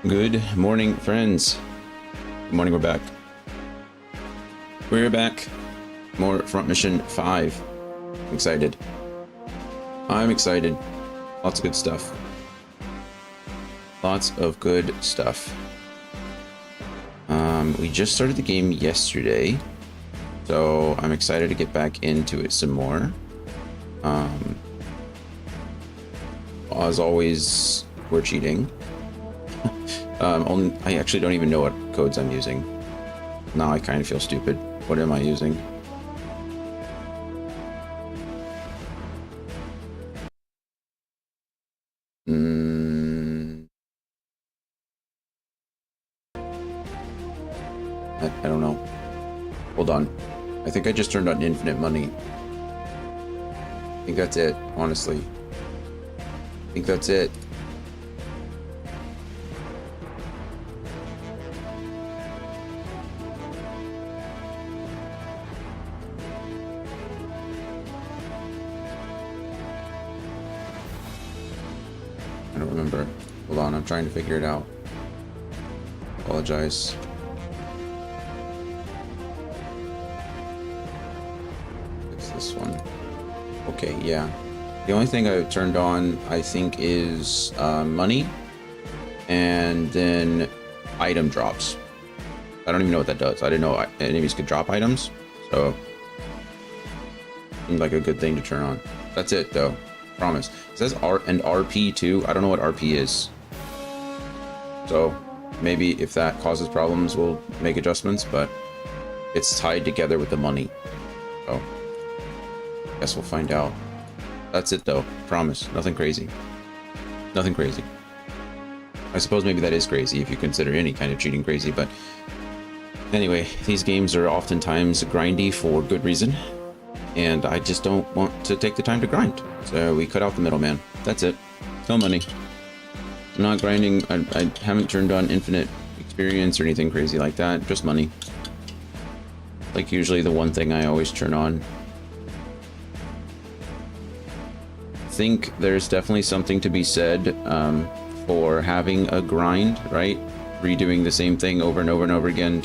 Good morning, friends. Good morning, we're back. We're back. More Front Mission 5. I'm excited. I'm excited. Lots of good stuff. Lots of good stuff. We just started the game yesterday, so I'm excited to get back into it some more. As always, we're cheating. I actually don't even know what codes I'm using. Now I kind of feel stupid. What am I using? I don't know. Hold on. I think I just turned on infinite money. I think that's it, honestly. I think that's it. I don't remember. Hold on, I'm trying to figure it out. Apologize. It's this one. Okay, yeah. The only thing I've turned on, I think, is money, and then item drops. I don't even know what that does. I didn't know enemies could drop items, so seemed like a good thing to turn on. That's it, though. Promise. It says RP too. I don't know what RP is, so maybe if that causes problems, we'll make adjustments. But it's tied together with the money, so guess we'll find out. That's it, though. Promise. Nothing crazy. Nothing crazy. I suppose maybe that is crazy if you consider any kind of cheating crazy, but anyway, these games are oftentimes grindy for good reason, and I just don't want to take the time to grind. So we cut out the middleman. That's it. No money. I'm not grinding. I haven't turned on infinite experience or anything crazy like that. Just money. Like usually the one thing I always turn on. I think there's definitely something to be said for having a grind, right? Redoing the same thing over and over and over again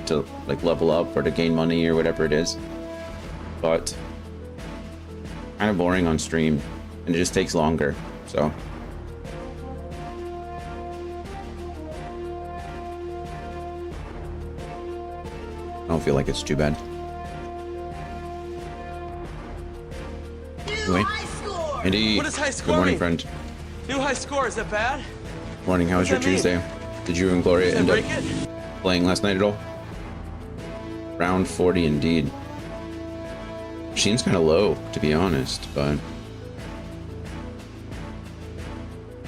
to like level up or to gain money or whatever it is. But kind of boring on stream, and it just takes longer, so I don't feel like it's too bad. Anyway, Andy, what is high good scoring? morning, friend. New high score, is that bad? Morning, how was your Tuesday? Did you and Gloria end up playing last night at all? Round 40 indeed. Seems kind of low, to be honest, but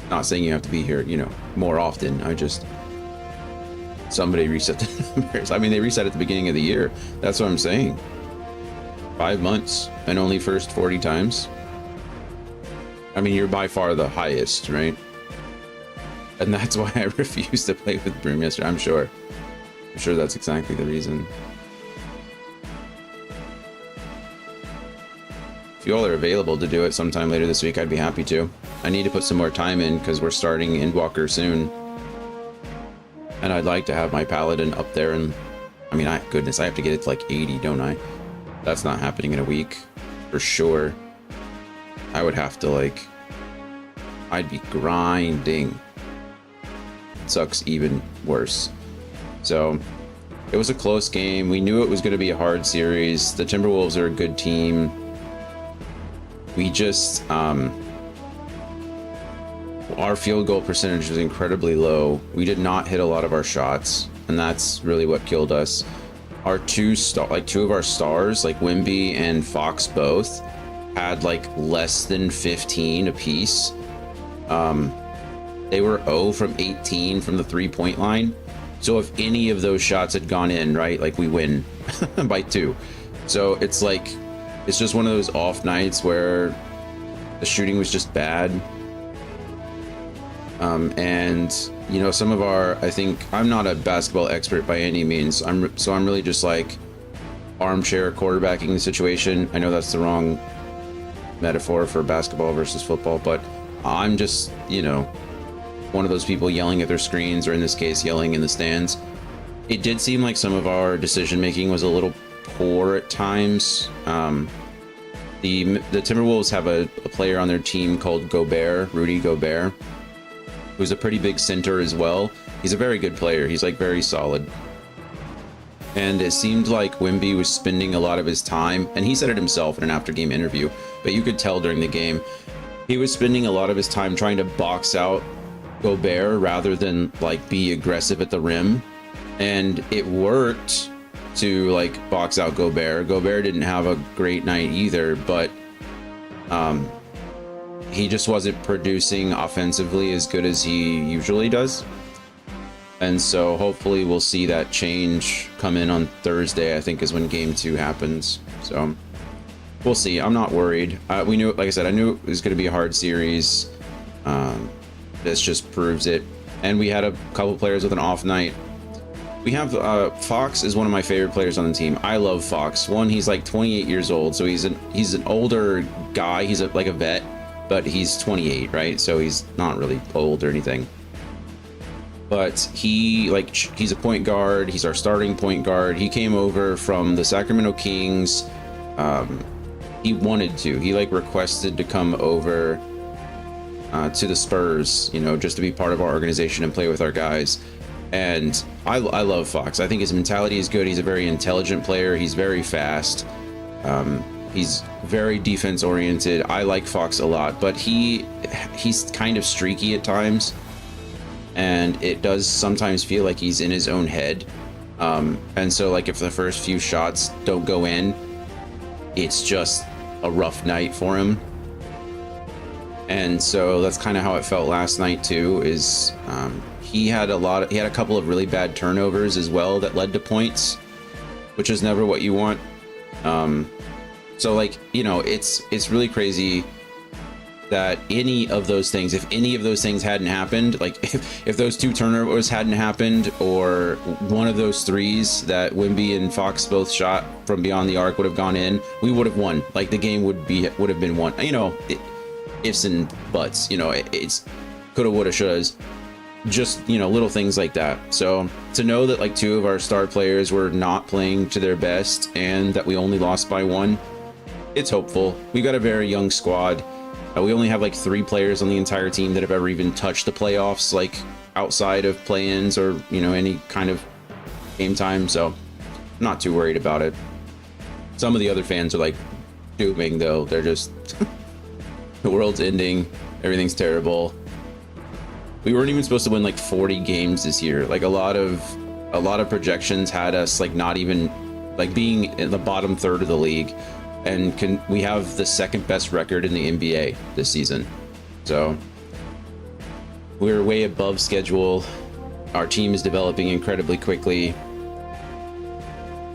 not saying you have to be here, you know, more often. Somebody reset the numbers. I mean, they reset at the beginning of the year. That's what I'm saying. 5 months and only first 40 times. I mean, you're by far the highest, right? And that's why I refused to play with Broom yesterday. I'm sure that's exactly the reason. If you all are available to do it sometime later this week, I'd be happy to. I need to put some more time in because we're starting Endwalker soon. And I'd like to have my Paladin up there, and I mean, goodness, I have to get it to like 80, don't I? That's not happening in a week, for sure. I would have to like, I'd be grinding. It sucks even worse. So it was a close game. We knew it was going to be a hard series. The Timberwolves are a good team. We just, our field goal percentage was incredibly low. We did not hit a lot of our shots, and that's really what killed us. Our two of our stars, like Wimby and Fox both, had like less than 15 apiece. They were 0 from 18 from the 3-point line. So if any of those shots had gone in, right, like we win by 2. So it's like, it's just one of those off nights where the shooting was just bad. And you know, some of our, I think, I'm not a basketball expert by any means. I'm really just like armchair quarterbacking the situation. I know that's the wrong metaphor for basketball versus football, but I'm just, you know, one of those people yelling at their screens, or in this case, yelling in the stands. It did seem like some of our decision making was a little poor at times. The Timberwolves have a player on their team called Gobert, Rudy Gobert, who's a pretty big center as well. He's a very good player. He's like very solid. And it seemed like Wemby was spending a lot of his time, and he said it himself in an after-game interview, but you could tell during the game, he was spending a lot of his time trying to box out Gobert rather than like be aggressive at the rim. And it worked to like box out Gobert. Gobert didn't have a great night either, but he just wasn't producing offensively as good as he usually does. And so hopefully we'll see that change come in on Thursday, I think is when game 2 happens. So we'll see. I'm not worried. We knew, like I said, I knew it was going to be a hard series. This just proves it. And we had a couple players with an off night. We have Fox is one of my favorite players on the team. I love Fox. One, he's like 28 years old, so he's an older guy. He's like a vet, but he's 28, right? So he's not really old or anything. But he's a point guard. He's our starting point guard. He came over from the Sacramento Kings. He wanted to. He like requested to come over to the Spurs, you know, just to be part of our organization and play with our guys. And I love Fox. I think his mentality is good. He's a very intelligent player. He's very fast. He's very defense oriented. I like Fox a lot, but he's kind of streaky at times. And it does sometimes feel like he's in his own head. And so like if the first few shots don't go in, it's just a rough night for him. And so that's kind of how it felt last night too, is he had a couple of really bad turnovers as well that led to points, which is never what you want. So like, you know, it's really crazy that any of those things, if any of those things hadn't happened, like if those 2 turnovers hadn't happened, or one of those threes that Wemby and Fox both shot from beyond the arc would have gone in, we would have won. Like the game would have been won. You know, ifs and buts. You know, it's coulda, woulda, shouldas. Just, you know, little things like that. So to know that like 2 of our star players were not playing to their best and that we only lost by 1, it's hopeful. We've got a very young squad. We only have like 3 players on the entire team that have ever even touched the playoffs, like outside of play-ins or, you know, any kind of game time. So I'm not too worried about it. Some of the other fans are like dooming though. They're just the world's ending. Everything's terrible. We weren't even supposed to win like 40 games this year. Like a lot of projections had us like not even like being in the bottom third of the league. And we have the 2nd best record in the NBA this season. So we're way above schedule. Our team is developing incredibly quickly.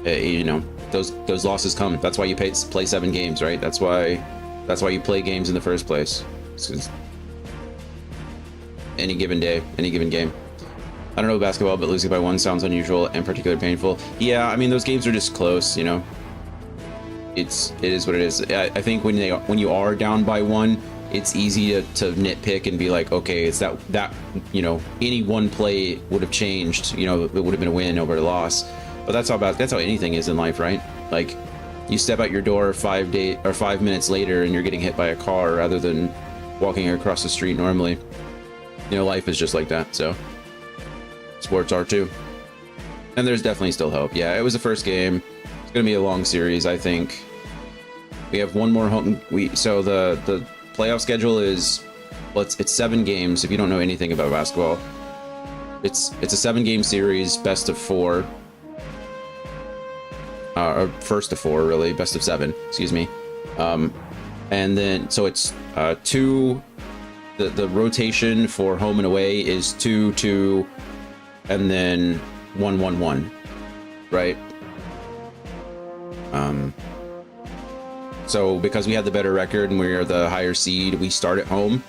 You know, those losses come. That's why you play 7 games, right? That's why you play games in the first place. Any given day, any given game. I don't know basketball, but losing by 1 sounds unusual and particularly painful. Yeah, I mean, those games are just close, you know. It is what it is. I think when you are down by 1, it's easy to nitpick and be like, okay, it's that you know, any one play would have changed, you know, it would have been a win over a loss. But that's how anything is in life, right? Like you step out your door 5 minutes later and you're getting hit by a car rather than walking across the street normally. You know, life is just like that. So sports are too. And there's definitely still hope. Yeah, it was the first game. It's gonna be a long series, I think. We have one more home. So the playoff schedule is, well, it's 7 games. If you don't know anything about basketball, it's a 7-game series, best of 4, or first of 4, really, best of 7. Excuse me. And then so it's 2. The rotation for home and away is 2-2, and then 1-1-1, right? So because we had the better record and we are the higher seed, we start at home.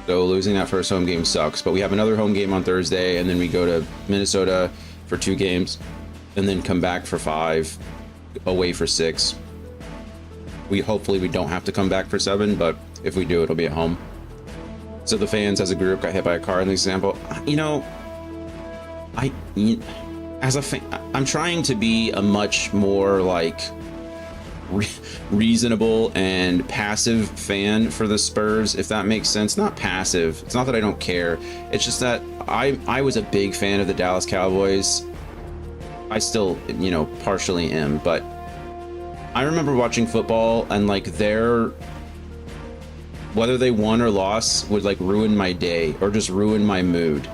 So losing that first home game sucks. But we have another home game on Thursday, and then we go to Minnesota for 2 games, and then come back for 5, away for 6. Hopefully we don't have to come back for 7, but if we do, it'll be at home. So the fans as a group got hit by a car in the example. You know, as a fan, I'm trying to be a much more like reasonable and passive fan for the Spurs, if that makes sense. Not passive. It's not that I don't care. It's just that I was a big fan of the Dallas Cowboys. I still, you know, partially am, but I remember watching football and like whether they won or lost would like ruin my day or just ruin my mood.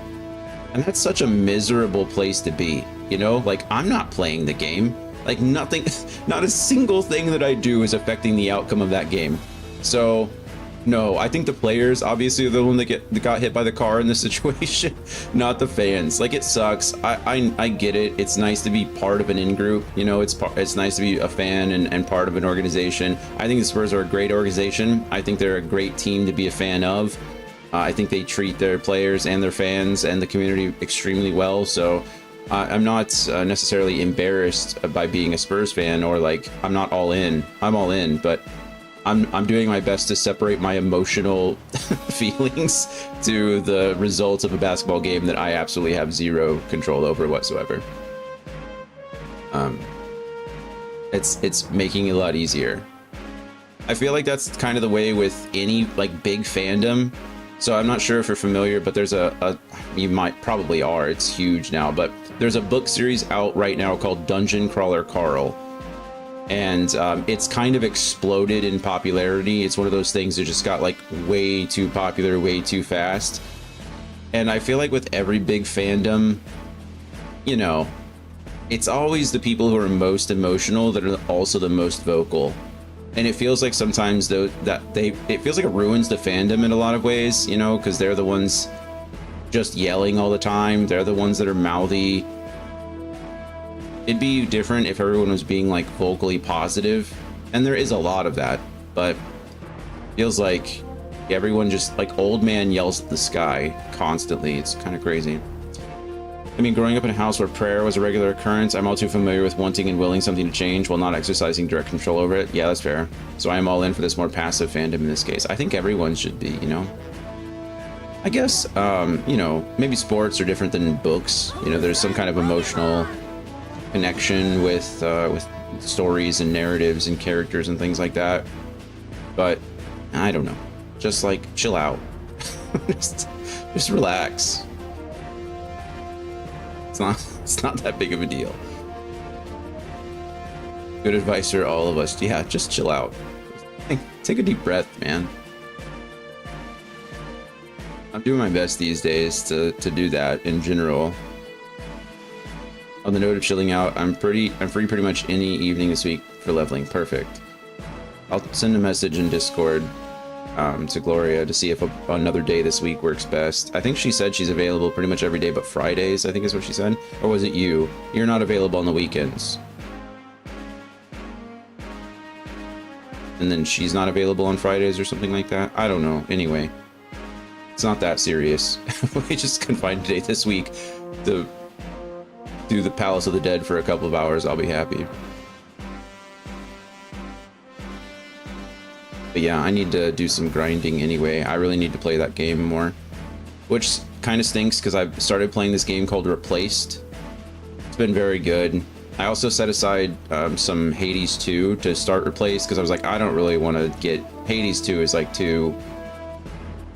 And that's such a miserable place to be, you know? Like, I'm not playing the game. Like, nothing, not a single thing that I do is affecting the outcome of that game. So, no, I think the players obviously are the one that got hit by the car in this situation, not the fans. Like, it sucks. I get it. It's nice to be part of an in-group. You know, it's nice to be a fan and part of an organization. I think the Spurs are a great organization. I think they're a great team to be a fan of. I think they treat their players and their fans and the community extremely well. So I'm not necessarily embarrassed by being a Spurs fan, or like I'm not all in. I'm all in, but I'm doing my best to separate my emotional feelings to the results of a basketball game that I absolutely have zero control over whatsoever. It's making it a lot easier. I feel like that's kind of the way with any like big fandom. So I'm not sure if you're familiar, but there's you might probably are, it's huge now, but there's a book series out right now called Dungeon Crawler Carl. And it's kind of exploded in popularity. It's one of those things that just got like way too popular, way too fast. And I feel like with every big fandom, you know, it's always the people who are most emotional that are also the most vocal. And it feels like sometimes though it feels like it ruins the fandom in a lot of ways, you know, because they're the ones just yelling all the time. They're the ones that are mouthy. It'd be different if everyone was being like vocally positive, and there is a lot of that, but feels like everyone just like old man yells at the sky constantly. It's kind of crazy. I mean, growing up in a house where prayer was a regular occurrence, I'm all too familiar with wanting and willing something to change while not exercising direct control over it. Yeah, that's fair. So I am all in for this more passive fandom in this case. I think everyone should be, you know? I guess, you know, maybe sports are different than books. You know, there's some kind of emotional connection with stories and narratives and characters and things like that. But I don't know. Just like chill out. just relax. It's not that big of a deal. Good advice for all of us. Yeah, just chill out. Take a deep breath, man. I'm doing my best these days to do that in general. On the note of chilling out, I'm free pretty much any evening this week for leveling. Perfect. I'll send a message in Discord to Gloria to see if another day this week works best. I think she said she's available pretty much every day but Fridays, I think is what she said. Or was it you? You're not available on the weekends. And then she's not available on Fridays or something like that. I don't know. Anyway, it's not that serious. We just confined today this week to do the Palace of the Dead for a couple of hours. I'll be happy. But yeah, I need to do some grinding anyway. I really need to play that game more, which kind of stinks because I've started playing this game called Replaced. It's been very good. I also set aside some Hades 2 to start Replaced because I was like, I don't really want to get Hades 2 is like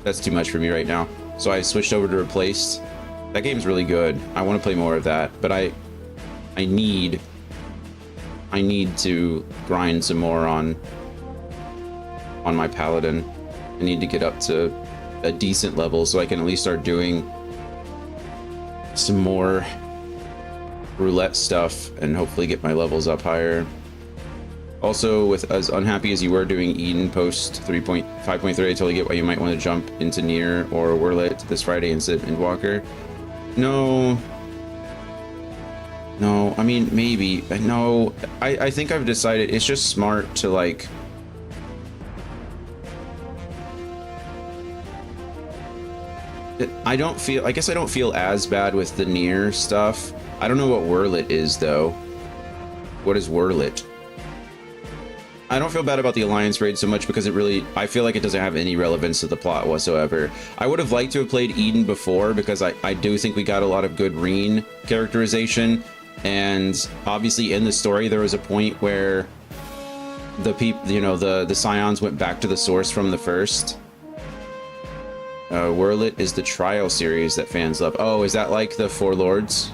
that's too much for me right now. So I switched over to Replaced. That game's really good. I want to play more of that, but I need to grind some more on my paladin. I need to get up to a decent level so I can at least start doing some more roulette stuff and hopefully get my levels up higher. Also, with as unhappy as you were doing Eden post 3.5.3, I totally get why you might want to jump into Nier or Wurlet this Friday and sit in Walker. No, I mean, maybe. No, I think I've decided it's just smart to like I guess I don't feel as bad with the Nier stuff. I don't know what Wurlet is though. What is Wurlet? I don't feel bad about the Alliance raid so much because I feel like it doesn't have any relevance to the plot whatsoever. I would have liked to have played Eden before because I do think we got a lot of good Reen characterization. And obviously in the story, there was a point where the Scions went back to the source from the first. Wyrlit is the trial series that fans love. Oh, is that like the Four Lords?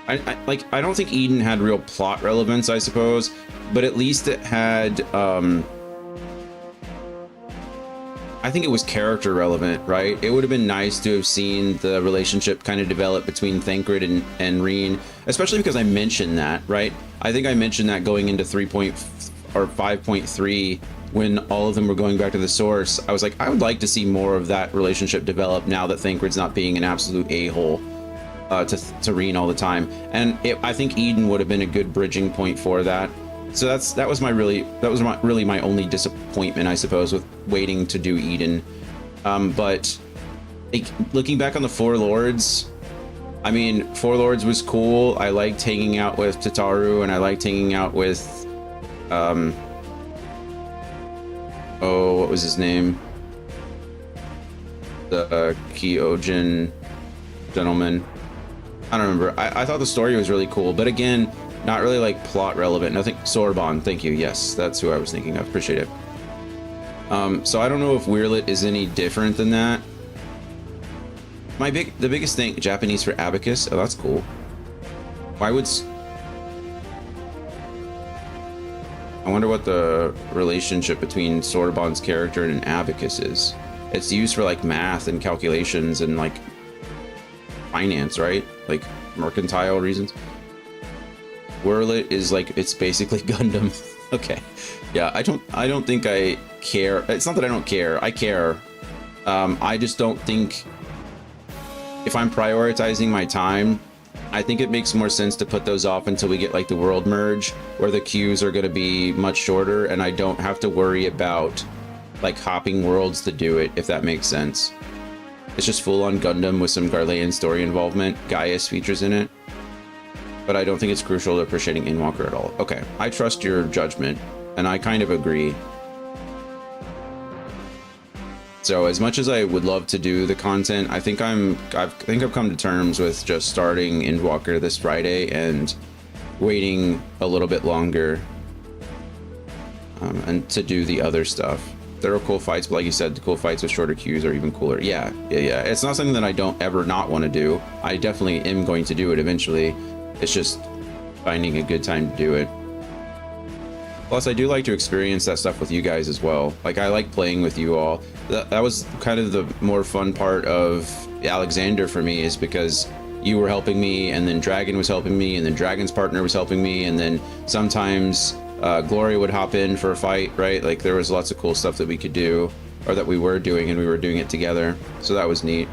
I don't think Eden had real plot relevance, I suppose, but at least it had, I think it was character relevant, right? It would have been nice to have seen the relationship kind of develop between Thancred and Reen, especially because I mentioned that, right? I think I mentioned that going into 5.3 when all of them were going back to the source. I was like, I would like to see more of that relationship develop now that Thancred's not being an absolute a-hole to Reen all the time. And I think Eden would have been a good bridging point for that. So that was really my only disappointment, I suppose, with waiting to do Eden. But looking back on the Four Lords, I mean, Four Lords was cool. I liked hanging out with Tataru, and I liked hanging out with oh, what was his name? The Kyojin gentleman. I don't remember. I thought the story was really cool, but again, not really like plot relevant. Nothing. Sorbonne, thank you. Yes, that's who I was thinking of. Appreciate it. So I don't know if Wyrlit is any different than that. The biggest thing, Japanese for abacus. Oh, that's cool. Why would? I wonder what the relationship between Sorbonne's character and an abacus is. It's used for like math and calculations and like finance, right? Like mercantile reasons. Wyrlit is like, it's basically Gundam. Okay. Yeah, I don't think I care. It's not that I don't care. I care. I just don't think, if I'm prioritizing my time, I think it makes more sense to put those off until we get like the world merge, where the queues are going to be much shorter and I don't have to worry about like hopping worlds to do it, if that makes sense. It's just full-on Gundam with some Garlean story involvement. Gaius features in it. But I don't think it's crucial to appreciating Endwalker at all. Okay, I trust your judgment, and I kind of agree. So as much as I would love to do the content, I think I've come to terms with just starting Endwalker this Friday and waiting a little bit longer and to do the other stuff. There are cool fights, but like you said, the cool fights with shorter queues are even cooler. Yeah. It's not something that I don't ever not want to do. I definitely am going to do it eventually. It's just finding a good time to do it. Plus, I do like to experience that stuff with you guys as well. Like, I like playing with you all. That was kind of the more fun part of Alexander for me, is because you were helping me, and then Dragon was helping me, and then Dragon's partner was helping me, and then sometimes Gloria would hop in for a fight, right? Like, there was lots of cool stuff that we could do, or that we were doing, and we were doing it together. So that was neat.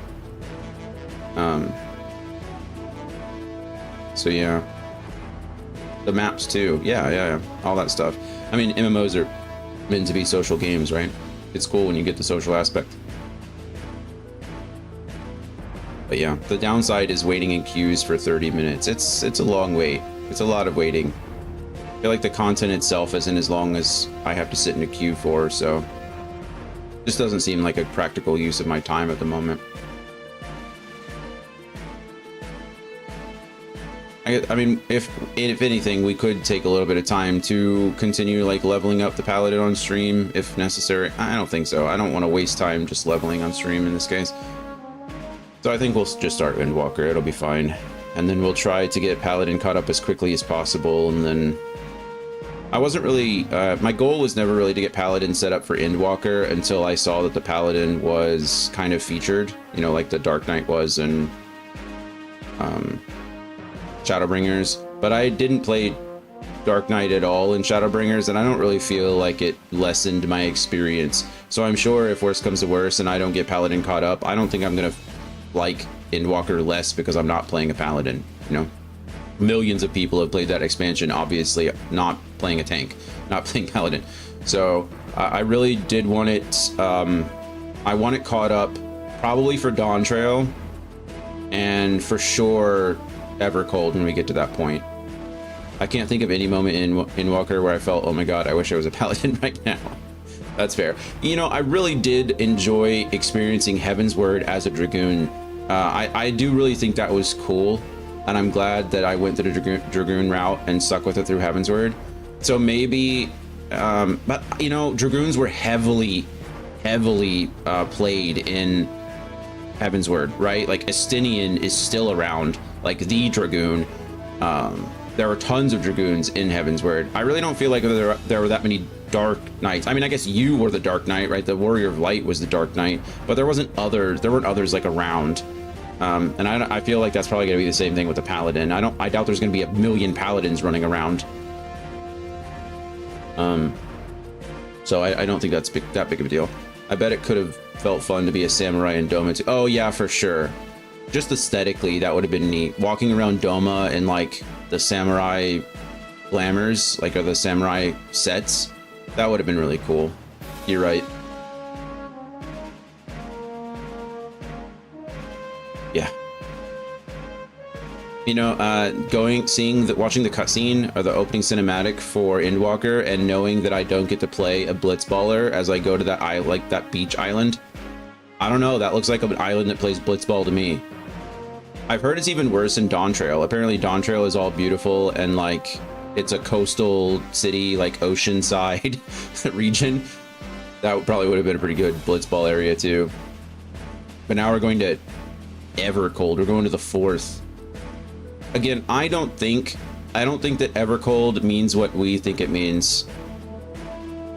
So yeah. The maps too. Yeah. All that stuff. I mean, MMOs are meant to be social games, right? It's cool when you get the social aspect. But yeah, the downside is waiting in queues for 30 minutes. It's a long wait. It's a lot of waiting. I feel like the content itself isn't as long as I have to sit in a queue for, so this doesn't seem like a practical use of my time at the moment. I mean, if anything, we could take a little bit of time to continue like leveling up the Paladin on stream if necessary. I don't think so. I don't want to waste time just leveling on stream in this case. So I think we'll just start Endwalker. It'll be fine. And then we'll try to get Paladin caught up as quickly as possible. And then I wasn't really, my goal was never really to get Paladin set up for Endwalker until I saw that the Paladin was kind of featured, you know, like the Dark Knight was in Shadowbringers, but I didn't play Dark Knight at all in Shadowbringers, and I don't really feel like it lessened my experience. So I'm sure if worse comes to worse and I don't get Paladin caught up, I don't think I'm gonna like Endwalker less because I'm not playing a Paladin, you know? Millions of people have played that expansion, obviously not playing a tank, not playing Paladin. So I really did want it, I want it caught up probably for Dawn Trail, and for sure Evercold when we get to that point. I can't think of any moment in Endwalker where I felt, oh my god, I wish I was a paladin right now. That's fair. You know, I really did enjoy experiencing Heavensward as a Dragoon. I do really think that was cool, and I'm glad that I went the Dragoon route and stuck with it through Heavensward. So maybe, but you know, Dragoons were heavily played in Heavensward, right? Like Estinian is still around, like the Dragoon. There are tons of Dragoons in Heavensward. I really don't feel like there were that many Dark Knights. I mean, I guess you were the Dark Knight, right? The Warrior of Light was the Dark Knight, but there weren't others like around. And I feel like that's probably gonna be the same thing with the Paladin. I doubt there's gonna be a million Paladins running around. So I don't think that's that big of a deal. I bet it could have felt fun to be a samurai in Doma too. Oh yeah, for sure. Just aesthetically, that would have been neat. Walking around Doma in like the samurai glamours, like, or the samurai sets, that would have been really cool. You're right. Yeah. You know, watching the cutscene or the opening cinematic for Endwalker and knowing that I don't get to play a Blitzballer as I go to that beach island. I don't know, that looks like an island that plays Blitzball to me. I've heard it's even worse in Dawntrail. Apparently Dawntrail is all beautiful and like it's a coastal city, like oceanside region. That probably would have been a pretty good Blitzball area too. But now we're going to Evercold. We're going to the 4th. Again, I don't think that Evercold means what we think it means.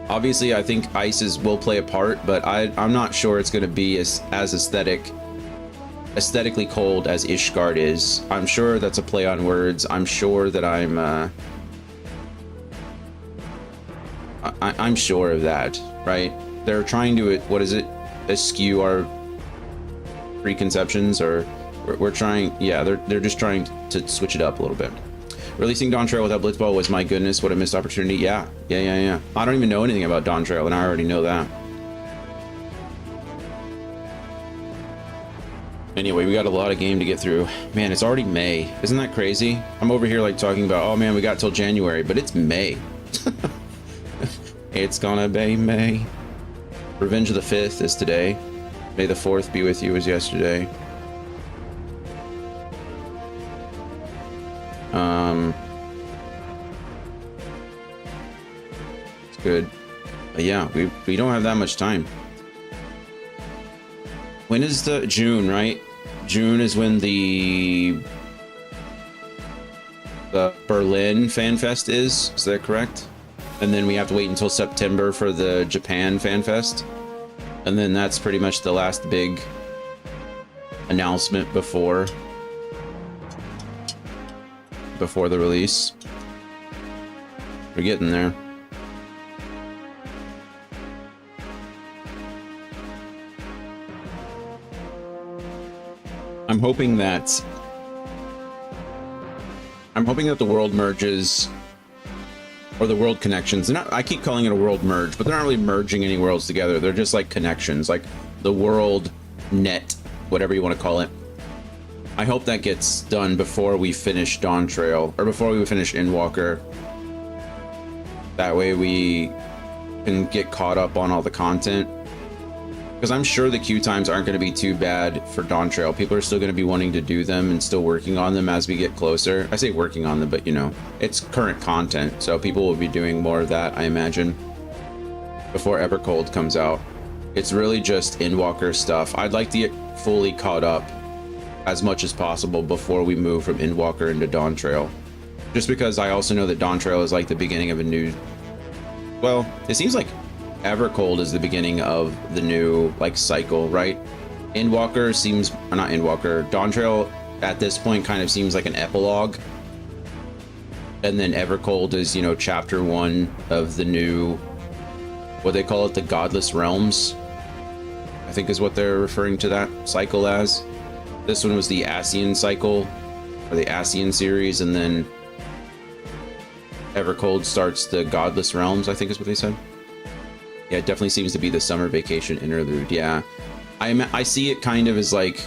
Obviously, I think ices will play a part, but I'm not sure it's going to be as aesthetically cold as Ishgard is. I'm sure that's a play on words. I'm sure that I'm sure of that, right? They're trying to, what is it, eschew our preconceptions, or we're trying, yeah, they're just trying to switch it up a little bit. Releasing Dawntrail without Blitzball was, my goodness, what a missed opportunity. Yeah. I don't even know anything about Dawntrail, and I already know that. Anyway, we got a lot of game to get through. Man, it's already May. Isn't that crazy? I'm over here like talking about, oh man, we got till January, but it's May. It's gonna be May. Revenge of the 5th is today. May the 4th be with you was yesterday. It's good. But yeah, we don't have that much time. When is the June, right? June is when the Berlin Fan Fest is that correct? And then we have to wait until September for the Japan Fan Fest. And then that's pretty much the last big announcement before the release. We're getting there. I'm hoping that the world merges, or the world connections. I keep calling it a world merge, but they're not really merging any worlds together. They're just like connections, like the world net, whatever you want to call it. I hope that gets done before we finish Dawntrail, or before we finish Endwalker. That way we can get caught up on all the content. Because I'm sure the queue times aren't going to be too bad for Dawntrail. People are still going to be wanting to do them and still working on them as we get closer. I say working on them, but you know, it's current content, so people will be doing more of that, I imagine, before Evercold comes out. It's really just Endwalker stuff. I'd like to get fully caught up as much as possible before we move from Endwalker into Dawntrail. Just because I also know that Dawntrail is like the beginning of a new... Well, it seems like Evercold is the beginning of the new like cycle, right? Endwalker seems, or not Endwalker, Dawntrail at this point kind of seems like an epilogue, and then Evercold is, you know, chapter 1 of the new, what they call it, the Godless Realms, I think is what they're referring to that cycle as. This one was the Ascian cycle, or the Ascian series, and then Evercold starts the Godless Realms, I think is what they said. Yeah, it definitely seems to be the summer vacation interlude. Yeah, I see it kind of as like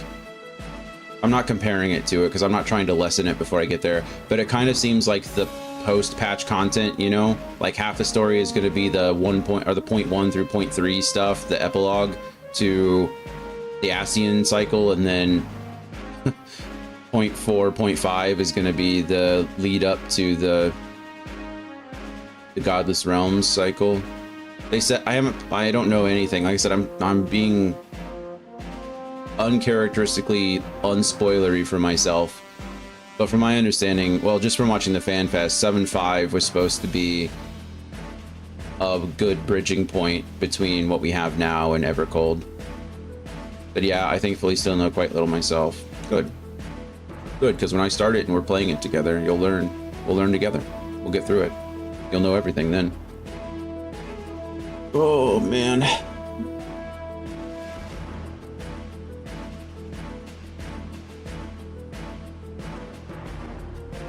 I'm not comparing it to it because I'm not trying to lessen it before I get there, but it kind of seems like the post-patch content, you know, like half the story is going to be the 1 point or the 0.1 through 0.3 stuff, the epilogue to the Ascian cycle, and then 0.4, 0.5 is going to be the lead up to the Godless Realms cycle. They said I don't know anything. Like I said, I'm being uncharacteristically unspoilery for myself. But from my understanding, well, just from watching the Fan Fest, 7.5 was supposed to be a good bridging point between what we have now and Evercold. But yeah, I thankfully still know quite little myself. Good. Good, because when I start it and we're playing it together, you'll learn. We'll learn together. We'll get through it. You'll know everything then. Oh, man.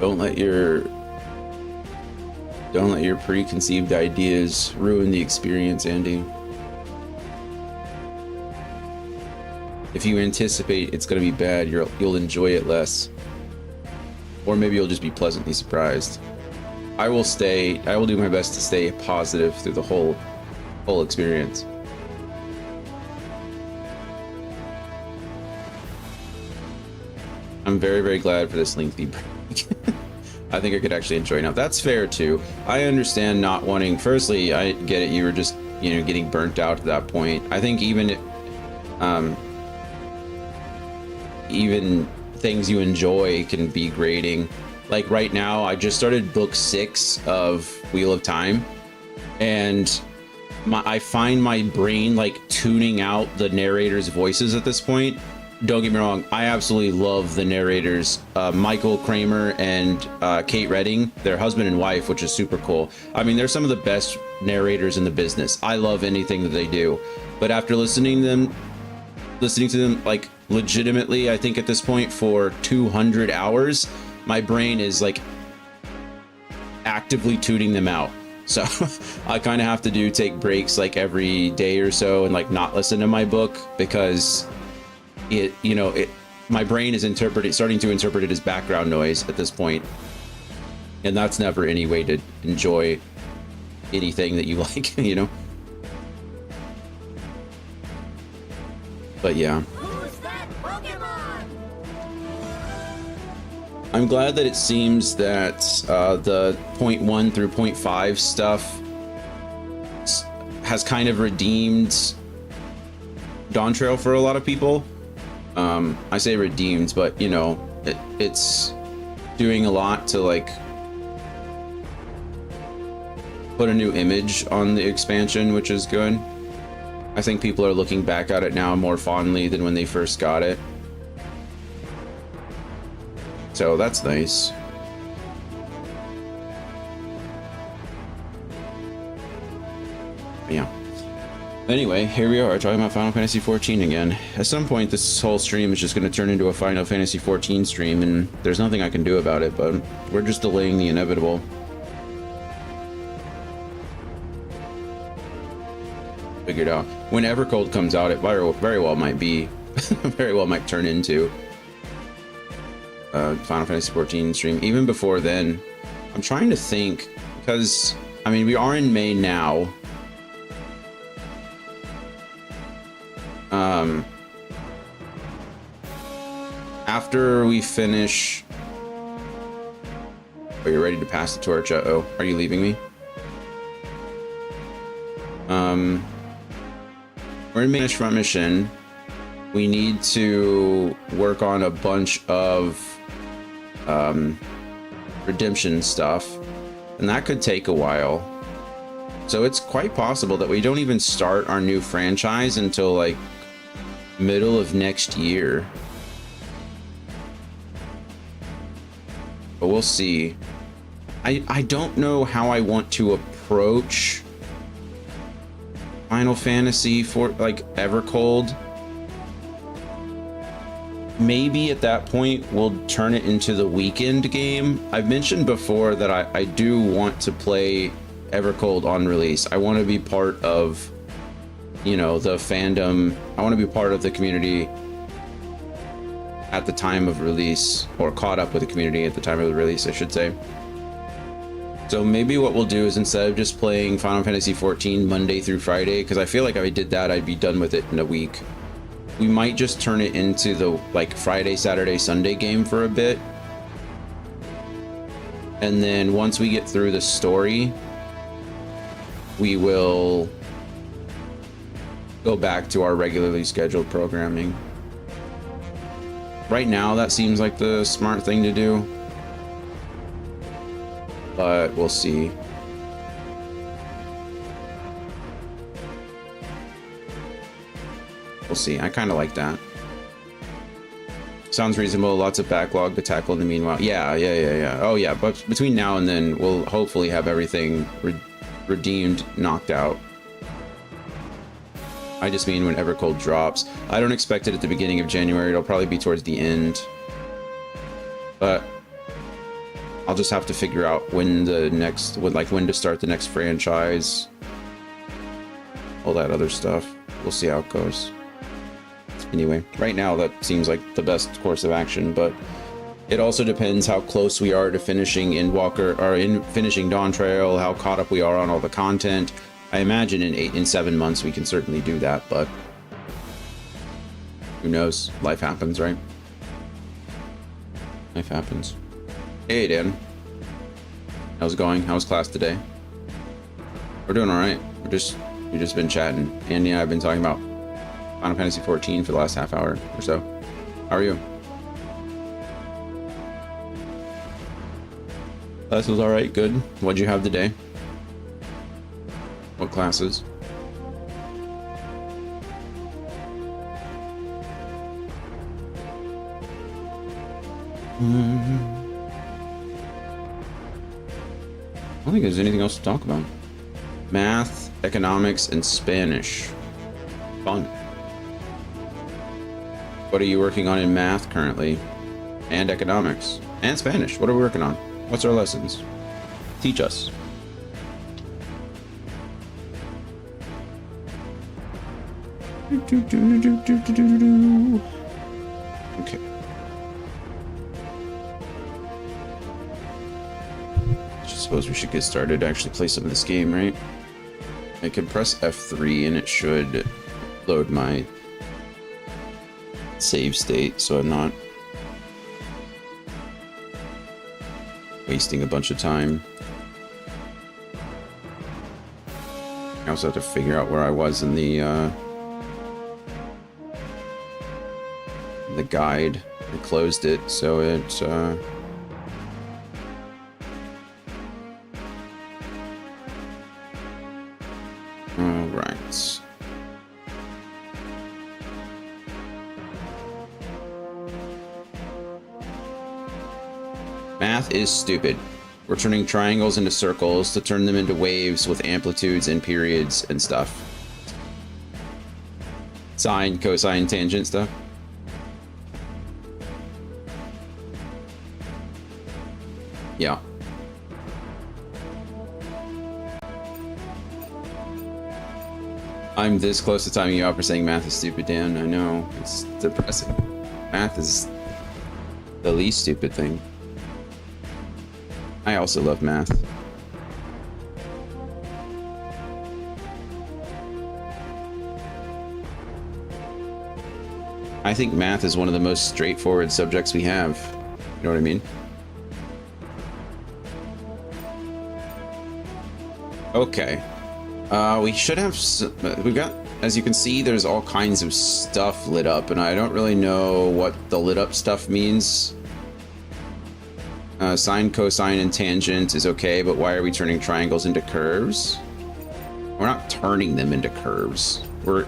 Don't let your preconceived ideas ruin the experience, Andy. If you anticipate it's going to be bad, you'll enjoy it less. Or maybe you'll just be pleasantly surprised. I will do my best to stay positive through the whole experience. I'm very, very glad for this lengthy break. I think I could actually enjoy it now. That's fair too. I understand not wanting. Firstly, I get it. You were just, getting burnt out at that point. I think even things you enjoy can be grating. Like right now, I just started book 6 of Wheel of Time, and I find my brain like tuning out the narrators' voices at this point. Don't get me wrong, I absolutely love the narrators, Michael Kramer and Kate Redding, their husband and wife, which is super cool. I mean, they're some of the best narrators in the business. I love anything that they do. But after listening to them like legitimately, I think at this point for 200 hours, my brain is like actively tuning them out. So I kind of have to take breaks like every day or so and like not listen to my book, because my brain is starting to interpret it as background noise at this point, and that's never any way to enjoy anything that you like, But yeah. Who's that Pokemon? I'm glad that it seems that the 0.1 through 0.5 stuff has kind of redeemed Dawntrail for a lot of people. I say redeemed, but it's doing a lot to like put a new image on the expansion, which is good. I think people are looking back at it now more fondly than when they first got it. So that's nice. Yeah. Anyway, here we are talking about Final Fantasy XIV again. At some point, this whole stream is just going to turn into a Final Fantasy XIV stream, and there's nothing I can do about it, but we're just delaying the inevitable. Figured out. When Evercold comes out, it very well might be, very well might turn into Final Fantasy XIV stream. Even before then, I'm trying to think, because, I mean, we are in May now. After we finish... Are you ready to pass the torch? Uh-oh. Are you leaving me? We're in Finish Front Mission. We need to work on a bunch of redemption stuff, and that could take a while. So it's quite possible that we don't even start our new franchise until like middle of next year. But we'll see. I don't know how I want to approach Final Fantasy for like Evercold. Maybe at that point we'll turn it into the weekend game. I've mentioned before that I do want to play Evercold on release. I want to be part of, the fandom. I want to be part of the community at the time of release, or caught up with the community at the time of the release, I should say. So maybe what we'll do is, instead of just playing Final Fantasy XIV Monday through Friday, because I feel like if I did that, I'd be done with it in a week. We might just turn it into the like Friday, Saturday, Sunday game for a bit. And then once we get through the story, we will go back to our regularly scheduled programming. Right now, that seems like the smart thing to do. But we'll see. We'll see. I kind of like that. Sounds reasonable. Lots of backlog to tackle in the meanwhile. Yeah. Oh yeah, but between now and then, we'll hopefully have everything redeemed, knocked out. I just mean when Evercold drops. I don't expect it at the beginning of January. It'll probably be towards the end. But I'll just have to figure out when the next, when to start the next franchise. All that other stuff. We'll see how it goes. Anyway, right now that seems like the best course of action, but it also depends how close we are to finishing finishing Dawn Trail, how caught up we are on all the content. I imagine in 7 months we can certainly do that, but who knows? Life happens, right? Life happens. Hey, Dan. How's it going? How's class today? We're doing all right. We've just been chatting. Andy and I have been talking about Final Fantasy XIV for the last half hour or so. How are you? Class was all right. Good. What'd you have today? What classes? I don't think there's anything else to talk about. Math, economics, and Spanish. Fun. What are you working on in math currently? And economics? And Spanish? What are we working on? What's our lessons? Teach us. Okay. I suppose we should get started to actually play some of this game, right? I can press F3 and it should load my save state, so I'm not wasting a bunch of time. I also have to figure out where I was in the guide. I closed it, so it all right. Math is stupid. We're turning triangles into circles to turn them into waves with amplitudes and periods and stuff. Sine, cosine, tangent stuff. Yeah. I'm this close to timing you out for saying math is stupid, Dan. I know. It's depressing. Math is the least stupid thing. I also love math. I think math is one of the most straightforward subjects we have. You know what I mean? Okay. We should have... We've got... As you can see, there's all kinds of stuff lit up, and I don't really know what the lit up stuff means. Sine, cosine, and tangent is okay, but why are we turning triangles into curves? We're not turning them into curves. We're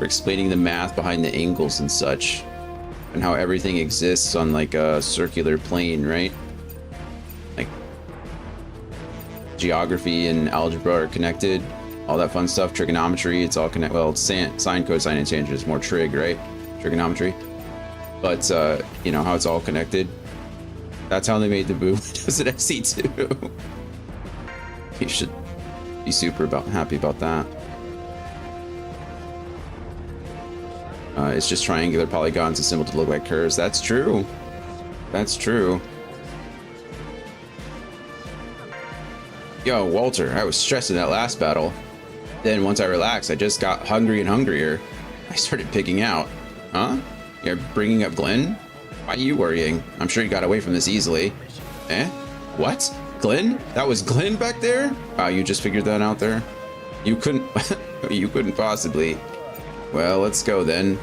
explaining the math behind the angles and such, and how everything exists on like a circular plane, right? Like geography and algebra are connected, all that fun stuff. Trigonometry, it's all connected. Well, sine, cosine, and tangent is more trig, right? Trigonometry. But you know how it's all connected. That's how they made the Boo Windows at SE2. You should be super happy about that. It's just triangular polygons assembled to look like curves. That's true. That's true. Yo, Walter, I was stressed in that last battle. Then once I relaxed, I just got hungry and hungrier. I started picking out. Huh? You're bringing up Glenn? Why are you worrying? I'm sure you got away from this easily. Eh? What? Glenn? That was Glenn back there? Wow, you just figured that out there? You couldn't... you couldn't possibly... Well, let's go then.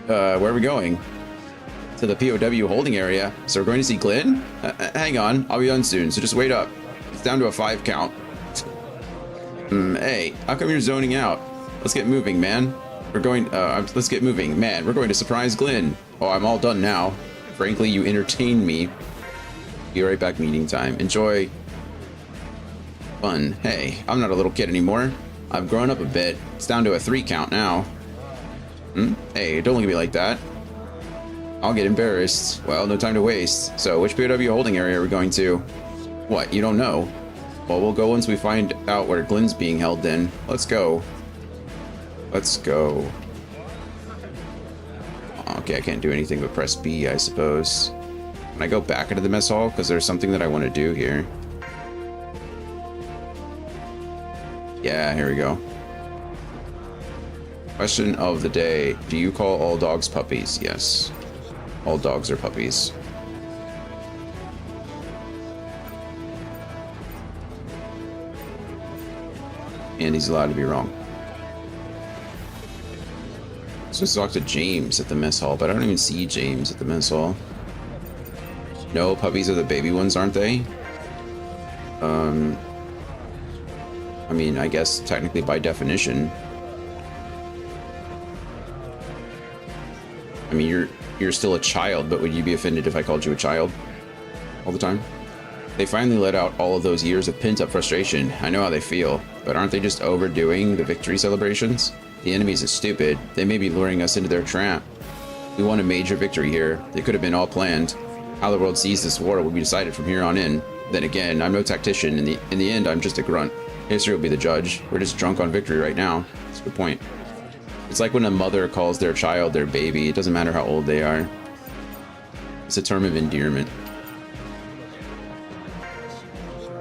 Where are we going? To the POW holding area. So we're going to see Glenn? Hang on, I'll be done soon, so just wait up. It's down to a 5 count. Hey, how come you're zoning out? Let's get moving, man. We're going, let's get moving. Man, we're going to surprise Glenn. Oh, I'm all done now. Frankly, you entertained me. Be right back, meeting time. Enjoy. Fun. Hey, I'm not a little kid anymore. I've grown up a bit. It's down to a 3 count now. Hey, don't look at me like that. I'll get embarrassed. Well, no time to waste. So, which POW holding area are we going to? What, you don't know? Well, we'll go once we find out where Glenn's being held then. Let's go. Let's go. Okay, I can't do anything but press B, I suppose. Can I go back into the mess hall? Because there's something that I want to do here. Yeah, here we go. Question of the day. Do you call all dogs puppies? Yes. All dogs are puppies. And he's allowed to be wrong. So let's talk to James at the mess hall, but I don't even see James at the mess hall. No, puppies are the baby ones, aren't they? I mean, I guess technically by definition. I mean, you're still a child, but would you be offended if I called you a child all the time? They finally let out all of those years of pent-up frustration. I know how they feel, but aren't they just overdoing the victory celebrations? The enemies are stupid. They may be luring us into their trap. We won a major victory here. It could have been all planned. How the world sees this war will be decided from here on in. Then again, I'm no tactician. In the end, I'm just a grunt. History will be the judge. We're just drunk on victory right now. That's a good point. It's like when a mother calls their child their baby. It doesn't matter how old they are. It's a term of endearment.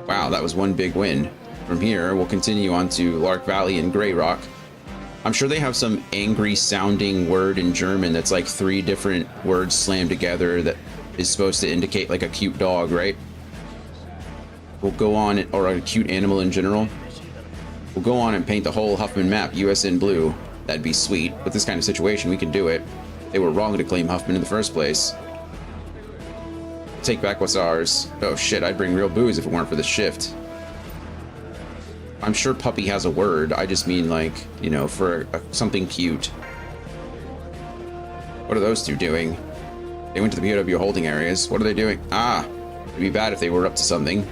Wow, that was one big win. From here, we'll continue on to Lark Valley and Grey Rock. I'm sure they have some angry sounding word in German that's like 3 different words slammed together that is supposed to indicate like a cute dog, right? We'll go on, or a cute animal in general. We'll go on and paint the whole Huffman map US in blue. That'd be sweet. With this kind of situation, we can do it. They were wrong to claim Huffman in the first place. Take back what's ours. Oh shit, I'd bring real booze if it weren't for the shift. I'm sure puppy has a word. I just mean like, you know, for something cute. What are those 2 doing? They went to the POW holding areas. What are they doing? Ah, it'd be bad if they were up to something.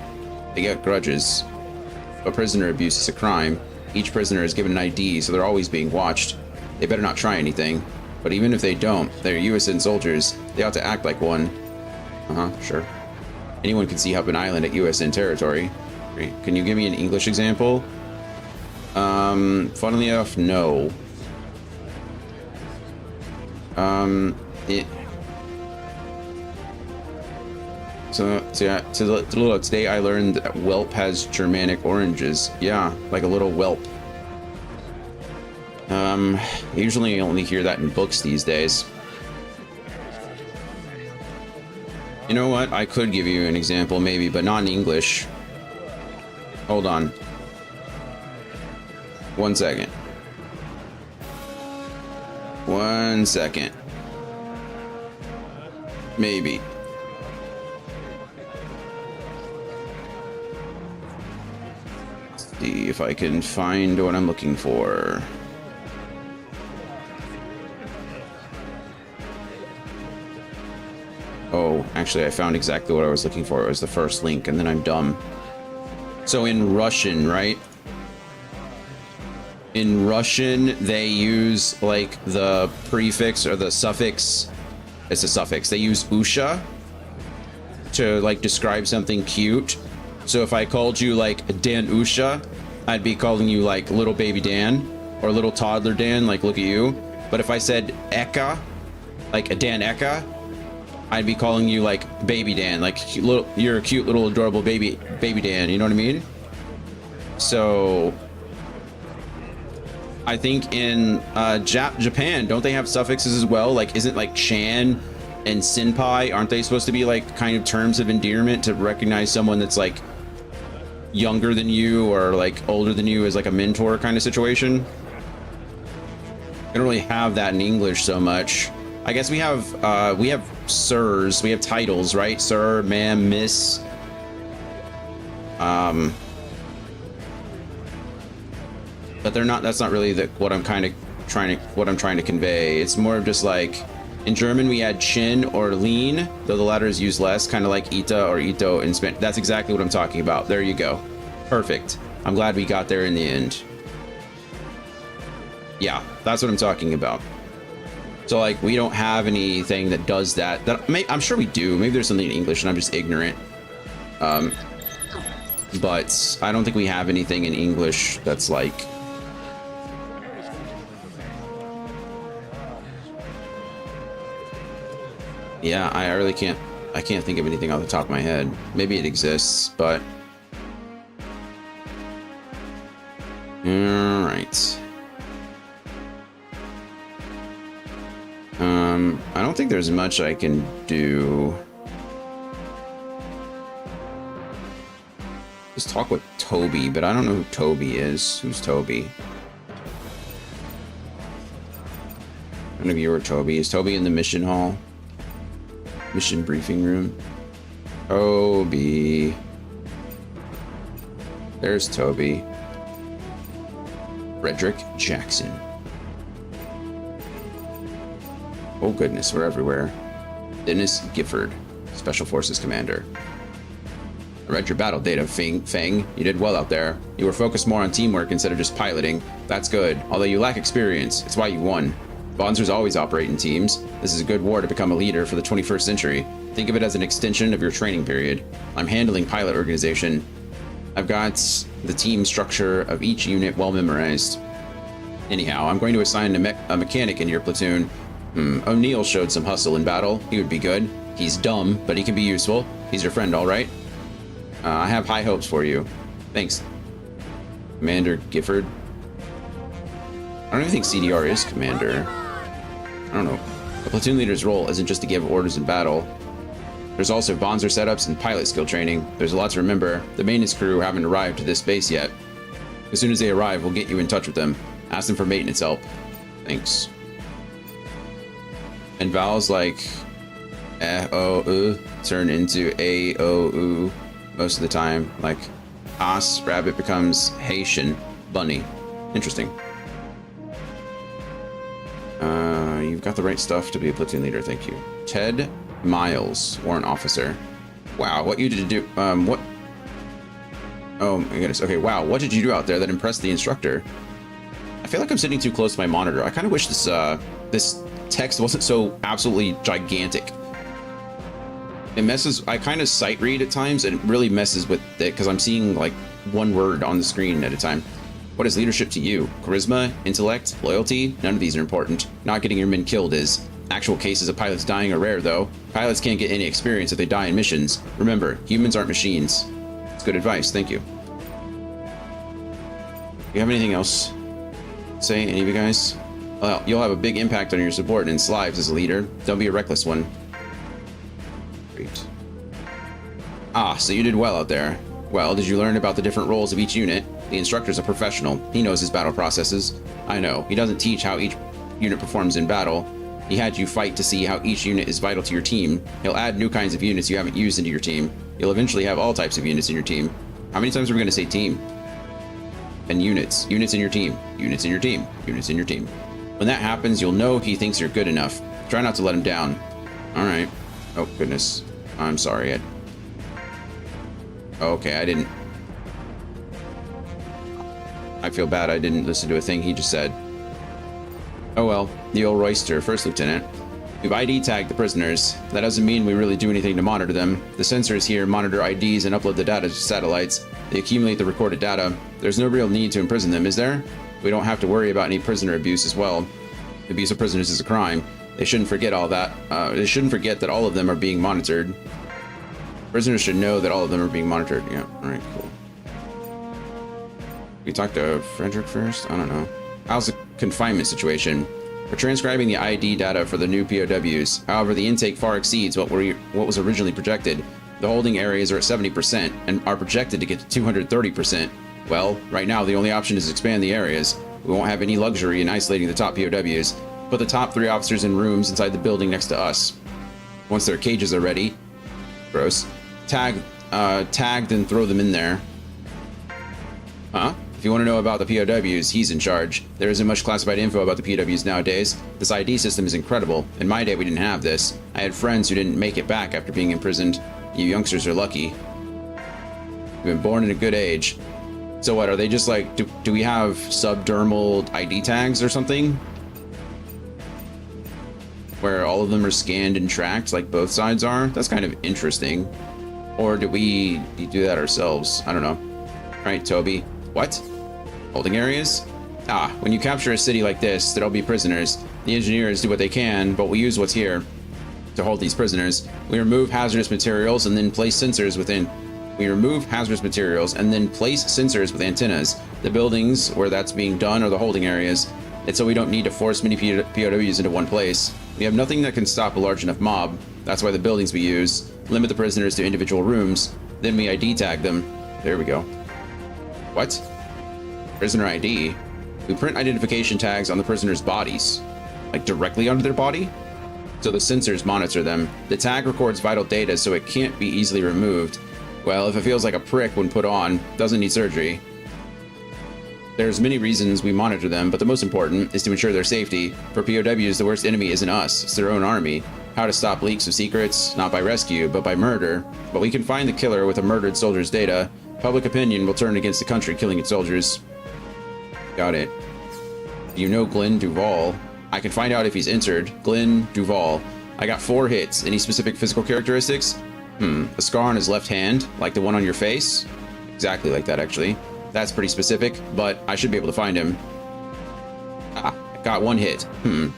They get grudges. But prisoner abuse is a crime. Each prisoner is given an ID, so they're always being watched. They better not try anything. But even if they don't, they're USN soldiers. They ought to act like one. Sure. Anyone can see Huffman Island at USN territory. Great. Can you give me an English example? Funnily enough, no. Today I learned that whelp has Germanic oranges. Yeah, like a little whelp. Usually I only hear that in books these days. You know what? I could give you an example maybe, but not in English. Hold on. 1 second. 1 second. Maybe. Let's see if I can find what I'm looking for. Oh, actually, I found exactly what I was looking for. It was the first link, and then I'm dumb. So in Russian, right? In Russian, they use like the prefix or the suffix. It's a suffix. They use usha to like describe something cute. So if I called you like Dan Usha, I'd be calling you like little baby Dan. or little toddler Dan, like look at you. But if I said Eka, like a Dan Eka, I'd be calling you like baby Dan, like you're a cute little adorable baby Dan, you know what I mean? So I think in Japan, don't they have suffixes as well? Like isn't like Chan and Senpai, aren't they supposed to be like kind of terms of endearment to recognize someone that's like younger than you or like older than you as like a mentor kind of situation? I don't really have that in English so much. I guess we have sirs, we have titles, right? Sir, ma'am, miss. But they're not, that's not really what I'm trying to convey. It's more of just like in German we had chin or lean, though the latter is used less, kind of like ita or ito in Spanish. That's exactly what I'm talking about. There you go. Perfect. I'm glad we got there in the end. Yeah, that's what I'm talking about. So like we don't have anything that does that. I'm sure we do. Maybe there's something in English and I'm just ignorant. But I don't think we have anything in English that's like. Yeah, I really can't. I can't think of anything off the top of my head. Maybe it exists, but. All right. I don't think there's much I can do. Just talk with Toby, but I don't know who Toby is. Who's Toby? None of you are Toby. Is Toby in the mission hall? Mission briefing room? Toby. There's Toby. Frederick Jackson. Oh goodness, we're everywhere. Dennis Gifford, Special Forces Commander. I read your battle data, Feng. You did well out there. You were focused more on teamwork instead of just piloting. That's good, although you lack experience. It's why you won. Bonzers always operate in teams. This is a good war to become a leader for the 21st century. Think of it as an extension of your training period. I'm handling pilot organization. I've got the team structure of each unit well memorized. Anyhow, I'm going to assign a mechanic in your platoon. O'Neill showed some hustle in battle. He would be good. He's dumb, but he can be useful. He's your friend, all right? I have high hopes for you. Thanks. Commander Gifford. I don't even think CDR is commander. I don't know. The platoon leader's role isn't just to give orders in battle. There's also Bonzer setups and pilot skill training. There's a lot to remember. The maintenance crew haven't arrived to this base yet. As soon as they arrive, we'll get you in touch with them. Ask them for maintenance help. Thanks. And vowels like turn into a-o-u most of the time. Like as, rabbit becomes Haitian, bunny. Interesting. You've got the right stuff to be a platoon leader, thank you. Ted Miles, warrant officer. Wow, what you did do, what? Oh my goodness, okay, wow, what did you do out there that impressed the instructor? I feel like I'm sitting too close to my monitor. I kind of wish this, this text wasn't so absolutely gigantic. It messes, I kind of sight read at times and it really messes with it because I'm seeing like one word on the screen at a time. What is leadership to you? Charisma, intellect, loyalty? None of these are important. Not getting your men killed is. Actual cases of pilots dying are rare though. Pilots can't get any experience if they die in missions. Remember, humans aren't machines. It's good advice, thank you. Do you have anything else? Say, any of you guys? Well, you'll have a big impact on your subordinates' lives as a leader. Don't be a reckless one. Great. Ah, so you did well out there. Well, did you learn about the different roles of each unit? The instructor's a professional. He knows his battle processes. I know. He doesn't teach how each unit performs in battle. He had you fight to see how each unit is vital to your team. He'll add new kinds of units you haven't used into your team. You'll eventually have all types of units in your team. How many times are we going to say team? And units. Units in your team. Units in your team. Units in your team. When that happens, you'll know he thinks you're good enough. Try not to let him down. All right. Oh, goodness. I'm sorry. Okay, I didn't. I feel bad I didn't listen to a thing he just said. Oh well, the old Royster, First Lieutenant. We've ID tagged the prisoners. That doesn't mean we really do anything to monitor them. The sensors here monitor IDs and upload the data to satellites. They accumulate the recorded data. There's no real need to imprison them, is there? We don't have to worry about any prisoner abuse as well. Abuse of prisoners is a crime. They shouldn't forget all that. They shouldn't forget that all of them are being monitored. Prisoners should know that all of them are being monitored. Yeah, alright, cool. We talked to Frederick first? I don't know. How's the confinement situation? We're transcribing the ID data for the new POWs. However, the intake far exceeds what was originally projected. The holding areas are at 70% and are projected to get to 230%. Well, right now the only option is to expand the areas. We won't have any luxury in isolating the top POWs. Put the top 3 officers in rooms inside the building next to us. Once their cages are ready, gross, tagged and throw them in there. Huh? If you want to know about the POWs, he's in charge. There isn't much classified info about the POWs nowadays. This ID system is incredible. In my day, we didn't have this. I had friends who didn't make it back after being imprisoned. You youngsters are lucky. You've been born in a good age. So what, are they just like, do we have subdermal ID tags or something? Where all of them are scanned and tracked like both sides are? That's kind of interesting. Or do we do that ourselves? I don't know. All right, Toby. What? Holding areas? Ah, when you capture a city like this, there'll be prisoners. The engineers do what they can, but we use what's here to hold these prisoners. We remove hazardous materials and then place sensors within. We remove hazardous materials and then place sensors with antennas. The buildings where that's being done are the holding areas. It's so we don't need to force many POWs into one place. We have nothing that can stop a large enough mob. That's why the buildings we use limit the prisoners to individual rooms. Then we ID tag them. There we go. What? Prisoner ID? We print identification tags on the prisoners' bodies. Like directly onto their body? So the sensors monitor them. The tag records vital data so it can't be easily removed. Well, if it feels like a prick when put on, doesn't need surgery. There's many reasons we monitor them, but the most important is to ensure their safety. For POWs, the worst enemy isn't us, it's their own army. How to stop leaks of secrets, not by rescue, but by murder. But we can find the killer with a murdered soldier's data. Public opinion will turn against the country killing its soldiers. Got it. You know Glenn Duval. I can find out if he's entered. Glenn Duval. I got 4 hits. Any specific physical characteristics? A scar on his left hand, like the one on your face? Exactly like that, actually. That's pretty specific, but I should be able to find him. Ah, got 1 hit.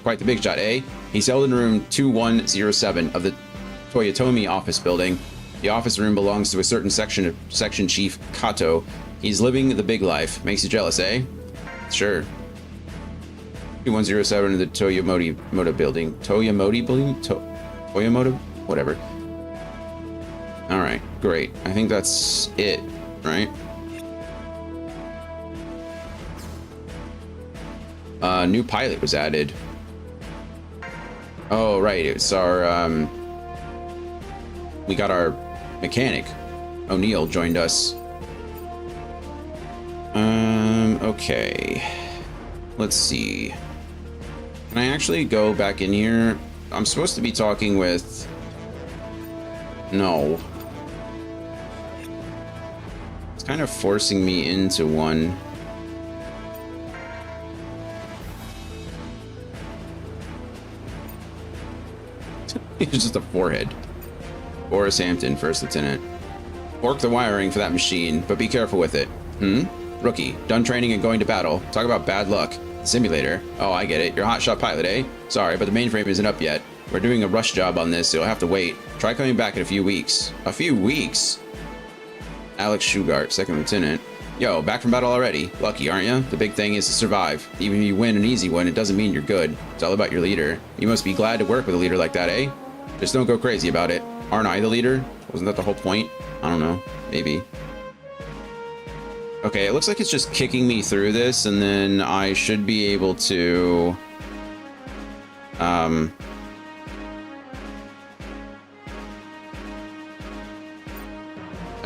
Quite the big shot, eh? He's held in room 2107 of the Toyotomi office building. The office room belongs to a certain section chief, Kato. He's living the big life. Makes you jealous, eh? Sure. 2107 in the Toyomoto building. Toyomoto building? Toyomoto? Whatever. Alright, great. I think that's it, right? New pilot was added. Oh, right. It's our, we got our mechanic. O'Neill joined us. Okay. Let's see. Can I actually go back in here? I'm supposed to be talking with... No. It's kind of forcing me into one. It's just a forehead. Boris Hampton, First Lieutenant. Work the wiring for that machine, but be careful with it. Rookie, done training and going to battle. Talk about bad luck. Simulator. Oh, I get it. You're a hotshot pilot, eh? Sorry, but the mainframe isn't up yet. We're doing a rush job on this, so you'll have to wait. Try coming back in a few weeks. A few weeks? Alex Shugart, Second Lieutenant. Yo, back from battle already. Lucky, aren't you? The big thing is to survive. Even if you win an easy one, it doesn't mean you're good. It's all about your leader. You must be glad to work with a leader like that, eh? Just don't go crazy about it. Aren't I the leader? Wasn't that the whole point? I don't know. Maybe. Okay, it looks like it's just kicking me through this, and then I should be able to... I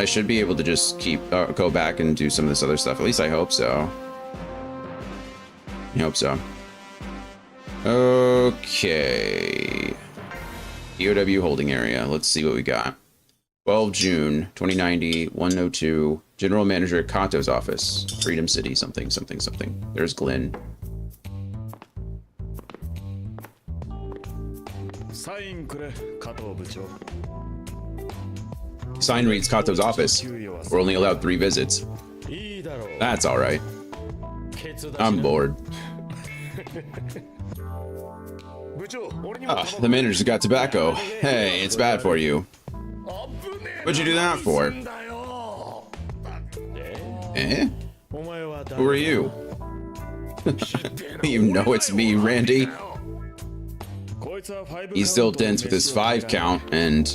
should be able to just go back and do some of this other stuff. At least I hope so. I hope so. Okay. POW holding area. Let's see what we got. 12 June 2090, 102. General Manager at Kato's office. Freedom City, something, something, something. There's Glenn. Sign reads Kato's office. We're only allowed 3 visits. That's alright. I'm bored. The manager's got tobacco. Hey, it's bad for you. What'd you do that for? Eh? Who are you? You know it's me, Randy. He's still dense with his 5 count and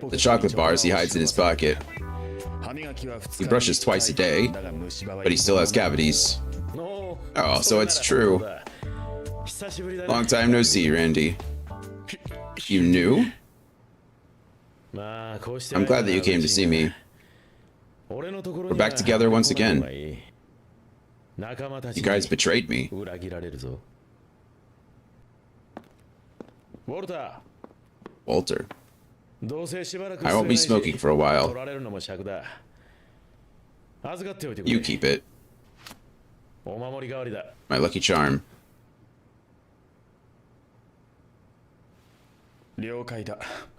the chocolate bars he hides in his pocket. He brushes twice a day, but he still has cavities. Oh, so it's true. Long time no see, Randy. You knew? I'm glad that you came to see me. We're back together once again. You guys betrayed me. Walter. I won't be smoking for a while. You keep it. My lucky charm.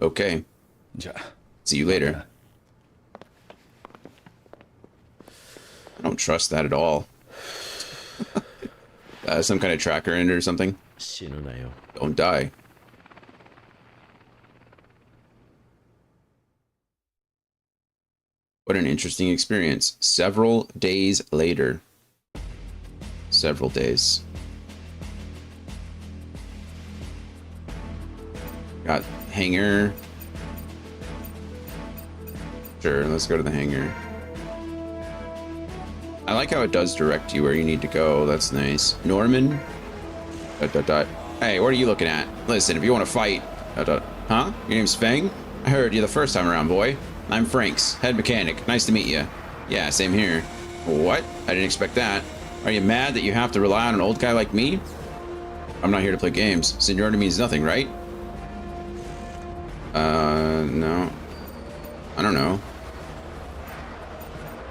Okay. See you later. I don't trust that at all. Some kind of tracker in it or something. Don't die. What an interesting experience. Several days later. Several days. Got hangar. Sure, let's go to the hangar. I like how it does direct you where you need to go. That's nice. Norman? ... Hey, what are you looking at? Listen, if you want to fight... ... Huh? Your name's Feng? I heard you the first time around, boy. I'm Franks, head mechanic. Nice to meet you. Yeah, same here. What? I didn't expect that. Are you mad that you have to rely on an old guy like me? I'm not here to play games. Seniority means nothing, right? No. I don't know.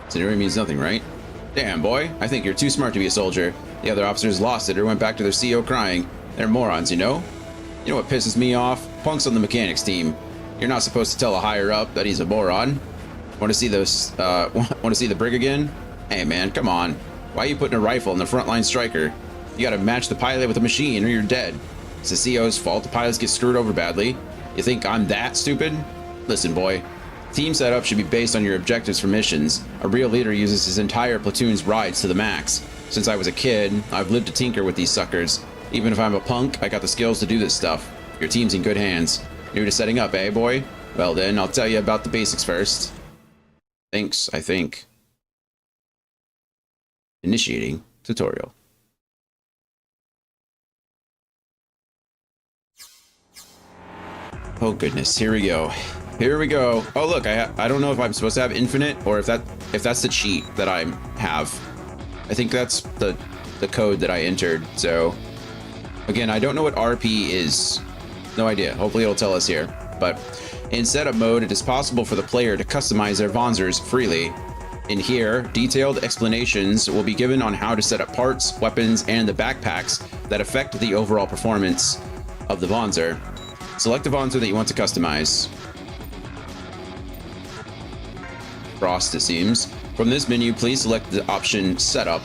Seniority means nothing, right? Damn, boy. I think you're too smart to be a soldier. The other officers lost it or went back to their CO crying. They're morons, you know? You know what pisses me off? Punks on the mechanics team. You're not supposed to tell a higher up that he's a moron. Want to see those? Want to see the brig again? Hey man, come on. Why are you putting a rifle in the frontline striker? You gotta match the pilot with a machine or you're dead. It's the CO's fault the pilots get screwed over badly. You think I'm that stupid? Listen, boy. Team setup should be based on your objectives for missions. A real leader uses his entire platoon's rides to the max. Since I was a kid, I've lived to tinker with these suckers. Even if I'm a punk, I got the skills to do this stuff. Your team's in good hands. New to setting up, eh, boy? Well then, I'll tell you about the basics first. Thanks, I think. Initiating tutorial. Oh goodness, here we go. Here we go. Oh look, I don't know if I'm supposed to have infinite or if that's the cheat that I have. I think that's the code that I entered. So again, I don't know what RP is. No idea. Hopefully it'll tell us here. But in setup mode, it is possible for the player to customize their Wanzers freely. In here, detailed explanations will be given on how to set up parts, weapons, and the backpacks that affect the overall performance of the Wanzer. Select the Wanzer that you want to customize. Frost, it seems. From this menu, please select the option Setup.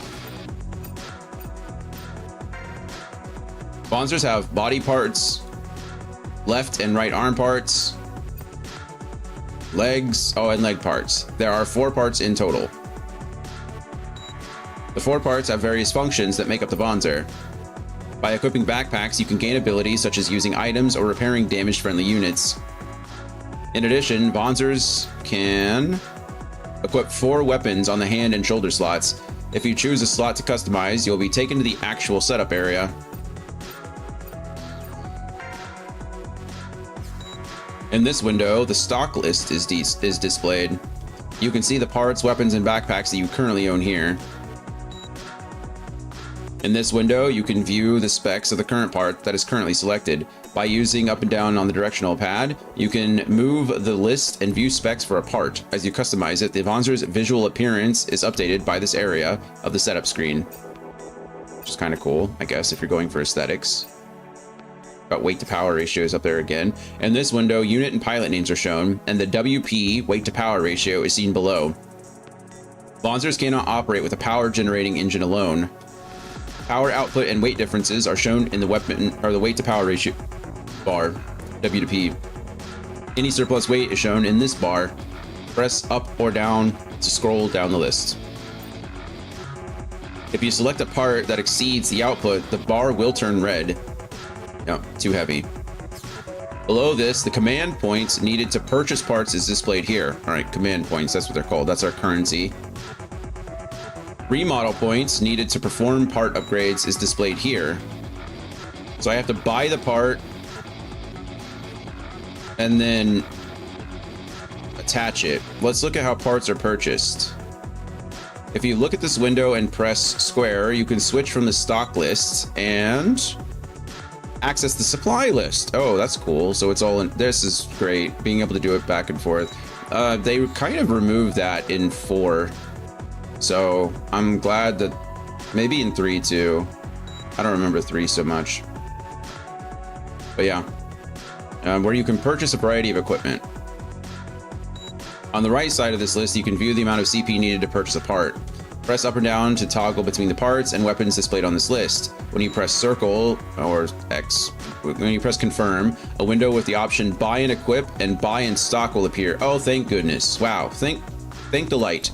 Wanzers have body parts, left and right arm parts, legs, and leg parts. There are 4 parts in total. The 4 parts have various functions that make up the Wanzer. By equipping backpacks, you can gain abilities such as using items or repairing damaged friendly units. In addition, Wanzers can equip 4 weapons on the hand and shoulder slots. If you choose a slot to customize, you'll be taken to the actual setup area. In this window, the stock list is displayed. You can see the parts, weapons, and backpacks that you currently own here. In this window, you can view the specs of the current part that is currently selected. By using up and down on the directional pad, you can move the list and view specs for a part. As you customize it, the Wanzer's visual appearance is updated by this area of the setup screen. Which is kind of cool, I guess, if you're going for aesthetics. Got weight to power ratios up there again. In this window, unit and pilot names are shown, and the WP weight to power ratio is seen below. Wanzers cannot operate with a power generating engine alone. Power output and weight differences are shown in the weapon or the weight to power ratio bar, W to P. Any surplus weight is shown in this bar. Press up or down to scroll down the list. If you select a part that exceeds the output, the bar will turn red. No, too heavy. Below this, the command points needed to purchase parts is displayed here. All right, command points, that's what they're called. That's our currency. Remodel points needed to perform part upgrades is displayed here. So I have to buy the part and then attach it. Let's look at how parts are purchased. If you look at this window and press square, you can switch from the stock list and access the supply list. Oh, that's cool. So it's all in. This is great. Being able to do it back and forth. They kind of removed that in 4. So I'm glad that maybe in 3 too. I don't remember 3 so much. But yeah, where you can purchase a variety of equipment. On the right side of this list, you can view the amount of CP needed to purchase a part. Press up and down to toggle between the parts and weapons displayed on this list. When you press circle or X, when you press confirm, a window with the option buy and equip and buy in stock will appear. Oh, thank goodness. Wow. Thank the light.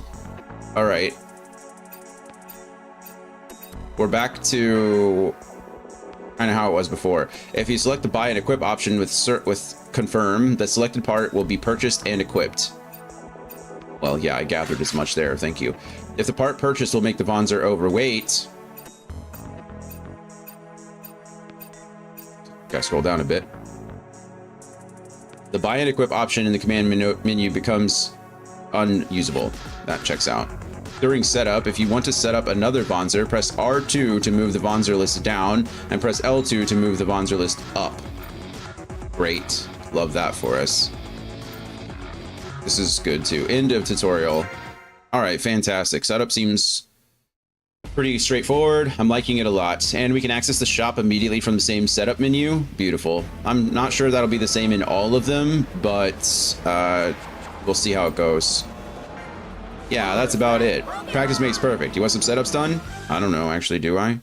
All right. We're back to kind of how it was before. If you select the buy and equip option with confirm, the selected part will be purchased and equipped. Well, yeah, I gathered as much there. Thank you. If the part purchased will make the Vonzer overweight, gotta scroll down a bit. The buy and equip option in the command menu becomes unusable. That checks out. During setup, if you want to set up another Vonzer, press R2 to move the Vonzer list down and press L2 to move the Vonzer list up. Great. Love that for us. This is good too. End of tutorial. All right, fantastic. Setup seems pretty straightforward. I'm liking it a lot. And we can access the shop immediately from the same setup menu. Beautiful. I'm not sure that'll be the same in all of them, but we'll see how it goes. Yeah, that's about it. Practice makes perfect. You want some setups done? I don't know, actually, do I?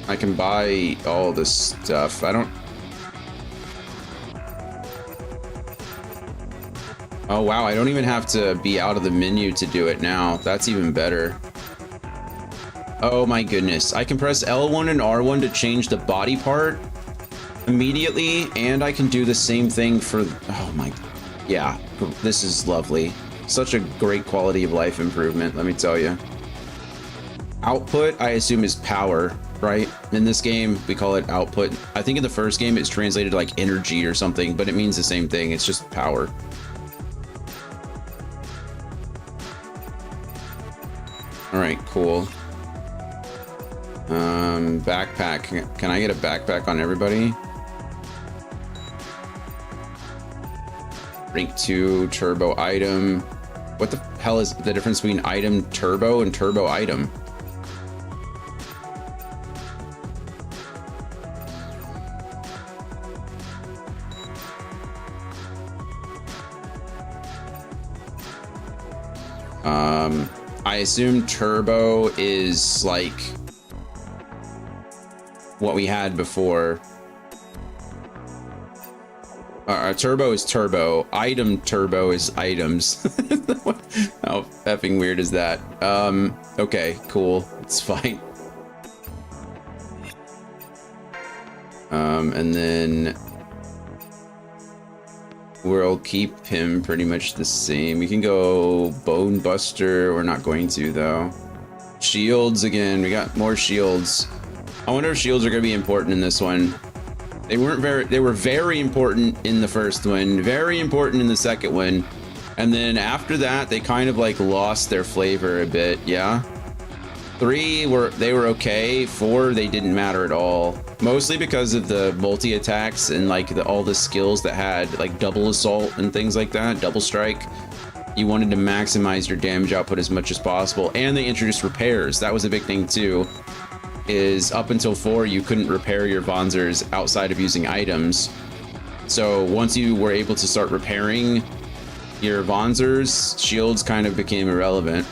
I can buy all this stuff. I don't... Oh, wow. I don't even have to be out of the menu to do it now. That's even better. Oh, my goodness. I can press L1 and R1 to change the body part immediately, and I can do the same thing for... Oh, my... Yeah, this is lovely. Such a great quality of life improvement, let me tell you. Output, I assume, is power, right? In this game, we call it output. I think in the first game, it's translated like energy or something, but it means the same thing. It's just power. All right, cool. Backpack. Can I get a backpack on everybody? Rank 2, turbo item. What the hell is the difference between item turbo and turbo item? I assume turbo is like what we had before. Turbo is turbo. Item turbo is items. How effing weird is that? Okay, cool. It's fine. And then we'll keep him pretty much the same. We can go Bone Buster. We're not going to though. Shields again. We got more shields. I wonder if shields are going to be important in this one. They were very important in the first one, very important in the second one. And then after that, they kind of like lost their flavor a bit. Yeah. 3 they were okay. 4, they didn't matter at all. Mostly because of the multi attacks and like all the skills that had like double assault and things like that, double strike. You wanted to maximize your damage output as much as possible. And they introduced repairs. That was a big thing too. is up until 4, you couldn't repair your Vonzers outside of using items. So once you were able to start repairing your Vonzers, shields kind of became irrelevant.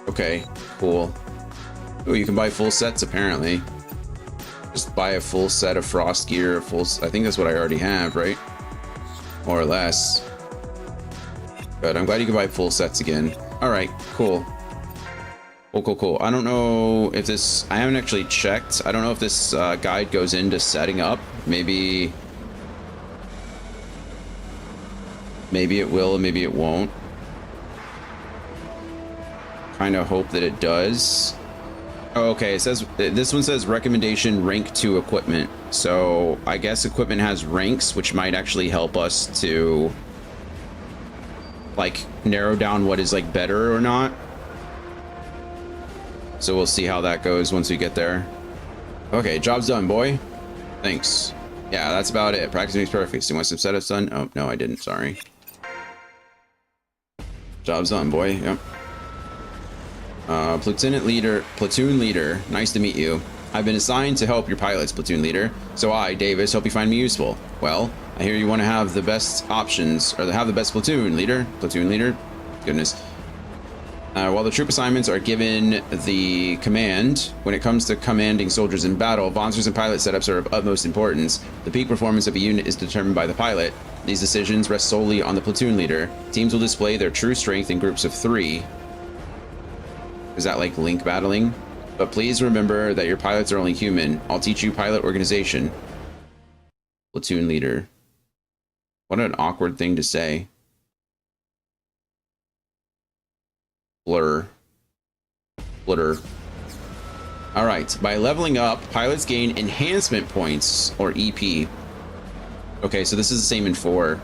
Okay, cool. Oh, you can buy full sets apparently. Just buy a full set of frost gear, I think that's what I already have, right? More or less. But I'm glad you can buy full sets again. All right, cool. Cool. I don't know if this, I haven't actually checked. I don't know if this guide goes into setting up. Maybe it will, maybe it won't. Kind of hope that it does. Oh, okay, it says, this one says recommendation rank to equipment. So I guess equipment has ranks, which might actually help us to like narrow down what is like better or not. So we'll see how that goes once we get there. Okay, job's done, boy. Thanks. Yeah, that's about it. Practice makes perfect. So you want some setups done? Oh, no, I didn't. Sorry. Job's done, boy. Yep. Platoon leader. Nice to meet you. I've been assigned to help your pilots, platoon leader. So I, Davis, hope you find me useful. Well, I hear you want to have the best options, or have the best platoon leader. Platoon leader? Goodness. While the troop assignments are given the command, when it comes to commanding soldiers in battle, Vonzers and pilot setups are of utmost importance. The peak performance of a unit is determined by the pilot. These decisions rest solely on the platoon leader. Teams will display their true strength in groups of 3. Is that like link battling? But please remember that your pilots are only human. I'll teach you pilot organization. Platoon leader. What an awkward thing to say. Blur. All right, by leveling up, pilots gain enhancement points, or EP. Okay, so this is the same in 4.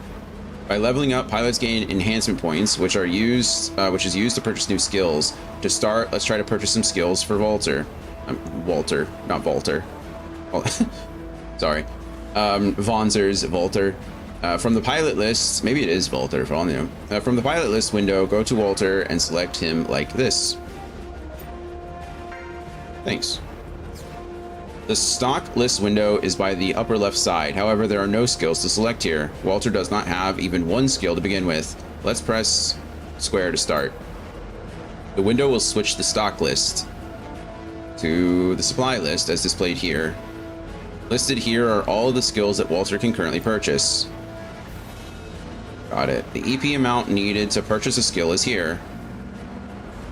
By leveling up, pilots gain enhancement points, which is used to purchase new skills. To start, let's try to purchase some skills for Walter. Walter, not Volter. Oh, sorry. Vonzers, Volter. From the pilot list, maybe it is Volter for all I know. From the pilot list window, go to Walter and select him like this. Thanks. The stock list window is by the upper left side. However, there are no skills to select here. Walter does not have even one skill to begin with. Let's press square to start. The window will switch the stock list to the supply list as displayed here. Listed here are all of the skills that Walter can currently purchase. Got it. The EP amount needed to purchase a skill is here.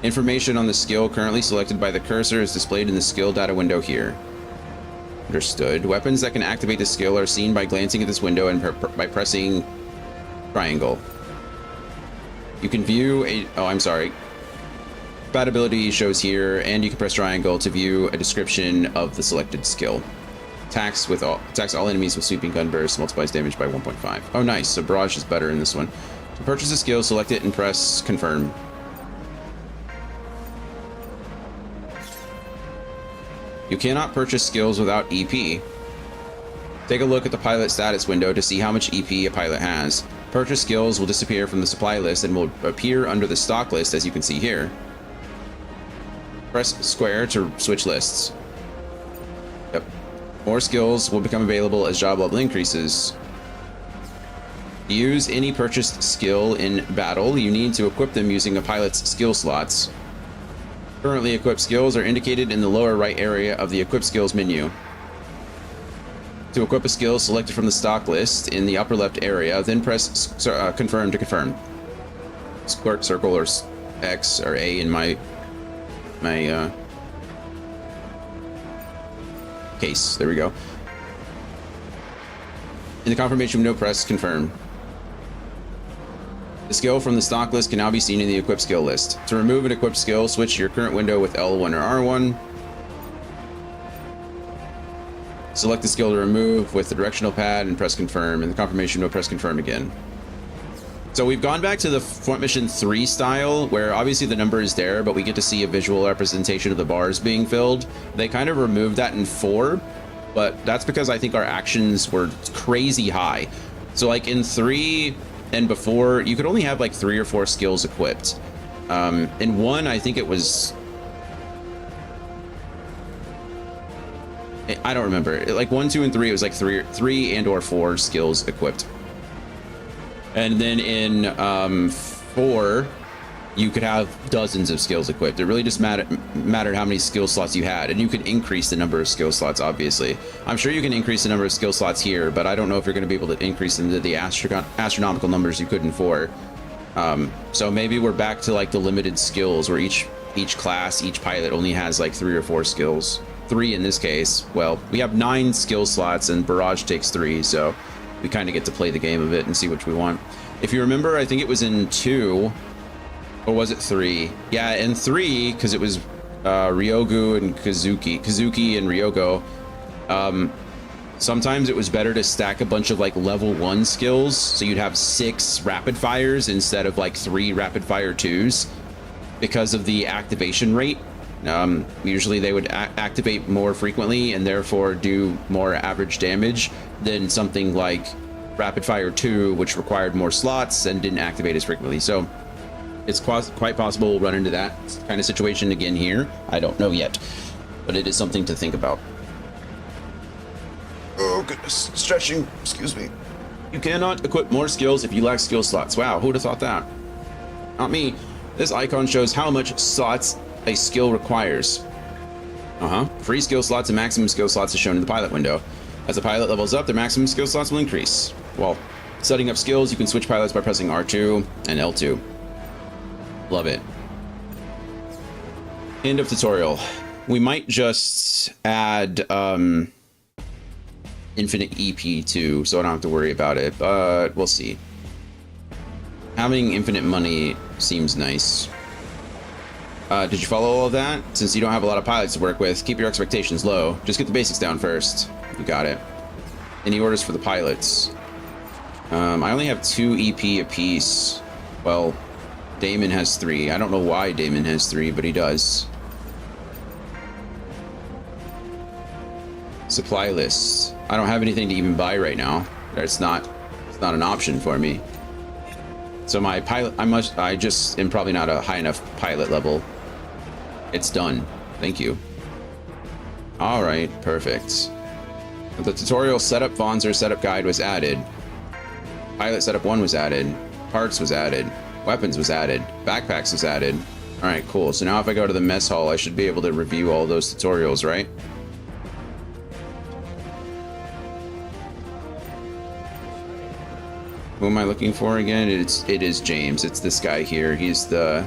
Information on the skill currently selected by the cursor is displayed in the skill data window here. Understood. Weapons that can activate the skill are seen by glancing at this window and by pressing triangle. You can view a... Oh, I'm sorry. Compatibility shows here, and you can press triangle to view a description of the selected skill. Attacks all enemies with sweeping gun bursts, multiplies damage by 1.5. Oh, nice. So barrage is better in this one. To purchase a skill, select it and press confirm. You cannot purchase skills without EP. Take a look at the pilot status window to see how much EP a pilot has. Purchase skills will disappear from the supply list and will appear under the stock list, as you can see here. Press square to switch lists. Yep. More skills will become available as job level increases. To use any purchased skill in battle, you need to equip them using a pilot's skill slots. Currently equipped skills are indicated in the lower right area of the equip skills menu. To equip a skill selected from the stock list in the upper left area, then press confirm to confirm. Square, circle, or X or A in my case. There we go. In the confirmation window, press confirm. The skill from the stock list can now be seen in the equip skill list. To remove an equipped skill, switch your current window with L1 or R1. Select the skill to remove with the directional pad and press confirm. In the confirmation window, press confirm again. So we've gone back to the Front Mission 3 style, where obviously the number is there, but we get to see a visual representation of the bars being filled. They kind of removed that in 4, but that's because I think our actions were crazy high. So like in 3 and before, you could only have like 3 or 4 skills equipped. In 1, I think it was I don't remember. Like 1, 2, and 3, it was like three and or 4 skills equipped. And then in 4, you could have dozens of skills equipped. It really just mattered how many skill slots you had, and you could increase the number of skill slots. Obviously, I'm sure you can increase the number of skill slots here, but I don't know if you're going to be able to increase them to the astronomical numbers you could in 4. So maybe we're back to like the limited skills where each class, each pilot only has like 3 or 4 skills. 3 in this case. Well, we have 9 skill slots and Barrage takes 3, so we kind of get to play the game of it and see which we want. If you remember, I think it was in 2, or was it 3? Yeah, in 3, because it was Ryogu and Kazuki and Ryogo. Sometimes it was better to stack a bunch of like level 1 skills, so you'd have 6 rapid fires instead of like 3 rapid fire 2s, because of the activation rate. Usually they would activate more frequently and therefore do more average damage than something like rapid fire 2, which required more slots and didn't activate as frequently. So it's quite possible we'll run into that kind of situation again here. I don't know yet, but it is something to think about. Oh goodness, stretching, excuse me. You cannot equip more skills if you lack skill slots. Wow, who would have thought that? Not me. This icon shows how much slots a skill requires. Free skill slots and maximum skill slots is shown in the pilot window. As a pilot levels up, their maximum skill slots will increase. While setting up skills, you can switch pilots by pressing R2 and L2. Love it. End of tutorial. We might just add infinite EP too, so I don't have to worry about it, but we'll see. Having infinite money seems nice. Did you follow all of that? Since you don't have a lot of pilots to work with, keep your expectations low. Just get the basics down first. You got it. Any orders for the pilots? I only have 2 EP apiece. Well, Damon has 3. I don't know why Damon has 3, but he does. Supply lists. I don't have anything to even buy right now. It's not an option for me. So my pilot, I just am probably not a high enough pilot level. It's done. Thank you. All right, perfect. The tutorial setup Vonzer setup guide was added. Pilot setup 1 was added. Parts was added. Weapons was added. Backpacks was added. All right, cool. So now if I go to the mess hall, I should be able to review all those tutorials, right? Who am I looking for again? It is James. It's this guy here. He's the...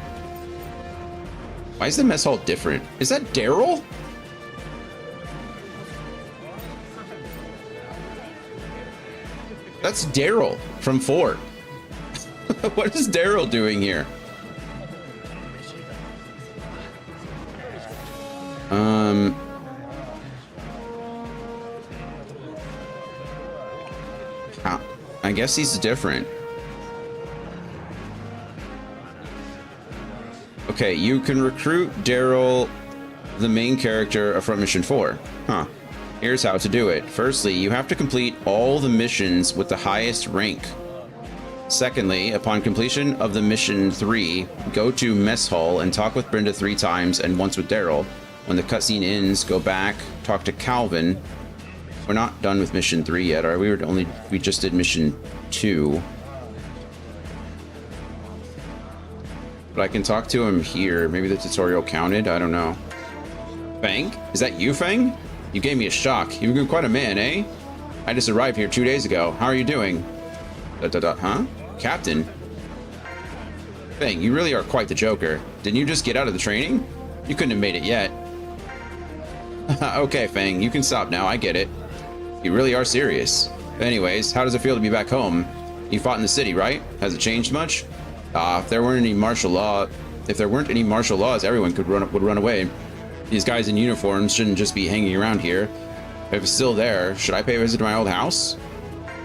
Why is the mess hall different? Is that Daryl? That's Daryl from 4. What is Daryl doing here? I guess he's different. Okay, you can recruit Daryl, the main character from Mission 4. Huh. Here's how to do it. Firstly, you have to complete all the missions with the highest rank. Secondly, upon completion of the mission 3, go to Mess Hall and talk with Brenda 3 times and once with Daryl. When the cutscene ends, go back, talk to Calvin. We're not done with mission 3 yet, are we? We just did mission 2. But I can talk to him here. Maybe the tutorial counted? I don't know. Fang? Is that you, Fang? You gave me a shock. You've been quite a man, eh? I just arrived here 2 days ago. How are you doing? Huh? Captain? Fang, you really are quite the joker. Didn't you just get out of the training? You couldn't have made it yet. Okay, Fang, you can stop now. I get it. You really are serious. Anyways, how does it feel to be back home? You fought in the city, right? Has it changed much? If there weren't any martial laws, everyone would run away. These guys in uniforms shouldn't just be hanging around here. If it's still there, should I pay a visit to my old house?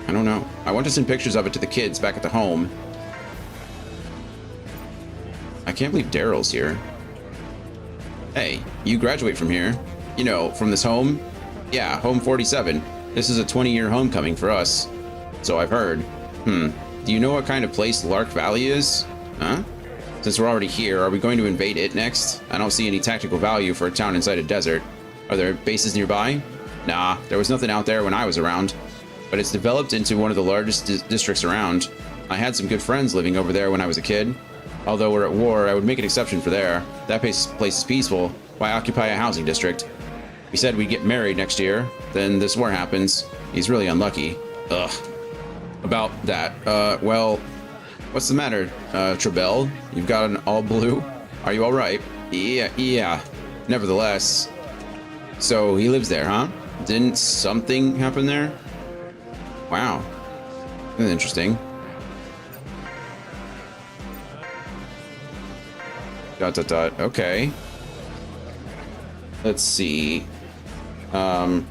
I don't know. I want to send pictures of it to the kids back at the home. I can't believe Daryl's here. Hey, you graduate from here. You know, from this home? Yeah, Home 47. This is a 20-year homecoming for us. So I've heard. Do you know what kind of place Lark Valley is? Huh? Since we're already here, are we going to invade it next? I don't see any tactical value for a town inside a desert. Are there bases nearby? Nah, there was nothing out there when I was around. But it's developed into one of the largest districts around. I had some good friends living over there when I was a kid. Although we're at war, I would make an exception for there. That place is peaceful. Why occupy a housing district? We said we'd get married next year. Then this war happens. He's really unlucky. Ugh. About that. Well, what's the matter, Trebel? You've got an all blue? Are you all right? Yeah. Nevertheless. So he lives there, huh? Didn't something happen there? Wow. That's interesting. Dot. Okay. Let's see. Now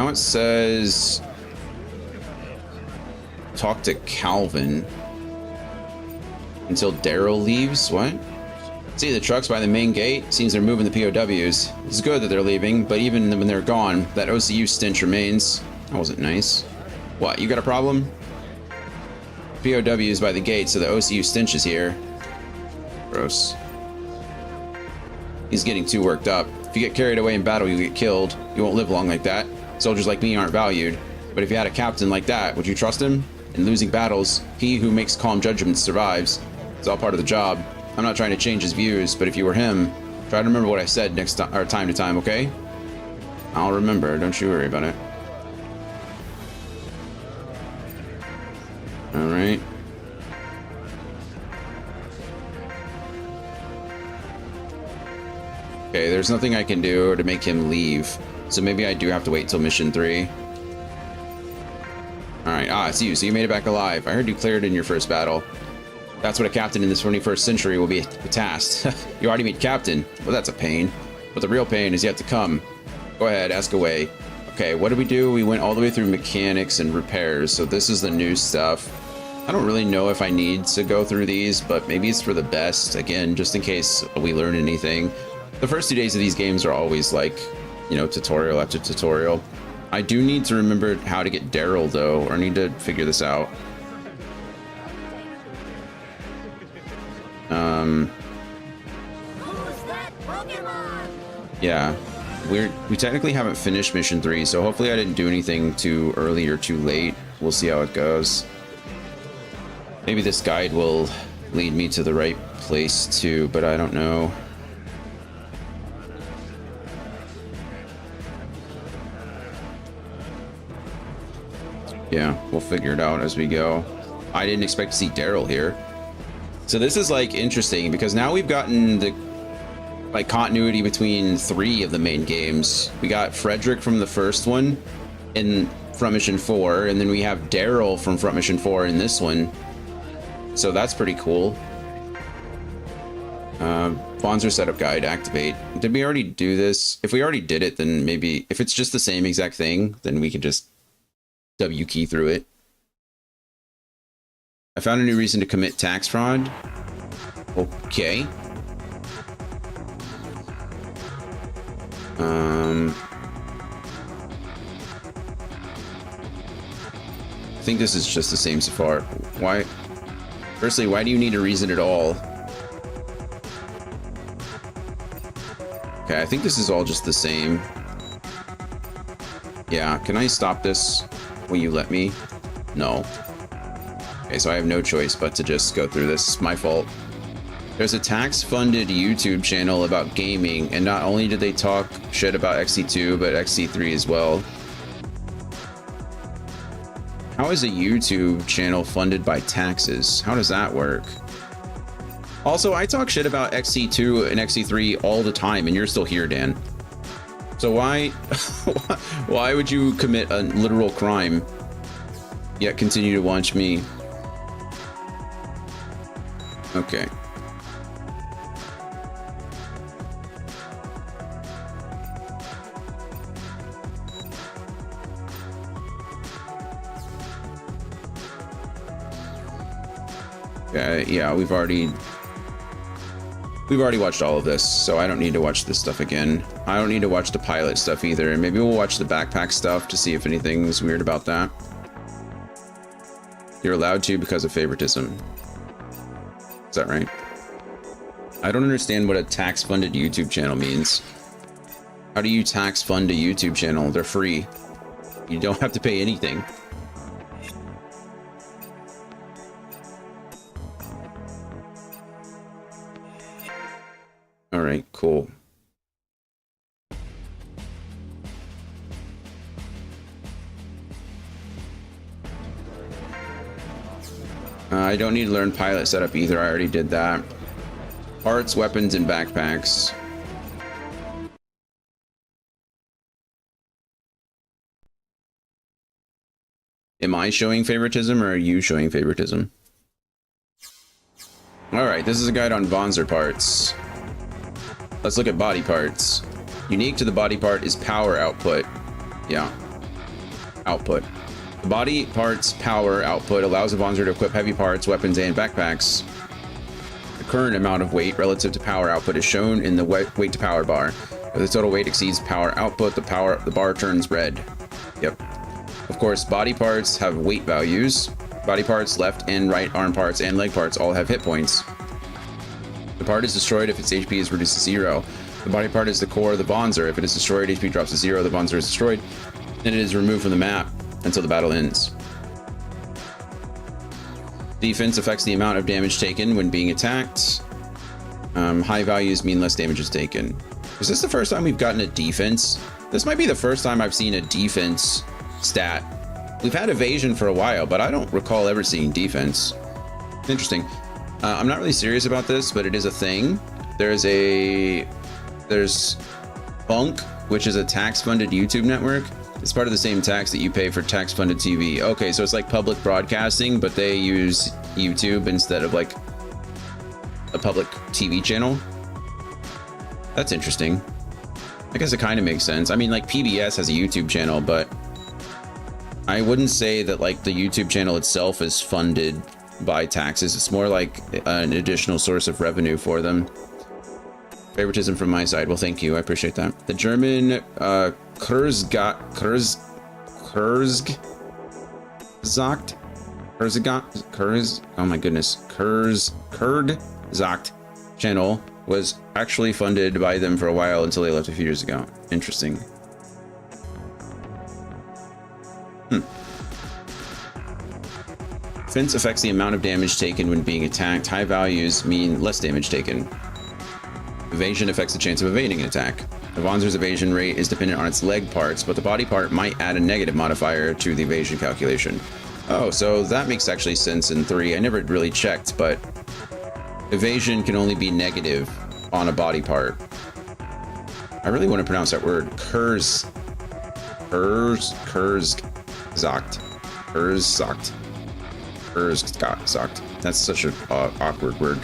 it says talk to Calvin until Daryl leaves. What? See the trucks by the main gate. Seems they're moving the POWs. It's good that they're leaving, but even when they're gone, that OCU stench remains. That wasn't nice. What? You got a problem? POWs by the gate, so the OCU stench is here. Gross. He's getting too worked up. If you get carried away in battle, you get killed. You won't live long like that. Soldiers like me aren't valued. But if you had a captain like that, would you trust him? In losing battles, he who makes calm judgments survives. It's all part of the job. I'm not trying to change his views, but if you were him, try to remember what I said next time, or time to time, okay? I'll remember. Don't you worry about it. All right. Okay, there's nothing I can do to make him leave. So maybe I do have to wait till mission 3. Alright, it's you. So you made it back alive. I heard you cleared in your first battle. That's what a captain in this 21st century will be tasked. You already made captain. Well, that's a pain. But the real pain is yet to come. Go ahead, ask away. Okay, what did we do? We went all the way through mechanics and repairs. So this is the new stuff. I don't really know if I need to go through these, but maybe it's for the best. Again, just in case we learn anything. The first 2 days of these games are always like, you know, tutorial after tutorial. I do need to remember how to get Daryl, though, or I need to figure this out. Who's that Pokemon? Yeah, we technically haven't finished mission 3, so hopefully I didn't do anything too early or too late. We'll see how it goes. Maybe this guide will lead me to the right place too, but I don't know. Yeah, we'll figure it out as we go. I didn't expect to see Daryl here. So this is like interesting because now we've gotten the like continuity between 3 of the main games. We got Frederick from the first one in Front Mission 4, and then we have Daryl from Front Mission 4 in this one. So that's pretty cool. Bonzer setup guide, activate. Did we already do this? If we already did it, then maybe if it's just the same exact thing, then we can just W key through it. I found a new reason to commit tax fraud. Okay. I think this is just the same so far. Why? Firstly, why do you need a reason at all? Okay, I think this is all just the same. Yeah, can I stop this? Will you let me? No. Okay, so I have no choice but to just go through this. It's my fault. There's a tax-funded YouTube channel about gaming, and not only did they talk shit about XC2, but XC3 as well. How is a YouTube channel funded by taxes? How does that work? Also, I talk shit about XC2 and XC3 all the time, and you're still here, Dan. So why would you commit a literal crime, yet continue to watch me? Okay. Yeah, we've already watched all of this, so I don't need to watch this stuff again. I don't need to watch the pilot stuff either, and maybe we'll watch the backpack stuff to see if anything's weird about that. You're allowed to because of favoritism. Is that right? I don't understand what a tax-funded YouTube channel means. How do you tax fund a YouTube channel? They're free. You don't have to pay anything. All right, cool. I don't need to learn pilot setup either. I already did that. Parts, weapons, and backpacks. Am I showing favoritism or are you showing favoritism? All right, this is a guide on Vonzer parts. Let's look at body parts. Unique to the body part is power output. Yeah, output. The body part's power output allows the Vonzer to equip heavy parts, weapons, and backpacks. The current amount of weight relative to power output is shown in the weight to power bar. If the total weight exceeds power output, the bar turns red. Yep. Of course, body parts have weight values. Body parts, left and right arm parts, and leg parts all have hit points. The part is destroyed if its HP is reduced to 0. The body part is the core of the Vonzer. If it is destroyed, HP drops to 0, the Vonzer is destroyed, and it is removed from the map until the battle ends. Defense affects the amount of damage taken when being attacked. High values mean less damage is taken. Is this the first time we've gotten a defense? This might be the first time I've seen a defense stat. We've had evasion for a while, but I don't recall ever seeing defense. Interesting. I'm not really serious about this, but it is a thing. There's Bunk, which is a tax-funded YouTube network. It's part of the same tax that you pay for tax-funded TV. Okay, so it's like public broadcasting, but they use YouTube instead of like a public TV channel. That's interesting. I guess it kind of makes sense. I mean, like PBS has a YouTube channel, but I wouldn't say that like the YouTube channel itself is funded by taxes. It's more like an additional source of revenue for them. Favoritism from my side. Well, thank you. I appreciate that. The German Kurzgesagt, oh my goodness, Kurzgesagt channel was actually funded by them for a while until they left a few years ago. Interesting. Defense affects the amount of damage taken when being attacked. High values mean less damage taken. Evasion affects the chance of evading an attack. The Vonzer's evasion rate is dependent on its leg parts, but the body part might add a negative modifier to the evasion calculation. Oh, so that makes actually sense in 3. I never really checked, but evasion can only be negative on a body part. I really want to pronounce that word. Kurzgesagt. That's such an awkward word.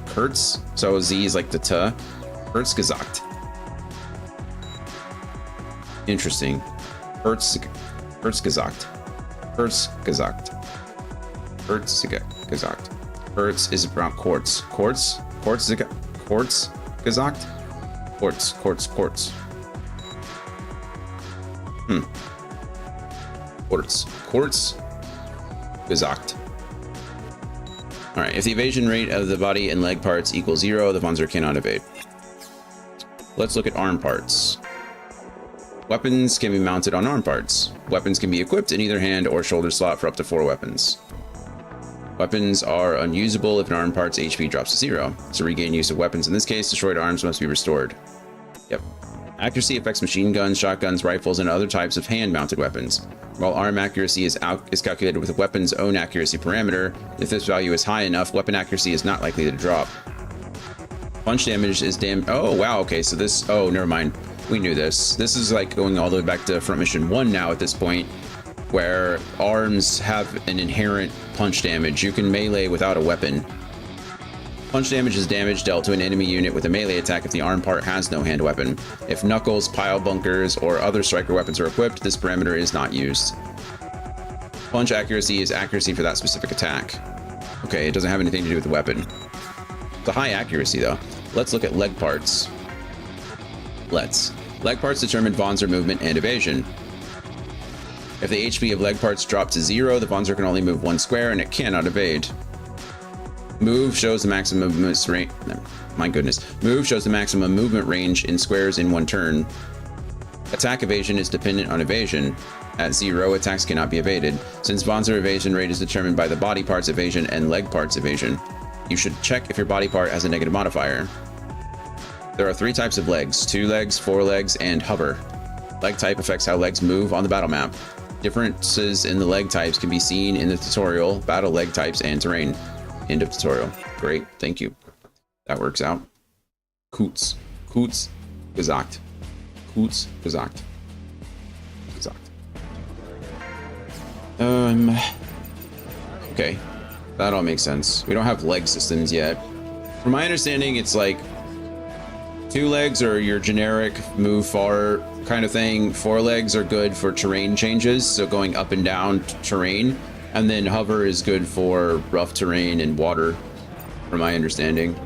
Kurz, so Z is like the T. Kurzgesagt. Interesting. Kurzgesagt. Kurz is about quartz. Quartz gesagt. Quartz. Quartz gesagt. All right, if the evasion rate of the body and leg parts equals 0, the Vonzer cannot evade. Let's look at arm parts. Weapons can be mounted on arm parts. Weapons can be equipped in either hand or shoulder slot for up to 4 weapons. Weapons are unusable if an arm part's HP drops to 0. To regain use of weapons in this case, destroyed arms must be restored. Yep. Accuracy affects machine guns, shotguns, rifles, and other types of hand-mounted weapons. While arm accuracy is calculated with a weapon's own accuracy parameter, if this value is high enough, weapon accuracy is not likely to drop. Punch damage is oh wow, okay, so this, oh never mind, we knew this. This is like going all the way back to Front Mission 1 now at this point, where arms have an inherent punch damage. You can melee without a weapon. Punch damage is damage dealt to an enemy unit with a melee attack if the arm part has no hand weapon. If knuckles, pile bunkers, or other striker weapons are equipped, this parameter is not used. Punch accuracy is accuracy for that specific attack. Okay, it doesn't have anything to do with the weapon. It's a high accuracy though. Let's look at leg parts. Leg parts determine Vonzer movement and evasion. If the HP of leg parts drop to 0, the Vonzer can only move 1 square and it cannot evade. Move shows the maximum movement range. My goodness. Move shows the maximum movement range in squares in 1 turn. Attack evasion is dependent on evasion. At 0, attacks cannot be evaded. Since Vonzer evasion rate is determined by the body parts evasion and leg parts evasion, you should check if your body part has a negative modifier. There are 3 types of legs: 2 legs, 4 legs, and hover. Leg type affects how legs move on the battle map. Differences in the leg types can be seen in the tutorial, battle leg types, and terrain. End of tutorial. Great, thank you. That works out. Kurz gesagt. Kurz gesagt. Okay, that all makes sense. We don't have leg systems yet. From my understanding, it's like 2 legs are your generic move far kind of thing. 4 legs are good for terrain changes, so going up and down terrain. And then hover is good for rough terrain and water, from my understanding.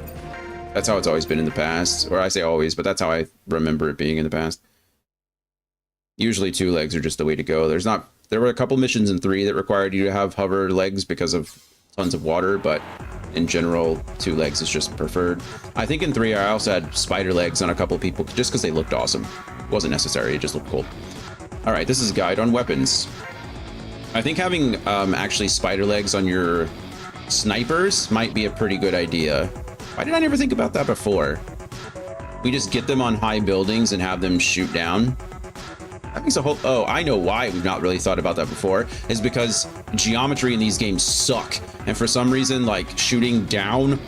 That's how it's always been in the past. Or I say always, but that's how I remember it being in the past. Usually 2 legs are just the way to go. There were a couple missions in 3 that required you to have hover legs because of tons of water, but in general, 2 legs is just preferred. I think in 3 I also had spider legs on a couple people just because they looked awesome. It wasn't necessary, it just looked cool. All right, this is a guide on weapons. I think having actually spider legs on your snipers might be a pretty good idea. Why did I never think about that before? We just get them on high buildings and have them shoot down. That makes a whole... Oh, I know why we've not really thought about that before. Is because geometry in these games suck. And for some reason, like, shooting down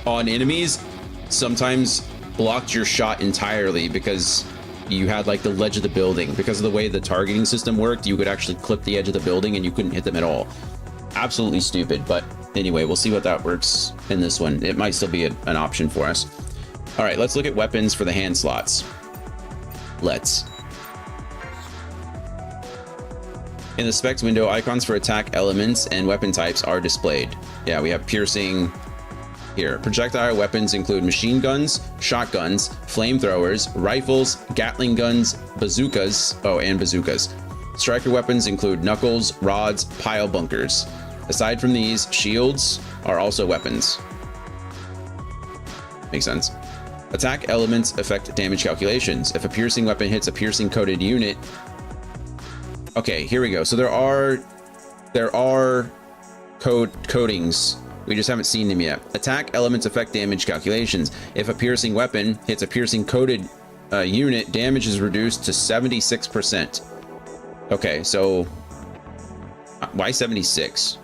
on enemies sometimes blocked your shot entirely because you had, like, the ledge of the building. Because of the way the targeting system worked, you could actually clip the edge of the building and you couldn't hit them at all. Absolutely stupid. But anyway, we'll see what that works in this one. It might still be an option for us. All right, let's look at weapons for the hand slots. Let's. In the specs window, icons for attack elements and weapon types are displayed. Yeah, we have piercing here. Projectile weapons include machine guns, shotguns, flamethrowers, rifles, Gatling guns, bazookas, and bazookas. Striker weapons include knuckles, rods, pile bunkers. Aside from these, shields are also weapons. Makes sense. Attack elements affect damage calculations. If a piercing weapon hits a piercing coated unit, okay, here we go. So there are coatings. We just haven't seen them yet. Attack elements affect damage calculations. If a piercing weapon hits a piercing coated unit, damage is reduced to 76%. Okay, so why 76?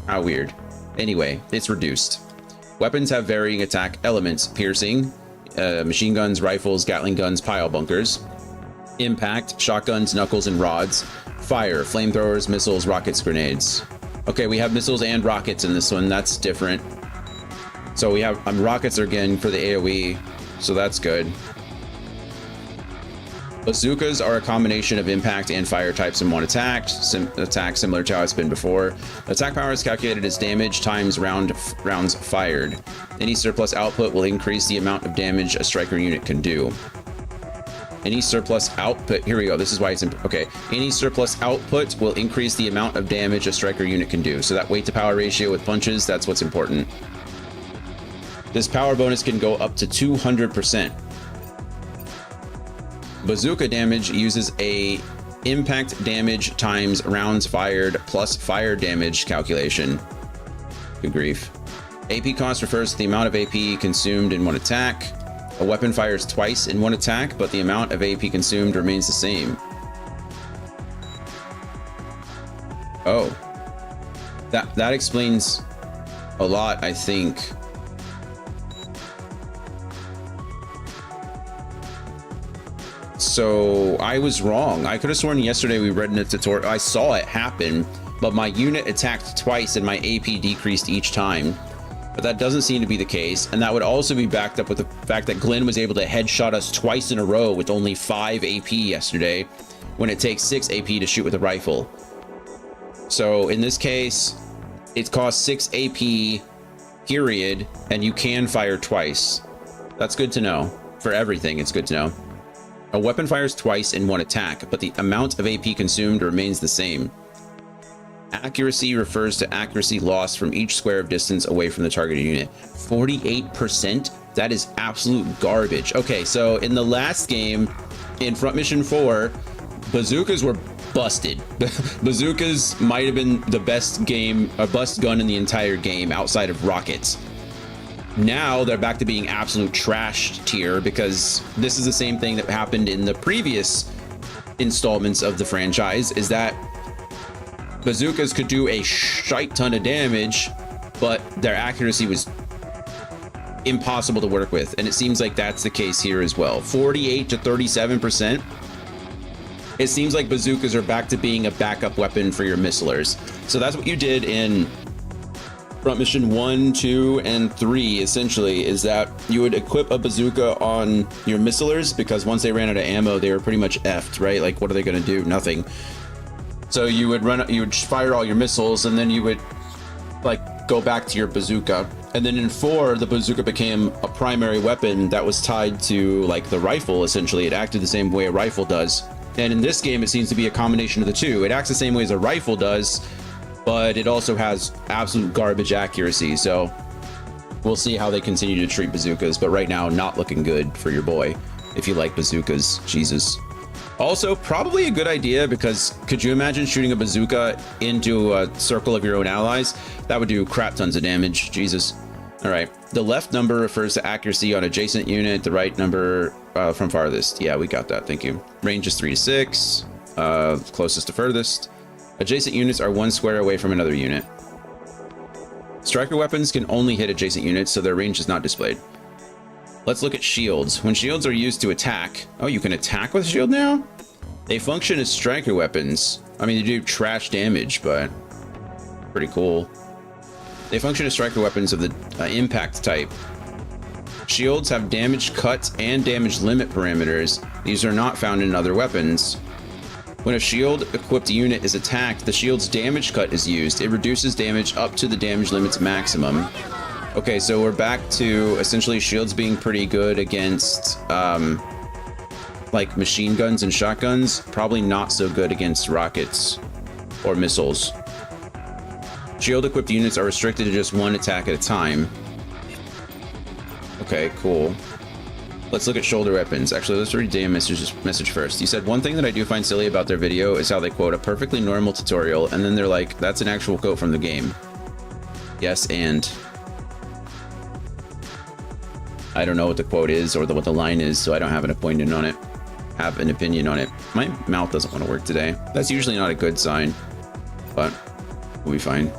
How weird. Anyway, it's reduced. Weapons have varying attack elements: piercing, machine guns, rifles, Gatling guns, pile bunkers. Impact, shotguns, knuckles, and rods. Fire, flamethrowers, missiles, rockets, grenades. Okay, we have missiles and rockets in this one. That's different. So we have rockets again for the AoE, so that's good. Bazookas are a combination of impact and fire types in one attack, similar to how it's been before. Attack power is calculated as damage times rounds fired. Any surplus output will increase the amount of damage a striker unit can do. Any surplus output, here we go, this is why it's okay. Any surplus output will increase the amount of damage a striker unit can do. So that weight to power ratio with punches, that's what's important. This power bonus can go up to 200%. Bazooka damage uses a impact damage times rounds fired plus fire damage calculation. Good grief. AP cost refers to the amount of AP consumed in one attack. A weapon fires twice in one attack, but the amount of AP consumed remains the same. Oh. That explains a lot, I think. So I was wrong. I could have sworn yesterday we read in the tutorial, I saw it happen, but my unit attacked twice and my AP decreased each time. But that doesn't seem to be the case, and that would also be backed up with the fact that Glenn was able to headshot us twice in a row with only 5 AP yesterday, when it takes 6 AP to shoot with a rifle. So in this case, it costs 6 AP period, and you can fire twice. That's good to know. For everything, it's good to know. A weapon fires twice in one attack, but the amount of AP consumed remains the same. Accuracy refers to accuracy lost from each square of distance away from the targeted unit. 48%? That is absolute garbage. Okay, so in the last game, in Front Mission 4, bazookas were busted. Bazookas might have been the best gun in the entire game outside of rockets. Now they're back to being absolute trash tier because this is the same thing that happened in the previous installments of the franchise, is that bazookas could do a shite ton of damage, but their accuracy was impossible to work with. And it seems like that's the case here as well. 48 to 37%. It seems like bazookas are back to being a backup weapon for your missilers. So that's what you did in Front Mission 1, 2, and 3, essentially, is that you would equip a bazooka on your missilers because once they ran out of ammo, they were pretty much effed, right? Like, what are they going to do? Nothing. So you would fire all your missiles, and then you would, like, go back to your bazooka. And then in 4, the bazooka became a primary weapon that was tied to, like, the rifle, essentially. It acted the same way a rifle does. And in this game, it seems to be a combination of the two. It acts the same way as a rifle does, but it also has absolute garbage accuracy. So we'll see how they continue to treat bazookas. But right now, not looking good for your boy. If you like bazookas, Jesus. Also, probably a good idea, because could you imagine shooting a bazooka into a circle of your own allies? That would do crap tons of damage. Jesus. All right. The left number refers to accuracy on adjacent unit. The right number from farthest. Yeah, we got that. Thank you. Range is 3 to 6. Closest to furthest. Adjacent units are 1 square away from another unit. Striker weapons can only hit adjacent units, so their range is not displayed. Let's look at shields. When shields are used to attack... Oh, you can attack with a shield now? They function as striker weapons. I mean, they do trash damage, but... pretty cool. They function as striker weapons of the impact type. Shields have damage cut and damage limit parameters. These are not found in other weapons. When a shield-equipped unit is attacked, the shield's damage cut is used. It reduces damage up to the damage limit's maximum. Okay, so we're back to essentially shields being pretty good against like machine guns and shotguns. Probably not so good against rockets or missiles. Shield-equipped units are restricted to just 1 attack at a time. Okay, cool. Let's look at shoulder weapons. Actually, let's read Damon's message first. He said, one thing that I do find silly about their video is how they quote a perfectly normal tutorial, and then they're like, that's an actual quote from the game. Yes, and... I don't know what the quote is or what the line is, so I don't have an opinion on it. My mouth doesn't want to work today. That's usually not a good sign, but we'll be fine.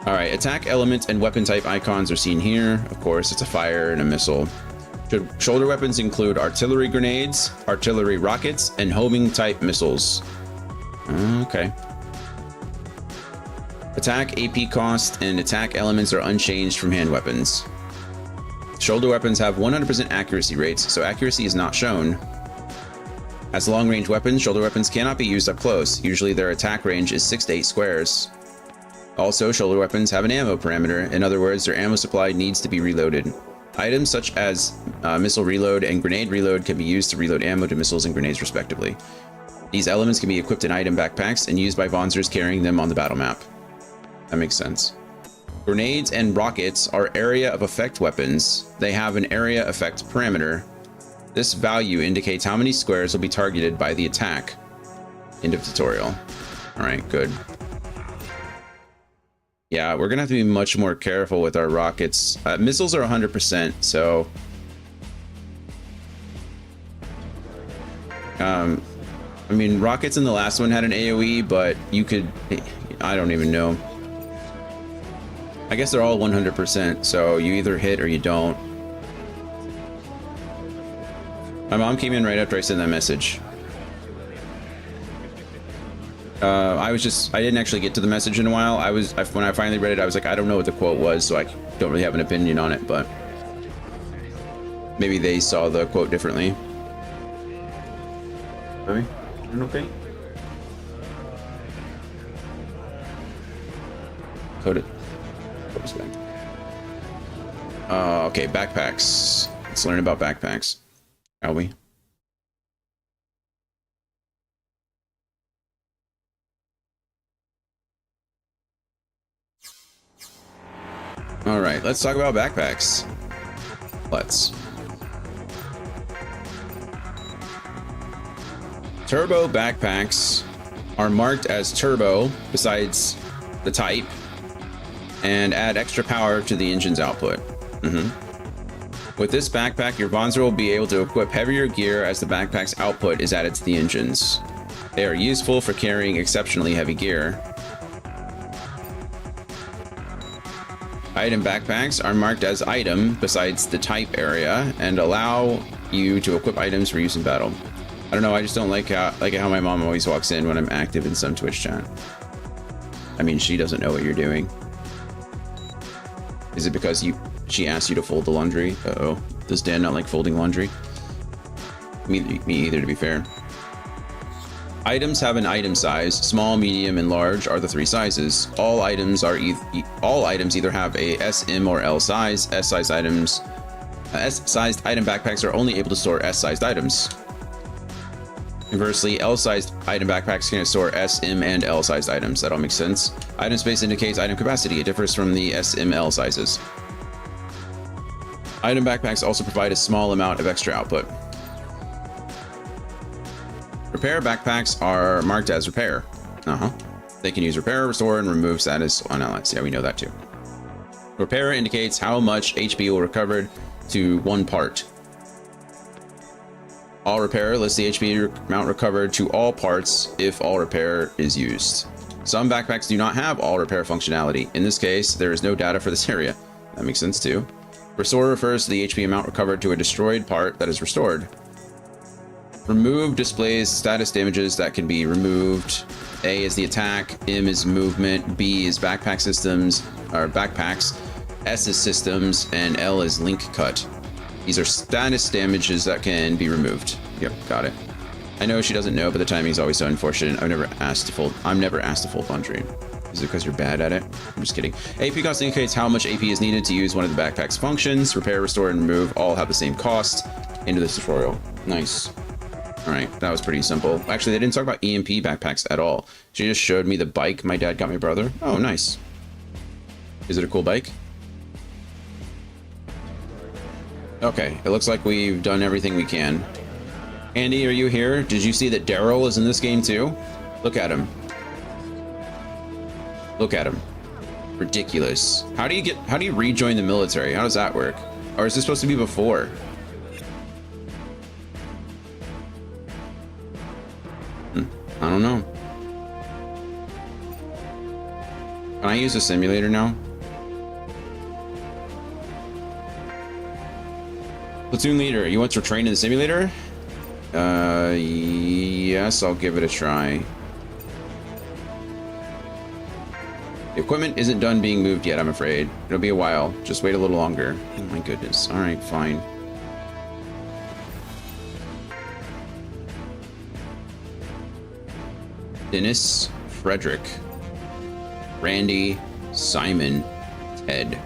All right, attack element and weapon type icons are seen here. Of course, it's a fire and a missile. Shoulder weapons include artillery grenades, artillery rockets, and homing type missiles. Okay. Attack AP cost and attack elements are unchanged from hand weapons. Shoulder weapons have 100% accuracy rates, so accuracy is not shown. As long-range weapons, shoulder weapons cannot be used up close. Usually their attack range is 6 to 8 squares. Also, shoulder weapons have an ammo parameter. In other words, their ammo supply needs to be reloaded. Items such as missile reload and grenade reload can be used to reload ammo to missiles and grenades respectively. These elements can be equipped in item backpacks and used by Vonzers carrying them on the battle map. That makes sense. Grenades and rockets are area of effect weapons. They have an area effect parameter. This value indicates how many squares will be targeted by the attack. End of tutorial. All right, good. Yeah, we're gonna have to be much more careful with our rockets. Missiles are 100%, so... I mean, rockets in the last one had an AoE, but you could... I don't even know. I guess they're all 100%, so you either hit or you don't. My mom came in right after I sent that message. I didn't actually get to the message in a while. When I finally read it, I was like, I don't know what the quote was, so I don't really have an opinion on it, but maybe they saw the quote differently. Baby, you okay? Code it. Focus back. Okay, backpacks. Let's learn about backpacks, shall we? All right, let's talk about backpacks. Let's. Turbo backpacks are marked as turbo besides the type and add extra power to the engine's output. With this backpack, your Bonzer will be able to equip heavier gear as the backpack's output is added to the engines. They are useful for carrying exceptionally heavy gear. Item backpacks are marked as item besides the type area and allow you to equip items for use in battle. I don't know, I just don't like how my mom always walks in when I'm active in some Twitch chat. I mean, she doesn't know what you're doing. Is it because she asked you to fold the laundry? Uh-oh. Does Dan not like folding laundry? Me either, to be fair. Items have an item size. Small, medium, and large are the three sizes. All items either have a S, M, or L size. S-sized item backpacks are only able to store S-sized items. Conversely, L-sized item backpacks can store S, M, and L-sized items. That all makes sense. Item space indicates item capacity. It differs from the S, M, L sizes. Item backpacks also provide a small amount of extra output. Repair backpacks are marked as repair. They can use repair, restore, and remove status on allies. Yeah, we know that too. Repair indicates how much HP will recover to one part. All repair lists the HP amount recovered to all parts if all repair is used. Some backpacks do not have all repair functionality. In this case, there is no data for this area. That makes sense too. Restore refers to the HP amount recovered to a destroyed part that is restored. Remove displays status damages that can be removed. A is the attack, M is movement, B is backpack systems, or backpacks, S is systems, and L is link cut. These are status damages that can be removed. Yep, got it. I know she doesn't know, but the timing is always so unfortunate. I'm never asked to fold laundry. Is it because you're bad at it? I'm just kidding. AP cost indicates how much AP is needed to use one of the backpack's functions. Repair, restore, and remove all have the same cost. Into this tutorial. Nice. All right, that was pretty simple. Actually, they didn't talk about EMP backpacks at all. She just showed me the bike my dad got my brother. Oh, nice. Is it a cool bike? Okay, it looks like we've done everything we can. Andy, are you here? Did you see that Daryl is in this game too? Look at him. Look at him. Ridiculous. How do you rejoin the military? How does that work? Or is this supposed to be before? I don't know. Can I use a simulator now? Platoon leader, you want to train in the simulator? Yes, I'll give it a try. The equipment isn't done being moved yet, I'm afraid. It'll be a while. Just wait a little longer. Oh my goodness. All right, fine. Dennis, Frederick, Randy, Simon, Ted.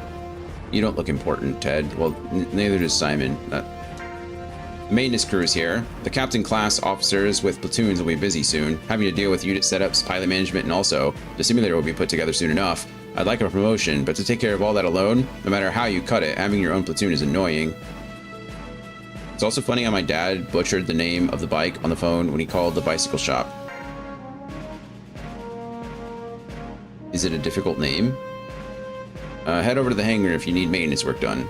You don't look important, Ted. Well, neither does Simon. The maintenance crew is here. The captain class officers with platoons will be busy soon, having to deal with unit setups, pilot management, and also the simulator will be put together soon enough. I'd like a promotion, but to take care of all that alone, no matter how you cut it, having your own platoon is annoying. It's also funny how my dad butchered the name of the bike on the phone when he called the bicycle shop. Is it a difficult name? Head over to the hangar if you need maintenance work done.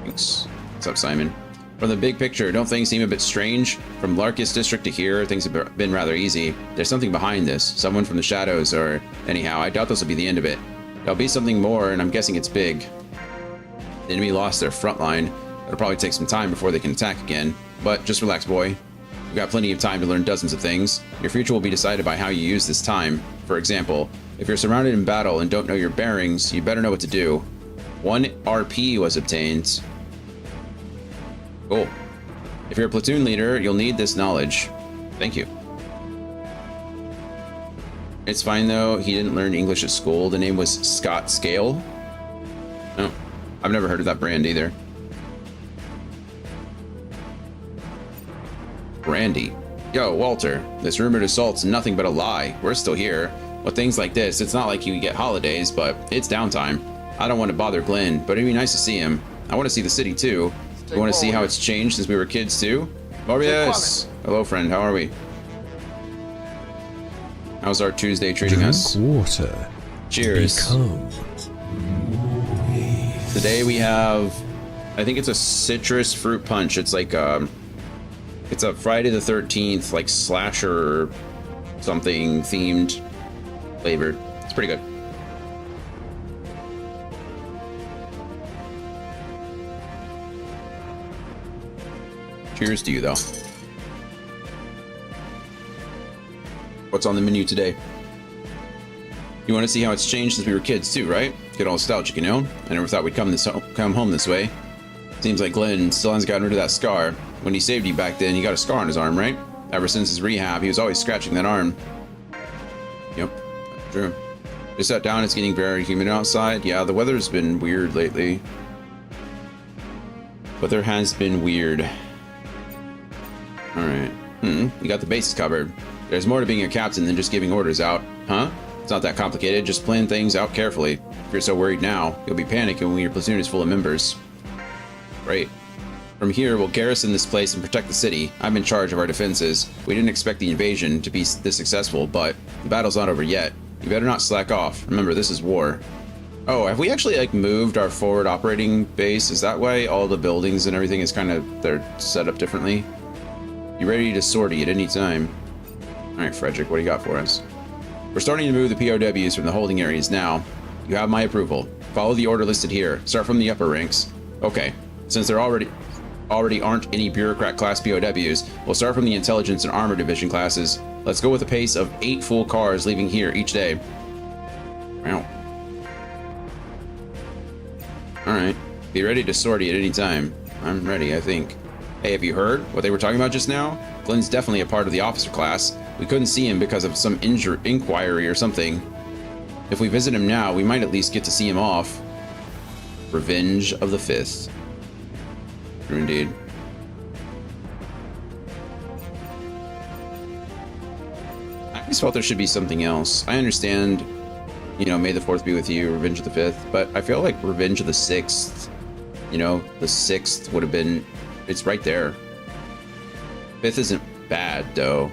Thanks. What's up, Simon? From the big picture, don't things seem a bit strange? From Larkus District to here, things have been rather easy. There's something behind this. Someone from the shadows, or... Anyhow, I doubt this will be the end of it. There'll be something more, and I'm guessing it's big. The enemy lost their front line. It'll probably take some time before they can attack again. But just relax, boy. You've got plenty of time to learn dozens of things. Your future will be decided by how you use this time. For example, if you're surrounded in battle and don't know your bearings, you better know what to do. 1 RP was obtained. Cool. If you're a platoon leader, you'll need this knowledge. Thank you. It's fine though, he didn't learn English at school. The name was Scott Scale. No. I've never heard of that brand either. Brandy. Yo, Walter, this rumored assault's nothing but a lie. We're still here. With things like this, it's not like you get holidays, but it's downtime. I don't want to bother Glenn, but it'd be nice to see him. I want to see the city too. You want to see how it's changed since we were kids too? Morbius! Hello, friend. How are we? How's our Tuesday treating us? Water. Cheers. Become. Today we have, I think it's a citrus fruit punch. It's like it's a Friday the 13th like slasher something themed flavored. It's pretty good. Cheers to you though. What's on the menu today? You want to see how it's changed since we were kids too, right? Get all nostalgic, you know? I never thought we'd come home this way. Seems like Glenn still hasn't gotten rid of that scar. When he saved you back then, he got a scar on his arm, right? Ever since his rehab, he was always scratching that arm. Yep, true. Just sat down, it's getting very humid outside. Yeah, the weather's been weird lately. Weather has been weird. Alright. You got the bases covered. There's more to being a captain than just giving orders out, huh? It's not that complicated, just plan things out carefully. If you're so worried now, you'll be panicking when your platoon is full of members. Great. From here, we'll garrison this place and protect the city. I'm in charge of our defenses. We didn't expect the invasion to be this successful, but the battle's not over yet. You better not slack off. Remember, this is war. Oh, have we actually like moved our forward operating base? Is that why all the buildings and everything is kind of, they're set up differently? You ready to sortie at any time? All right, Frederick, what do you got for us? We're starting to move the POWs from the holding areas now. You have my approval. Follow the order listed here. Start from the upper ranks. Okay, since there already aren't any bureaucrat class POWs, we'll start from the intelligence and armor division classes. Let's go with a pace of 8 full cars leaving here each day. Wow. All right, be ready to sortie at any time. I'm ready, I think. Hey, have you heard what they were talking about just now? Glenn's definitely a part of the officer class. We couldn't see him because of some inquiry or something. If we visit him now, we might at least get to see him off. Revenge of the Fifth. True indeed. I always felt there should be something else. I understand, you know, May the 4th be with you, Revenge of the 5th, but I feel like Revenge of the 6th, you know, the 6th would have been, it's right there. 5th isn't bad, though.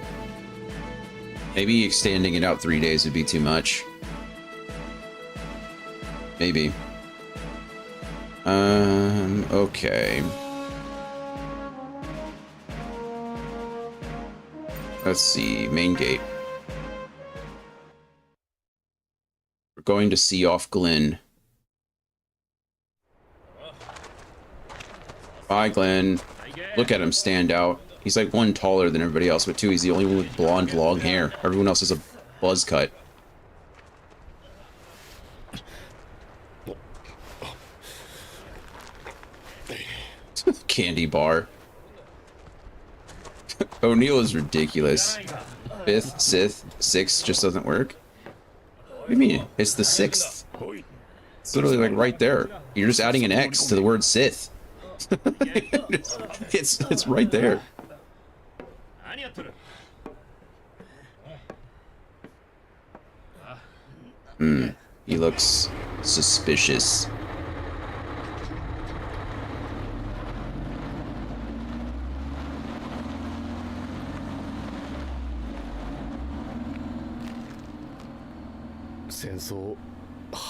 Maybe extending it out 3 days would be too much. Maybe. Okay. Let's see, main gate. We're going to see off Glenn. Bye, Glenn. Look at him stand out. He's like 1 taller than everybody else, but 2, he's the only one with blonde, long hair. Everyone else has a buzz cut. Candy bar. O'Neill is ridiculous. 5th, Sith, 6th just doesn't work. What do you mean? It's the 6th. It's literally like right there. You're just adding an X to the word Sith. it's right there. He looks suspicious.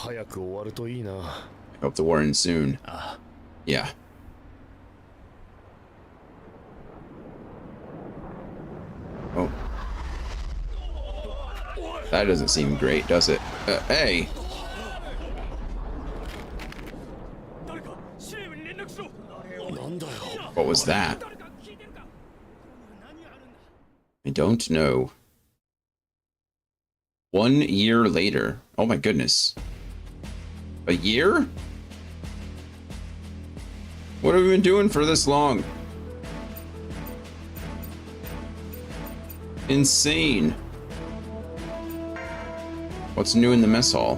I hope the war ends soon. Yeah. Oh. That doesn't seem great, does it? Hey! What was that? I don't know. 1 year later. Oh my goodness. A year? What have we been doing for this long? Insane. What's new in the mess hall?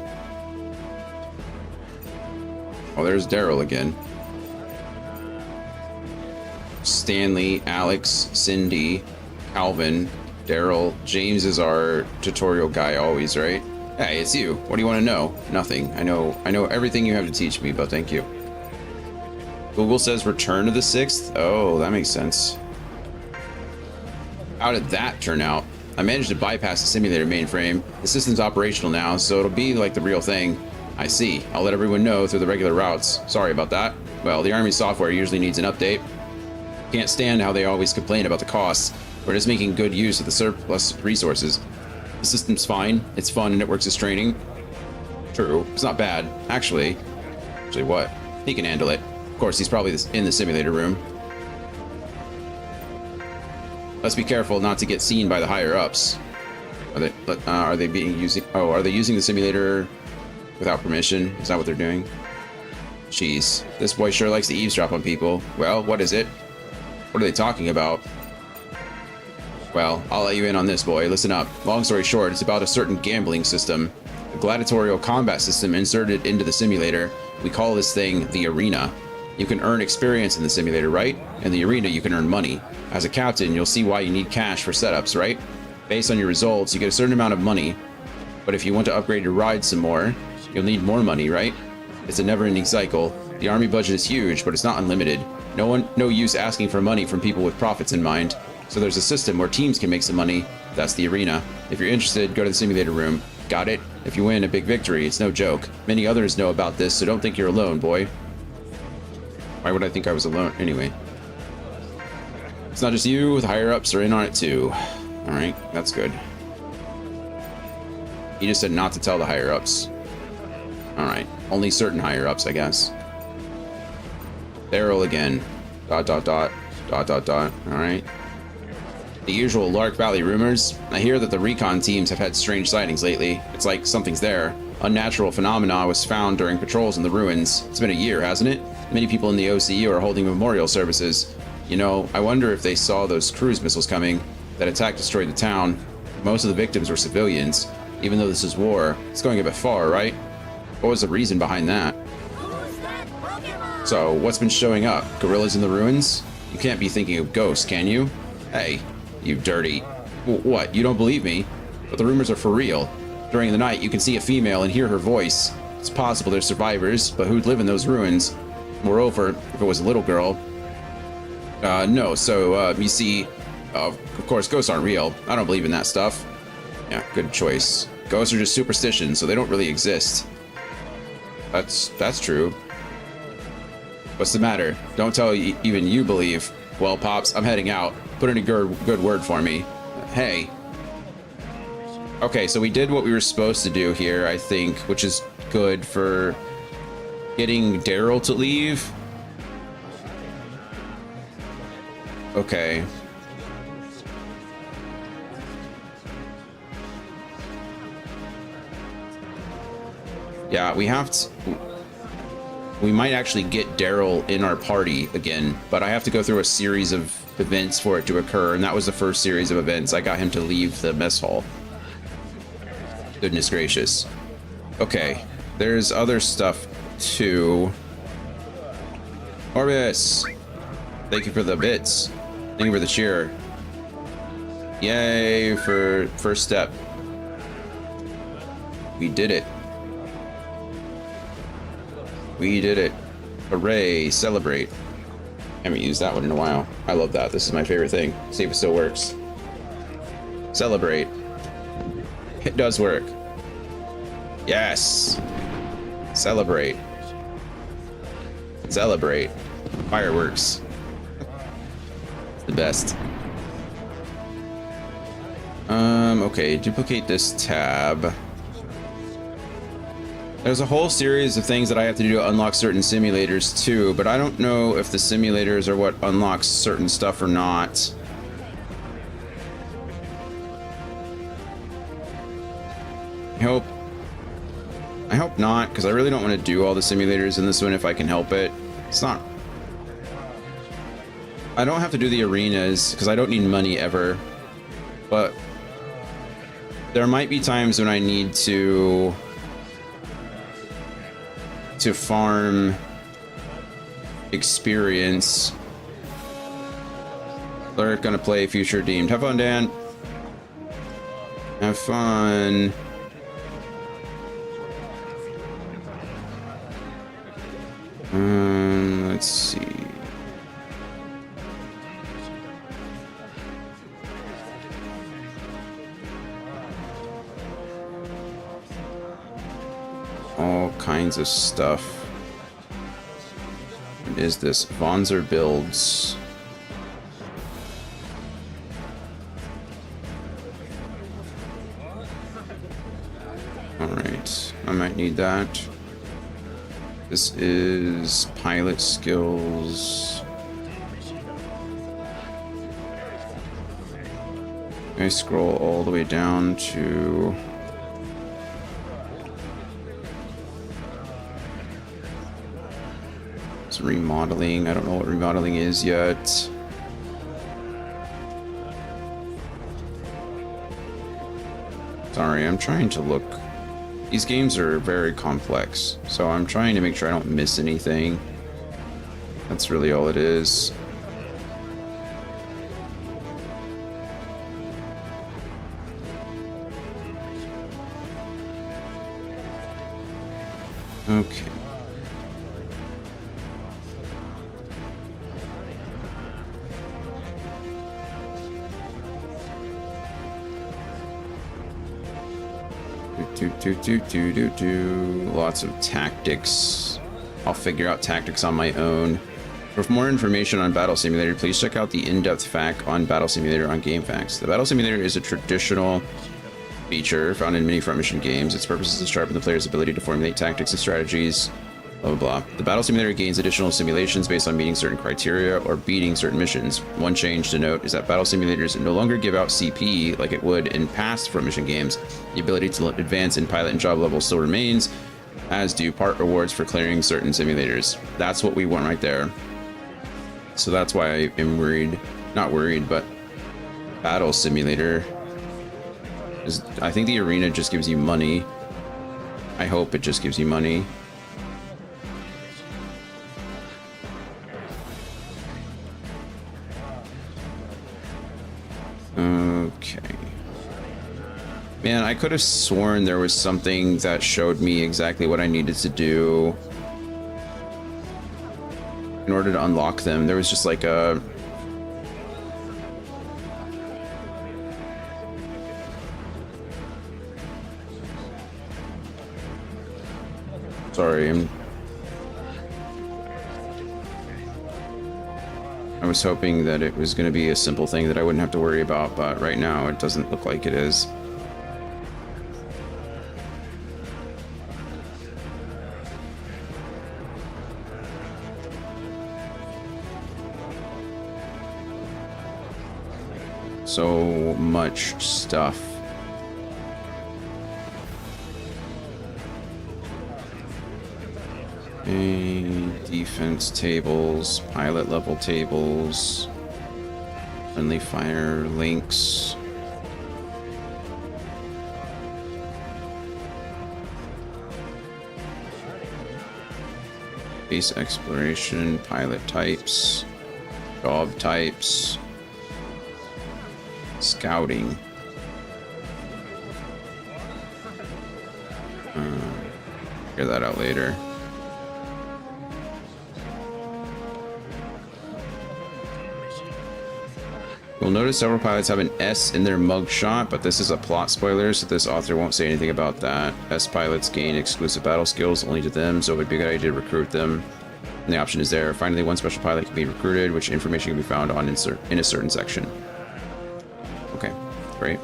Oh, there's Daryl again. Stanley, Alex, Cindy, Calvin, Daryl. James is our tutorial guy always, right? Hey, it's you. What do you want to know? Nothing. I know everything you have to teach me, but thank you. Google says return to the 6th. Oh, that makes sense. How did that turn out? I managed to bypass the simulator mainframe. The system's operational now, so it'll be like the real thing. I see. I'll let everyone know through the regular routes. Sorry about that. Well, the Army software usually needs an update. Can't stand how they always complain about the costs. We're just making good use of the surplus resources. The system's fine. It's fun and it works as training. True. It's not bad. Actually what? He can handle it. Of course, he's probably in the simulator room. Let's be careful not to get seen by the higher ups. Are they using the simulator without permission? Is that what they're doing? Jeez, this boy sure likes to eavesdrop on people. Well, what is it? What are they talking about? Well, I'll let you in on this, boy. Listen up. Long story short, it's about a certain gambling system. A gladiatorial combat system inserted into the simulator. We call this thing the arena. You can earn experience in the simulator, right? In the arena, you can earn money. As a captain, you'll see why you need cash for setups, right? Based on your results, you get a certain amount of money. But if you want to upgrade your ride some more, you'll need more money, right? It's a never-ending cycle. The Army budget is huge, but it's not unlimited. No use asking for money from people with profits in mind. So there's a system where teams can make some money. That's the arena. If you're interested, go to the simulator room. Got it? If you win a big victory, it's no joke. Many others know about this, so don't think you're alone, boy. Why would I think I was alone? Anyway. It's not just you, the higher-ups are in on it too. Alright, that's good. He just said not to tell the higher-ups. Alright, only certain higher-ups, I guess. Daryl again. ... Alright. The usual Lark Valley rumors. I hear that the recon teams have had strange sightings lately. It's like something's there. Unnatural phenomena was found during patrols in the ruins. It's been a year, hasn't it? Many people in the OCU are holding memorial services. You know, I wonder if they saw those cruise missiles coming. That attack destroyed the town. Most of the victims were civilians. Even though this is war, it's going a bit far, right? What was the reason behind that? Who's that Pokemon? So, what's been showing up? Gorillas in the ruins? You can't be thinking of ghosts, can you? Hey, you dirty... What, you don't believe me? But the rumors are for real. During the night, you can see a female and hear her voice. It's possible they're survivors, but who'd live in those ruins? Moreover, if it was a little girl... no, so, you see... of course, ghosts aren't real. I don't believe in that stuff. Yeah, good choice. Ghosts are just superstitions, so they don't really exist. That's true. What's the matter? Don't tell even you believe. Well, Pops, I'm heading out. Put in a good word for me. Hey. Okay, so we did what we were supposed to do here, I think, which is good for getting Daryl to leave. Okay. Yeah, we have to... We might actually get Daryl in our party again, but I have to go through a series of events for it to occur, and that was the first series of events. I got him to leave the mess hall. Goodness gracious. Okay, there's other stuff too. Orbis! Thank you for the bits. Thank you for the cheer. Yay for first step. We did it. We did it. Hooray, celebrate. I haven't used that one in a while. I love that. This is my favorite thing. See if it still works. Celebrate. It does work. Yes. Celebrate. Celebrate. Fireworks. The best. Okay, duplicate this tab. There's a whole series of things that I have to do to unlock certain simulators too, but I don't know if the simulators are what unlocks certain stuff or not. I hope not, because I really don't want to do all the simulators in this one if I can help it. It's not... I don't have to do the arenas, because I don't need money ever. But there might be times when I need to farm experience. They're gonna play Future Deemed. Have fun, Dan. Have fun. Let's see. All kinds of stuff. What is this? Vonzer builds. Alright, I might need that. This is pilot skills. I scroll all the way down to it's remodeling. I don't know what remodeling is yet. Sorry, I'm trying to look. These games are very complex, so I'm trying to make sure I don't miss anything. That's really all it is. Okay. Lots of tactics. I'll figure out tactics on my own. For more information on Battle Simulator, please check out the in-depth FAQ on Battle Simulator on GameFAQs. The Battle Simulator is a traditional feature found in many front mission games. Its purpose is to sharpen the player's ability to formulate tactics and strategies. Blah, blah, blah. The Battle Simulator gains additional simulations based on meeting certain criteria or beating certain missions. One change to note is that Battle Simulators no longer give out CP like it would in past front mission games. The ability to advance in pilot and job level still remains, as do part rewards for clearing certain simulators. That's what we want right there. So that's why I am worried. Not worried, but Battle Simulator is, I think the arena just gives you money. I hope it just gives you money. Okay. Man, I could have sworn there was something that showed me exactly what I needed to do in order to unlock them. There was just like a... Sorry, I was hoping that it was going to be a simple thing that I wouldn't have to worry about, but right now it doesn't look like it is. So much stuff. Defense tables, pilot level tables, friendly fire links. Base exploration, pilot types, job types, scouting. Figure that out later. You'll notice several pilots have an S in their mugshot, but this is a plot spoiler, so this author won't say anything about that. S pilots gain exclusive battle skills only to them, so it would be a good idea to recruit them. And the option is there. Finally, one special pilot can be recruited, which information can be found on in a certain section. Okay, great.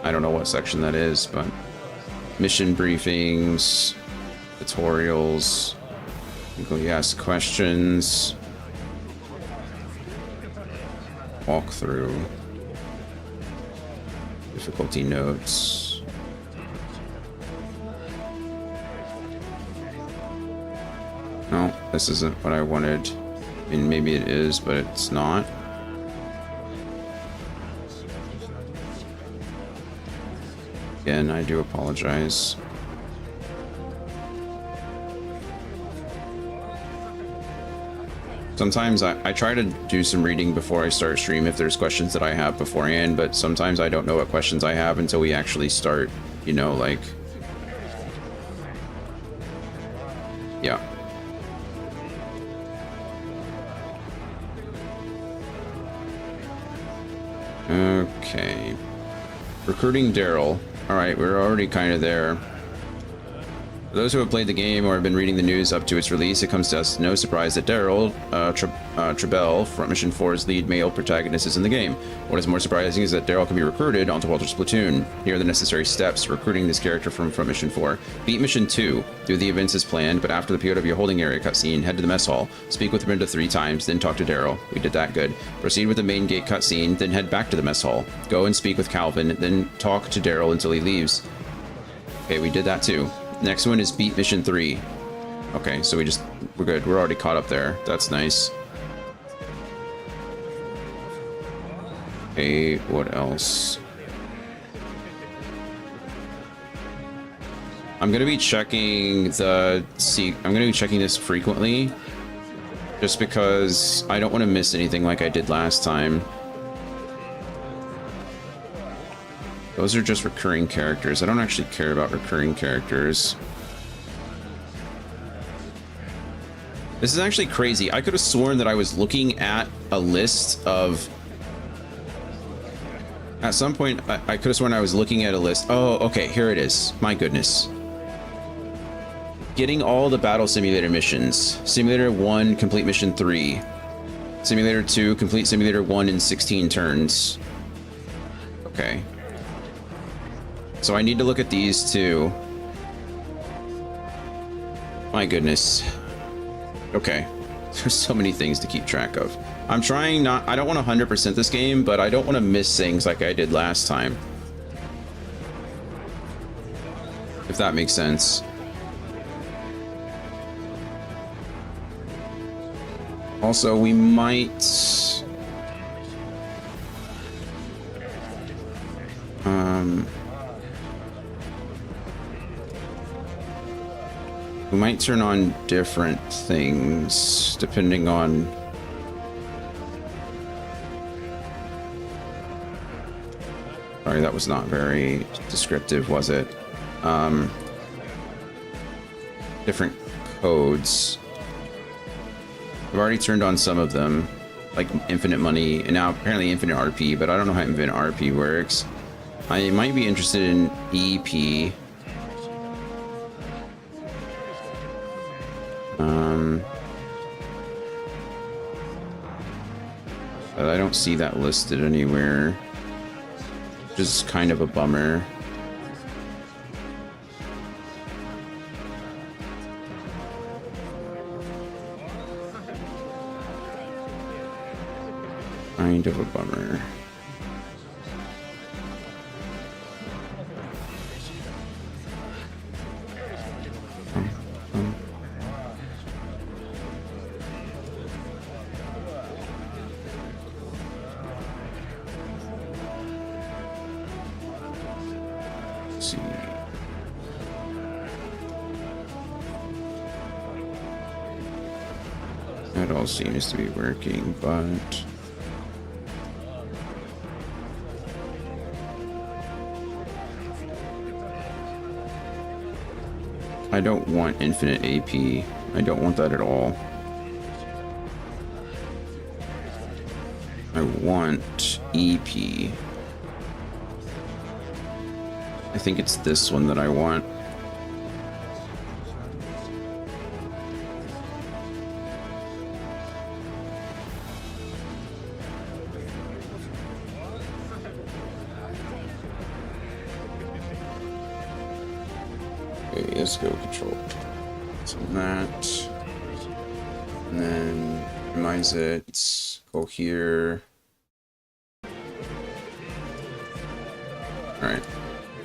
I don't know what section that is, but mission briefings, tutorials, you ask questions. Walkthrough, difficulty notes. No, this isn't what I wanted. I mean, maybe it is, but it's not. Again, I do apologize. Sometimes I try to do some reading before I start stream if there's questions that I have beforehand, but sometimes I don't know what questions I have until we actually start, you know, like... Yeah. Okay. Recruiting Daryl. Alright, we're already kind of there. For those who have played the game or have been reading the news up to its release, it comes to us no surprise that Daryl, Trebell, Front Mission 4's lead male protagonist, is in the game. What is more surprising is that Daryl can be recruited onto Walter's platoon. Here are the necessary steps recruiting this character from Front Mission 4. Beat Mission 2. Do the events as planned, but after the POW holding area cutscene, head to the mess hall. Speak with Brenda 3 times, then talk to Daryl. We did that good. Proceed with the main gate cutscene, then head back to the mess hall. Go and speak with Calvin, then talk to Daryl until he leaves. Okay, we did that too. Next one is Beat Mission 3. Okay, so we're good. We're already caught up there. That's nice. Okay, what else? I'm gonna be checking this frequently, just because I don't want to miss anything like I did last time. Those are just recurring characters. I don't actually care about recurring characters. This is actually crazy. I could have sworn that I was looking at a list of... At some point, I could have sworn I was looking at a list. Oh, okay, here it is. My goodness. Getting all the Battle Simulator missions. Simulator 1, complete mission 3. Simulator 2, complete Simulator 1 in 16 turns. Okay. So I need to look at these too. My goodness. Okay. There's so many things to keep track of. I'm trying not... I don't want to 100% this game, but I don't want to miss things like I did last time. If that makes sense. Also, we might... we might turn on different things depending on... Sorry, that was not very descriptive, was it? Different codes. I've already turned on some of them, like infinite money, and now apparently infinite RP, but I don't know how infinite RP works. I might be interested in EP. But I don't see that listed anywhere, which is kind of a bummer. Kind of a bummer. Let's see. That all seems to be working, but I don't want infinite AP. I don't want that at all. I want EP. I think it's this one that I want. Okay, let's go control. So that. And then minimize it. Go here. Alright.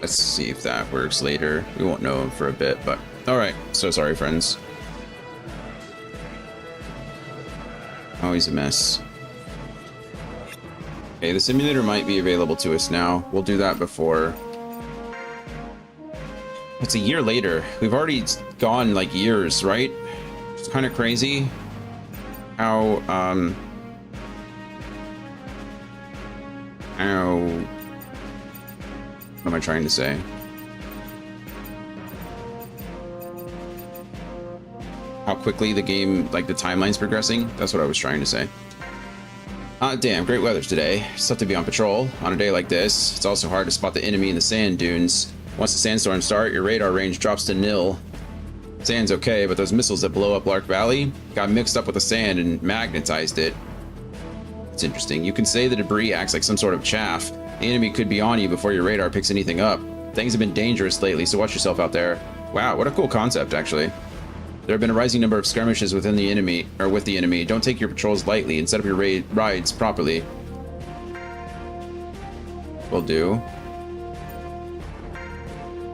Let's see if that works later. We won't know for a bit, but alright. So sorry, friends. Always a mess. Okay, the simulator might be available to us now. We'll do that before. It's a year later. We've already gone like years, right? It's kind of crazy. how what am I trying to say? How quickly the game, like the timeline's progressing. That's what I was trying to say. Damn, great weather today. It's tough to be on patrol on a day like this. It's also hard to spot the enemy in the sand dunes. Once the sandstorms start, your radar range drops to nil. Sand's okay, but those missiles that blow up Lark Valley got mixed up with the sand and magnetized it. It's interesting. You can say the debris acts like some sort of chaff. The enemy could be on you before your radar picks anything up. Things have been dangerous lately, so watch yourself out there. Wow, what a cool concept, actually. There have been a rising number of skirmishes within the enemy, or with the enemy. Don't take your patrols lightly and set up your rides properly. Will do.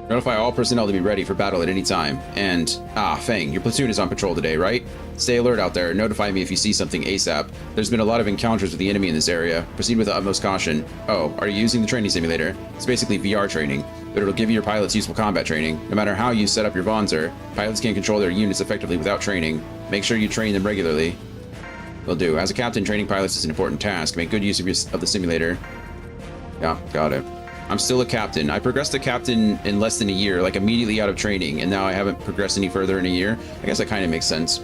Notify all personnel to be ready for battle at any time. And, Fang, your platoon is on patrol today, right? Stay alert out there. Notify me if you see something ASAP. There's been a lot of encounters with the enemy in this area. Proceed with the utmost caution. Oh, are you using the training simulator? It's basically VR training, but it'll give your pilots useful combat training. No matter how you set up your Vonzer, pilots can't control their units effectively without training. Make sure you train them regularly. Will do. As a captain, training pilots is an important task. Make good use of the simulator. Yeah, got it. I'm still a captain. I progressed to captain in less than a year, like immediately out of training, and now I haven't progressed any further in a year. I guess that kind of makes sense.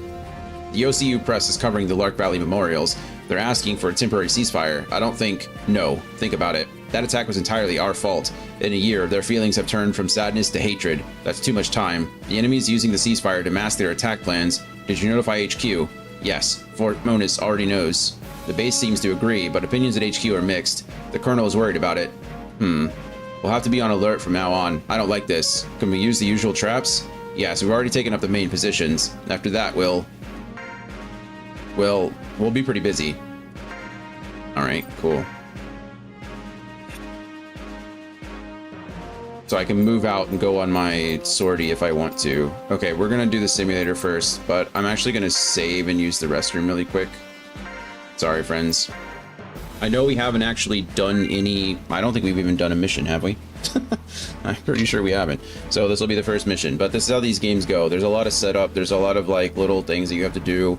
The OCU press is covering the Lark Valley memorials. They're asking for a temporary ceasefire. I don't think... No. Think about it. That attack was entirely our fault. In a year, their feelings have turned from sadness to hatred. That's too much time. The enemy's using the ceasefire to mask their attack plans. Did you notify HQ? Yes. Fort Monas already knows. The base seems to agree, but opinions at HQ are mixed. The colonel is worried about it. We'll have to be on alert from now on. I don't like this. Can we use the usual traps? Yes, we've already taken up the main positions. After that, we'll be pretty busy. Alright, cool. So I can move out and go on my sortie if I want to. Okay, we're gonna do the simulator first, but I'm actually gonna save and use the restroom really quick. Sorry, friends. I know we haven't actually done any... I don't think we've even done a mission, have we? I'm pretty sure we haven't. So this will be the first mission, but this is how these games go. There's a lot of setup. There's a lot of, like, little things that you have to do.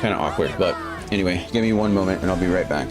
Kind of awkward, but anyway, give me one moment and I'll be right back.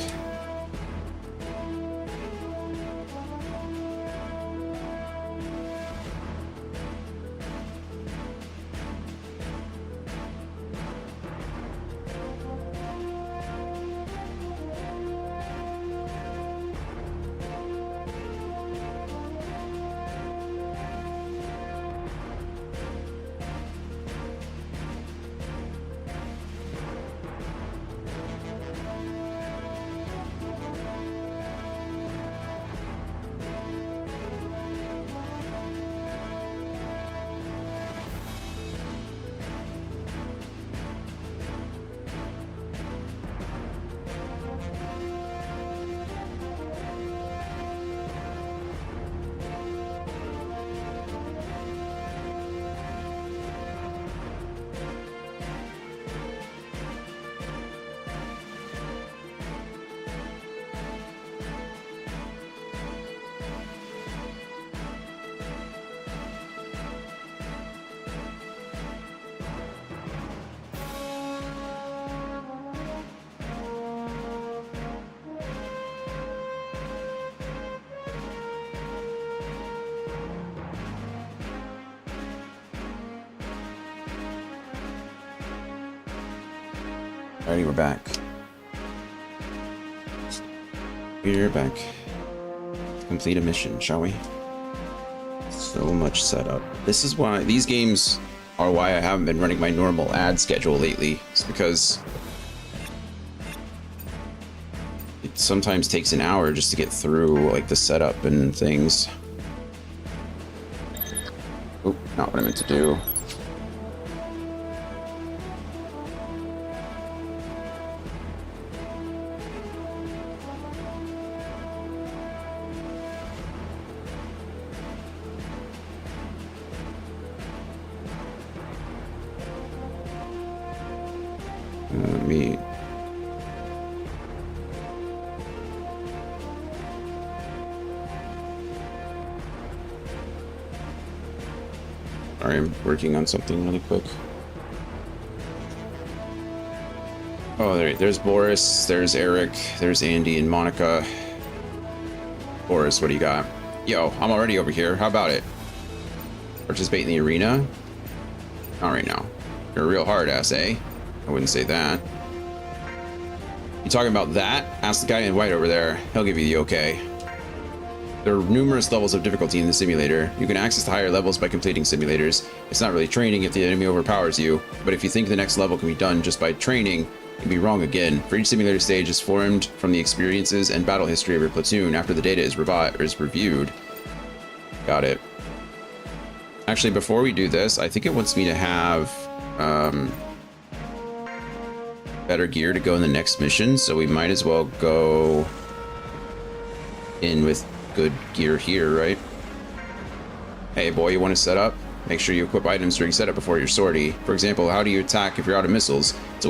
Alrighty, we're back. We're back. Let's complete a mission, shall we? So much setup. This is why these games are why I haven't been running my normal ad schedule lately. It's because it sometimes takes an hour just to get through like the setup and things. Oh, not what I meant to do. Me. Sorry, I'm working on something really quick. Oh, there's Boris, there's Eric, there's Andy and Monica. Boris, what do you got? Yo, I'm already over here. How about it? Participate in the arena? Not right now. You're a real hard ass, eh? I wouldn't say that. You talking about that? Ask the guy in white over there. He'll give you the okay. There are numerous levels of difficulty in the simulator. You can access the higher levels by completing simulators. It's not really training if the enemy overpowers you, but if you think the next level can be done just by training, you'd be wrong again. For each simulator stage is formed from the experiences and battle history of your platoon after the data is reviewed. Got it. Actually, before we do this, I think it wants me to have better gear to go in the next mission, so we might as well go in with good gear here, right? Hey boy, you want to set up? Make sure you equip items during setup before your sortie. For example, how do you attack if you're out of missiles? It's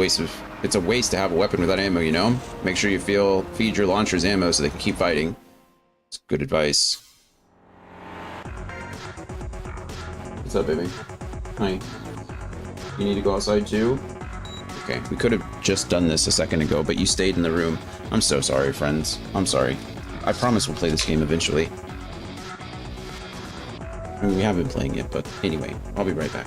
a waste to have a weapon without ammo, you know? Make sure you feed your launchers ammo so they can keep fighting. It's good advice. What's up, baby? Hi. You need to go outside too? Okay, we could have just done this a second ago, but you stayed in the room. I'm so sorry, friends. I'm sorry. I promise we'll play this game eventually. I mean, we have been playing it, but anyway, I'll be right back.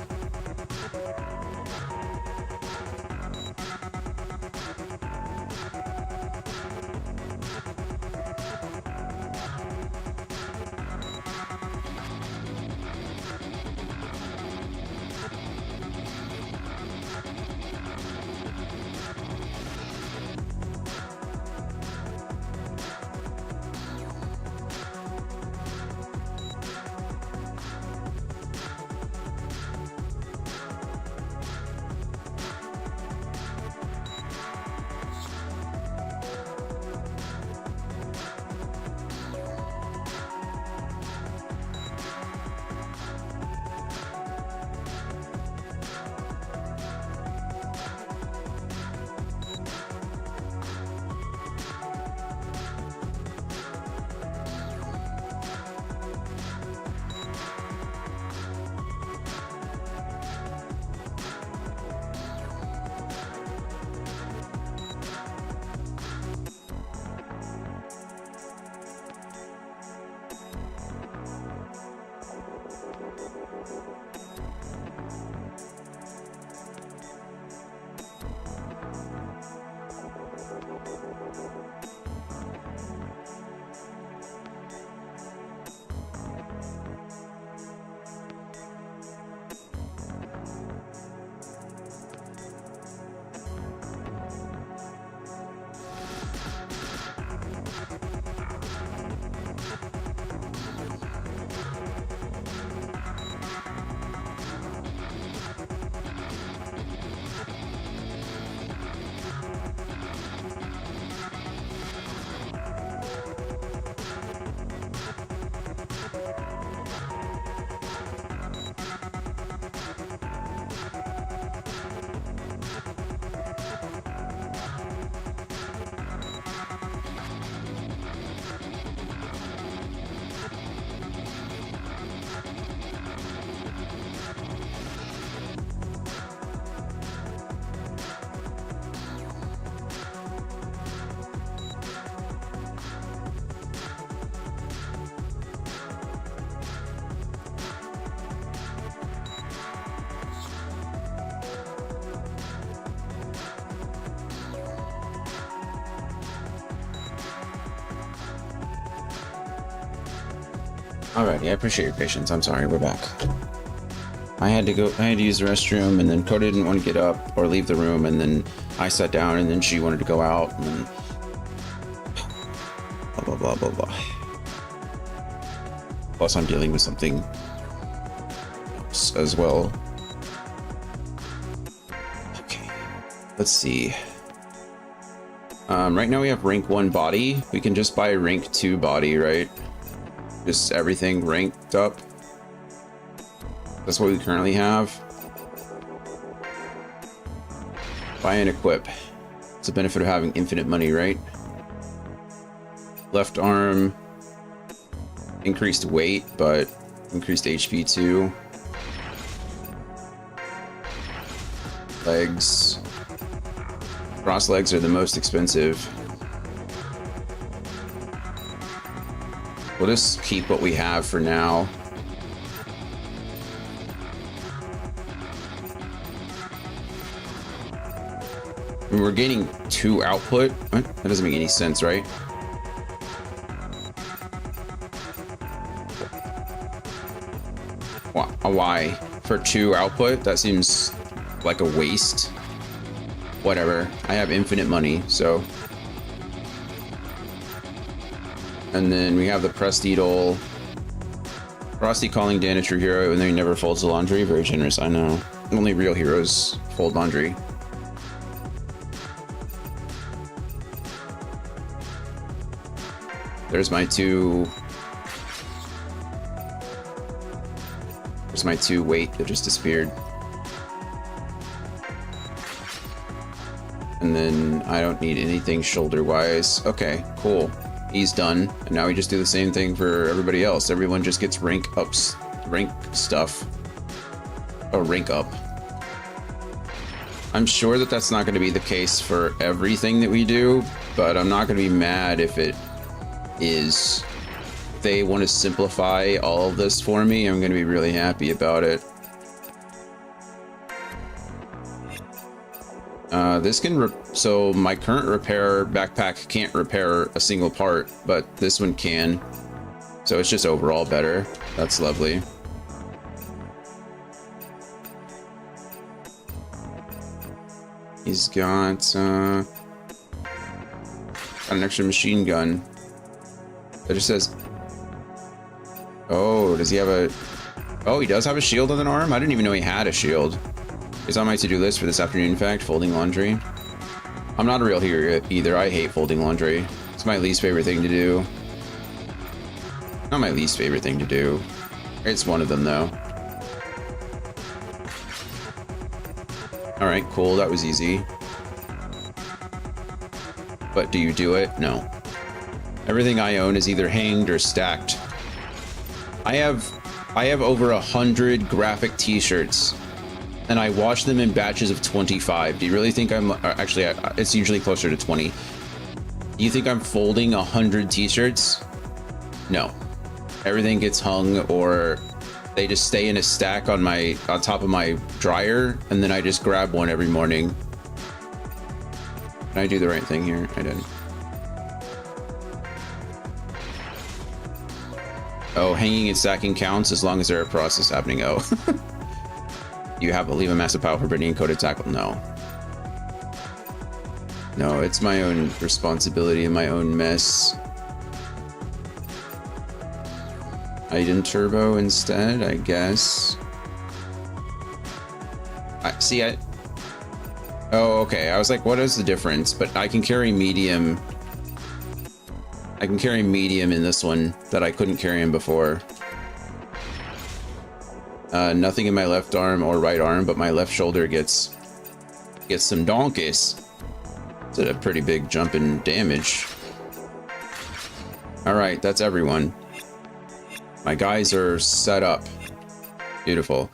Alrighty, I appreciate your patience. I'm sorry, we're back. I had to use the restroom, and then Coda didn't want to get up or leave the room, and then I sat down, and then she wanted to go out, and then blah, blah, blah, blah, blah. Plus, I'm dealing with something else as well. Okay, let's see. Right now we have rank 1 body. We can just buy rank 2 body, right? Just everything ranked up. That's what we currently have. Buy and equip. It's a benefit of having infinite money, right? Left arm. Increased weight, but increased HP too. Legs. Cross legs are the most expensive. We'll just keep what we have for now. I mean, we're gaining 2 output. What? That doesn't make any sense, right? Why? For 2 output? That seems like a waste. Whatever. I have infinite money, so. And then we have the pressed needle. Frosty calling Dan a true hero, and then he never folds the laundry. Very generous, I know. Only real heroes fold laundry. There's my 2. There's my 2 weight that just disappeared. And then I don't need anything shoulder-wise. Okay, cool. He's done. And now we just do the same thing for everybody else. Everyone just gets rank stuff. Oh, rank up. I'm sure that that's not going to be the case for everything that we do, but I'm not going to be mad if it is. If they want to simplify all of this for me, I'm going to be really happy about it. This can so my current repair backpack can't repair a single part, but this one can. So it's just overall better. That's lovely. He's got an extra machine gun. It just says, oh, does he have a, oh, he does have a shield on an arm? I didn't even know he had a shield. It's on my to-do list for this afternoon, in fact, folding laundry. I'm not a real hero either. I hate folding laundry. It's my least favorite thing to do. Not my least favorite thing to do. It's one of them, though. Alright, cool. That was easy. But do you do it? No. Everything I own is either hanged or stacked. I have over 100 graphic t-shirts. And I wash them in batches of 25. Do you really think I'm... Actually, it's usually closer to 20. Do you think I'm folding 100 t-shirts? No. Everything gets hung, or they just stay in a stack on top of my dryer, and then I just grab one every morning. Can I do the right thing here? I didn't. Oh, hanging and stacking counts as long as there's a process happening. Oh. You have to leave a massive pile for Brittany and Code to tackle. No. No, it's my own responsibility and my own mess. Item turbo instead, I guess. Oh, okay. I was like, what is the difference? But I can carry medium. I can carry medium in this one that I couldn't carry in before. Nothing in my left arm or right arm, but my left shoulder gets some donkeys. It's a pretty big jump in damage. All right, that's everyone. My guys are set up. Beautiful.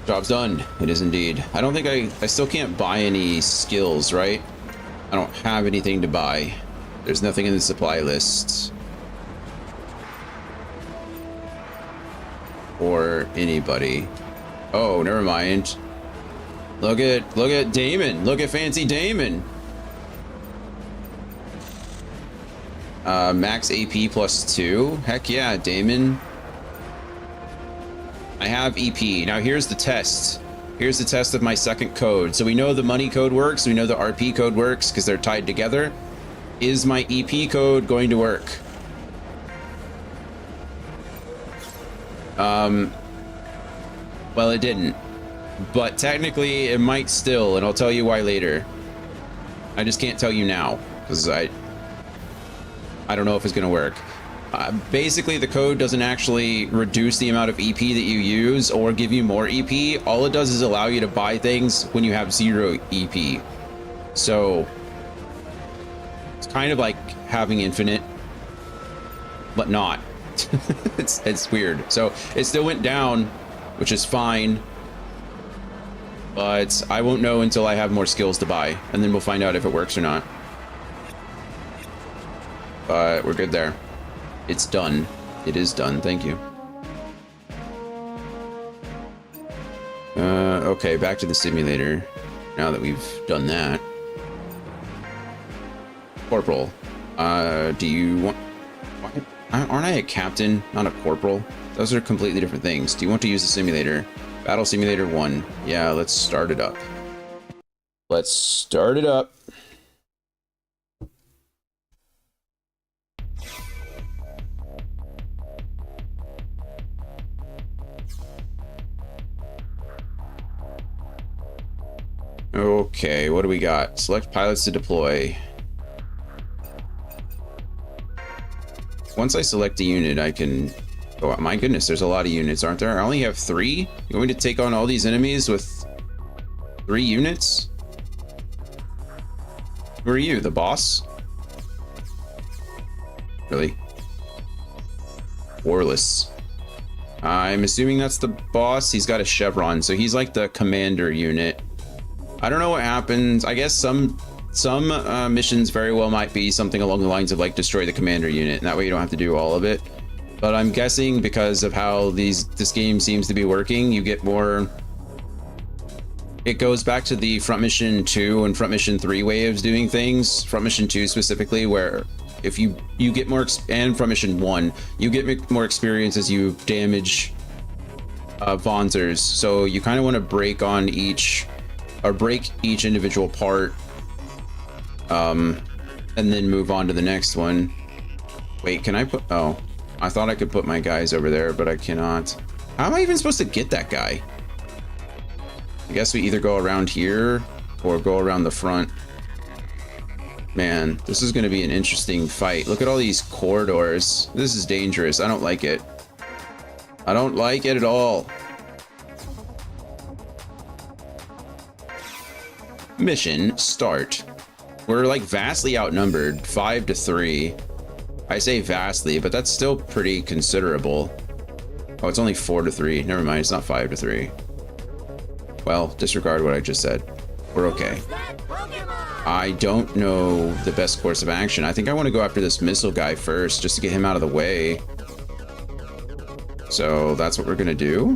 Job's done. It is indeed. I don't think I still can't buy any skills, right? I don't have anything to buy. There's nothing in the supply list. Or anybody. Oh, never mind. Look at Damon. Look at fancy Damon. Max AP plus 2. Heck yeah, Damon. I have EP. Now here's the test. Here's the test of my second code. So we know the money code works. We know the RP code works because they're tied together. Is my EP code going to work? Well, it didn't, but technically it might still, and I'll tell you why later. I just can't tell you now because I don't know if it's gonna work. Basically, the code doesn't actually reduce the amount of EP that you use or give you more EP. All it does is allow you to buy things when you have 0 EP. So it's kind of like having infinite, but not. it's weird. So it still went down, which is fine. but I won't know until I have more skills to buy, and then we'll find out if it works or not. But we're good there. It's done. It is done. Thank you. Okay, back to the simulator. Now that we've done that. Corporal, do you want... Aren't I a captain, not a corporal? Those are completely different things. Do you want to use the simulator? Battle Simulator 1. Yeah, let's start it up. Let's start it up. Okay, what do we got? Select pilots to deploy. Once I select a unit, I can... Oh, my goodness, there's a lot of units, aren't there? I only have 3? You want me to take on all these enemies with 3 units? Who are you, the boss? Really? Warless. I'm assuming that's the boss. He's got a chevron, so he's like the commander unit. I don't know what happens. I guess some missions very well might be something along the lines of like destroy the commander unit, and that way you don't have to do all of it. But I'm guessing because of how this game seems to be working, you get more... It goes back to the Front Mission 2 and Front Mission 3 way of doing things. Front Mission 2 specifically, where if you get more... And Front Mission 1, you get more experience as you damage Vonzers. So you kind of want to break on each... Or break each individual part. And then move on to the next one. Wait, can I put... Oh. I thought I could put my guys over there, but I cannot. How am I even supposed to get that guy? I guess we either go around here or go around the front. Man, this is going to be an interesting fight. Look at all these corridors. This is dangerous. I don't like it. I don't like it at all. Mission start. We're like vastly outnumbered, 5-3. I say vastly, but that's still pretty considerable. Oh, it's only 4-3. Never mind, it's not 5-3. Well, disregard what I just said. We're okay. I don't know the best course of action. I think I want to go after this missile guy first, just to get him out of the way. So that's what we're gonna do.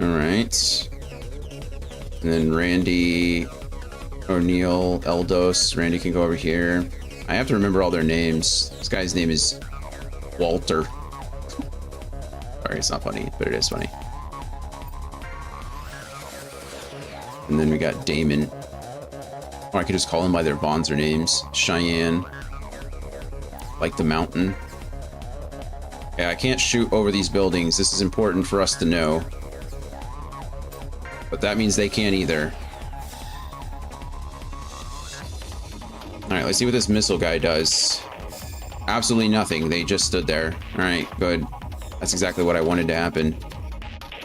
All right. And then Randy... O'Neill, Eldos, Randy can go over here. I have to remember all their names. This guy's name is Walter. Sorry, it's not funny, but it is funny. And then we got Damon. Or I could just call them by their Vonzer names. Cheyenne. Like the mountain. Yeah, I can't shoot over these buildings. This is important for us to know. But that means they can't either. Alright, let's see what this missile guy does. Absolutely nothing. They just stood there. Alright, good. That's exactly what I wanted to happen.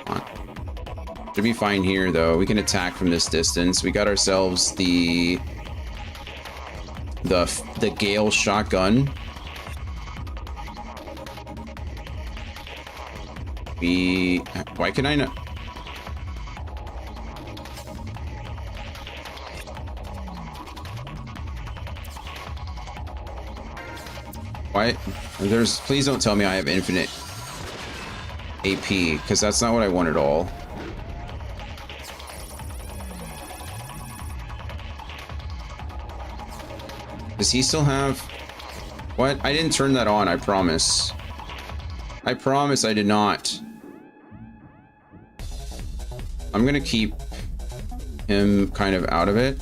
Come on. Should be fine here, though. We can attack from this distance. We got ourselves the Gale shotgun. Why can I not... Why? Please don't tell me I have infinite AP, because that's not what I want at all. Does he still have... What? I didn't turn that on, I promise. I promise I did not. I'm gonna keep him kind of out of it.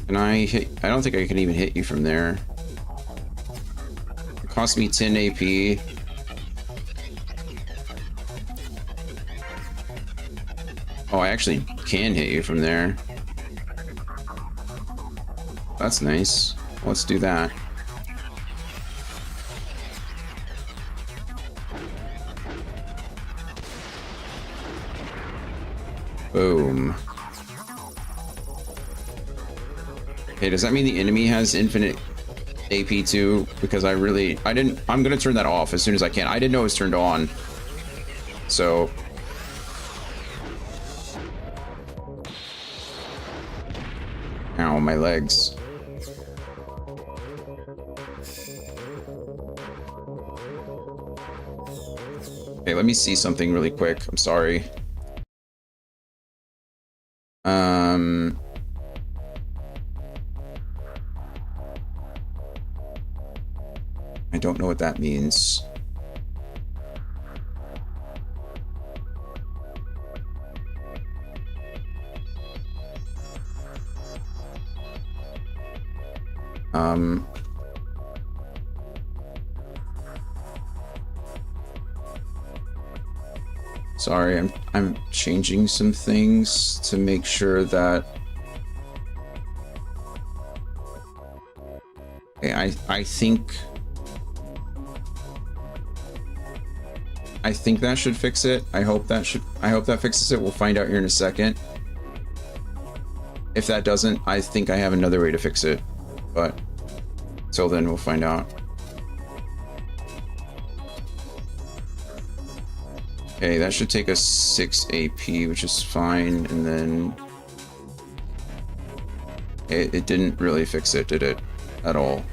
Can I hit? I don't think I can even hit you from there. It cost me 10 AP. Oh, I actually can hit you from there. That's nice. Let's do that. Boom. Okay, does that mean the enemy has infinite AP2 because I'm gonna turn that off as soon as I can. I didn't know it was turned on. So ow, my legs. Okay, let me see something really quick. I'm sorry. I don't know what that means. Sorry, I'm changing some things to make sure that. Okay, I think that should fix it. I hope that fixes it. We'll find out here in a second. If that doesn't, I think I have another way to fix it. But till then, we'll find out. Okay, that should take us 6 AP, which is fine. And then it didn't really fix it, did it? At all.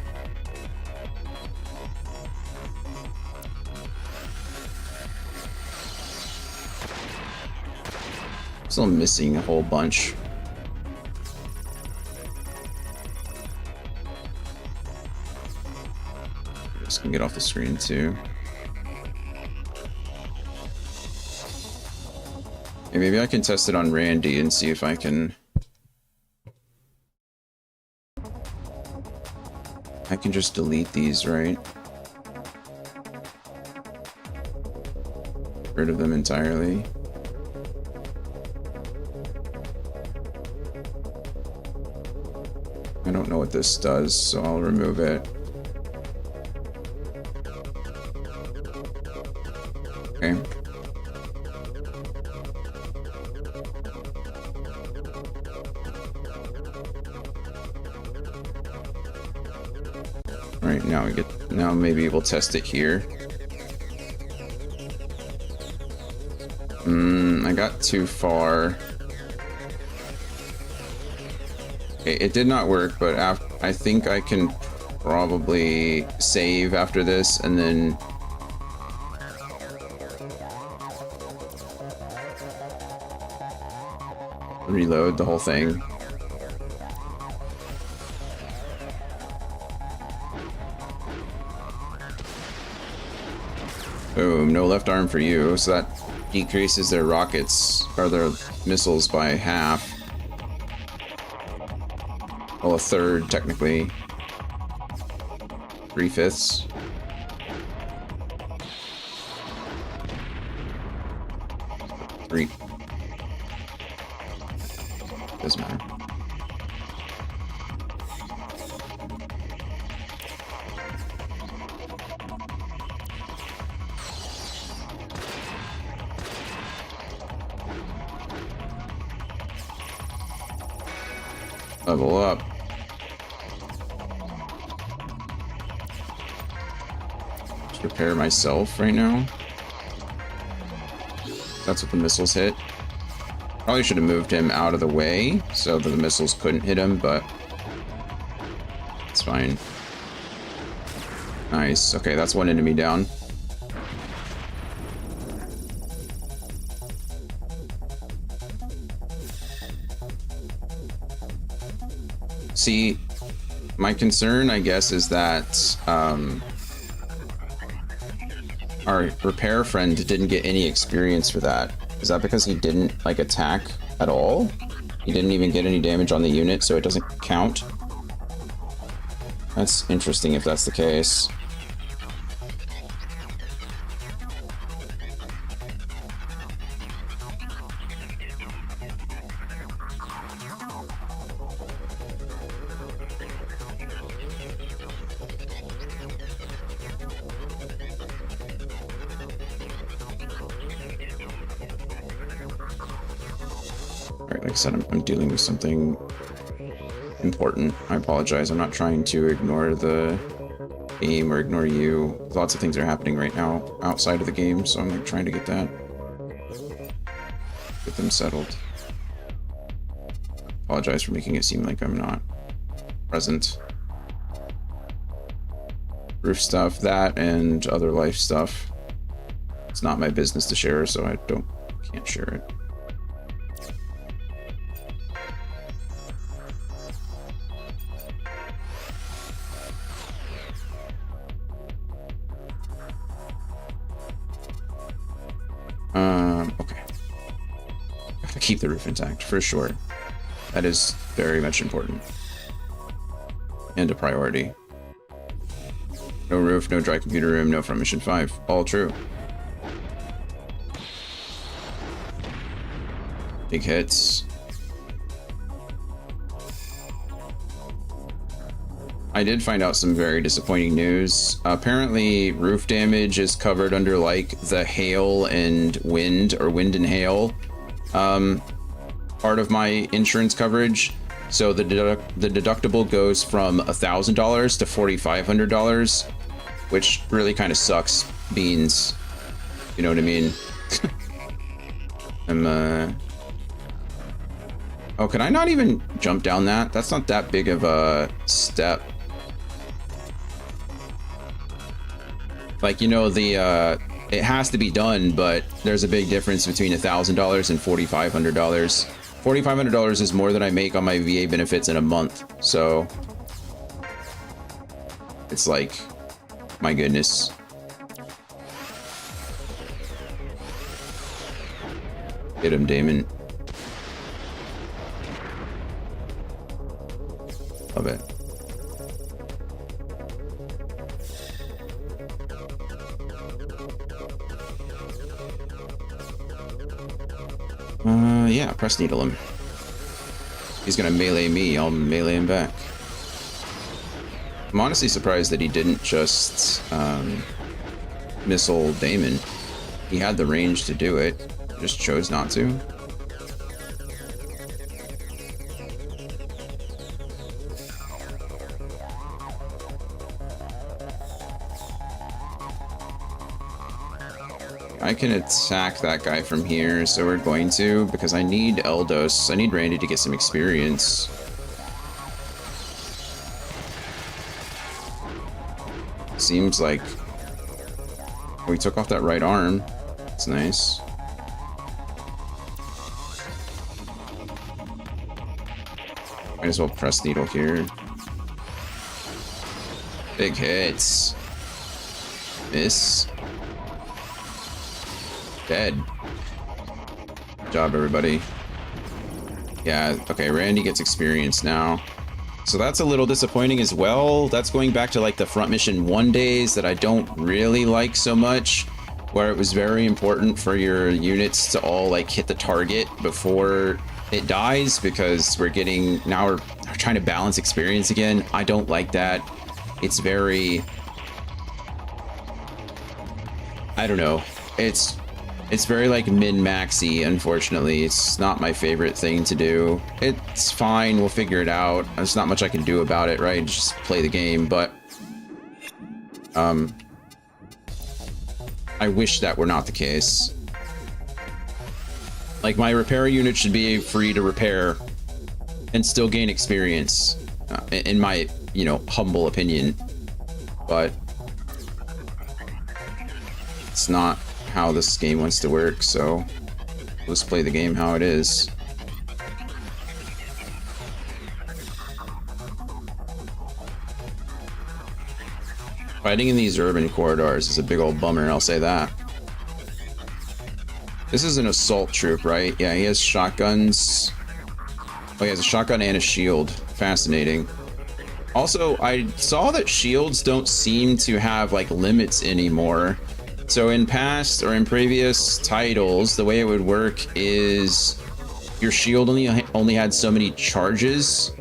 Still missing a whole bunch. Just gonna get off the screen too. Okay, maybe I can test it on Randy and see if I can. I can just delete these, right? Get rid of them entirely. I don't know what this does, so I'll remove it. Okay. Alright, now maybe we'll test it here. I got too far. Okay, it did not work, but I think I can probably save after this and then reload the whole thing. Boom, no left arm for you, so that decreases their rockets, or their missiles by half. Well, a third, technically. 3/5. Three. Doesn't matter. Level up. Just repair myself right now. That's what the missiles hit. Probably should have moved him out of the way so that the missiles couldn't hit him, but it's fine. Nice. Okay, that's one enemy down. See, my concern, I guess, is that our repair friend didn't get any experience for that. Is that because he didn't, like, attack at all? He didn't even get any damage on the unit, so it doesn't count? That's interesting if that's the case. Like I said, I'm dealing with something important. I apologize. I'm not trying to ignore the game or ignore you. Lots of things are happening right now outside of the game, so I'm like trying to get them settled. Apologize for making it seem like I'm not present. Roof stuff, that, and other life stuff. It's not my business to share, so I can't share it. Okay. I have to keep the roof intact, for sure. That is very much important. And a priority. No roof, no dry computer room, no front mission 5. All true. Big hits. I did find out some very disappointing news. Apparently, roof damage is covered under like the hail and wind, or wind and hail part of my insurance coverage. So the deductible goes from $1,000 to $4,500, which really kind of sucks beans. You know what I mean? Oh, can I not even jump down that? That's not that big of a step. Like, you know, it has to be done, but there's a big difference between $1,000 and $4,500. $4,500 is more than I make on my VA benefits in a month. So it's like, my goodness. Get him, Damon. Love it. Yeah, press needle him. He's gonna melee me, I'll melee him back. I'm honestly surprised that he didn't just missile Damon. He had the range to do it, just chose not to. I can attack that guy from here, so we're going to, because I need Eldos. I need Randy to get some experience. Seems like we took off that right arm. That's nice. Might as well press needle here. Big hits. Miss. Dead. Good job, everybody. Yeah, okay, Randy gets experience now. So that's a little disappointing as well. That's going back to like the front mission 1 days that I don't really like so much, where it was very important for your units to all like hit the target before it dies, because we're trying to balance experience again. I don't like that. It's very, I don't know. It's very like min-maxy, unfortunately. It's not my favorite thing to do. It's fine, we'll figure it out. There's not much I can do about it, right? Just play the game, but I wish that were not the case. Like, my repair unit should be free to repair and still gain experience, in my, you know, humble opinion. But it's not how this game wants to work, so let's play the game how it is. Fighting in these urban corridors is a big old bummer, I'll say that. This is an assault troop, right? Yeah, he has shotguns. Oh, he has a shotgun and a shield. Fascinating. Also, I saw that shields don't seem to have like limits anymore. So in past or in previous titles, the way it would work is your shield only had so many charges,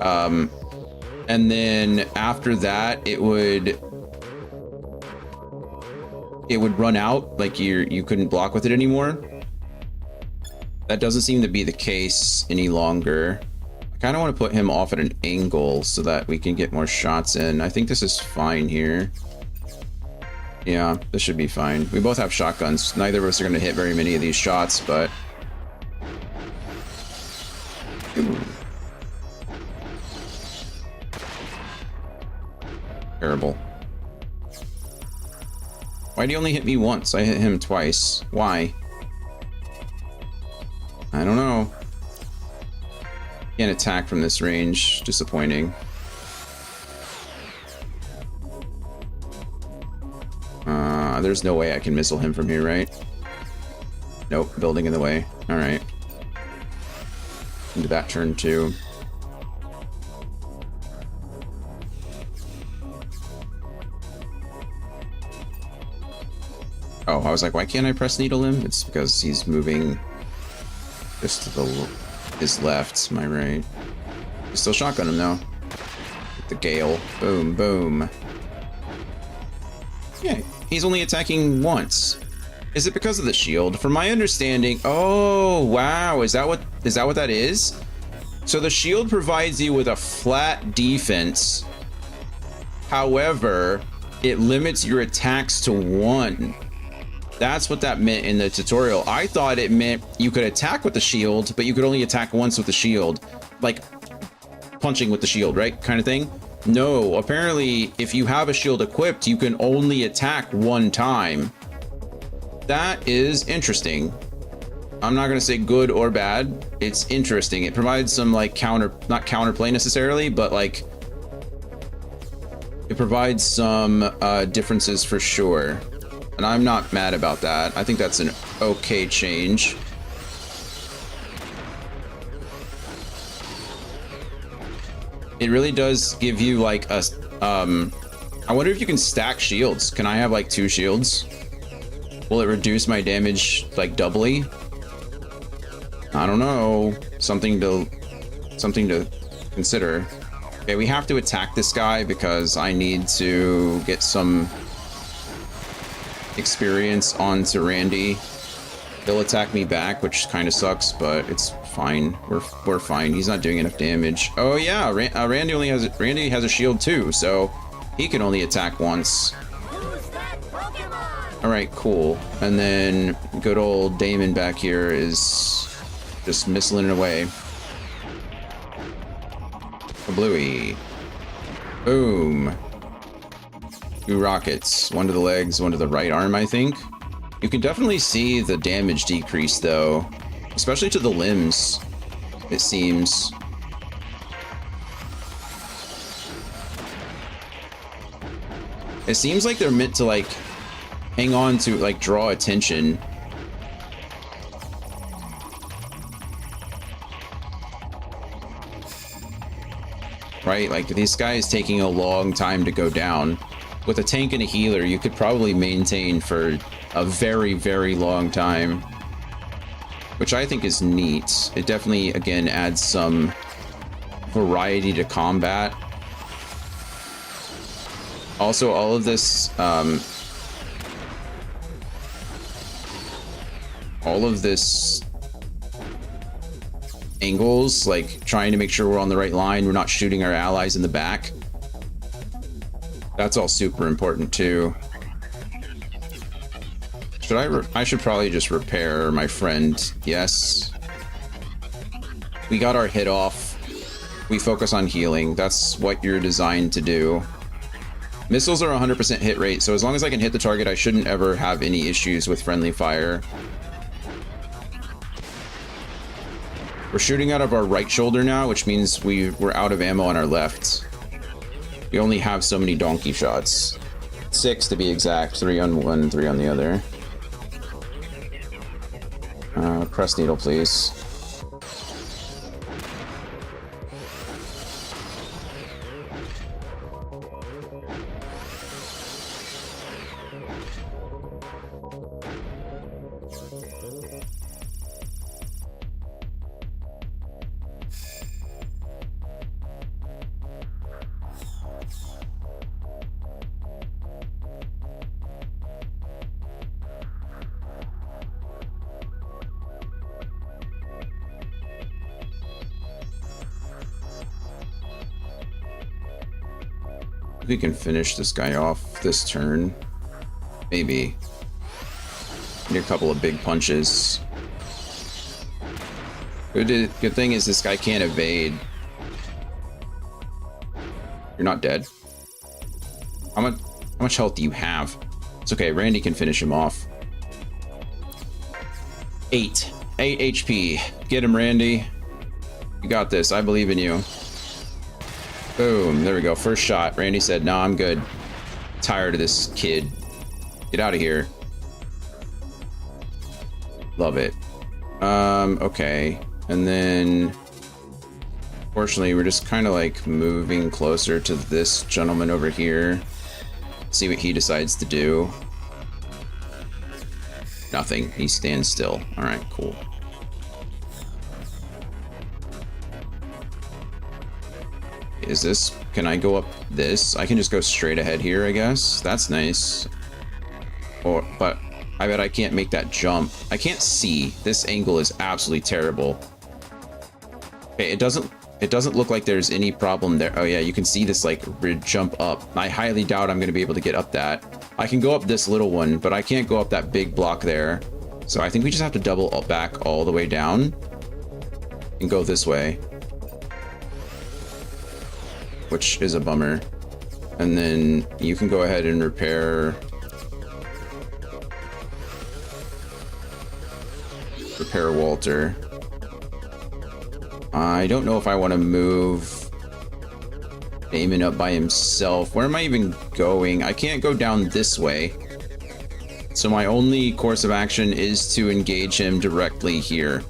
and then after that it would run out. Like you couldn't block with it anymore. That doesn't seem to be the case any longer. I kind of want to put him off at an angle so that we can get more shots in. I think this is fine here. Yeah, this should be fine. We both have shotguns. Neither of us are going to hit very many of these shots, but... Ooh. Terrible. Why'd he only hit me once? I hit him twice. Why? I don't know. Can't attack from this range. Disappointing. There's no way I can missile him from here, right? Nope, building in the way. Alright. Into that turn too. Oh, I was like, why can't I press needle him? It's because he's moving just to his left, my right. You still shotgun him though. With the Gale. Boom, boom. Yeah, he's only attacking once. Is it because of the shield? From my understanding, oh wow, is that what that is? So the shield provides you with a flat defense. However, it limits your attacks to 1. That's what that meant in the tutorial. I thought it meant you could attack with the shield, but you could only attack once with the shield. Like punching with the shield, right? Kind of thing. No, apparently if you have a shield equipped, you can only attack 1 time. That is interesting. I'm not going to say good or bad. It's interesting. It provides some like not counterplay necessarily, but like it provides some differences for sure. And I'm not mad about that. I think that's an okay change. It really does give you like a, I wonder if you can stack shields. Can I have like 2 shields? Will it reduce my damage like doubly? I don't know. Something to consider. Okay, we have to attack this guy because I need to get some experience onto Randy. He'll attack me back, which kind of sucks, but it's fine. We're fine. He's not doing enough damage. Oh yeah, Randy has a shield too, so he can only attack once. Who's that Pokemon? All right, cool. And then good old Damon back here is just missiling away. A Bluey. Boom. 2 rockets. 1 to the legs, 1 to the right arm, I think. You can definitely see the damage decrease, though. Especially to the limbs, it seems. It seems like they're meant to, like, hang on to, like, draw attention. Right? Like, this guy is taking a long time to go down. With a tank and a healer, you could probably maintain for a very, very long time. Which I think is neat. It definitely, again, adds some variety to combat. Also, all of this, angles, like trying to make sure we're on the right line, we're not shooting our allies in the back. That's all super important too. I should probably just repair my friend. Yes. We got our hit off. We focus on healing. That's what you're designed to do. Missiles are 100% hit rate, so as long as I can hit the target, I shouldn't ever have any issues with friendly fire. We're shooting out of our right shoulder now, which means we're out of ammo on our left. We only have so many donkey shots. 6 to be exact. 3 on one, 3 on the other. Press needle, please. We can finish this guy off this turn. Maybe. Need a couple of big punches. Good thing is this guy can't evade. You're not dead. How much health do you have? It's okay, Randy can finish him off. 8 HP. Get him, Randy. You got this. I believe in you. Boom. There we go. First shot. Randy said, "No, I'm good. Tired of this kid. Get out of here." Love it. Okay. And then, fortunately, we're just kind of like moving closer to this gentleman over here. See what he decides to do. Nothing. He stands still. All right, cool. Is this... Can I go up this? I can just go straight ahead here, I guess. That's nice. But I bet I can't make that jump. I can't see. This angle is absolutely terrible. Okay, it doesn't look like there's any problem there. Oh yeah, you can see this like jump up. I highly doubt I'm going to be able to get up that. I can go up this little one, but I can't go up that big block there. So I think we just have to double back all the way down and go this way, which is a bummer. And then you can go ahead and repair Walter. I don't know if I want to move Damon up by himself. Where am I even going? I can't go down this way. So my only course of action is to engage him directly here.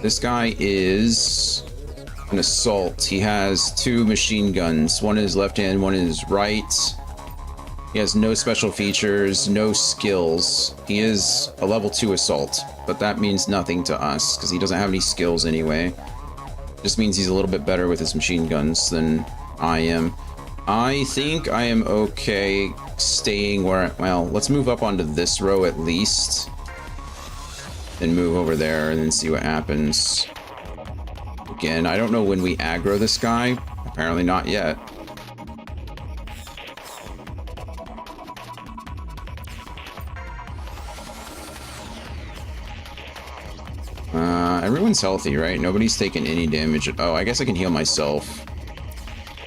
This guy is an assault. He has 2 machine guns. One is left hand, one is right. He has no special features, no skills. He is a level 2 assault, but that means nothing to us because he doesn't have any skills anyway. Just means he's a little bit better with his machine guns than I am. I think I am okay staying where... Well, let's move up onto this row at least. Then move over there and then see what happens. Again, I don't know when we aggro this guy. Apparently not yet. Everyone's healthy, right? Nobody's taken any damage. Oh, I guess I can heal myself.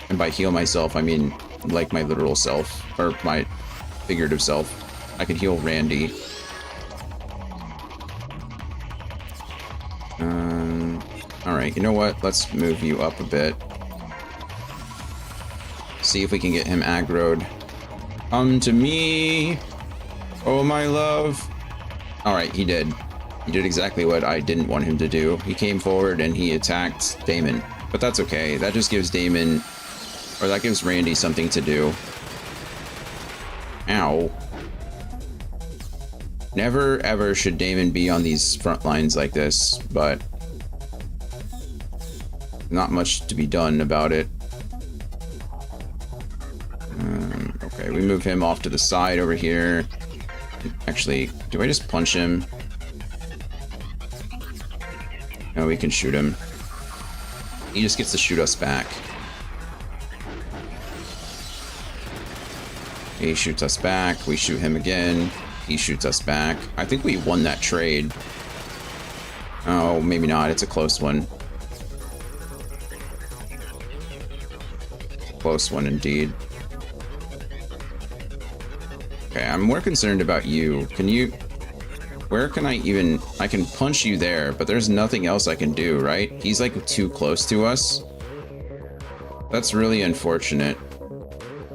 And by heal myself, I mean like my literal self, or my figurative self. I can heal Randy. Alright, you know what? Let's move you up a bit. See if we can get him aggroed. Come to me! Oh, my love! Alright, he did. He did exactly what I didn't want him to do. He came forward and he attacked Damon. But that's okay. That just gives Damon... Or that gives Randy something to do. Ow. Never, ever should Damon be on these front lines like this, but... not much to be done about it. Okay, we move him off to the side over here. Actually, do I just punch him? No, we can shoot him. He just gets to shoot us back. He shoots us back. We shoot him again. He shoots us back. I think we won that trade. Oh, maybe not. It's a close one. Close one indeed. Okay, I'm more concerned about you. Can you... Where can I even... I can punch you there, but there's nothing else I can do, right? He's like too close to us. That's really unfortunate.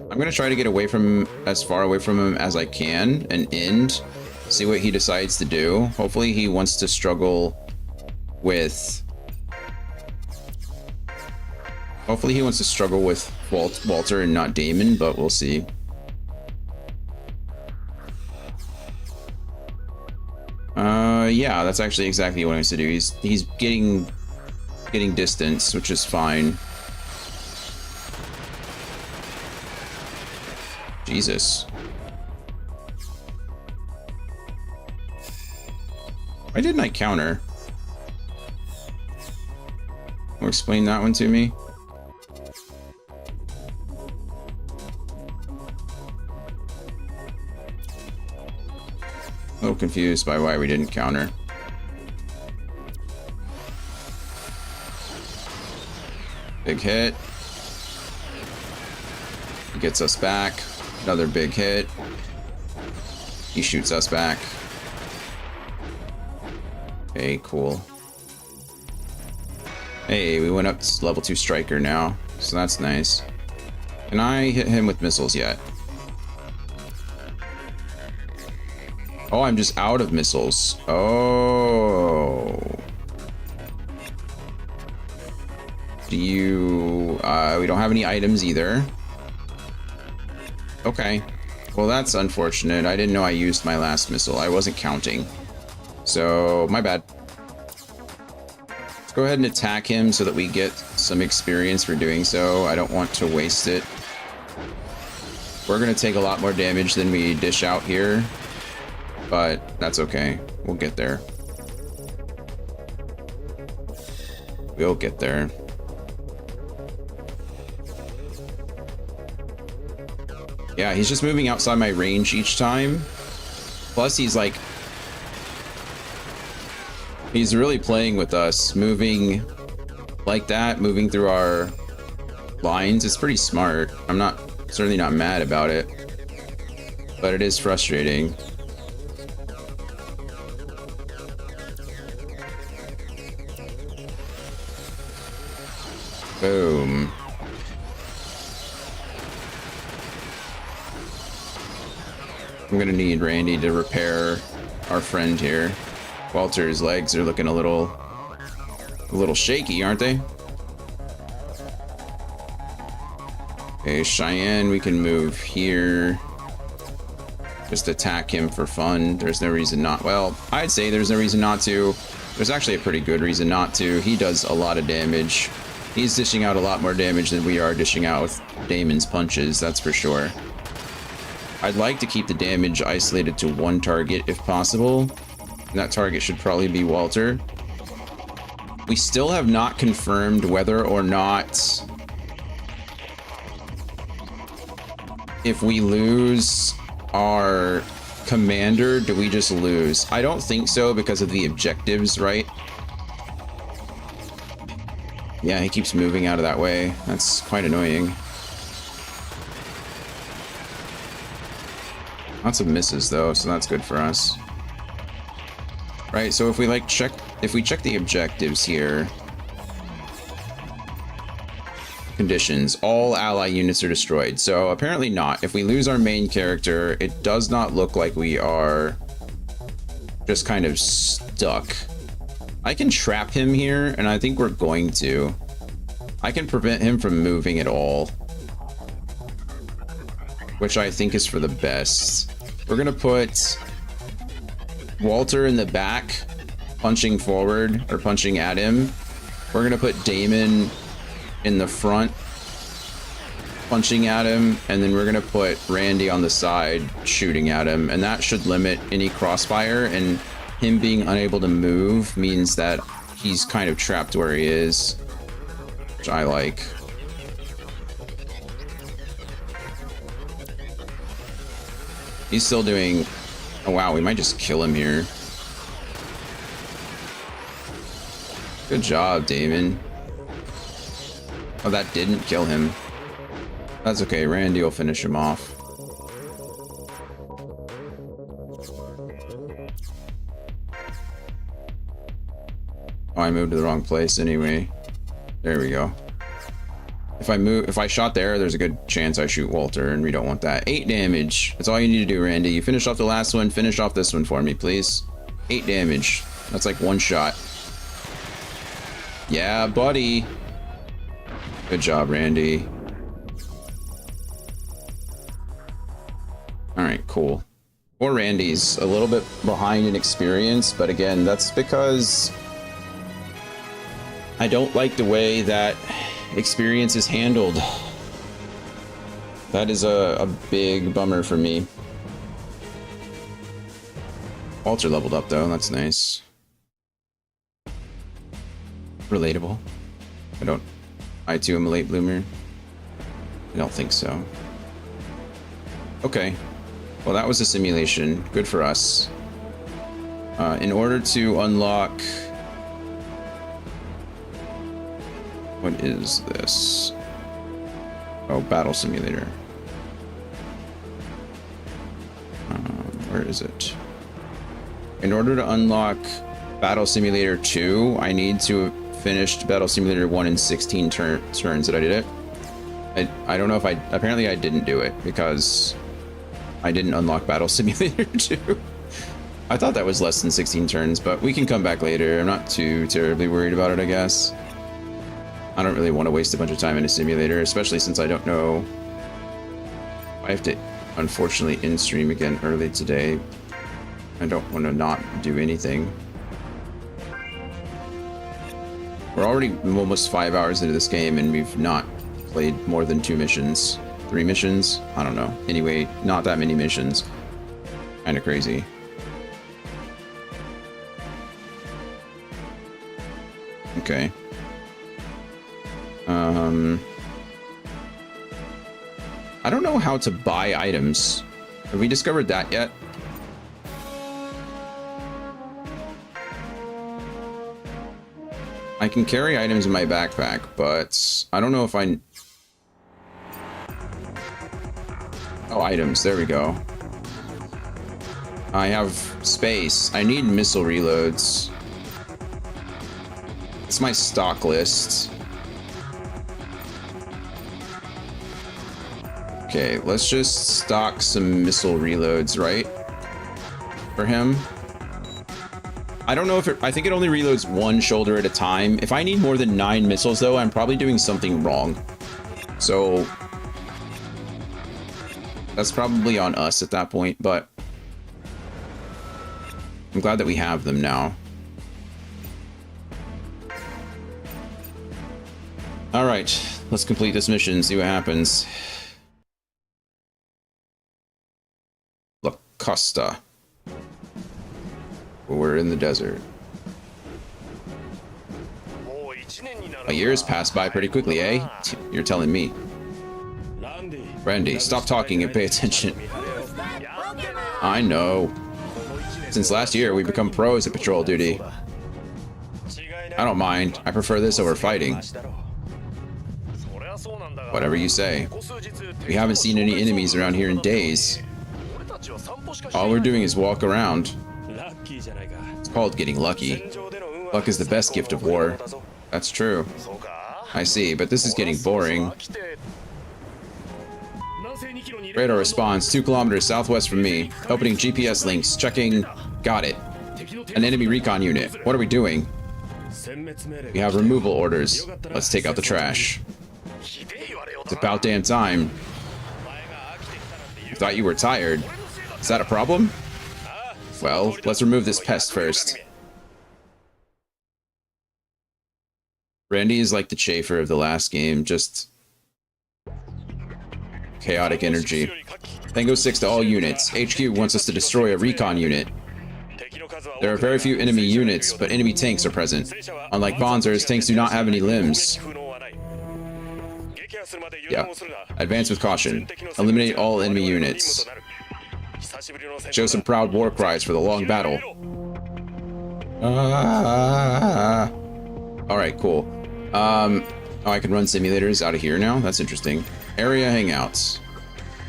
I'm gonna try to get away from... as far away from him as I can and end. See what he decides to do. Hopefully he wants to struggle with... Hopefully he wants to struggle with Walter and not Damon, but we'll see. Yeah, that's actually exactly what he wants to do. He's getting distance, which is fine. Jesus. Why didn't I counter? Or explain that one to me? A little confused by why we didn't counter. Big hit. He gets us back. Another big hit. He shoots us back. Okay, cool. Hey, we went up to level 2 striker now, so that's nice. Can I hit him with missiles yet? Oh, I'm just out of missiles. Oh. Do you... we don't have any items either. Okay. Well, that's unfortunate. I didn't know I used my last missile. I wasn't counting. So, my bad. Let's go ahead and attack him so that we get some experience for doing so. I don't want to waste it. We're going to take a lot more damage than we dish out here. But that's okay. We'll get there. We'll get there. Yeah, he's just moving outside my range each time. Plus, he's like... He's really playing with us. Moving like that, moving through our lines. It's pretty smart. I'm certainly not mad about it. But it is frustrating. Boom. I'm gonna need Randy to repair our friend here. Walter's legs are looking a little shaky, aren't they? Okay, Cheyenne, we can move here. Just attack him for fun. There's no reason not. Well, I'd say there's no reason not to. There's actually a pretty good reason not to. He does a lot of damage. He's dishing out a lot more damage than we are dishing out with Damon's punches, that's for sure. I'd like to keep the damage isolated to one target if possible. And that target should probably be Walter. We still have not confirmed whether or not if we lose our commander, do we just lose? I don't think so because of the objectives, right? Yeah, he keeps moving out of that way. That's quite annoying. Lots of misses though, so that's good for us. Right, so if we check the objectives here. Conditions, all ally units are destroyed. So apparently not. If we lose our main character, it does not look like we are just kind of stuck. I can trap him here, and I think we're going to. I can prevent him from moving at all. Which I think is for the best. We're gonna put Walter in the back, punching forward, or punching at him. We're gonna put Damon in the front, punching at him, and then we're gonna put Randy on the side, shooting at him, and that should limit any crossfire, and him being unable to move means that he's kind of trapped where he is, which I like. He's still doing... Oh wow, we might just kill him here. Good job, Damon. Oh, that didn't kill him. That's okay, Randy will finish him off. Oh, I moved to the wrong place anyway. There we go. If I shot there, there's a good chance I shoot Walter, and we don't want that. 8 damage. That's all you need to do, Randy. You finish off the last one, finish off this one for me, please. 8 damage. That's like 1 shot. Yeah, buddy. Good job, Randy. Alright, cool. Poor Randy's a little bit behind in experience, but again, that's because I don't like the way that experience is handled. That is a big bummer for me. Walter leveled up though, that's nice. Relatable. I too am a late bloomer. I don't think so. Okay. Well, that was a simulation. Good for us. In order to unlock... What is this? Oh, Battle Simulator. Where is it? In order to unlock Battle Simulator 2, I need to have finished Battle Simulator 1 in 16 turns that I did it. I don't know if apparently I didn't do it because I didn't unlock Battle Simulator 2. I thought that was less than 16 turns, but we can come back later. I'm not too terribly worried about it, I guess. I don't really want to waste a bunch of time in a simulator, especially since I don't know. I have to, unfortunately, in-stream again early today. I don't want to not do anything. We're already almost 5 hours into this game, and we've not played more than 2 missions. 3 missions? I don't know. Anyway, not that many missions. Kind of crazy. Okay. I don't know how to buy items. Have we discovered that yet? I can carry items in my backpack, but I don't know if I... Oh, items. There we go. I have space. I need missile reloads. It's my stock list. Okay, let's just stock some missile reloads, right? For him. I don't know if I think it only reloads 1 shoulder at a time. If I need more than 9 missiles, though, I'm probably doing something wrong. So that's probably on us at that point, but I'm glad that we have them now. All right, let's complete this mission, see what happens. La Costa. We're in the desert. A year has passed by pretty quickly, eh? You're telling me. Randy, stop talking and pay attention. I know. Since last year, we've become pros at patrol duty. I don't mind. I prefer this over fighting. Whatever you say. We haven't seen any enemies around here in days. All we're doing is walk around. It's called getting lucky. Luck is the best gift of war. That's true. I see, but this is getting boring. Radar response, 2 kilometers southwest from me. Opening GPS links, checking... Got it. An enemy recon unit. What are we doing? We have removal orders. Let's take out the trash. It's about damn time. You thought you were tired. Is that a problem? Well, let's remove this pest first. Randy is like the Chafer of the last game, just... chaotic energy. Tango 6 to all units. HQ wants us to destroy a recon unit. There are very few enemy units, but enemy tanks are present. Unlike Bonzers, tanks do not have any limbs. Yeah. Advance with caution. Eliminate all enemy units. Show some proud war cries for the long battle. Alright, cool. Oh, I can run simulators out of here now? That's interesting. Area hangouts.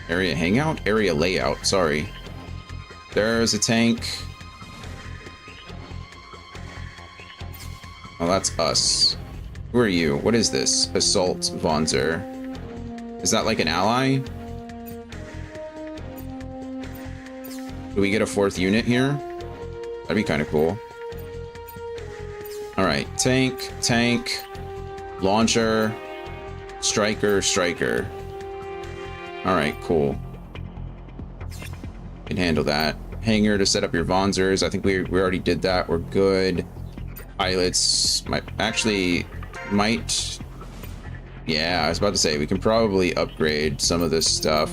Area hangout? Area layout, sorry. There's a tank. Oh, that's us. Who are you? What is this? Assault Vonzer. Is that like an ally? Do we get a 4th unit here? That'd be kind of cool. Alright, tank, launcher, striker. Alright, cool. Can handle that. Hangar to set up your Vonzers. I think we already did that. We're good. Pilots might... Yeah, I was about to say, we can probably upgrade some of this stuff.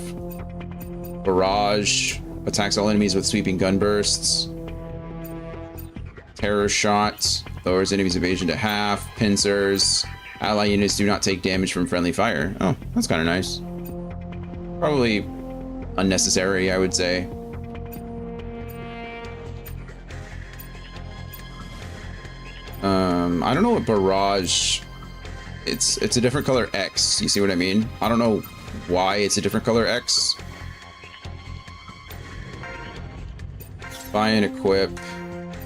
Barrage. Attacks all enemies with sweeping gun bursts. Terror shot. Lowers enemies' evasion to half. Pincers. Ally units do not take damage from friendly fire. Oh, that's kind of nice. Probably unnecessary, I would say. I don't know what barrage. It's a different color X. You see what I mean? I don't know why it's a different color X. Buy and equip.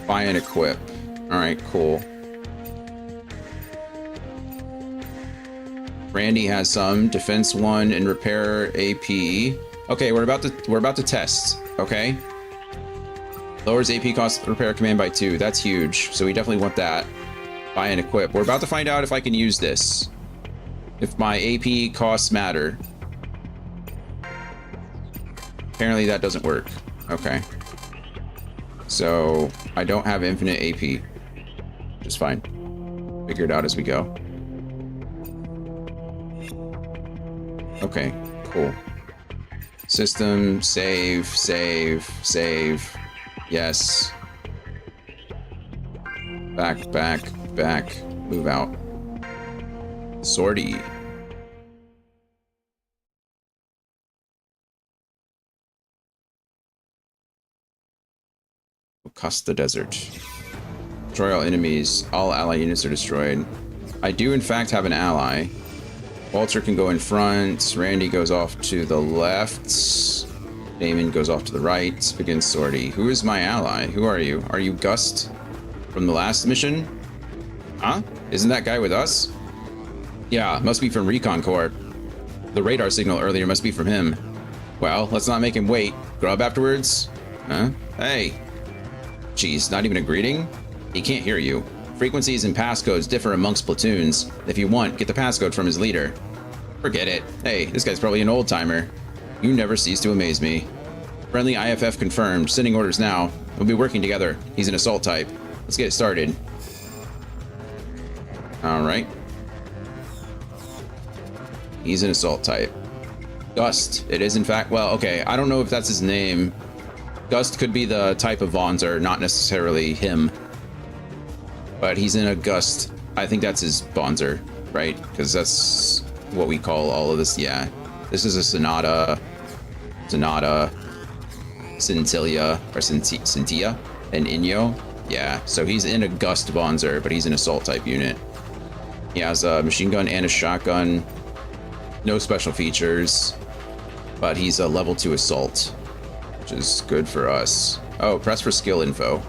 Buy and equip. All right, cool. Randy has some defense 1 and repair AP. Okay, we're about to test. Okay. Lowers AP cost repair command by 2. That's huge. So we definitely want that. Buy and equip. We're about to find out if I can use this. If my AP costs matter. Apparently that doesn't work. Okay. So I don't have infinite AP. It's fine. Figure it out as we go. Okay, cool. System, save, save, save. Yes. Back, back, back. Move out. Sortie. Costa Desert. Destroy all enemies. All ally units are destroyed. I do in fact have an ally. Walter can go in front. Randy goes off to the left. Damon goes off to the right. Begins sortie. Who is my ally? Who are you? Are you Gust from the last mission? Huh? Isn't that guy with us? Yeah, must be from Recon Corps. The radar signal earlier must be from him. Well, let's not make him wait. Grub afterwards? Huh? Hey. Jeez, not even a greeting? He can't hear you. Frequencies and passcodes differ amongst platoons. If you want, get the passcode from his leader. Forget it. Hey, this guy's probably an old-timer. You never cease to amaze me. Friendly IFF confirmed. Sending orders now. We'll be working together. He's an assault type. Let's get it started. Alright. He's an assault type. Gust. It is in fact... Well, okay. I don't know if that's his name. Gust could be the type of Vonzer, not necessarily him. But he's in a Gust. I think that's his Bonzer, right? Because that's what we call all of this. Yeah. This is a Sonata, Scintilla, or Scintilla, and Inyo. Yeah, so he's in a Gust Bonzer, but he's an assault type unit. He has a machine gun and a shotgun. No special features, but he's a level 2 assault, which is good for us. Oh, press for skill info.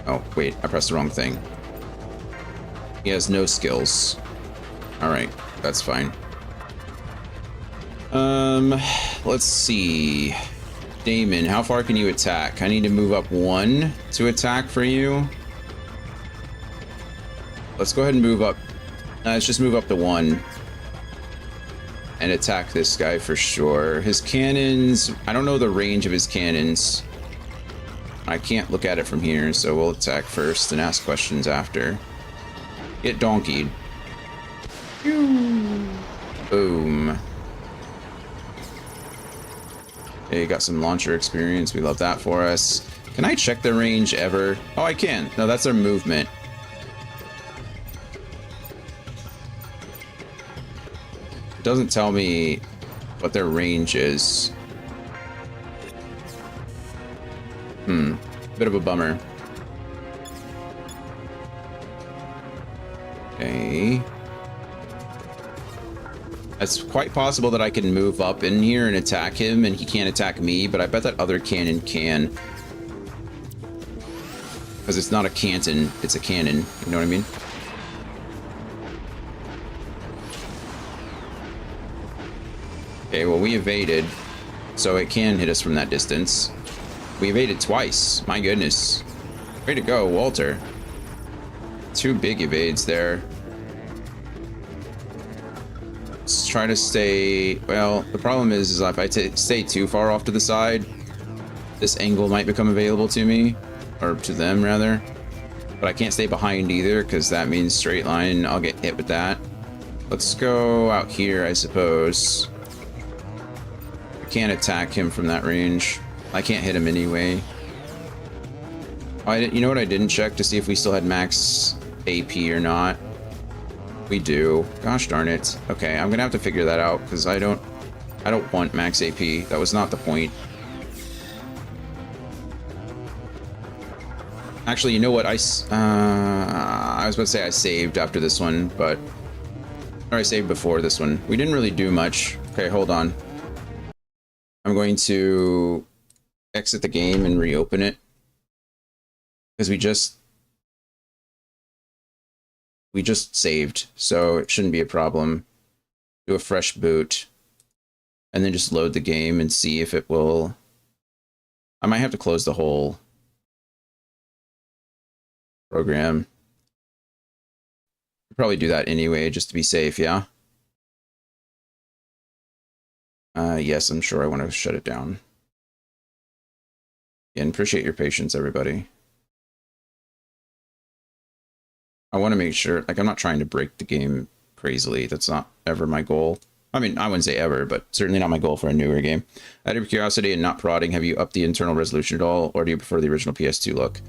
Oh, wait, I pressed the wrong thing. He has no skills. Alright, that's fine. Let's see. Damon, how far can you attack? I need to move up 1 to attack for you. Let's go ahead and move up. Let's just move up to 1. And attack this guy for sure. His cannons, I don't know the range of his cannons. I can't look at it from here, so we'll attack first and ask questions after. Get donkeyed. Boom. Okay, got some launcher experience. We love that for us. Can I check their range ever? Oh, I can. No, that's their movement. It doesn't tell me what their range is. Bit of a bummer. Okay. It's quite possible that I can move up in here and attack him, and he can't attack me, but I bet that other cannon can. Because it's not a canton, it's a cannon. You know what I mean? Okay, well, we evaded, so it can hit us from that distance. We evaded twice. My goodness. Way to go, Walter. 2 big evades there. Let's try to stay... Well, the problem is if I stay too far off to the side, this angle might become available to me. Or to them, rather. But I can't stay behind either, because that means straight line. I'll get hit with that. Let's go out here, I suppose. I can't attack him from that range. I can't hit him anyway. You know what I didn't check to see if we still had max AP or not? We do. Gosh darn it. Okay, I'm gonna have to figure that out because I don't want max AP. That was not the point. Actually, you know what? I was about to say I saved after this one, but or I saved before this one. We didn't really do much. Okay, hold on. I'm going to exit the game and reopen it because we just saved, so it shouldn't be a problem. Do a fresh boot and then just load the game and see if it will. I might have to close the whole program. Probably do that anyway, just to be safe, yeah? Yes, I'm sure I want to shut it down. And appreciate your patience, everybody. I want to make sure, like, I'm not trying to break the game crazily. That's not ever my goal. I mean, I wouldn't say ever, but certainly not my goal for a newer game. Out of curiosity and not prodding, have you upped the internal resolution at all, or do you prefer the original PS2 look?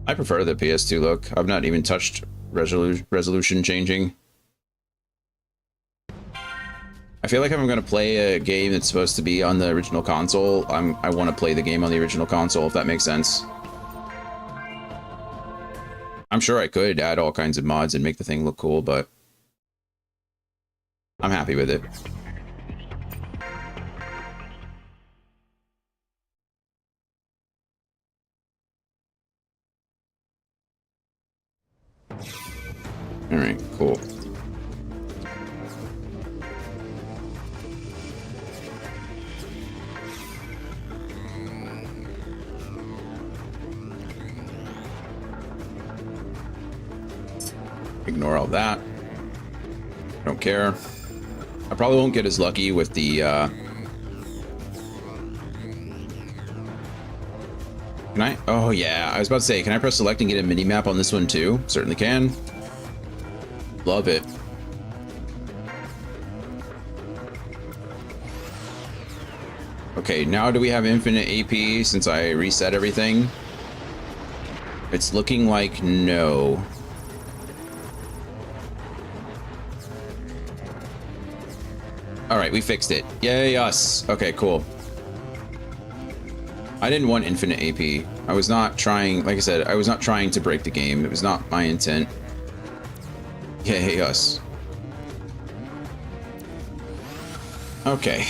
I prefer the PS2 look. I've not even touched resolution changing. I feel like if I'm going to play a game that's supposed to be on the original console, I want to play the game on the original console, if that makes sense. I'm sure I could add all kinds of mods and make the thing look cool, but I'm happy with it. All right, cool. Ignore all that. Don't care. I probably won't get as lucky with the Can I? Oh yeah, I was about to say, can I press select and get a mini map on this one too? Certainly can. Love it. Okay, now do we have infinite AP since I reset everything? It's looking like no. All right, we fixed it. Yay, us. Okay, cool. I didn't want infinite AP. I was not trying, like I said, I was not trying to break the game. It was not my intent. Yay, us. Okay.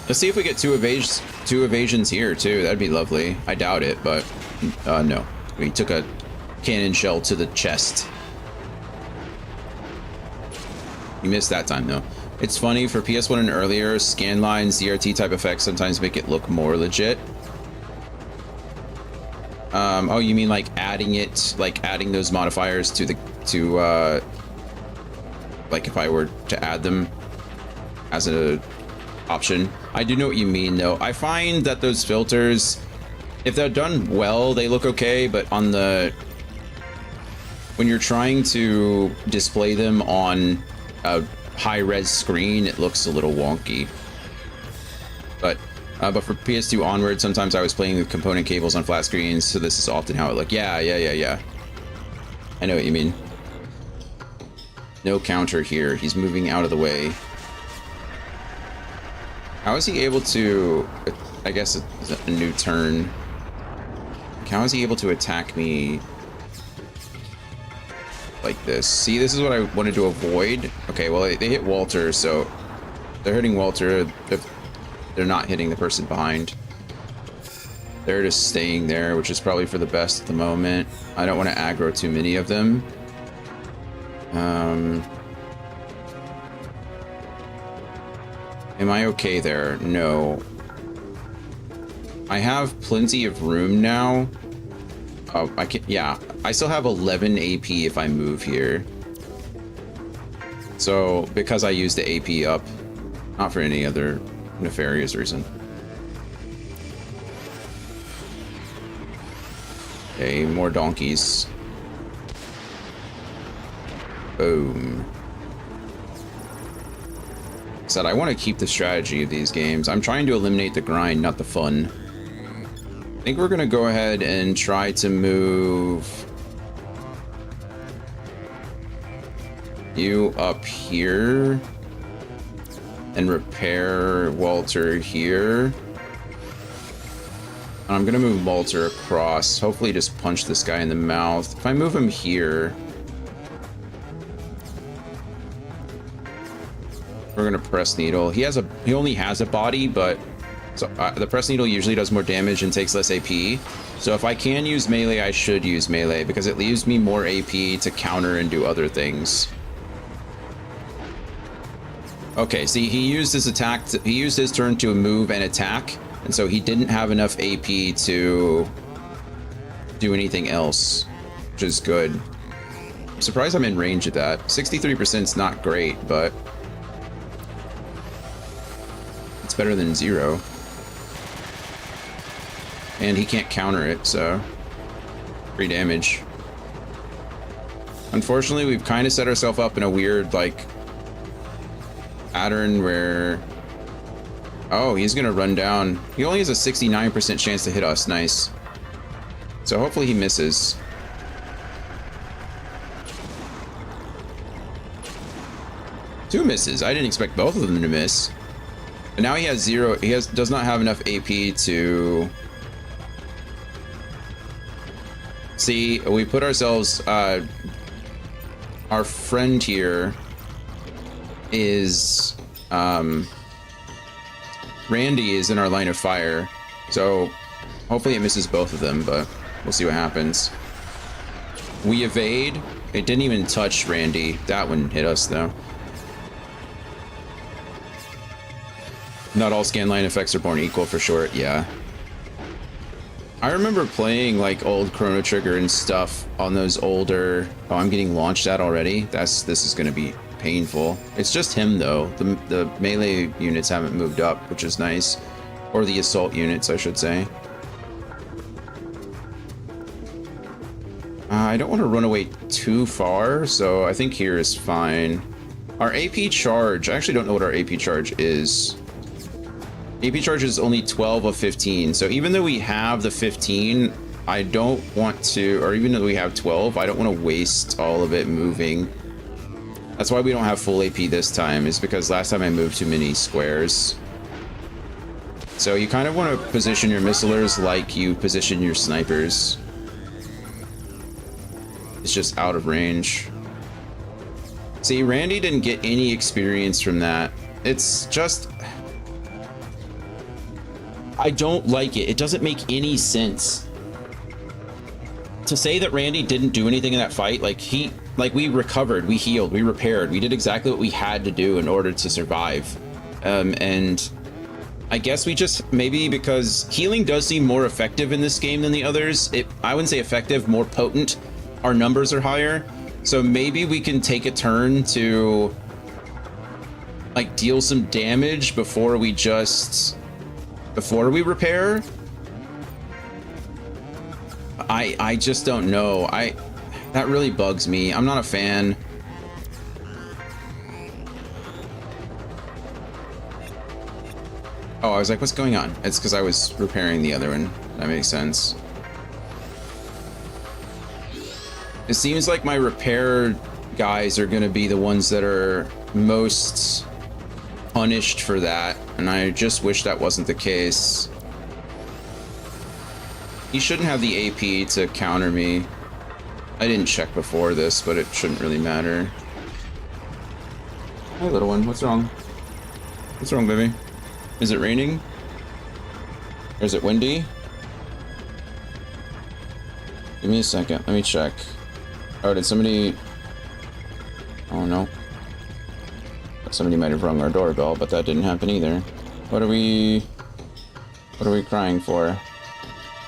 Let's see if we get two evasions here, too. That'd be lovely. I doubt it, but no. We took a cannon shell to the chest. You missed that time, though. It's funny, for PS1 and earlier, scanline, CRT type effects sometimes make it look more legit. Oh, you mean like adding it, like adding those modifiers to the, like if I were to add them as an option. I do know what you mean, though. I find that those filters, if they're done well, they look okay, but on the, when you're trying to display them on a high-res screen, it looks a little wonky. But for PS2 onward, sometimes I was playing with component cables on flat screens, so this is often how it looked. Yeah. I know what you mean. No counter here. He's moving out of the way. How is he able to... I guess it's a new turn. How is he able to attack me like this? See, this is what I wanted to avoid. Okay, well, they hit Walter, so they're hitting Walter. They're not hitting the person behind. They're just staying there, which is probably for the best at the moment. I don't want to aggro too many of them. Am I okay there? No. I have plenty of room now. Oh, I can, yeah. I still have 11 AP if I move here. So, because I used the AP up, not for any other nefarious reason. Okay, more donkeys. Boom. Said I want to keep the strategy of these games. I'm trying to eliminate the grind, not the fun. I think we're gonna go ahead and try to move you up here and repair Walter here. I'm gonna move Malter across. Hopefully just punch this guy in the mouth. If I move him here, we're gonna press needle. He only has a body, but so the press needle usually does more damage and takes less AP. So if I can use melee, I should use melee because it leaves me more AP to counter and do other things. Okay, see, he used his attack. He used his turn to move and attack, and so he didn't have enough AP to do anything else, which is good. I'm surprised I'm in range of that. 63% is not great, but it's better than 0. And he can't counter it, so free damage. Unfortunately, we've kind of set ourselves up in a weird, like, pattern where... Oh, he's gonna run down. He only has a 69% chance to hit us. Nice. So hopefully he misses. Two misses. I didn't expect both of them to miss. But now he has 0. He does not have enough AP to... See, we put ourselves... our friend here is... Randy is in our line of fire. So hopefully it misses both of them, but we'll see what happens. We evade. It didn't even touch Randy. That one hit us, though. Not all scanline effects are born equal, for short, yeah. I remember playing like old Chrono Trigger and stuff on those older... Oh, I'm getting launched at already? This is going to be painful. It's just him, though. The melee units haven't moved up, which is nice. Or the assault units, I should say. I don't want to run away too far, so I think here is fine. Our AP charge... I actually don't know what our AP charge is. AP charge is only 12 of 15, so even though we have the 15, I don't want to, or even though we have 12, I don't want to waste all of it moving. That's why we don't have full AP this time, is because last time I moved too many squares. So you kind of want to position your missilers like you position your snipers. It's just out of range. See, Randy didn't get any experience from that. It's just... I don't like it. It doesn't make any sense. To say that Randy didn't do anything in that fight, we recovered, we healed, we repaired, we did exactly what we had to do in order to survive. And I guess we just, maybe because healing does seem more effective in this game than the others. I wouldn't say effective, more potent. Our numbers are higher. So maybe we can take a turn to like deal some damage before we repair. I just don't know. That really bugs me. I'm not a fan. Oh, I was like, what's going on? It's because I was repairing the other one. That makes sense. It seems like my repair guys are going to be the ones that are most punished for that, and I just wish that wasn't the case. He shouldn't have the AP to counter me. I didn't check before this, but it shouldn't really matter. Hi, little one. What's wrong? What's wrong, baby? Is it raining? Or is it windy? Give me a second. Let me check. Oh, did somebody... Oh, no. Somebody might have rung our doorbell, but that didn't happen either. What are we crying for?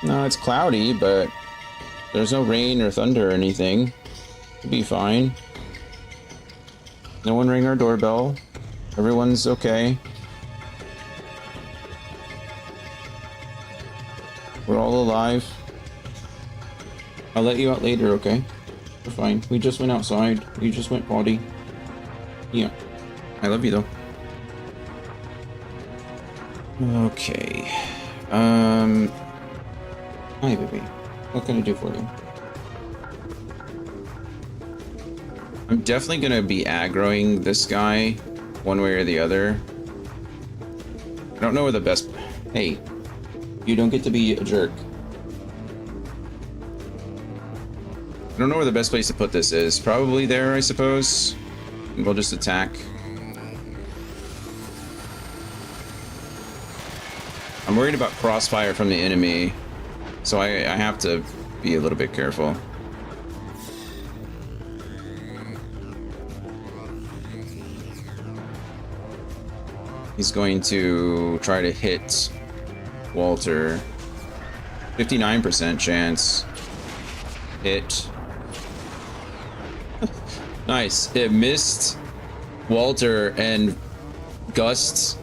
No, it's cloudy, but there's no rain or thunder or anything. It'll be fine. No one rang our doorbell. Everyone's okay. We're all alive. I'll let you out later, okay? We're fine. We just went outside. We just went potty. Yeah. I love you, though. Okay. Hi, baby. What can I do for you? I'm definitely gonna be aggroing this guy one way or the other. I don't know where the best... Hey. You don't get to be a jerk. I don't know where the best place to put this is. Probably there, I suppose. We'll just attack. I'm worried about crossfire from the enemy, so I have to be a little bit careful. He's going to try to hit Walter. 59% chance. Hit. Nice. It missed Walter and Gust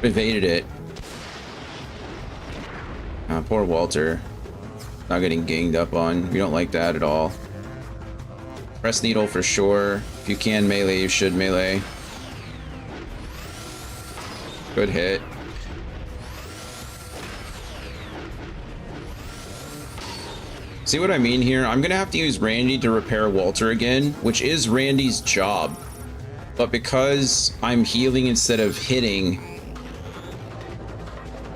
evaded it. Poor Walter. Not getting ganged up on. We don't like that at all. Press needle for sure. If you can melee, you should melee. Good hit. See what I mean here? I'm gonna have to use Randy to repair Walter again, which is Randy's job. But because I'm healing instead of hitting,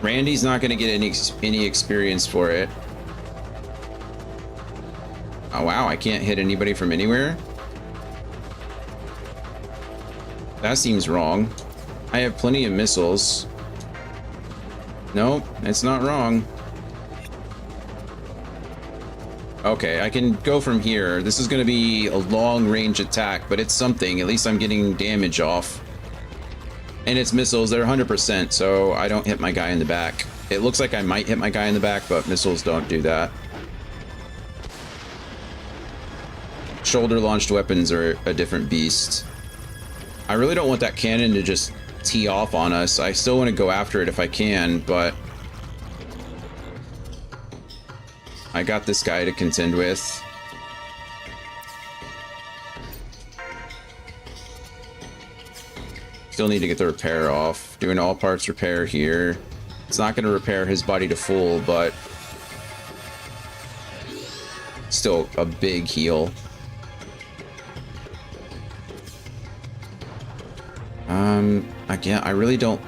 Randy's not gonna get any experience for it. Oh wow, I can't hit anybody from anywhere? That seems wrong. I have plenty of missiles. Nope, it's not wrong. Okay, I can go from here. This is going to be a long range attack, but it's something. At least I'm getting damage off. And it's missiles, they're 100%, so I don't hit my guy in the back. It looks like I might hit my guy in the back, but missiles don't do that. Shoulder launched weapons are a different beast. I really don't want that cannon to just tee off on us. I still want to go after it if I can, but I got this guy to contend with. Still need to get the repair off. Doing all parts repair here. It's not going to repair his body to full, but still a big heal. Again, I really don't.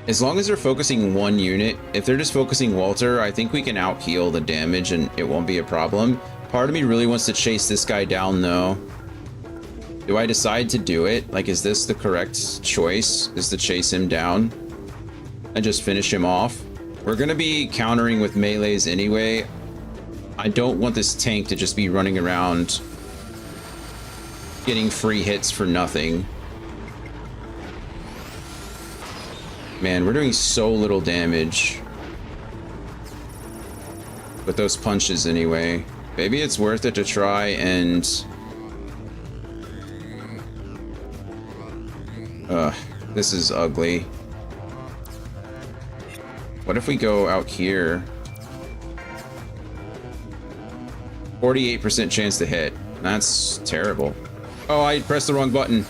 As long as they're focusing one unit, if they're just focusing Walter, I think we can out heal the damage and it won't be a problem. Part of me really wants to chase this guy down though. Do I decide to do it? Like, is this the correct choice? Is to chase him down and just finish him off? We're gonna be countering with melees anyway. I don't want this tank to just be running around getting free hits for nothing. Man, we're doing so little damage with those punches anyway. Maybe it's worth it to try and this is ugly. What if we go out here? 48% chance to hit. That's terrible. Oh, I pressed the wrong button.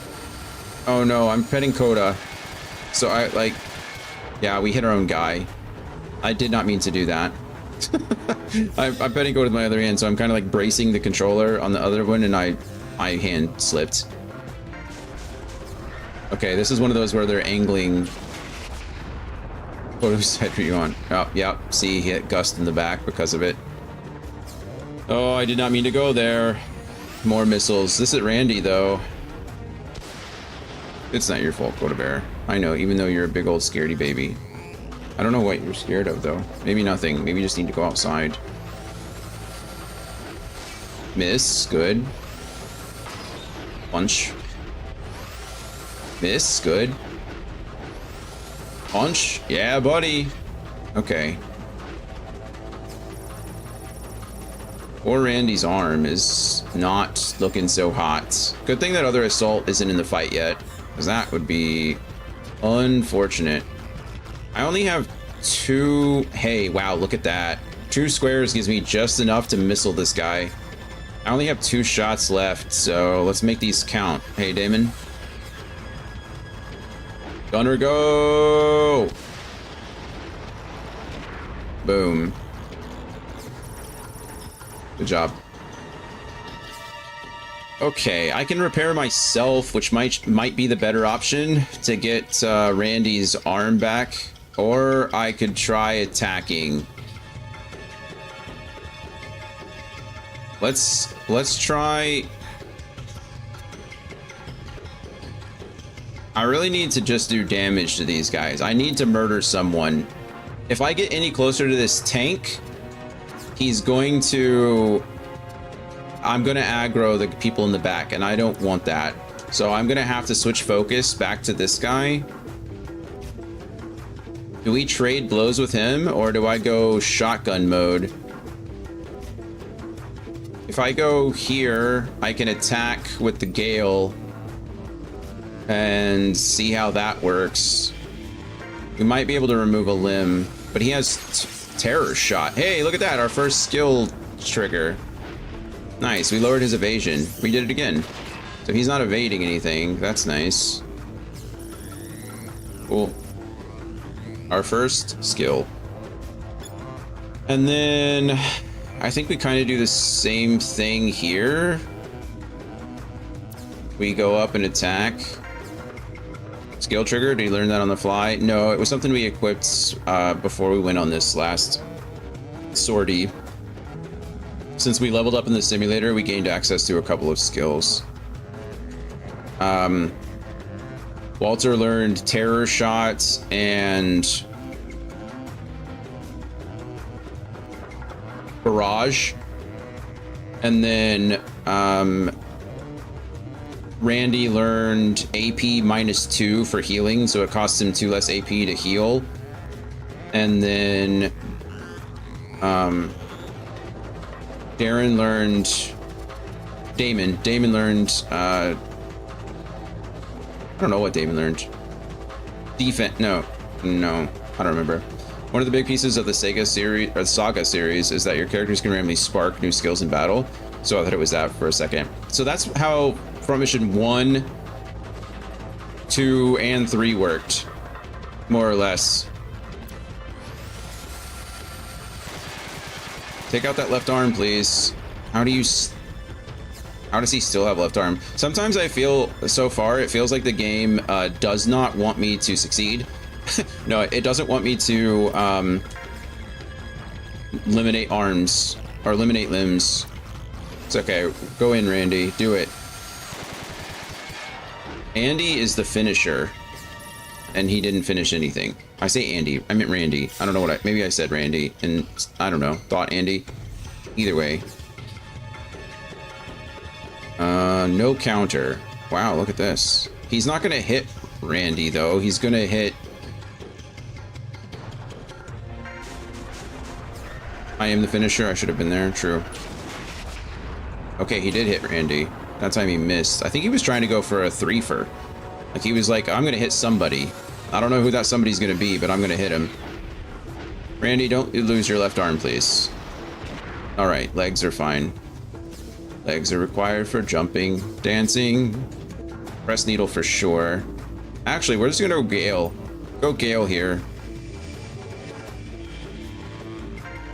Oh no, I'm petting Coda. So yeah, we hit our own guy. I did not mean to do that. I'm petting Coda with my other hand, so I'm kind of like bracing the controller on the other one, and my hand slipped. Okay, this is one of those where they're angling. What side are you on? Oh, yeah. See, he hit Gust in the back because of it. Oh, I did not mean to go there. More missiles. This is Randy, though. It's not your fault, Coda Bear. I know, even though you're a big old scaredy baby. I don't know what you're scared of, though. Maybe nothing. Maybe you just need to go outside. Miss. Good. Punch. Miss. Good. Punch. Yeah, buddy. Okay. Poor Randy's arm is not looking so hot. Good thing that other assault isn't in the fight yet, because that would be unfortunate. I only have 2. Hey, wow, look at that. 2 squares gives me just enough to missile this guy. I only have 2 shots left, so let's make these count. Hey, Damon. Gunner, go! Boom. Good job. Okay, I can repair myself, which might be the better option to get Randy's arm back. Or I could try attacking. Let's try. I really need to just do damage to these guys. I need to murder someone. If I get any closer to this tank, he's going to... I'm going to aggro the people in the back, and I don't want that. So I'm going to have to switch focus back to this guy. Do we trade blows with him, or do I go shotgun mode? If I go here, I can attack with the Gale and see how that works. We might be able to remove a limb, but he has terror shot. Hey, look at that, our first skill trigger. Nice, we lowered his evasion. We did it again. So he's not evading anything. That's nice. Cool. Our first skill. And then I think we kind of do the same thing here. We go up and attack. Skill trigger, did you learn that on the fly? No, it was something we equipped before we went on this last sortie. Since we leveled up in the simulator, we gained access to a couple of skills. Walter learned terror shots and barrage. And then Randy learned AP -2 for healing, so it costs him 2 less AP to heal. And then Darren learned... Damon learned... I don't know what Damon learned. Defense... No, I don't remember. One of the big pieces of the Saga series is that your characters can randomly spark new skills in battle. So I thought it was that for a second. So that's how Front Mission 1, 2, and 3 worked. More or less. Take out that left arm, please. How does he still have left arm? Sometimes I feel, so far, it feels like the game does not want me to succeed. No, it doesn't want me to eliminate arms or eliminate limbs. It's okay. Go in, Randy. Do it. Andy is the finisher, and he didn't finish anything. I say Andy. I meant Randy. I don't know what maybe I said Randy, and I don't know. Thought Andy. Either way. No counter. Wow, look at this. He's not gonna hit Randy, though. He's gonna hit... I am the finisher. I should have been there. True. Okay, he did hit Randy. That time he missed. I think he was trying to go for a threefer. Like, he was like, I'm gonna hit somebody. I don't know who that somebody's gonna be, but I'm gonna hit him. Randy, don't lose your left arm, please. Alright, legs are fine. Legs are required for jumping, dancing. Press needle for sure. Actually, we're just gonna go Gale. Go Gale here.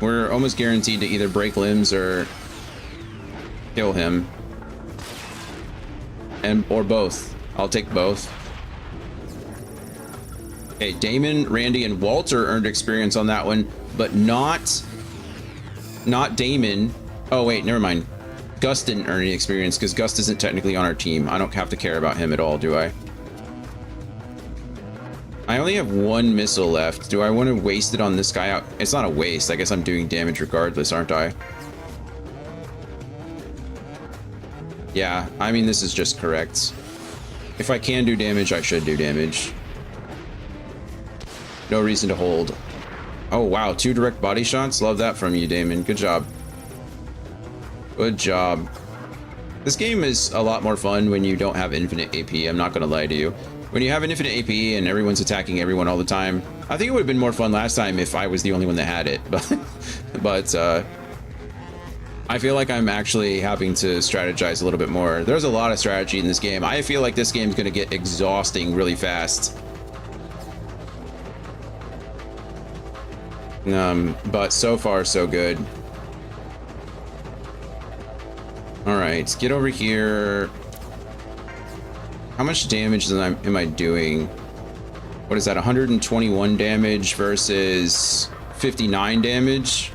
We're almost guaranteed to either break limbs or kill him. Or both. I'll take both. Okay, Damon, Randy, and Walter earned experience on that one, but not Damon. Oh wait, never mind. Gus didn't earn any experience because Gus isn't technically on our team. I don't have to care about him at all, do I? I only have 1 missile left. Do I want to waste it on this guy out? It's not a waste. I guess I'm doing damage regardless, aren't I? Yeah, I mean, this is just correct. If I can do damage, I should do damage. No reason to hold. Oh, wow. 2 direct body shots? Love that from you, Damon. Good job. Good job. This game is a lot more fun when you don't have infinite AP. I'm not going to lie to you. When you have an infinite AP and everyone's attacking everyone all the time, I think it would have been more fun last time if I was the only one that had it. But I feel like I'm actually having to strategize a little bit more. There's a lot of strategy in this game. I feel like this game's going to get exhausting really fast. But so far, so good. All right, get over here. How much damage am I doing? What is that? 121 damage versus 59 damage.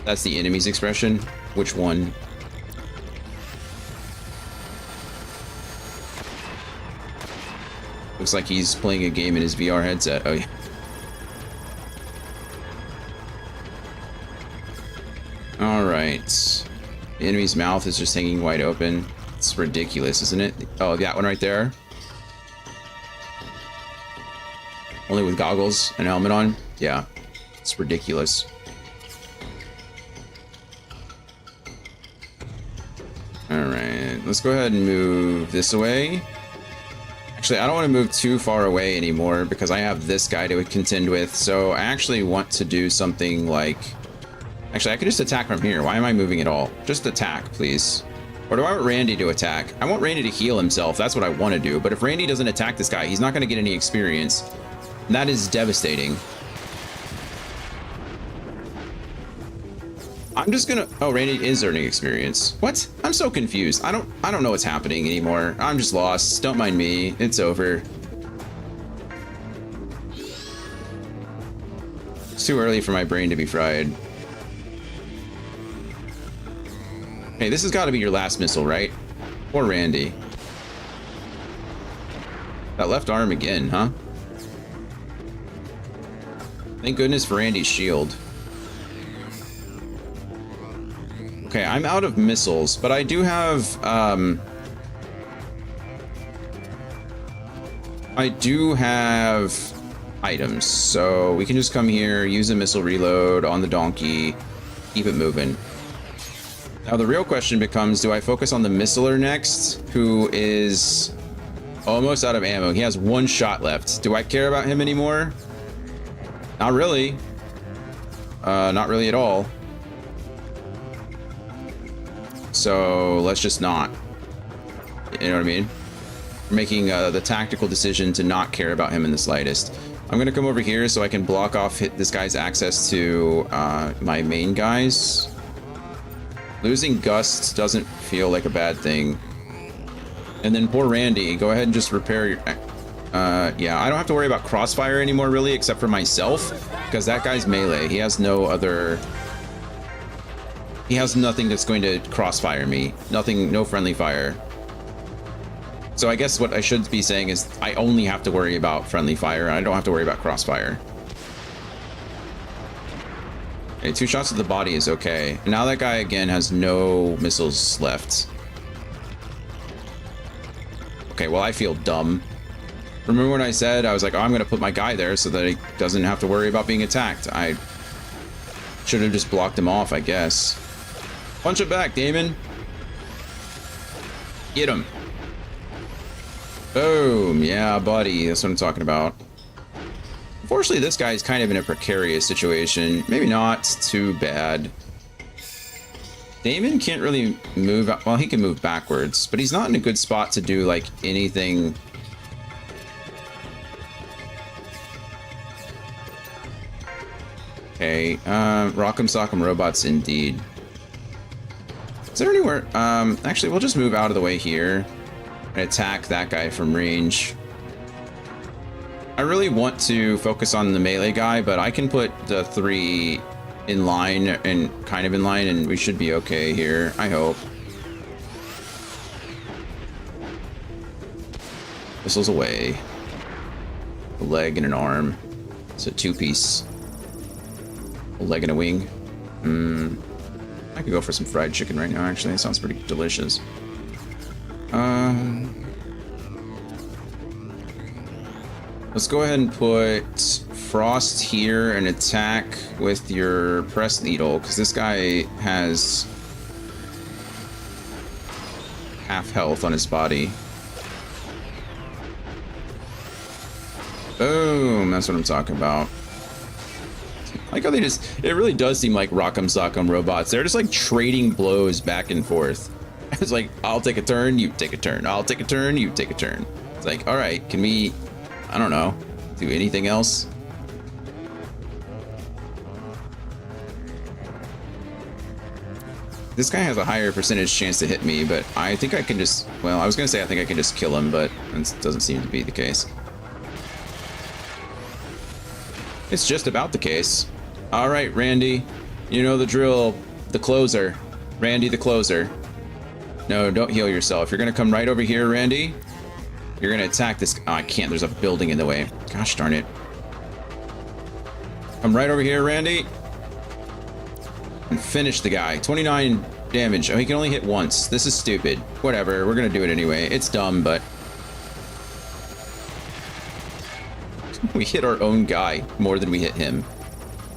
That's the enemy's expression. Which one? Looks like he's playing a game in his VR headset. Oh, yeah. All right. The enemy's mouth is just hanging wide open. It's ridiculous, isn't it? Oh, that one right there. Only with goggles and helmet on? Yeah. It's ridiculous. Alright, let's go ahead and move this away. Actually, I don't want to move too far away anymore because I have this guy to contend with. So I actually want to do something like... Actually, I could just attack from here. Why am I moving at all? Just attack, please. Or do I want Randy to attack? I want Randy to heal himself. That's what I want to do. But if Randy doesn't attack this guy, he's not going to get any experience. And that is devastating. I'm just gonna... Oh, Randy is earning experience. What? I'm so confused. I don't know what's happening anymore. I'm just lost. Don't mind me. It's over. It's too early for my brain to be fried. Hey, this has got to be your last missile, right? Or Randy. That left arm again, huh? Thank goodness for Randy's shield. Okay, I'm out of missiles, but I do have, items. So we can just come here, use a missile reload on the donkey, keep it moving. Now the real question becomes, do I focus on the missiler next, who is almost out of ammo? He has one shot left. Do I care about him anymore? Not really. Not really at all. So let's just not. You know what I mean? We're making the tactical decision to not care about him in the slightest. I'm gonna come over here so I can block off this guy's access to my main guys. Losing Gust doesn't feel like a bad thing. And then poor Randy, go ahead and just repair your... yeah, I don't have to worry about crossfire anymore, really, except for myself, because that guy's melee. He has no other... He has nothing that's going to crossfire me. Nothing, no friendly fire. So I guess what I should be saying is I only have to worry about friendly fire, and I don't have to worry about crossfire. Okay, 2 shots to the body is okay. Now that guy, again, has no missiles left. Okay, well, I feel dumb. Remember when I said, I was like, oh, I'm going to put my guy there so that he doesn't have to worry about being attacked. I should have just blocked him off, I guess. Punch it back, Damon. Get him. Boom. Yeah, buddy. That's what I'm talking about. Unfortunately, this guy is kind of in a precarious situation. Maybe not too bad. Damon can't really move. Well, he can move backwards, but he's not in a good spot to do, like, anything. Okay. Rock'em Sock'em Robots, indeed. Is there anywhere? Actually, we'll just move out of the way here and attack that guy from range. I really want to focus on the melee guy, but I can put the 3 in line and kind of in line, and we should be okay here, I hope. Missiles away. A leg and an arm. It's a 2-piece. A leg and a wing. I could go for some fried chicken right now, actually. It sounds pretty delicious. Let's go ahead and put Frost here and attack with your press needle, because this guy has half health on his body. Boom, that's what I'm talking about. I like how they just, it really does seem like Rock'em Sock'em Robots. They're just like trading blows back and forth. It's like, I'll take a turn, you take a turn. I'll take a turn, you take a turn. It's like, all right, can we, I don't know, do anything else? This guy has a higher percentage chance to hit me, but I think I can just, well, I was going to say I think I can just kill him, but it doesn't seem to be the case. It's just about the case. All right, Randy. You know the drill. The closer. Randy the closer. No, don't heal yourself. You're gonna come right over here, Randy. You're gonna attack this. Oh, I can't. There's a building in the way. Gosh darn it. Come right over here, Randy. And finish the guy. 29 damage. Oh, he can only hit once. This is stupid. Whatever. We're gonna do it anyway. It's dumb, but... we hit our own guy more than we hit him.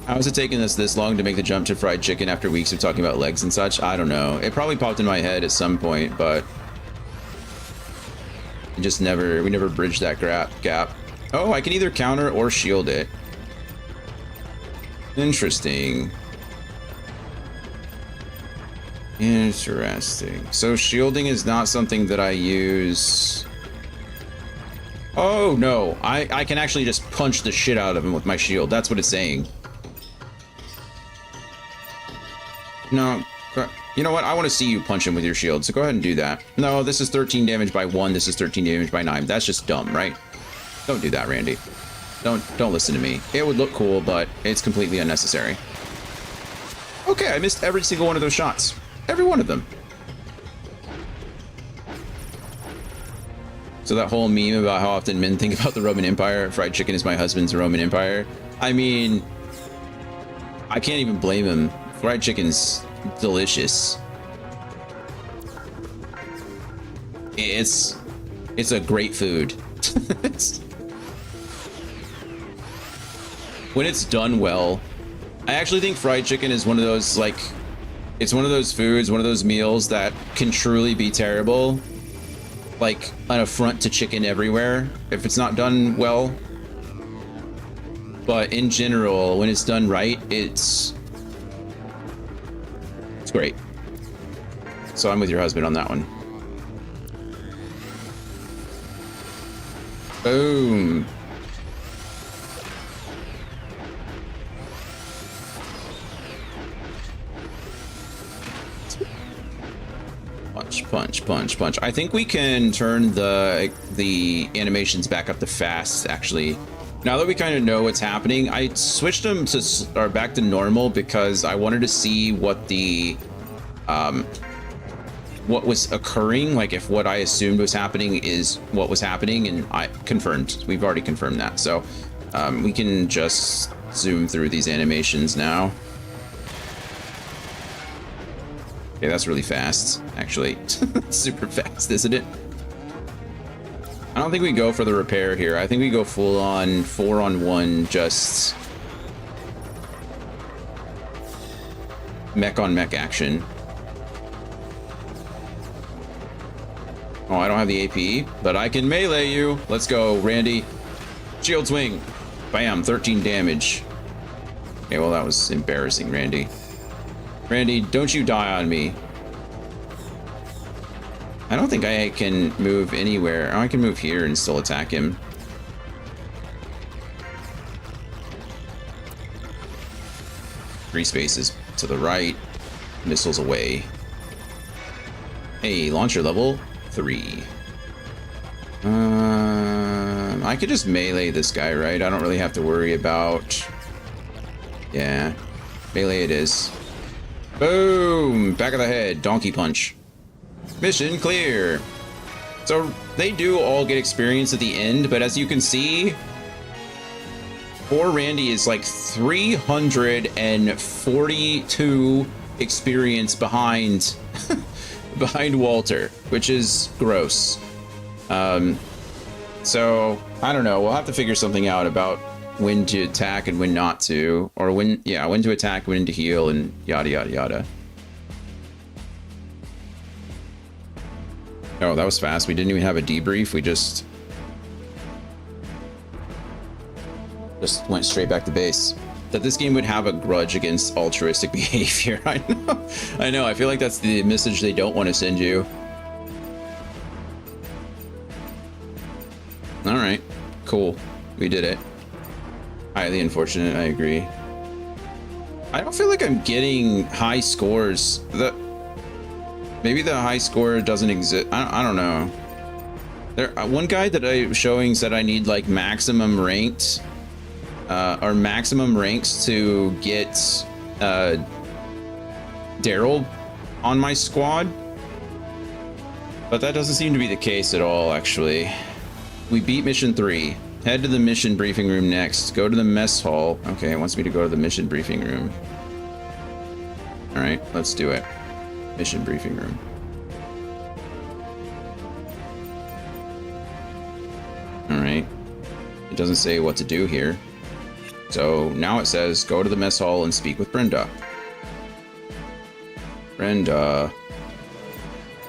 How is it taking us this long to make the jump to fried chicken after weeks of talking about legs and such? I don't know. It probably popped in my head at some point, but... we never bridged that gap. Oh, I can either counter or shield it. Interesting. Interesting. So shielding is not something that I use. Oh no, I can actually just punch the shit out of him with my shield. That's what it's saying. No, you know what? I want to see you punch him with your shield, so go ahead and do that. No, this is 13 damage by 1, this is 13 damage by 9. That's just dumb, right? Don't do that, Randy. Don't listen to me. It would look cool, but it's completely unnecessary. Okay, I missed every single one of those shots. Every one of them. So that whole meme about how often men think about the Roman Empire, fried chicken is my husband's Roman Empire. I mean, I can't even blame him. Fried chicken's delicious. It's a great food. When it's done well, I actually think fried chicken is one of those, like, it's one of those foods, one of those meals that can truly be terrible. Like an affront to chicken everywhere if it's not done well. But in general, when it's done right, it's great. So I'm with your husband on that one. Boom. Punch. I think we can turn the animations back up to fast, actually. Now that we kind of know what's happening, I switched them to back to normal because I wanted to see what the what was occurring, like if what I assumed was happening is what was happening, and I confirmed. We've already confirmed that, so we can just zoom through these animations now. Okay, that's really fast, actually. Super fast, isn't it? I don't think we go for the repair here. I think we go full on 4-on-1, just mech on mech action. Oh, I don't have the AP, but I can melee you. Let's go, Randy. Shield swing. Bam, 13 damage. Okay, well, that was embarrassing, Randy. Randy, don't you die on me. I don't think I can move anywhere. Oh, I can move here and still attack him. Three spaces to the right. Missiles away. Hey, launcher level 3. I could just melee this guy, right? I don't really have to worry about... Yeah. Melee it is. Boom! Back of the head. Donkey punch. Mission clear. So they do all get experience at the end, but as you can see, poor Randy is like 342 experience behind behind Walter, which is gross. So I don't know. We'll have to figure something out about when to attack and when not to, or when to attack, when to heal, and yada yada yada. Oh, that was fast. We didn't even have a debrief. We just went straight back to base. That this game would have a grudge against altruistic behavior. I know. I feel like that's the message they don't want to send you. All right, cool. We did it. Highly unfortunate. I agree. I don't feel like I'm getting high scores. Maybe the high score doesn't exist. I don't know. There, one guy that I'm showing said I need like maximum ranked our maximum ranks to get Daryl on my squad, but that doesn't seem to be the case at all, actually. We beat mission 3. Head to the mission briefing room next. Go to the mess hall. Okay, it wants me to go to the mission briefing room. All right, let's do it. Mission briefing room. All right. It doesn't say what to do here. So now it says go to the mess hall and speak with Brenda. Brenda.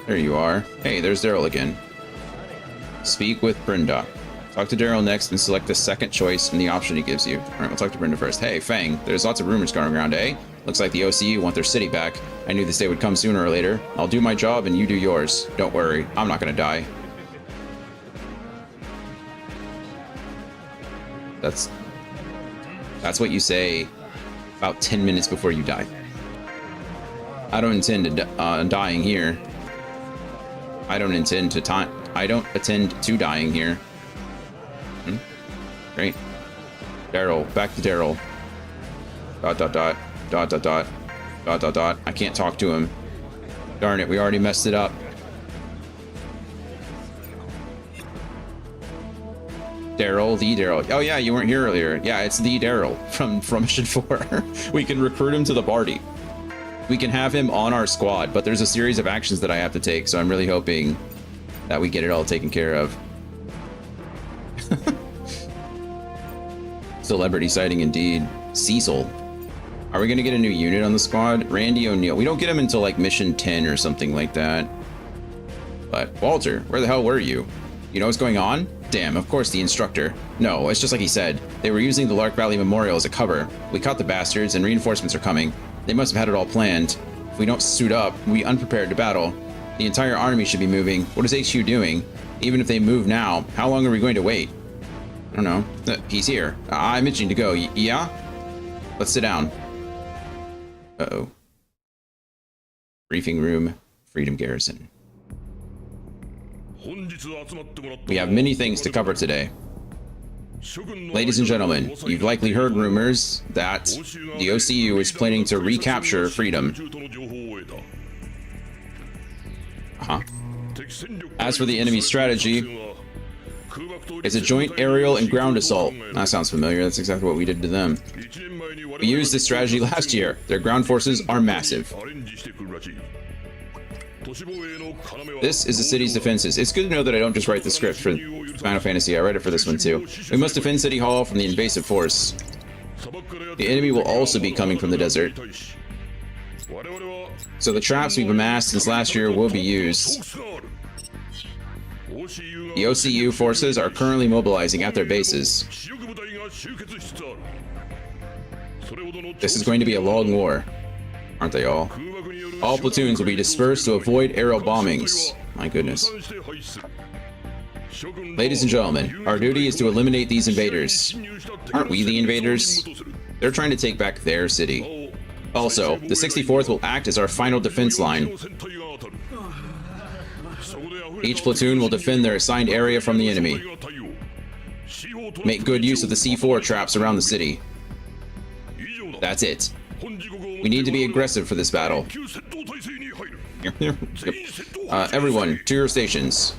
There you are. Hey, there's Daryl again. Speak with Brenda. Talk to Daryl next and select the second choice in the option he gives you. All right, we'll talk to Brenda first. Hey, Fang, there's lots of rumors going around, eh? Looks like the OCU want their city back. I knew this day would come sooner or later. I'll do my job and you do yours. Don't worry, I'm not gonna die. That's what you say about 10 minutes before you die. I don't intend to dying here. I don't attend to dying here. Great. Daryl, back to Daryl. ... I can't talk to him. Darn it, we already messed it up. Daryl, the Daryl. Oh yeah, you weren't here earlier. Yeah, it's the Daryl from Mission 4. We can recruit him to the party. We can have him on our squad, but there's a series of actions that I have to take, so I'm really hoping that we get it all taken care of. Celebrity sighting indeed. Cecil. Are we gonna get a new unit on the squad? Randy O'Neill. We don't get him until like mission 10 or something like that. But Walter, where the hell were you? You know what's going on? Damn, of course the instructor. No, it's just like he said. They were using the Lark Valley Memorial as a cover. We caught the bastards and reinforcements are coming. They must have had it all planned. If we don't suit up, we'll be unprepared to battle. The entire army should be moving. What is HQ doing? Even if they move now, how long are we going to wait? I don't know. He's here. I'm itching to go. Yeah? Let's sit down. Uh-oh. Briefing room, Freedom Garrison. We have many things to cover today. Ladies and gentlemen, you've likely heard rumors that the OCU is planning to recapture Freedom. As for the enemy strategy, it's a joint aerial and ground assault. That sounds familiar. That's exactly what we did to them. We used this strategy last year. Their ground forces are massive. This is the city's defenses. It's good to know that I don't just write the script for Final Fantasy. I read it for this one too. We must defend City Hall from the invasive force. The enemy will also be coming from the desert. So the traps we've amassed since last year will be used. The OCU forces are currently mobilizing at their bases. This is going to be a long war, aren't they all? All platoons will be dispersed to avoid aerial bombings. My goodness. Ladies and gentlemen, our duty is to eliminate these invaders. Aren't we the invaders? They're trying to take back their city. Also, the 64th will act as our final defense line. Each platoon will defend their assigned area from the enemy. Make good use of the C4 traps around the city. That's it. We need to be aggressive for this battle. Everyone, to your stations.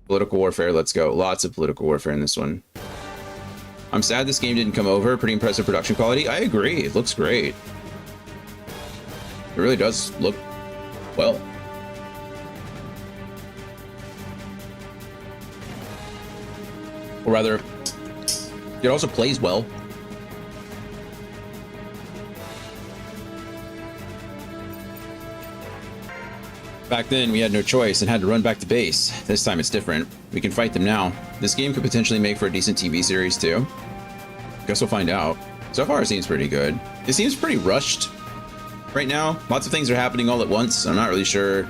Political warfare, let's go. Lots of political warfare in this one. I'm sad this game didn't come over. Pretty impressive production quality. I agree. It looks great. It really does look well. Or rather, it also plays well. Back then, we had no choice and had to run back to base. This time it's different. We can fight them now. This game could potentially make for a decent TV series too. Guess we'll find out. So far it seems pretty good. It seems pretty rushed right now. Lots of things are happening all at once. I'm not really sure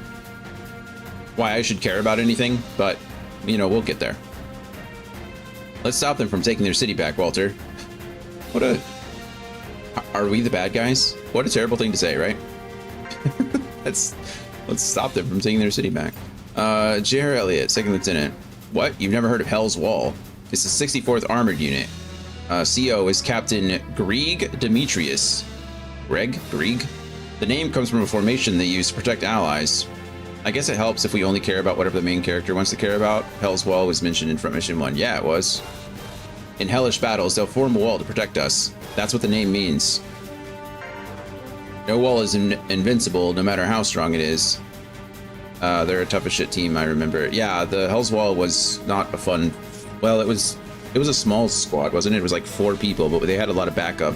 why I should care about anything, but, you know, we'll get there. Let's stop them from taking their city back, Walter. What a... Are we the bad guys? What a terrible thing to say, right? Let's stop them from taking their city back. J.R. Elliott, second lieutenant. What? You've never heard of Hell's Wall? It's the 64th Armored Unit. CO is Captain Grieg Demetrius. Grieg? The name comes from a formation they use to protect allies. I guess it helps if we only care about whatever the main character wants to care about. Hell's Wall was mentioned in Front Mission 1. Yeah, it was. In hellish battles, they'll form a wall to protect us. That's what the name means. No wall is invincible, no matter how strong it is. They're a tough as shit team, I remember. Yeah, the Hell's Wall was not a fun... Well, it was a small squad, wasn't it? It was like 4 people, but they had a lot of backup.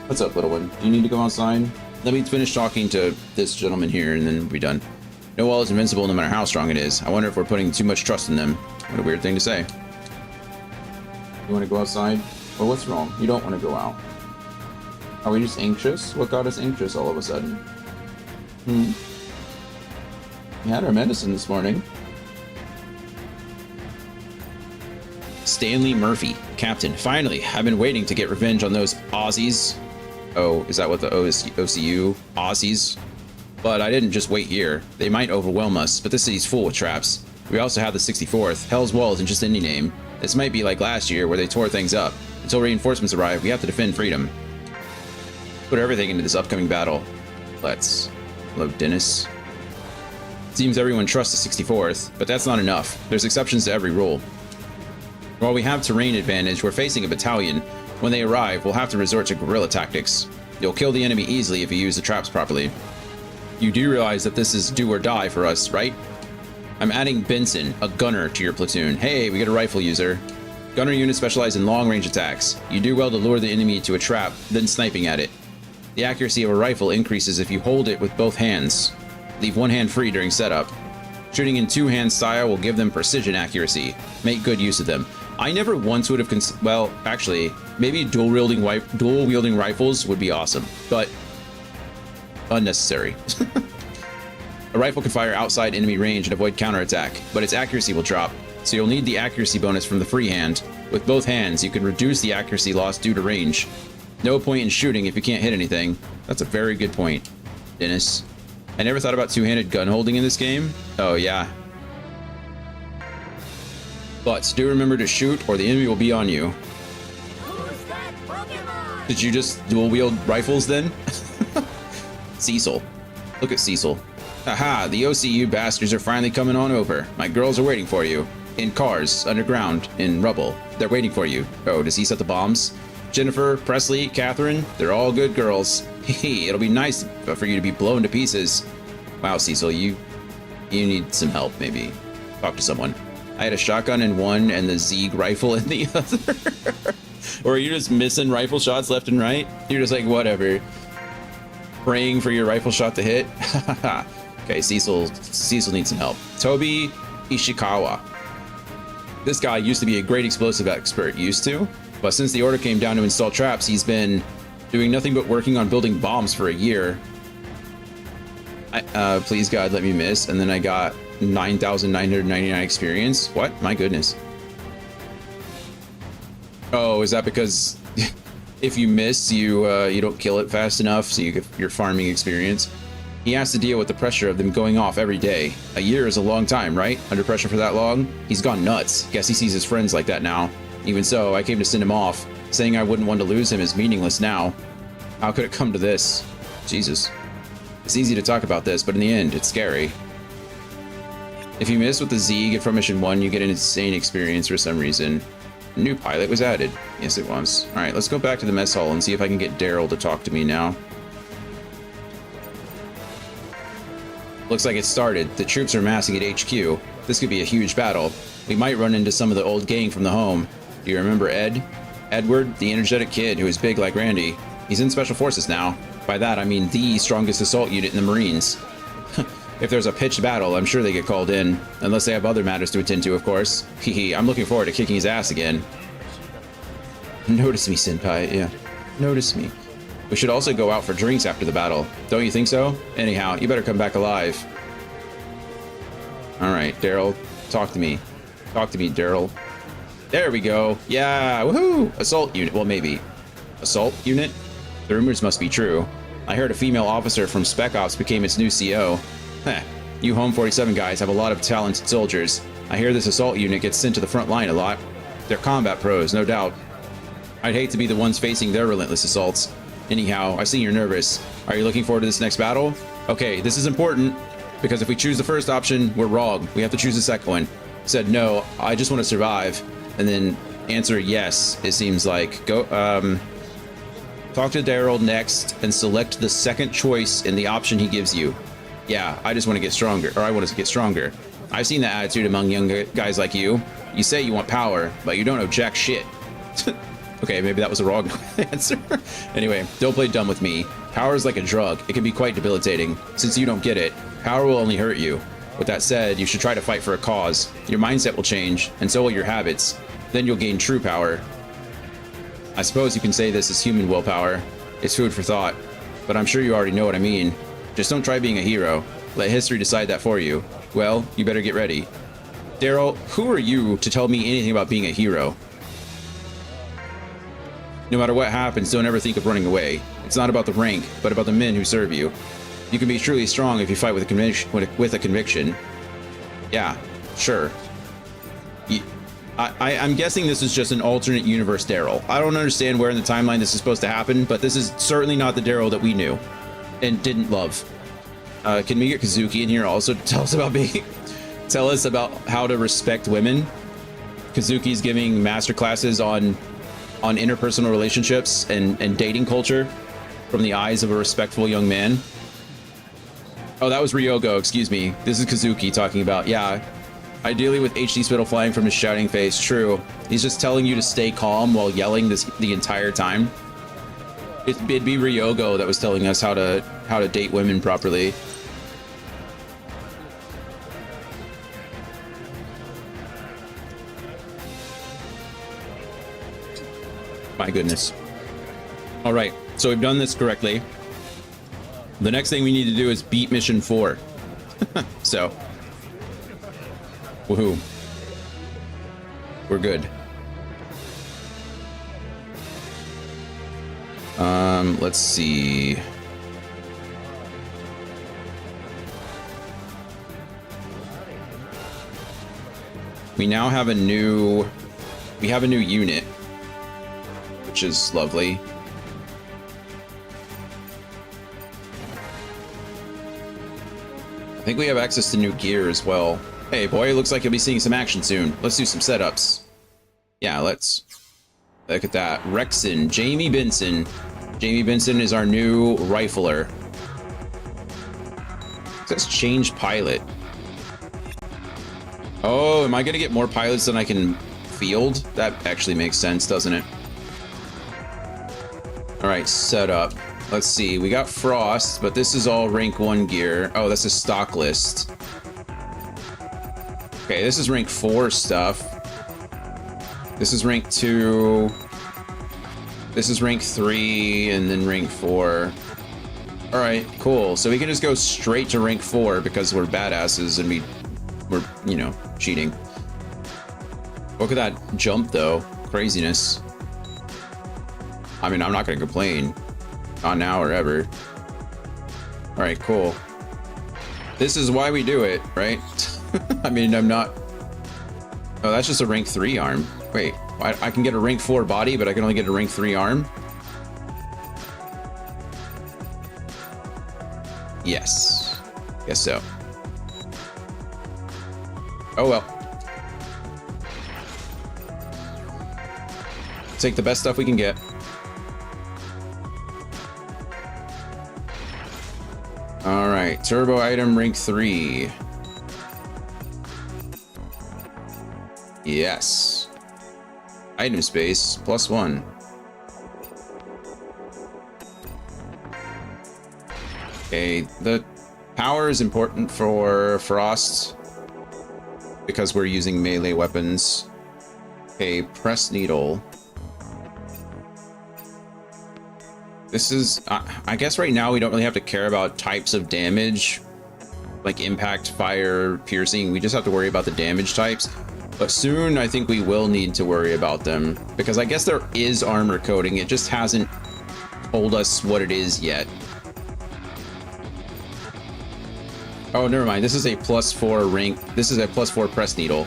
What's up, little one? Do you need to go outside? Let me finish talking to this gentleman here, and then we'll be done. No wall is invincible, no matter how strong it is. I wonder if we're putting too much trust in them. What a weird thing to say. You want to go outside? Well, what's wrong? You don't want to go out. Are we just anxious? What got us anxious all of a sudden? We had our medicine this morning. Stanley Murphy, Captain. Finally, I've been waiting to get revenge on those Aussies. Oh, is that what the OCU? Aussies? But I didn't just wait here. They might overwhelm us, but this city's full with traps. We also have the 64th. Hell's Wall isn't just any name. This might be like last year, where they tore things up. Until reinforcements arrive, we have to defend freedom. Put everything into this upcoming battle. Let's. Hello, Dennis. Seems everyone trusts the 64th, but that's not enough. There's exceptions to every rule. While we have terrain advantage, we're facing a battalion. When they arrive, we'll have to resort to guerrilla tactics. You'll kill the enemy easily if you use the traps properly. You do realize that this is do or die for us, right? I'm adding Benson, a gunner, to your platoon. Hey, we get a rifle user. Gunner units specialize in long-range attacks. You do well to lure the enemy to a trap, then sniping at it. The accuracy of a rifle increases if you hold it with both hands. Leave one hand free during setup. Shooting in two-hand style will give them precision accuracy. Make good use of them. I never once would have well, actually, maybe dual-wielding rifles would be awesome, but unnecessary. A rifle can fire outside enemy range and avoid counterattack, but its accuracy will drop, so you'll need the accuracy bonus from the free hand. With both hands, you can reduce the accuracy loss due to range. No point in shooting if you can't hit anything. That's a very good point, Dennis. I never thought about two-handed gun holding in this game. Oh, yeah. But do remember to shoot or the enemy will be on you. Who's that Pokemon? Did you just dual-wield rifles then? Cecil. Look at Cecil. Haha, the OCU bastards are finally coming on over. My girls are waiting for you. In cars, underground, in rubble. They're waiting for you. Oh, does he set the bombs? Jennifer, Presley, Catherine, they're all good girls. Hehe, it'll be nice for you to be blown to pieces. Wow, Cecil, you need some help, maybe. Talk to someone. I had a shotgun in one and the Zeeg rifle in the other. Or are you just missing rifle shots left and right? You're just like, whatever. Praying for your rifle shot to hit? Okay, Cecil needs some help. Toby Ishikawa. This guy used to be a great explosive expert, but since the order came down to install traps, he's been doing nothing but working on building bombs for a year. Please God, let me miss. And then I got 9,999 experience. What? My goodness. Oh, is that because if you miss, you don't kill it fast enough, so you get your farming experience? He has to deal with the pressure of them going off every day. A year is a long time, right? Under pressure for that long? He's gone nuts. Guess he sees his friends like that now. Even so, I came to send him off. Saying I wouldn't want to lose him is meaningless now. How could it come to this? Jesus. It's easy to talk about this, but in the end, it's scary. If you miss with the Zeeg from Mission 1, you get an insane experience for some reason. A new pilot was added. Yes, it was. Alright, let's go back to the mess hall and see if I can get Daryl to talk to me now. Looks like it started. The troops are massing at HQ. This could be a huge battle. We might run into some of the old gang from the home. Do you remember Ed? Edward, the energetic kid who is big like Randy. He's in Special Forces now. By that, I mean the strongest assault unit in the Marines. If there's a pitched battle, I'm sure they get called in. Unless they have other matters to attend to, of course. Hehe, I'm looking forward to kicking his ass again. Notice me, Senpai. Yeah, notice me. We should also go out for drinks after the battle. Don't you think so? Anyhow, you better come back alive. Alright, Daryl, talk to me. Talk to me, Daryl. There we go. Yeah, woohoo! Assault unit. Well, maybe. Assault unit? The rumors must be true. I heard a female officer from Spec Ops became its new CO. Heh. You Home 47 guys have a lot of talented soldiers. I hear this assault unit gets sent to the front line a lot. They're combat pros, no doubt. I'd hate to be the ones facing their relentless assaults. Anyhow, I see you're nervous. Are you looking forward to this next battle? Okay, this is important, because if we choose the first option, we're wrong. We have to choose the second one. Said no, I just want to survive. And then answer yes, it seems like. Go, talk to Daryl next and select the second choice in the option he gives you. Yeah, I just want to get stronger, or I want to get stronger. I've seen that attitude among young guys like you. You say you want power, but you don't know jack shit. Okay, maybe that was a wrong answer. Anyway, don't play dumb with me. Power is like a drug. It can be quite debilitating. Since you don't get it, power will only hurt you. With that said, you should try to fight for a cause. Your mindset will change, and so will your habits. Then you'll gain true power. I suppose you can say this is human willpower. It's food for thought. But I'm sure you already know what I mean. Just don't try being a hero. Let history decide that for you. Well, you better get ready. Daryl, who are you to tell me anything about being a hero? No matter what happens, don't ever think of running away. It's not about the rank, but about the men who serve you. You can be truly strong if you fight with a conviction. Yeah, sure. I'm guessing this is just an alternate universe Daryl. I don't understand where in the timeline this is supposed to happen, but this is certainly not the Daryl that we knew and didn't love. Can we get Kazuki in here also to tell us about how to respect women? Kazuki's giving master classes on interpersonal relationships and dating culture from the eyes of a respectful young man. Oh, that was Ryogo, excuse me. This is Kazuki talking about, yeah, ideally with HD spittle flying from his shouting face. True. He's just telling you to stay calm while yelling the entire time. It'd be Ryogo that was telling us how to date women properly. My goodness. All right, so we've done this correctly. The next thing we need to do is beat mission 4. So, woohoo. We're good. Let's see. We now have a new unit, which is lovely. I think we have access to new gear as well. Hey boy, it looks like you'll be seeing some action soon. Let's do some setups. Yeah, let's look at that. Rexon, Jamie Benson. Jamie Benson is our new rifler. Let's change pilot. Oh, am I gonna get more pilots than I can field? That actually makes sense, doesn't it? All right, setup. Let's see, we got Frost, but this is all rank 1 gear. Oh, that's a stock list. Okay, this is rank 4 stuff. This is rank 2. This is rank 3, and then rank 4. All right, cool. So we can just go straight to rank 4 because we're badasses and we're, you know, cheating. Look at that jump, though. Craziness. I mean, I'm not gonna complain. Not now or ever. All right, cool. This is why we do it, right? I mean, I'm not... Oh, that's just a rank 3 arm. Wait, I can get a rank 4 body, but I can only get a rank 3 arm? Yes. Guess so. Oh well. Take the best stuff we can get. All right, turbo item rank 3. Yes. Item space +1. Okay, the power is important for Frost because we're using melee weapons. Okay, press needle. This is, I guess right now we don't really have to care about types of damage, like impact, fire, piercing. We just have to worry about the damage types. But soon I think we will need to worry about them because I guess there is armor coating. It just hasn't told us what it is yet. Oh, never mind. This is a +4 rank. This is a +4 press needle.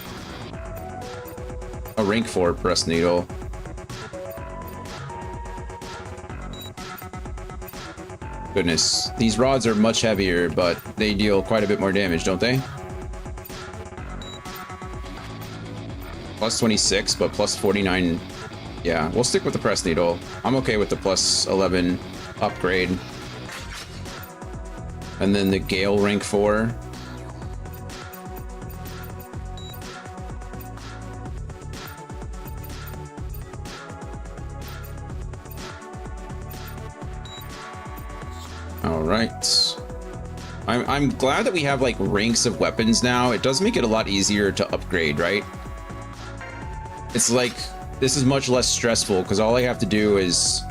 A rank 4 press needle. Goodness, these rods are much heavier, but they deal quite a bit more damage, don't they? Plus 26, but plus 49. Yeah, we'll stick with the press needle. I'm okay with the plus 11 upgrade. And then the Gale rank 4. All right. I'm glad that we have like ranks of weapons now. It does make it a lot easier to upgrade, right? It's like this is much less stressful because all I have to do is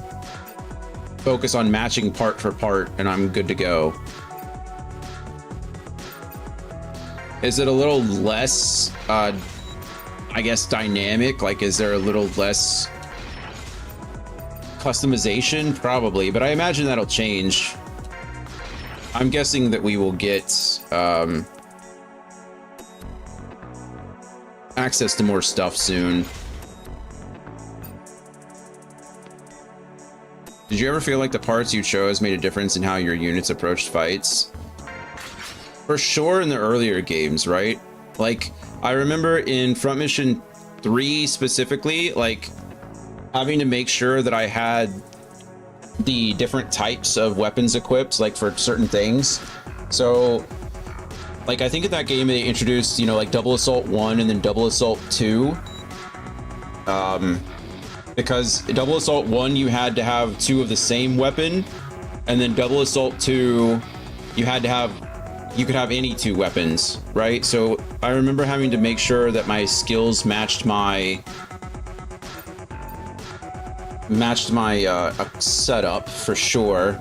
focus on matching part for part and I'm good to go. Is it a little less, I guess, dynamic? Like, is there a little less customization? Probably, but I imagine that'll change. I'm guessing that we will get access to more stuff soon. Did you ever feel like the parts you chose made a difference in how your units approached fights? For sure in the earlier games, right? Like, I remember in Front Mission 3 specifically, like, having to make sure that I had the different types of weapons equipped, like, for certain things. So, like, I think in that game they introduced, you know, like, Double Assault 1 and then Double Assault 2. Because Double Assault 1, you had to have 2 of the same weapon, and then Double Assault 2, you had to have, you could have any 2 weapons, right? So I remember having to make sure that my skills matched my setup for sure.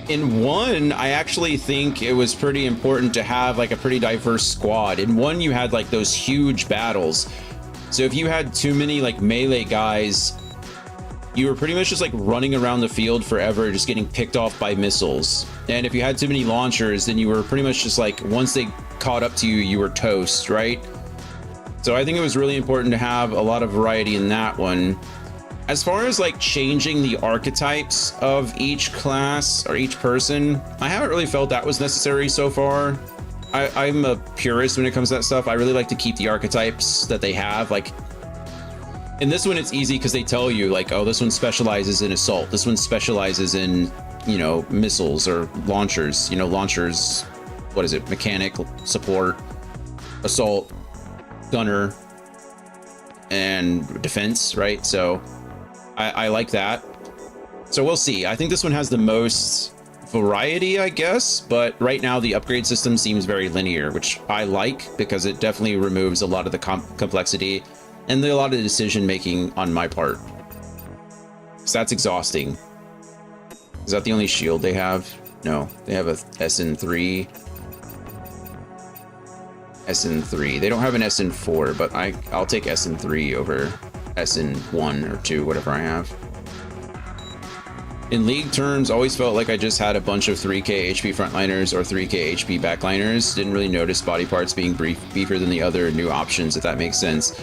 In 1, I actually think it was pretty important to have like a pretty diverse squad. In 1, you had like those huge battles. So if you had too many like melee guys, you were pretty much just like running around the field forever, just getting picked off by missiles. And if you had too many launchers, then you were pretty much just like, once they caught up to you, you were toast, right? So I think it was really important to have a lot of variety in that one. As far as like changing the archetypes of each class or each person, I haven't really felt that was necessary so far. I'm a purist when it comes to that stuff. I really like to keep the archetypes that they have. Like in this one, it's easy because they tell you like, oh, this one specializes in assault. This one specializes in, you know, missiles or launchers. You know, launchers, what is it? Mechanic, support, assault, gunner, and defense, right? So I like that. So we'll see. I think this one has the most variety, I guess, but right now the upgrade system seems very linear, which I like because it definitely removes a lot of the complexity and a lot of the decision making on my part. So that's exhausting. Is that the only shield they have? No, they have a SN3. SN3. They don't have an SN4, but I'll take SN3 over SN1 or 2, whatever I have. In League terms, always felt like I just had a bunch of 3k HP frontliners or 3k HP backliners. Didn't really notice body parts being beefier than the other new options, if that makes sense.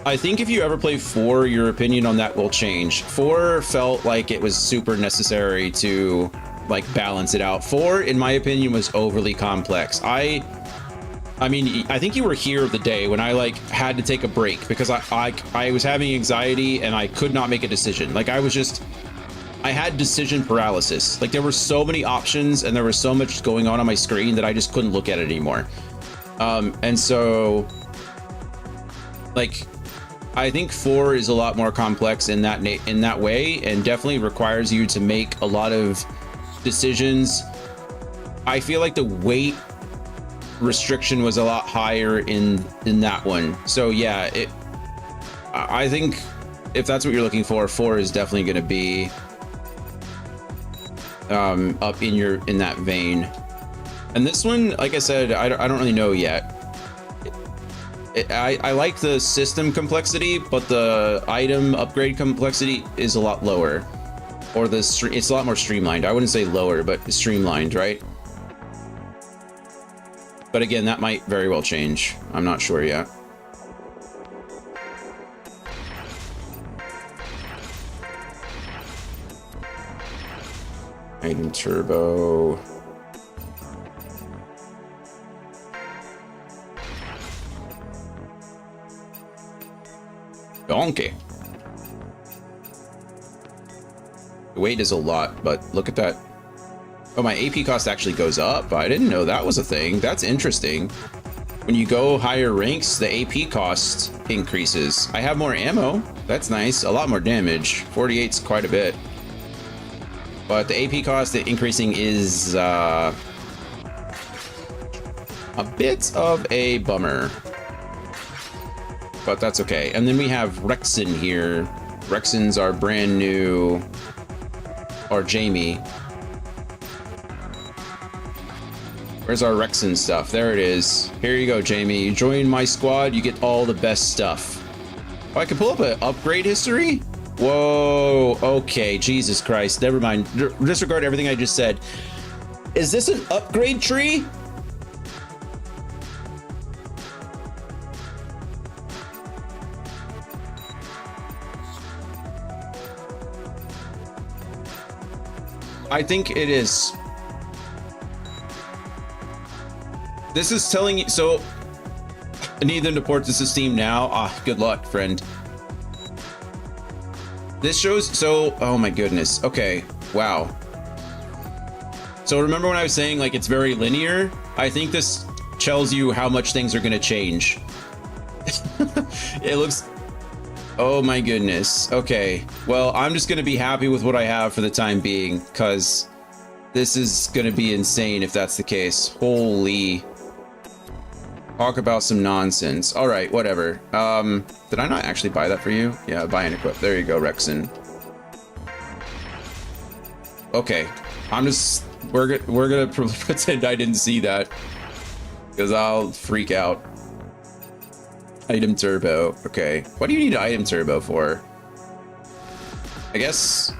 I think if you ever play 4, your opinion on that will change. 4 felt like it was super necessary to like balance it out. 4, in my opinion, was overly complex. I mean, I think you were here the day when I like had to take a break because I was having anxiety and I could not make a decision. Like I had decision paralysis. Like there were so many options and there was so much going on my screen that I just couldn't look at it anymore. And so like, I think 4 is a lot more complex in that way and definitely requires you to make a lot of decisions. I feel like the weight restriction was a lot higher in that one. So yeah, I think if that's what you're looking for, 4 is definitely going to be up in that vein. And this one, like I said, I don't really know yet. I like the system complexity, but the item upgrade complexity is a lot lower, or it's a lot more streamlined. I wouldn't say lower, but streamlined, right? But again, that might very well change. I'm not sure yet. Item turbo. Donkey. The weight is a lot, but look at that. Oh, my AP cost actually goes up. I didn't know that was a thing. That's interesting. When you go higher ranks, the AP cost increases. I have more ammo. That's nice. A lot more damage. 48's quite a bit. But the AP cost increasing is a bit of a bummer. But that's okay. And then we have Rexen here. Rexen's our brand new, or Jamie. Where's our Rexen stuff? There it is. Here you go, Jamie. You join my squad, you get all the best stuff. Oh, I can pull up an upgrade history? Whoa, okay, Jesus Christ. Never mind. Disregard everything I just said. Is this an upgrade tree? I think it is. This is telling you, so I need them to port this to Steam now. Ah, good luck, friend. This shows, so, oh my goodness. Okay, wow. So remember when I was saying like it's very linear? I think this tells you how much things are gonna change. It looks, oh my goodness. Okay, well, I'm just gonna be happy with what I have for the time being, because this is gonna be insane if that's the case. Holy. Talk about some nonsense. All right, whatever. Did I not actually buy that for you? Yeah, buy and equip. There you go, Rexen. Okay, I'm just, we're gonna pretend I didn't see that, because I'll freak out. Item turbo. Okay, what do you need an item turbo for? I guess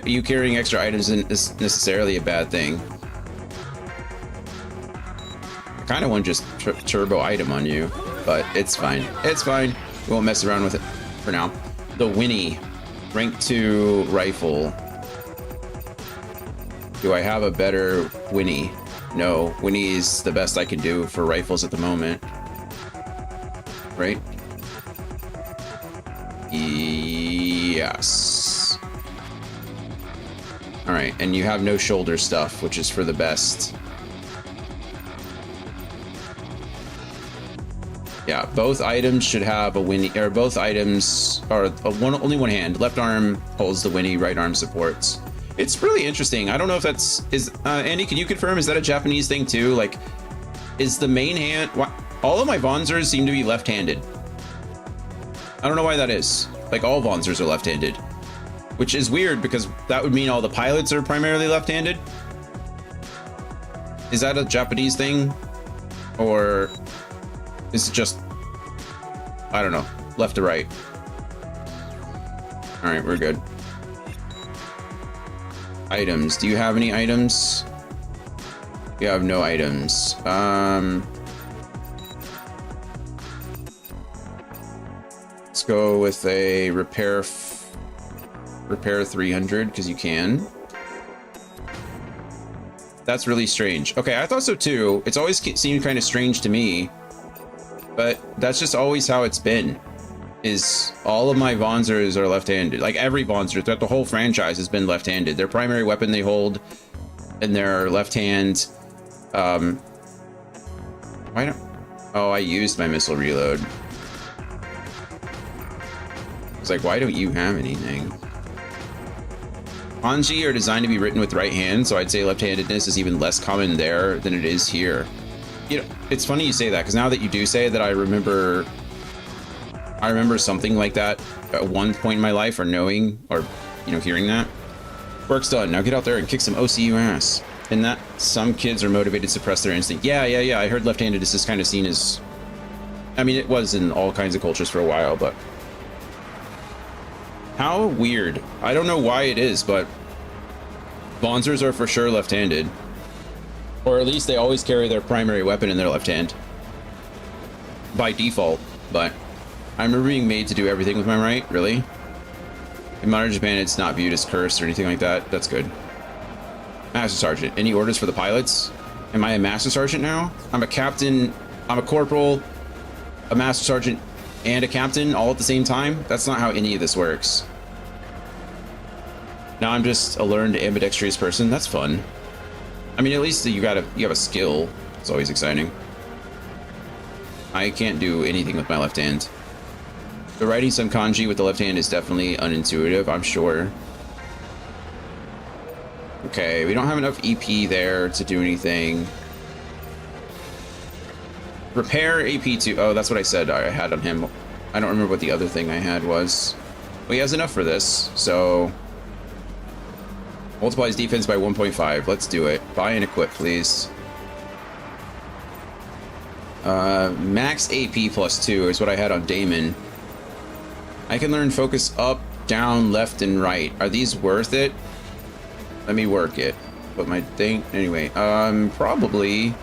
you carrying extra items isn't necessarily a bad thing. I kind of want just turbo item on you, but it's fine. It's fine. We won't mess around with it for now. The Winnie, rank 2 rifle. Do I have a better Winnie? No, Winnie is the best I can do for rifles at the moment. Right? Yes. All right, and you have no shoulder stuff, which is for the best. Yeah, both items should have a Winnie, or both items are only one hand. Left arm holds the Winnie, right arm supports. It's really interesting. I don't know if that's, Andy, can you confirm, is that a Japanese thing too? Like, is the main hand, all of my Vonzers seem to be left-handed. I don't know why that is. Like, all Vonzers are left-handed, which is weird because that would mean all the pilots are primarily left-handed. Is that a Japanese thing? Or is it just, I don't know, left to right? All right, we're good. Items. Do you have any items? You have no items. Let's go with a repair 300 because you can. That's really strange. Okay, I thought so too. It's always seemed kind of strange to me, but that's just always how it's been. Is all of my Vonzers are left-handed. Like every Vonzer throughout the whole franchise has been left-handed. Their primary weapon they hold in their left hand. Why don't? Oh, I used my missile reload. It's like, why don't you have anything? Kanji are designed to be written with the right hand, so I'd say left-handedness is even less common there than it is here. You know, it's funny you say that, because now that you do say that, I remember something like that at one point in my life, or knowing, or, you know, hearing that. Work's done. Now get out there and kick some OCU ass. And that some kids are motivated to suppress their instinct. Yeah. I heard left-handedness is kind of seen as, I mean, it was in all kinds of cultures for a while, but how weird. I don't know why it is, but Vonzers are for sure left-handed. Or at least they always carry their primary weapon in their left hand. By default, but I remember being made to do everything with my right, really? In modern Japan, it's not viewed as cursed or anything like that. That's good. Master Sergeant, any orders for the pilots? Am I a Master Sergeant now? I'm a captain, I'm a corporal, a Master Sergeant, and a captain all at the same time? That's not how any of this works. Now I'm just a learned ambidextrous person. That's fun. I mean, at least you have a skill. It's always exciting. I can't do anything with my left hand. The writing some kanji with the left hand is definitely unintuitive, I'm sure. Okay, we don't have enough EP there to do anything. Repair AP2. Oh, that's what I said I had on him. I don't remember what the other thing I had was. Well, he has enough for this, so... Multiplies defense by 1.5. Let's do it. Buy and equip, please. Max AP plus 2 is what I had on Damon. I can learn focus up, down, left, and right. Are these worth it? Let me work it. But my thing... Anyway, probably...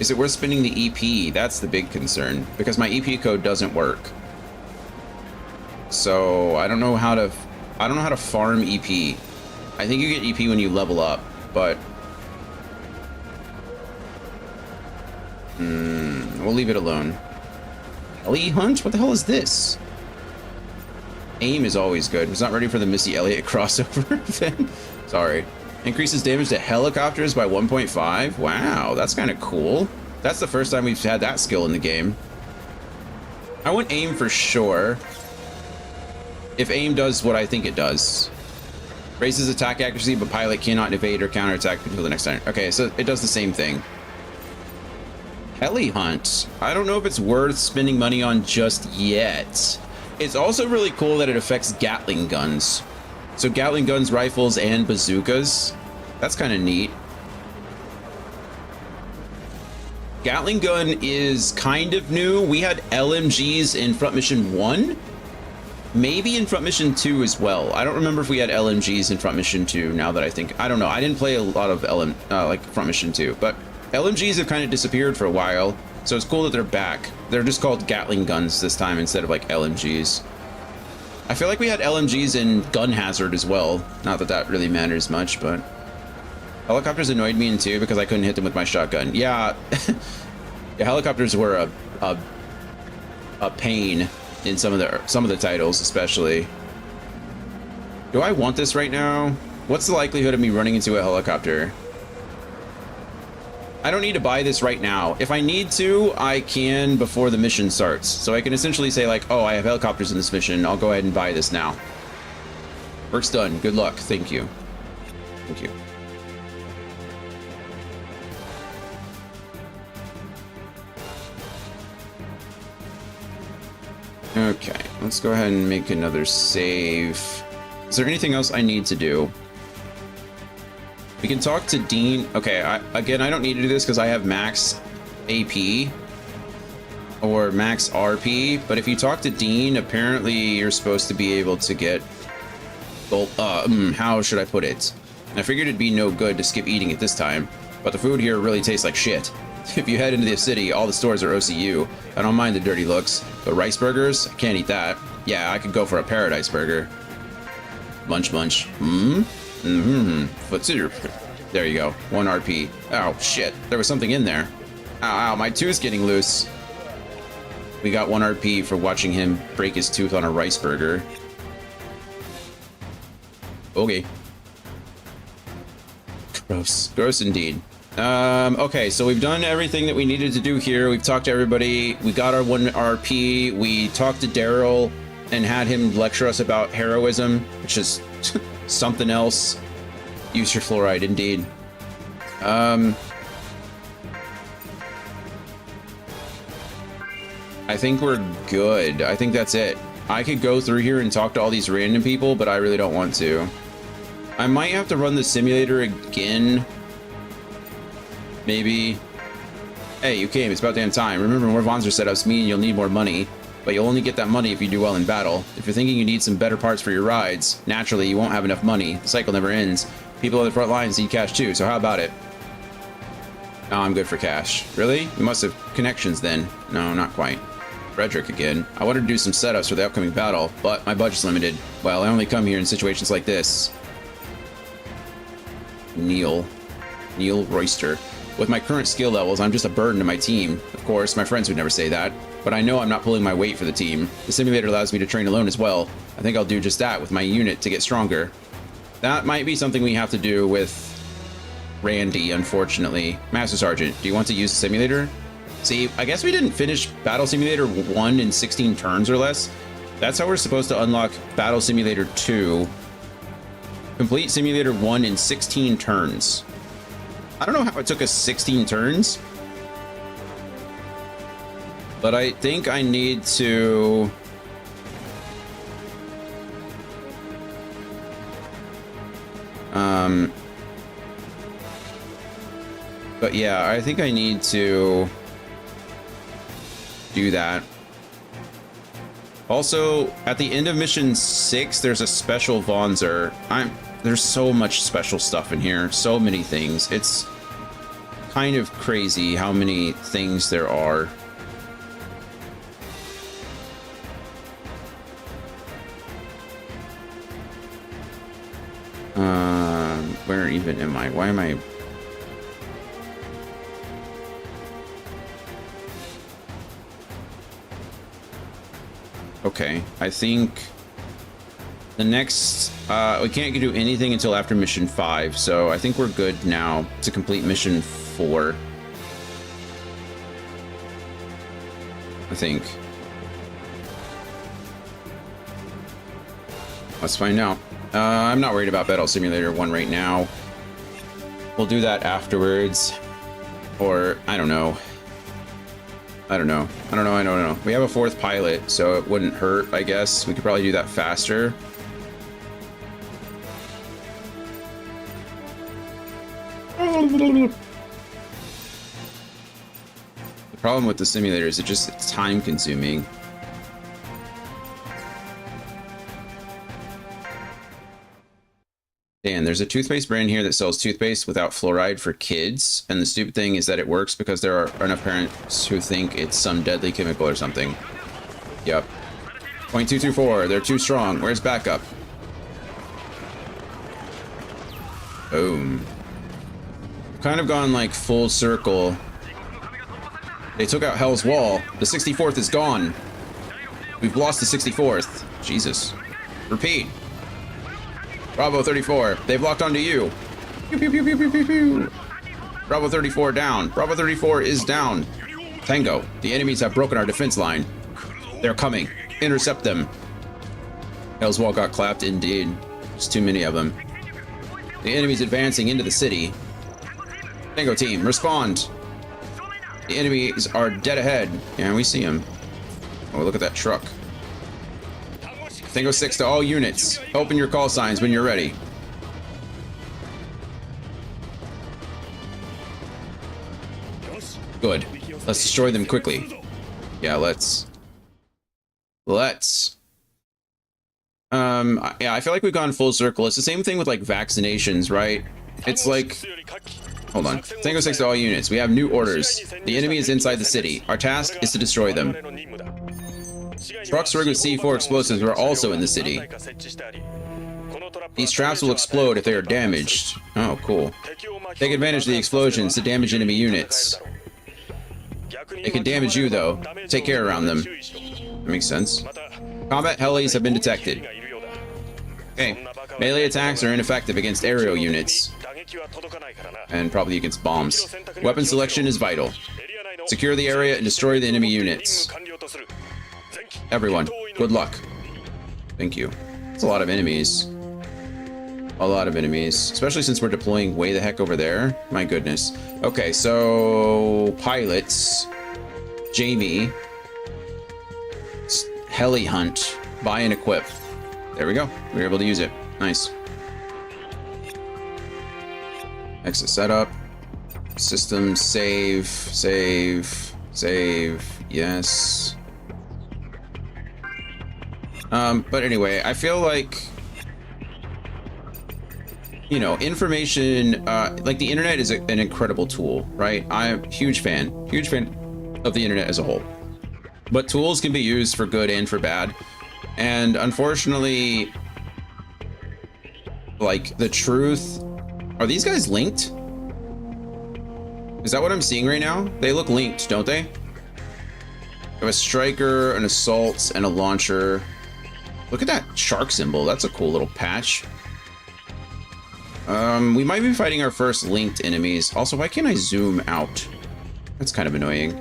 Is it worth spending the EP? That's the big concern. Because my EP code doesn't work. So, I don't know how to farm EP. I think you get EP when you level up, but... we'll leave it alone. Ellie Hunt? What the hell is this? Aim is always good. Was not ready for the Missy Elliott crossover then. Sorry. Increases damage to helicopters by 1.5. Wow, that's kind of cool. That's the first time we've had that skill in the game. I want aim for sure. If aim does what I think it does. Raises attack accuracy, but pilot cannot evade or counterattack until the next turn. Okay, so it does the same thing. Heli Hunt. I don't know if it's worth spending money on just yet. It's also really cool that it affects Gatling guns. So Gatling guns, rifles, and bazookas. That's kind of neat. Gatling gun is kind of new. We had LMGs in Front Mission 1. Maybe in Front Mission 2 as well. I don't remember if we had LMGs in Front Mission 2 now that I think. I don't know. I didn't play a lot of like Front Mission 2, but LMGs have kind of disappeared for a while. So it's cool that they're back. They're just called Gatling guns this time instead of like LMGs. I feel like we had LMGs in Gun Hazard as well. Not that that really matters much, but helicopters annoyed me in 2 because I couldn't hit them with my shotgun. Yeah, yeah, helicopters were a pain in some of the titles, especially. Do I want this right now? What's the likelihood of me running into a helicopter? I don't need to buy this right now. If I need to, I can before the mission starts. So I can essentially say like, oh, I have helicopters in this mission. I'll go ahead and buy this now. Work's done. Good luck. Thank you. Thank you. Okay, let's go ahead and make another save. Is there anything else I need to do? We can talk to Dean. Okay, again, I don't need to do this because I have max AP or max RP, but if you talk to Dean, apparently you're supposed to be able to get gold. How should I put it? I figured it'd be no good to skip eating it this time, but the food here really tastes like shit. If you head into the city, all the stores are OCU. I don't mind the dirty looks, but rice burgers? I can't eat that. Yeah, I could go for a paradise burger. Munch munch. There you go. 1 RP. Oh, shit. There was something in there. Ow, ow, my tooth's getting loose. We got 1 RP for watching him break his tooth on a rice burger. Okay. Gross. Gross indeed. Okay, so we've done everything that we needed to do here. We've talked to everybody. We got our 1 RP. We talked to Daryl and had him lecture us about heroism, which is something else. Use your fluoride, indeed. I think we're good. I think that's it. I could go through here and talk to all these random people, but I really don't want to. I might have to run the simulator again. Maybe. Hey, you came. It's about damn time. Remember, more Vonzer setups mean you'll need more money, but you'll only get that money if you do well in battle. If you're thinking you need some better parts for your rides, naturally you won't have enough money. The cycle never ends. People on the front lines need cash too, so how about it? Oh, I'm good for cash. Really? You must have connections then. No, not quite. Frederick again. I wanted to do some setups for the upcoming battle, but my budget's limited. Well, I only come here in situations like this. Neil Royster. With my current skill levels, I'm just a burden to my team. Of course, my friends would never say that, but I know I'm not pulling my weight for the team. The simulator allows me to train alone as well. I think I'll do just that with my unit to get stronger. That might be something we have to do with Randy, unfortunately. Master Sergeant, do you want to use the simulator? See, I guess we didn't finish Battle Simulator 1 in 16 turns or less. That's how we're supposed to unlock Battle Simulator 2. Complete Simulator 1 in 16 turns. I don't know how it took us 16 turns, but I think I need to... But yeah, I think I need to do that. Also, at the end of mission 6, there's a special Vonzer. There's so much special stuff in here, so many things. It's kind of crazy how many things there are. Where even am I? Why am I? Okay, I think the next, we can't do anything until after mission 5, so I think we're good now to complete mission 4. I think. Let's find out. I'm not worried about Battle Simulator 1 right now. We'll do that afterwards. Or, I don't know. I don't know. We have a 4th pilot, so it wouldn't hurt, I guess. We could probably do that faster. The problem with the simulator is it's time consuming. Dan, there's a toothpaste brand here that sells toothpaste without fluoride for kids, and the stupid thing is that it works because there are enough parents who think it's some deadly chemical or something. Yep. .224, they're too strong. Where's backup? Boom. Kind of gone like full circle. They took out Hell's Wall. The 64th is gone. We've lost the 64th. Jesus. Repeat. Bravo 34, they've locked onto you. Pew, pew, pew, pew, pew, pew, pew. Bravo 34 down. Bravo 34 is down. Tango, the enemies have broken our defense line. They're coming. Intercept them. Hell's Wall got clapped indeed. There's too many of them. The enemy's advancing into the city. Tango team, respond. The enemies are dead ahead. Yeah, we see them. Oh, look at that truck. Tango 6 to all units. Open your call signs when you're ready. Good. Let's destroy them quickly. Yeah, let's. Yeah, I feel like we've gone full circle. It's the same thing with like vaccinations, right? It's like, hold on. Tango 6 to all units. We have new orders. The enemy is inside the city. Our task is to destroy them. Trucks rigged with C4 explosives are also in the city. These traps will explode if they are damaged. Oh, cool. Take advantage of the explosions to damage enemy units. They can damage you, though. Take care around them. That makes sense. Combat helis have been detected. Okay. Melee attacks are ineffective against aerial units. And probably against bombs. Weapon selection is vital. Secure the area and destroy the enemy units. Everyone, good luck. Thank you. It's a lot of enemies. A lot of enemies. Especially since we're deploying way the heck over there. My goodness. Okay, so... pilots. Jamie. Heli hunt. Buy and equip. There we go. We were able to use it. Nice. Exit setup. System save. Save. Yes. But anyway, I feel like you know, information, like the internet is an incredible tool, right? I'm a huge fan of the internet as a whole. But tools can be used for good and for bad. And unfortunately, like the truth, are these guys linked? Is that what I'm seeing right now? They look linked, don't they? They have a striker, an assault, and a launcher. Look at that shark symbol. That's a cool little patch. We might be fighting our first linked enemies. Also, why can't I zoom out? That's kind of annoying.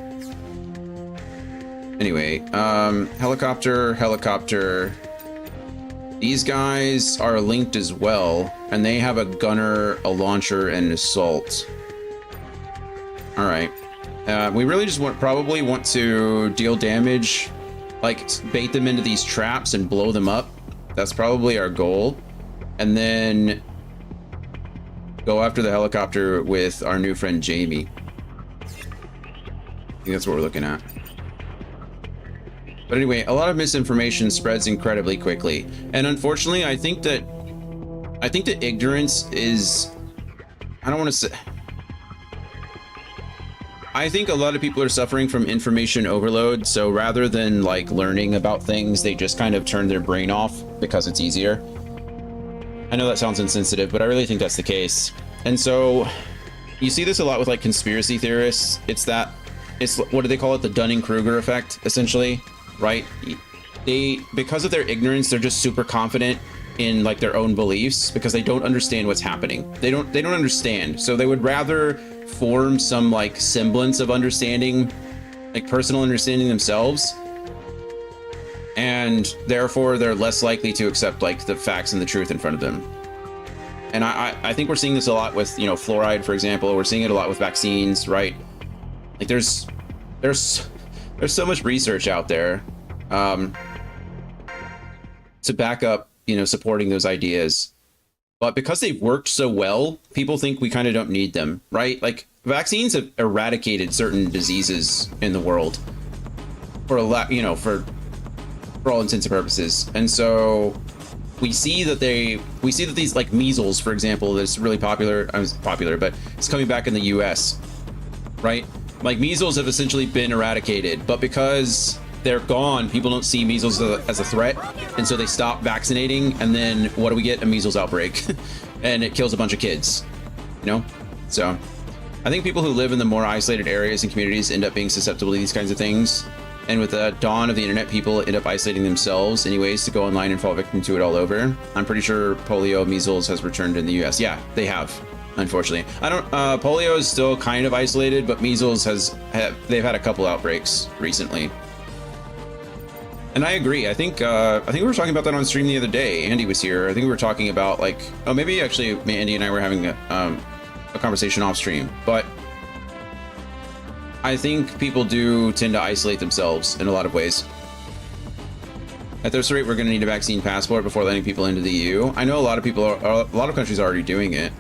Anyway, helicopter. These guys are linked as well, and they have a gunner, a launcher, and an assault. All right. We really just probably want to deal damage, like bait them into these traps and blow them up. That's probably our goal. And then go after the helicopter with our new friend Jamie. I think that's what we're looking at. But anyway, a lot of misinformation spreads incredibly quickly. And unfortunately, I think that ignorance is, I don't want to say, I think a lot of people are suffering from information overload. So rather than like learning about things, they just kind of turn their brain off because it's easier. I know that sounds insensitive, but I really think that's the case. And so you see this a lot with like conspiracy theorists. It's what do they call it? The Dunning-Kruger effect, essentially, right? Because of their ignorance, they're just super confident in like their own beliefs because they don't understand what's happening. They don't understand. So they would rather form some like semblance of understanding, like personal understanding themselves. And therefore they're less likely to accept like the facts and the truth in front of them. And I think we're seeing this a lot with, you know, fluoride, for example. We're seeing it a lot with vaccines, right? Like there's so much research out there to back up, you know, supporting those ideas. But because they've worked so well, people think we kind of don't need them, right? Like vaccines have eradicated certain diseases in the world for a lot, you know, for all intents and purposes. And so we see that these like measles, for example, that's really popular, but it's coming back in the US, right? Like measles have essentially been eradicated, but because they're gone, people don't see measles as a threat, and so they stop vaccinating, and then what do we get? A measles outbreak, and it kills a bunch of kids, you know? So I think people who live in the more isolated areas and communities end up being susceptible to these kinds of things. And with the dawn of the internet, people end up isolating themselves anyways to go online and fall victim to it all over. I'm pretty sure polio, measles has returned in the US. Yeah, they have, unfortunately. Polio is still kind of isolated, but measles they've had a couple outbreaks recently. And I agree. I think we were talking about that on stream the other day. Andy was here. I think we were talking about like, oh, maybe actually Andy and I were having a conversation off stream, but I think people do tend to isolate themselves in a lot of ways. At this rate, we're going to need a vaccine passport before letting people into the EU. I know a lot of countries are already doing it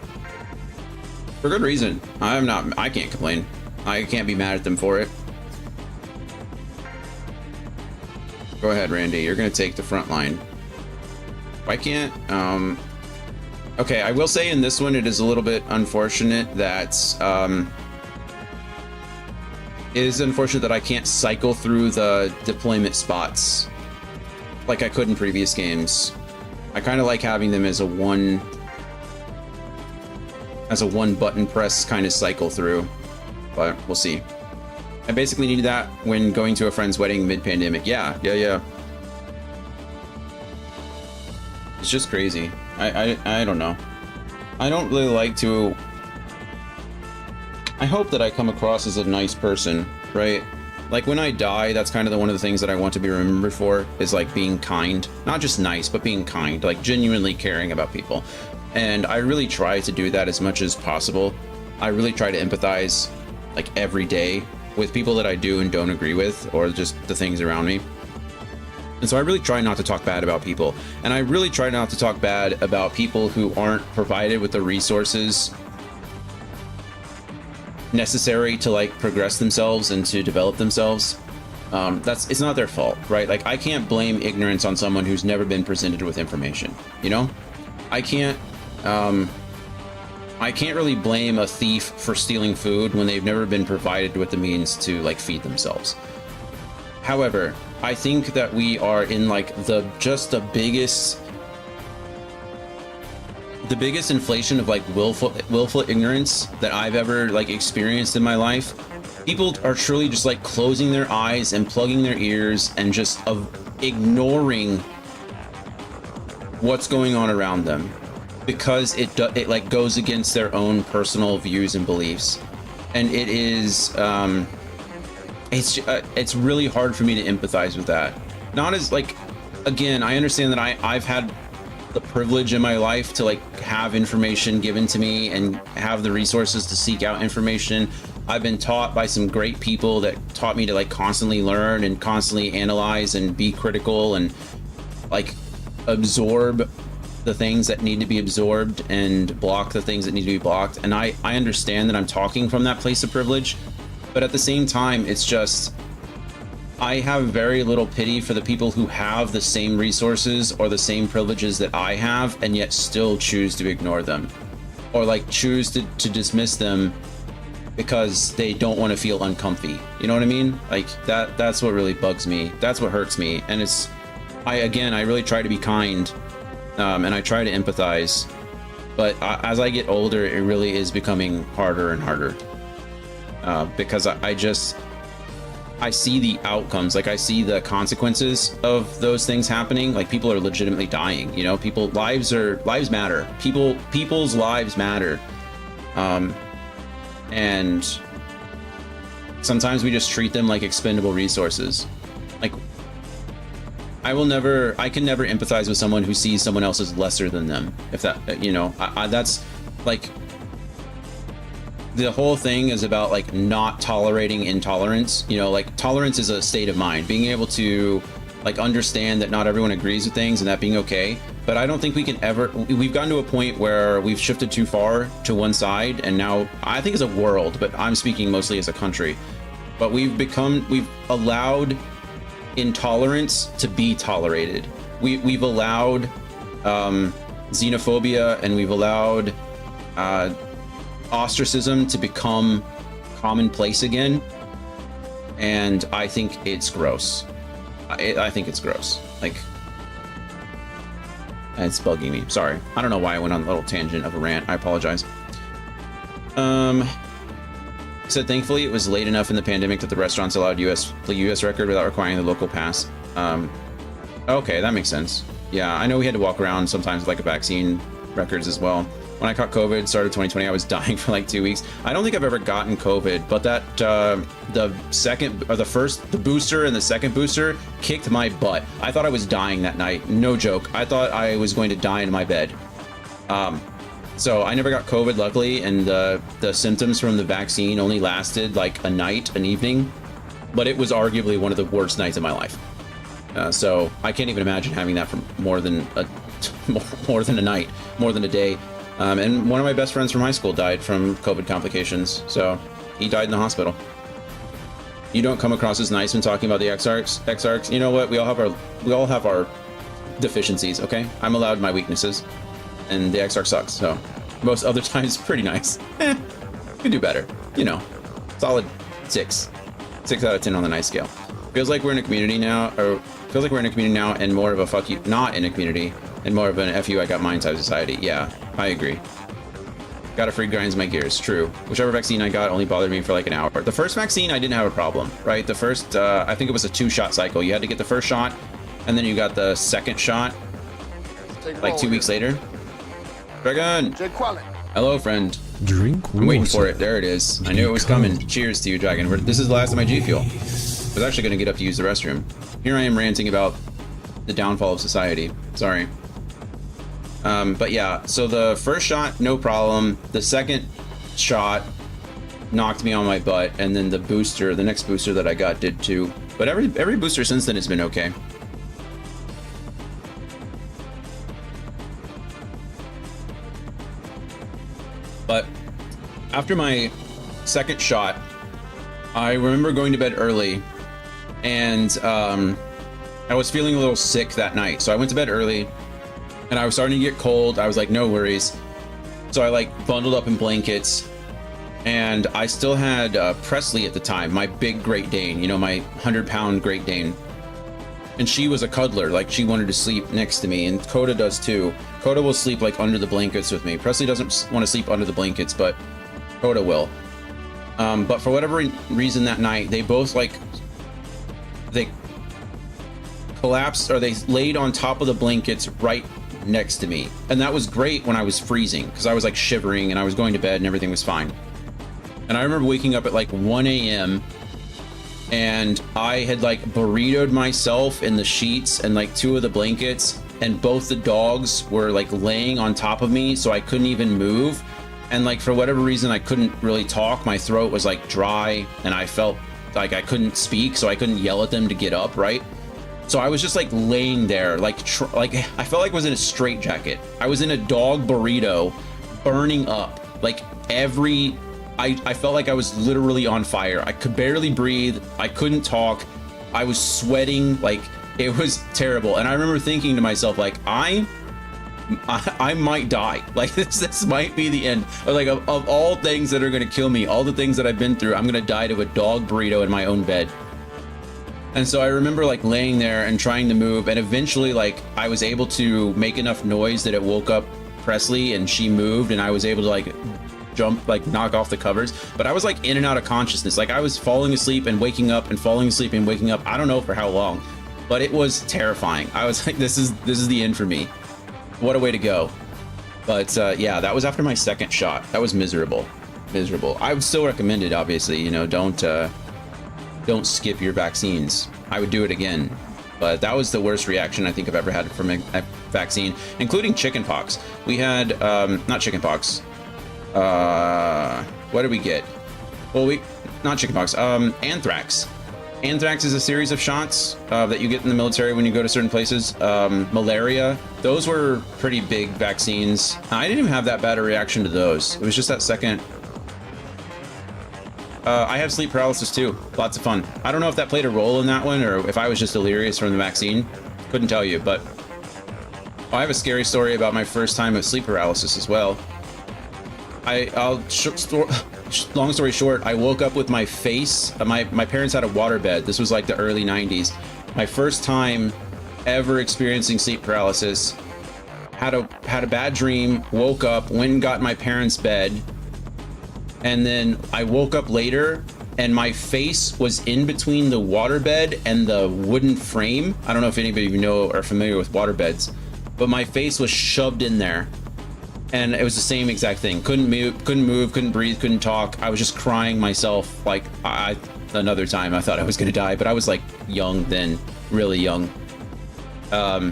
for good reason. I can't complain. I can't be mad at them for it. Go ahead, Randy. You're going to take the front line. Why can't... Okay, I will say in this one, it is a little bit unfortunate that... It is unfortunate that I can't cycle through the deployment spots like I could in previous games. I kind of like having them as a one button press kind of cycle through, but we'll see. I basically needed that when going to a friend's wedding mid-pandemic. Yeah. It's just crazy. I don't know. I don't really like to... I hope that I come across as a nice person, right? Like when I die, that's kind of one of the things that I want to be remembered for, is like being kind. Not just nice, but being kind, like genuinely caring about people. And I really try to do that as much as possible. I really try to empathize like every day with people that I do and don't agree with, or just the things around me. And so I really try not to talk bad about people. And I really try not to talk bad about people who aren't provided with the resources necessary to like progress themselves and to develop themselves. It's not their fault, right? Like I can't blame ignorance on someone who's never been presented with information, you know? I can't I can't really blame a thief for stealing food when they've never been provided with the means to like feed themselves. However, I think that we are in like the biggest inflation of like willful ignorance that I've ever like experienced in my life. People are truly just like closing their eyes and plugging their ears and just ignoring what's going on around them because it like goes against their own personal views and beliefs, and it is it's really hard for me to empathize with that. Not as like, again, I understand that I've had the privilege in my life to like have information given to me and have the resources to seek out information. I've been taught by some great people that taught me to like constantly learn and constantly analyze and be critical and like absorb the things that need to be absorbed and block the things that need to be blocked. And I understand that I'm talking from that place of privilege, but at the same time, it's just, I have very little pity for the people who have the same resources or the same privileges that I have and yet still choose to ignore them or like choose to dismiss them because they don't want to feel uncomfy. You know what I mean? Like that's what really bugs me. That's what hurts me. And it's, I really try to be kind, and I try to empathize, but as I get older, it really is becoming harder and harder, because I see the outcomes, like I see the consequences of those things happening. Like people are legitimately dying, you know, lives matter. People's lives matter. And sometimes we just treat them like expendable resources. Like I can never empathize with someone who sees someone else as lesser than them. If that, you know, that's like, the whole thing is about like not tolerating intolerance. You know, like tolerance is a state of mind, being able to like understand that not everyone agrees with things and that being okay. But I don't think we've gotten to a point where we've shifted too far to one side, and now I think as a world, but I'm speaking mostly as a country, but we've allowed intolerance to be tolerated. We've allowed xenophobia, and we've allowed ostracism to become commonplace again, and I think it's gross. I think it's gross. Like, it's bugging me. Sorry, I don't know why I went on a little tangent of a rant. I apologize. Said thankfully it was late enough in the pandemic that the restaurants allowed the US record without requiring the local pass. Okay, that makes sense. Yeah, I know we had to walk around sometimes with like a vaccine records as well. When I caught COVID, started 2020, I was dying for like 2 weeks. I don't think I've ever gotten COVID, but that the booster and the second booster kicked my butt. I thought I was dying that night. No joke. I thought I was going to die in my bed. So I never got COVID, luckily, and the symptoms from the vaccine only lasted like a night, an evening, but it was arguably one of the worst nights of my life. So I can't even imagine having that for more than a night, more than a day. And one of my best friends from high school died from COVID complications, so he died in the hospital. You don't come across as nice when talking about the Exarchs. You know what? We all have our deficiencies. Okay, I'm allowed my weaknesses, and the Exarch sucks. So most other times, pretty nice. Could do better. You know, solid 6 out of 10 on the nice scale. Feels like we're in a community now, and more of a fuck you, not in a community, and more of an F you, I got mine type society. Yeah, I agree. Got a free grinds my gears. True. Whichever vaccine I got only bothered me for like an hour. The first vaccine, I didn't have a problem, right? The first, I think it was a 2-shot cycle. You had to get the first shot, and then you got the second shot like 2 weeks later. Dragon! Hello, friend. Drink I'm waiting for it. There it is. I knew it was coming. Cheers to you, Dragon. This is the last of my G Fuel. I was actually going to get up to use the restroom. Here I am ranting about the downfall of society. Sorry. But yeah, so the first shot, no problem. The second shot knocked me on my butt, and then the next booster that I got did too. But every booster since then has been okay. But after my second shot, I remember going to bed early, and I was feeling a little sick that night. So I went to bed early, and I was starting to get cold. I was like, no worries. So I like bundled up in blankets, and I still had Presley at the time, my big Great Dane, you know, my 100-pound Great Dane. And she was a cuddler, like she wanted to sleep next to me, and Coda does too. Coda will sleep like under the blankets with me. Presley doesn't want to sleep under the blankets, but Coda will. But for whatever reason that night, they both they collapsed, or they laid on top of the blankets right next to me. And that was great when I was freezing, because I was like shivering and I was going to bed and everything was fine. And I remember waking up at like 1 a.m. and I had like burritoed myself in the sheets and like 2 of the blankets, and both the dogs were like laying on top of me, so I couldn't even move. And like for whatever reason, I couldn't really talk. My throat was like dry and I felt like I couldn't speak, so I couldn't yell at them to get up, right? So I was just like laying there, like I felt like I was in a straitjacket. I was in a dog burrito, burning up. Like I felt like I was literally on fire. I could barely breathe. I couldn't talk. I was sweating. Like it was terrible. And I remember thinking to myself, like I might die. Like this might be the end. Like of all things that are gonna kill me, all the things that I've been through, I'm gonna die to a dog burrito in my own bed. And so I remember like laying there and trying to move, and eventually like I was able to make enough noise that it woke up Presley, and she moved, and I was able to like jump, like knock off the covers. But I was like in and out of consciousness. Like I was falling asleep and waking up and falling asleep and waking up. I don't know for how long, but it was terrifying. I was like, this is the end for me. What a way to go. But yeah, that was after my second shot. That was miserable. I would still recommend it, obviously. You know, don't skip your vaccines. I would do it again. But that was the worst reaction I think I've ever had from a vaccine, including chickenpox. We had not chickenpox. What did we get? Well, not chickenpox. Anthrax. Anthrax is a series of shots that you get in the military when you go to certain places. Malaria. Those were pretty big vaccines. I didn't even have that bad a reaction to those. It was just that second. I have sleep paralysis too. Lots of fun. I don't know if that played a role in that one or if I was just delirious from the vaccine. Couldn't tell you, but I have a scary story about my first time of sleep paralysis as well. Long story short, I woke up with my face. My parents had a waterbed. This was like the early 90s. My first time ever experiencing sleep paralysis. Had a bad dream. Woke up, went and got in my parents' bed. And then I woke up later and my face was in between the waterbed and the wooden frame. I don't know if anybody of you know or are familiar with waterbeds, but my face was shoved in there. And it was the same exact thing. Couldn't move, couldn't breathe, couldn't talk. I was just crying myself. Like another time I thought I was gonna die, but I was like young then, really young. I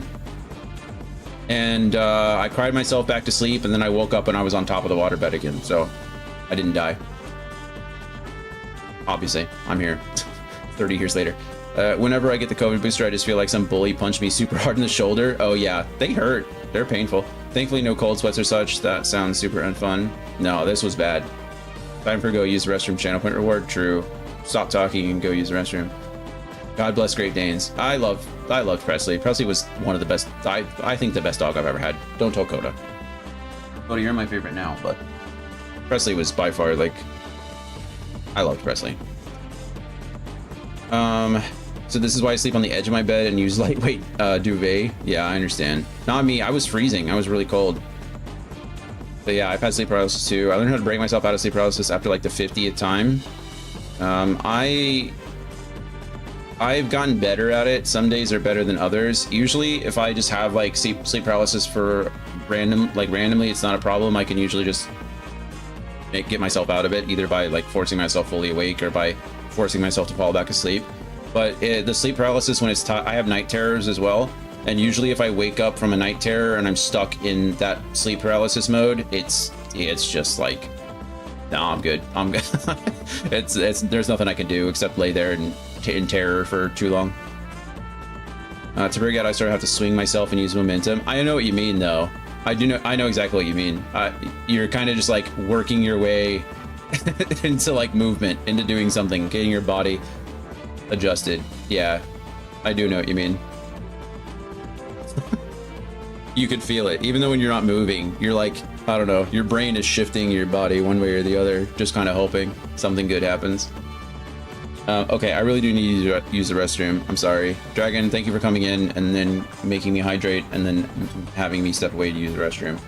cried myself back to sleep, and then I woke up and I was on top of the waterbed again. So I didn't die. Obviously, I'm here 30 years later. Whenever I get the COVID booster, I just feel like some bully punched me super hard in the shoulder. Oh yeah, they hurt. They're painful. Thankfully, no cold sweats or such. That sounds super unfun. No, this was bad. Time for go use the restroom. Channel point reward. True. Stop talking and go use the restroom. God bless Great Danes. I loved Presley. Presley was one of the best. I think the best dog I've ever had. Don't tell Coda. Coda, you're my favorite now, but Presley was by far like. I loved Presley. So this is why I sleep on the edge of my bed and use lightweight duvet. Yeah, I understand. Not me. I was freezing. I was really cold. But yeah, I've had sleep paralysis too. I learned how to break myself out of sleep paralysis after like the 50th time. I've gotten better at it. Some days are better than others. Usually, if I just have like sleep paralysis for randomly, it's not a problem. I can usually just get myself out of it, either by like forcing myself fully awake or by forcing myself to fall back asleep. But the sleep paralysis, when it's I have night terrors as well, and usually if I wake up from a night terror and I'm stuck in that sleep paralysis mode, it's just like, no, I'm good. There's nothing I can do except lay there in terror for too long. To break out, I sort of have to swing myself and use momentum. I know what you mean, though. I know exactly what you mean. You're kind of just like working your way into like movement, into doing something, getting your body adjusted. Yeah, I do know what you mean. You could feel it, even though when you're not moving, you're like I don't know. Your brain is shifting your body one way or the other, just kind of hoping something good happens. Okay, I really do need to use the restroom. I'm sorry. Dragon, thank you for coming in and then making me hydrate and then having me step away to use the restroom.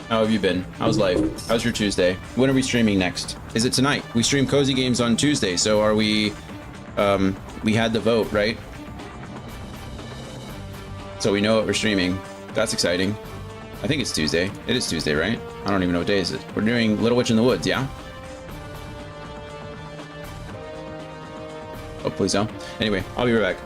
How have you been? How's life? How's your Tuesday? When are we streaming next? Is it tonight? We stream Cozy Games on Tuesday, so are we... we had the vote, right? So we know what we're streaming. That's exciting. I think it's Tuesday. It is Tuesday, right? I don't even know what day is it. We're doing Little Witch in the Woods, yeah? Oh, please don't. Anyway, I'll be right back.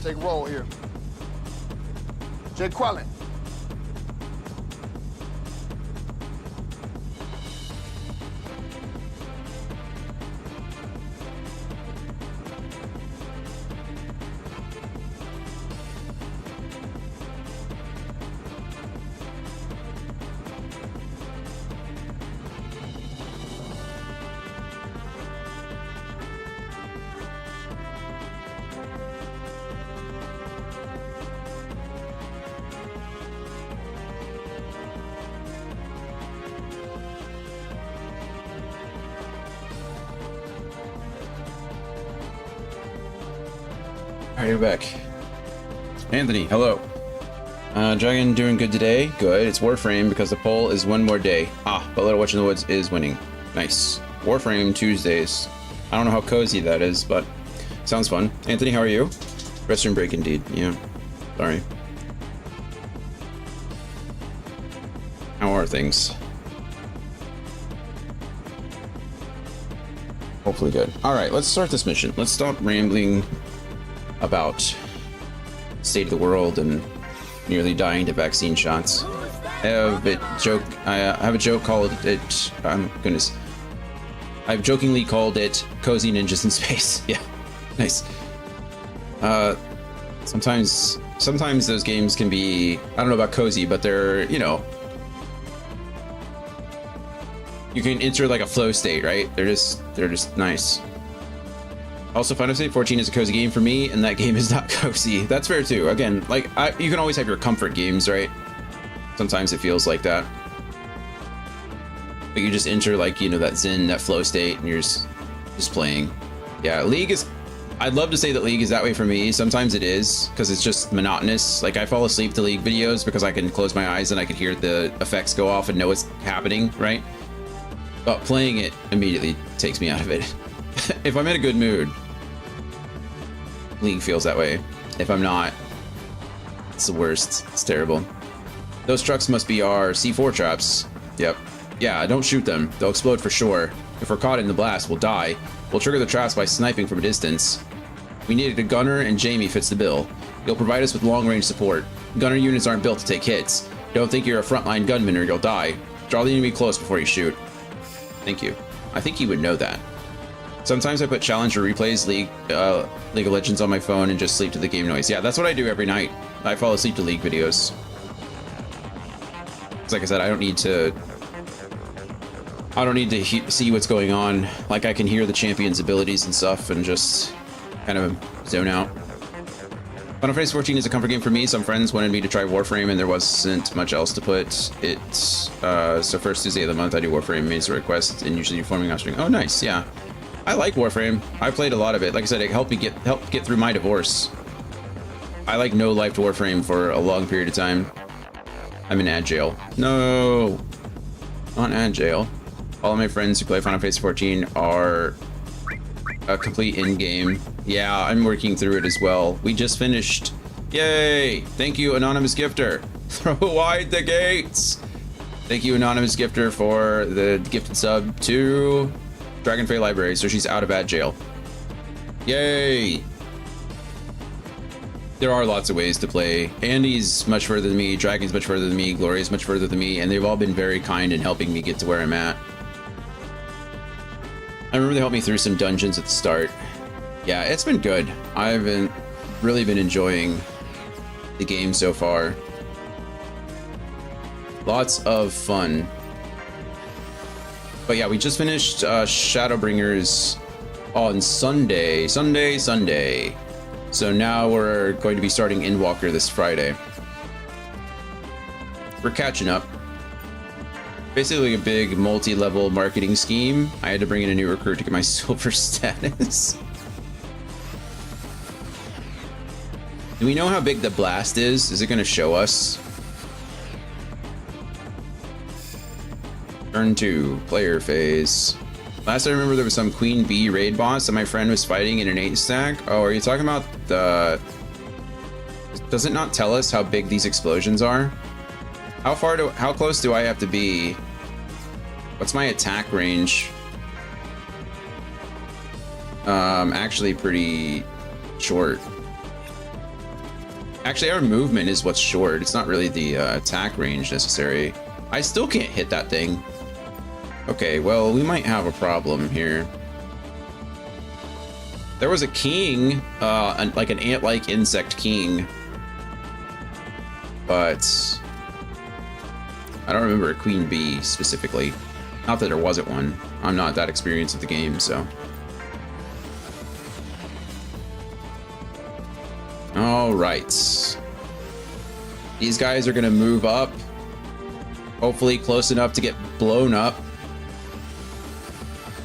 Take roll here. Jay Quellen. Alright, you're back. Anthony, hello. Dragon doing good today? Good. It's Warframe because the poll is one more day. Ah, but Little Witch in the Woods is winning. Nice. Warframe Tuesdays. I don't know how cozy that is, but sounds fun. Anthony, how are you? Restroom break indeed. Yeah. Sorry. How are things? Hopefully good. Alright, let's start this mission. Let's stop rambling about state of the world and nearly dying to vaccine shots. I have a joke called it. Goodness. I've jokingly called it "Cozy Ninjas in Space." Yeah, nice. Sometimes those games can be, I don't know about cozy, but they're, you know, you can enter like a flow state, right? They're just nice. Also, Final Fantasy 14 is a cozy game for me, and that game is not cozy. That's fair too. Again, like you can always have your comfort games, right? Sometimes it feels like that, but you just enter like, you know, that zen, that flow state, and you're just playing. Yeah, League is. I'd love to say that League is that way for me. Sometimes it is because it's just monotonous. Like I fall asleep to League videos because I can close my eyes and I can hear the effects go off and know what's happening, right? But playing it immediately takes me out of it. If I'm in a good mood, League feels that way. If I'm not, it's the worst. It's terrible. Those trucks must be our C4 traps. Yep. Yeah, don't shoot them. They'll explode for sure. If we're caught in the blast, we'll die. We'll trigger the traps by sniping from a distance. We needed a gunner, and Jamie fits the bill. He'll provide us with long-range support. Gunner units aren't built to take hits. Don't think you're a frontline gunman or you'll die. Draw the enemy close before you shoot. Thank you. I think you would know that. Sometimes I put Challenger replays League of Legends on my phone and just sleep to the game noise. Yeah, that's what I do every night. I fall asleep to League videos. It's like I said, I don't need to see what's going on. Like I can hear the champion's abilities and stuff and just kind of zone out. Final Fantasy 14 is a comfort game for me. Some friends wanted me to try Warframe and there wasn't much else to put it. So first Tuesday of the month I do Warframe, made a request, and usually forming offspring. Oh nice, yeah. I like Warframe. I played a lot of it. Like I said, it helped me get through my divorce. I like no-lifed Warframe for a long period of time. I'm in ad jail. No, not ad jail. All of my friends who play Final Fantasy 14 are a complete in-game. Yeah, I'm working through it as well. We just finished. Yay! Thank you, anonymous gifter. Throw wide the gates. Thank you, anonymous gifter, for the gifted sub to Dragonfey Library, so she's out of bat jail. Yay! There are lots of ways to play. Andy's much further than me, Dragon's much further than me, Gloria's much further than me, and they've all been very kind in helping me get to where I'm at. I remember they helped me through some dungeons at the start. Yeah, it's been good. I've really been enjoying the game so far. Lots of fun. But yeah, we just finished Shadowbringers on Sunday. So now we're going to be starting Endwalker this Friday. We're catching up. Basically a big multi-level marketing scheme. I had to bring in a new recruit to get my silver status. Do we know how big the blast is? Is it going to show us? Turn 2, player phase. Last I remember there was some Queen Bee raid boss that my friend was fighting in an 8-stack. Oh, are you talking about the... Does it not tell us how big these explosions are? How close do I have to be? What's my attack range? Actually pretty short. Actually, our movement is what's short. It's not really the attack range necessary. I still can't hit that thing. Okay, well, we might have a problem here. There was a king, like an ant-like insect king. But I don't remember a queen bee specifically. Not that there wasn't one. I'm not that experienced with the game, so. All right. These guys are gonna move up. Hopefully close enough to get blown up.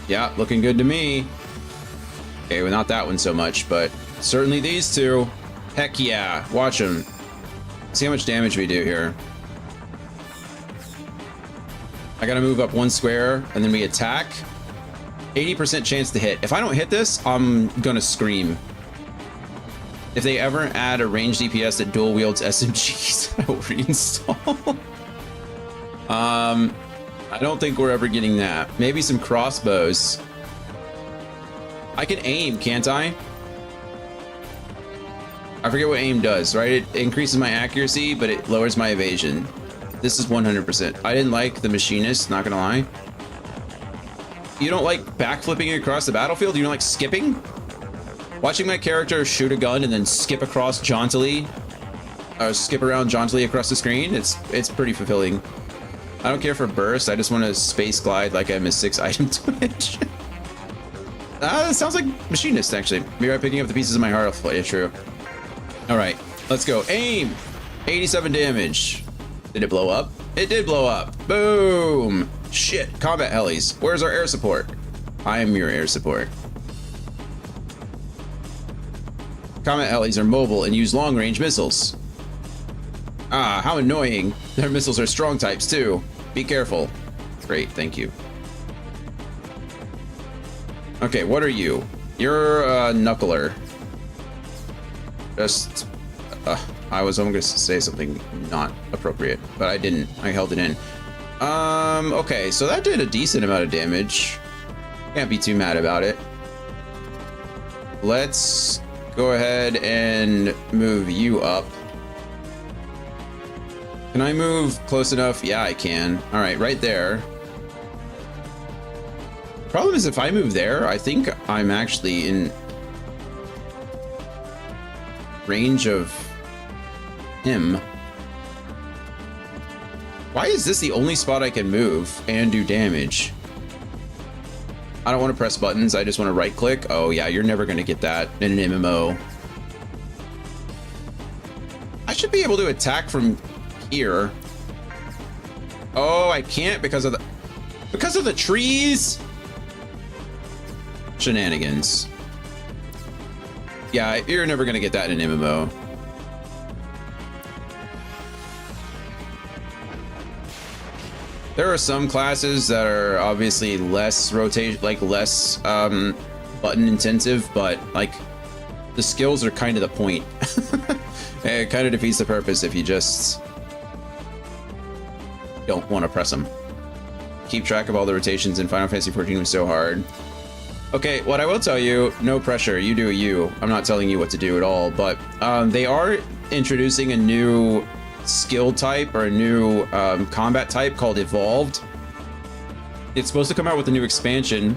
Yeah, looking good to me. Okay, well, not that one so much, but certainly these two. Heck yeah, watch them. See how much damage we do here. I gotta move up one square, and then we attack. 80% chance to hit. If I don't hit this, I'm gonna scream. If they ever add a ranged DPS that dual wields SMGs, I will reinstall. I don't think we're ever getting that. Maybe some crossbows. I can aim, can't I? I forget what aim does, right? It increases my accuracy, but it lowers my evasion. This is 100%. I didn't like the machinist, not gonna lie. You don't like backflipping across the battlefield? You don't like skipping? Watching my character shoot a gun and then skip across jauntily, skip around jauntily across the screen, it's pretty fulfilling. I don't care for burst, I just want to space glide like I'm a 6-item twitch. It sounds like machinist, actually. Maybe I'm picking up the pieces of my heart. Yeah, true. All right, let's go. Aim! 87 damage. Did it blow up? It did blow up. Boom! Shit, combat helis. Where's our air support? I am your air support. Combat helis are mobile and use long-range missiles. Ah, how annoying. Their missiles are strong types, too. Be careful. Great, thank you. Okay, what are you? You're a knuckler. Just... I was almost going to say something not appropriate, but I didn't. I held it in. Okay, so that did a decent amount of damage. Can't be too mad about it. Let's go ahead and move you up. Can I move close enough? Yeah, I can. All right, right there. The problem is if I move there, I think I'm actually in range of him. Why is this the only spot I can move and do damage? I don't want to press buttons. I just want to right click. Oh yeah, you're never going to get that in an MMO. I should be able to attack from here. Oh, I can't because of the trees. Shenanigans. Yeah, you're never gonna get that in an MMO. There are some classes that are obviously less rotation, like less button intensive, but like the skills are kind of the point. It kind of defeats the purpose if you just don't want to press them. Keep track of all the rotations in Final Fantasy XIV was so hard. Okay, what I will tell you, no pressure, you do you. I'm not telling you what to do at all, but they are introducing a new skill type or a new combat type called Evolved. It's supposed to come out with a new expansion.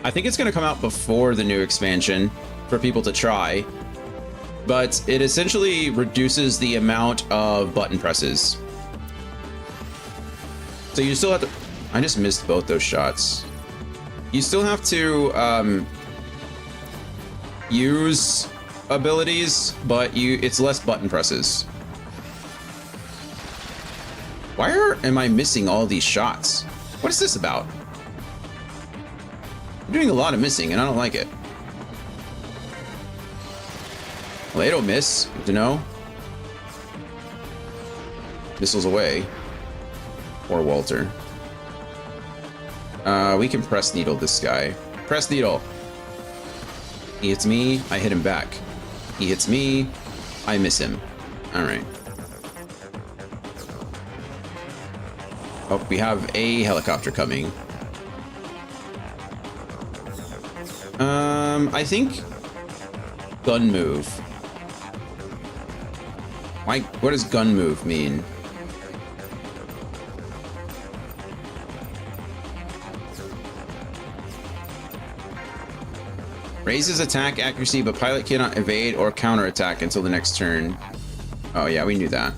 I think it's going to come out before the new expansion for people to try, but it essentially reduces the amount of button presses. So you still have to... I just missed both those shots. You still have to use abilities, but it's less button presses. Why am I missing all these shots? What is this about? I'm doing a lot of missing, and I don't like it. Well, they don't miss. Good to know. Missiles away. Or Walter. We can press needle this guy. Press needle. He hits me, I hit him back. He hits me, I miss him. Alright. Oh, we have a helicopter coming. I think gun move. What does gun move mean? Raises attack accuracy, but pilot cannot evade or counterattack until the next turn. Oh yeah, we knew that.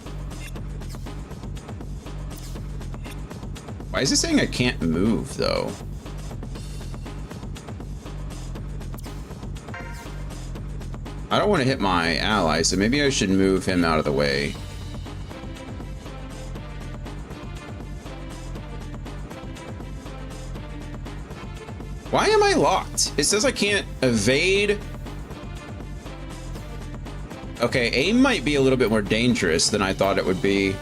Why is it saying I can't move, though? I don't want to hit my ally, so maybe I should move him out of the way. Why am I locked? It says I can't evade. Okay, aim might be a little bit more dangerous than I thought it would be.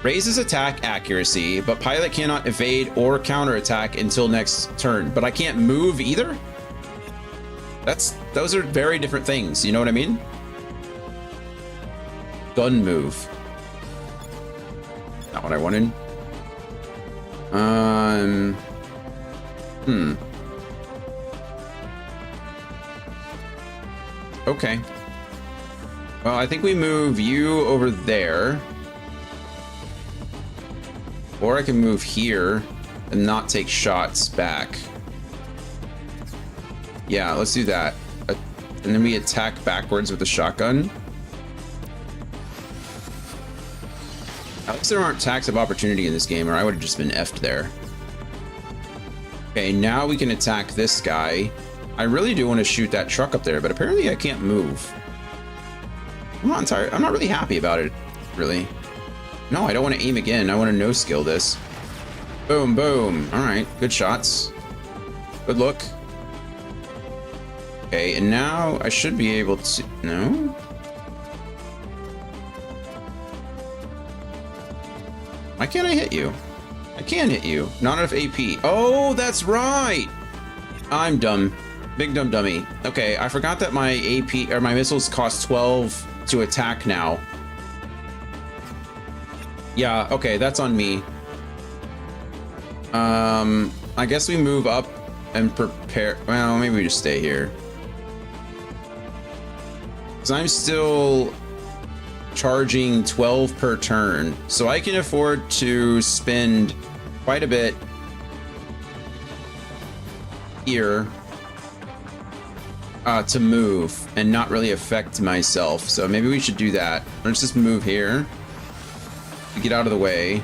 Raises attack accuracy, but pilot cannot evade or counterattack until next turn. But I can't move either? Those are very different things, you know what I mean? Gun move. Not what I wanted. Okay. Well, I think we move you over there. Or I can move here and not take shots back. Yeah, let's do that. And then we attack backwards with the shotgun. At least there aren't attacks of opportunity in this game, or I would have just been effed there. Okay, now we can attack this guy. I really do want to shoot that truck up there, but apparently I can't move. I'm not really happy about it, really. No, I don't want to aim again. I want to no-skill this. Boom, boom. All right, good shots. Good look. Okay, and now I should be able to... No? Why can't I hit you? I can hit you. Not enough AP. Oh, that's right! I'm dumb. Big dumb dummy. Okay, I forgot that my AP... or my missiles cost 12 to attack now. Yeah, okay, that's on me. I guess we move up and prepare... Well, maybe we just stay here. Because I'm still charging 12 per turn, so I can afford to spend quite a bit here to move and not really affect myself. So maybe we should do that. Let's just move here to get out of the way.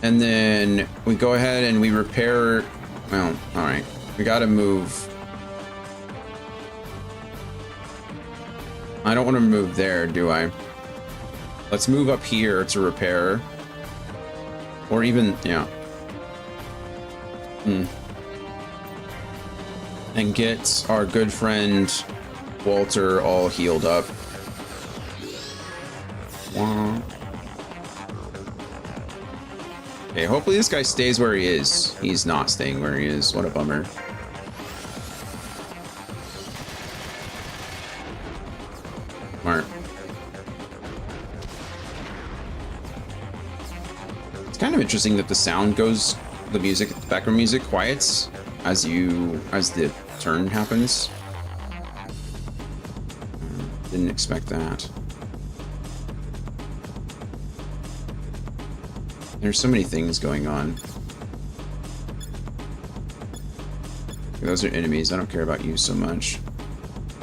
And then we go ahead and we repair. Well, all right. We got to move. I don't want to move there, do I? Let's move up here to repair. Or even, yeah. And get our good friend Walter all healed up. Okay, hopefully this guy stays where he is. He's not staying where he is. What a bummer. Smart. It's kind of interesting that the sound goes, the music, the background music quiets as the turn happens. Didn't expect that. There's so many things going on. Those are enemies. I don't care about you so much.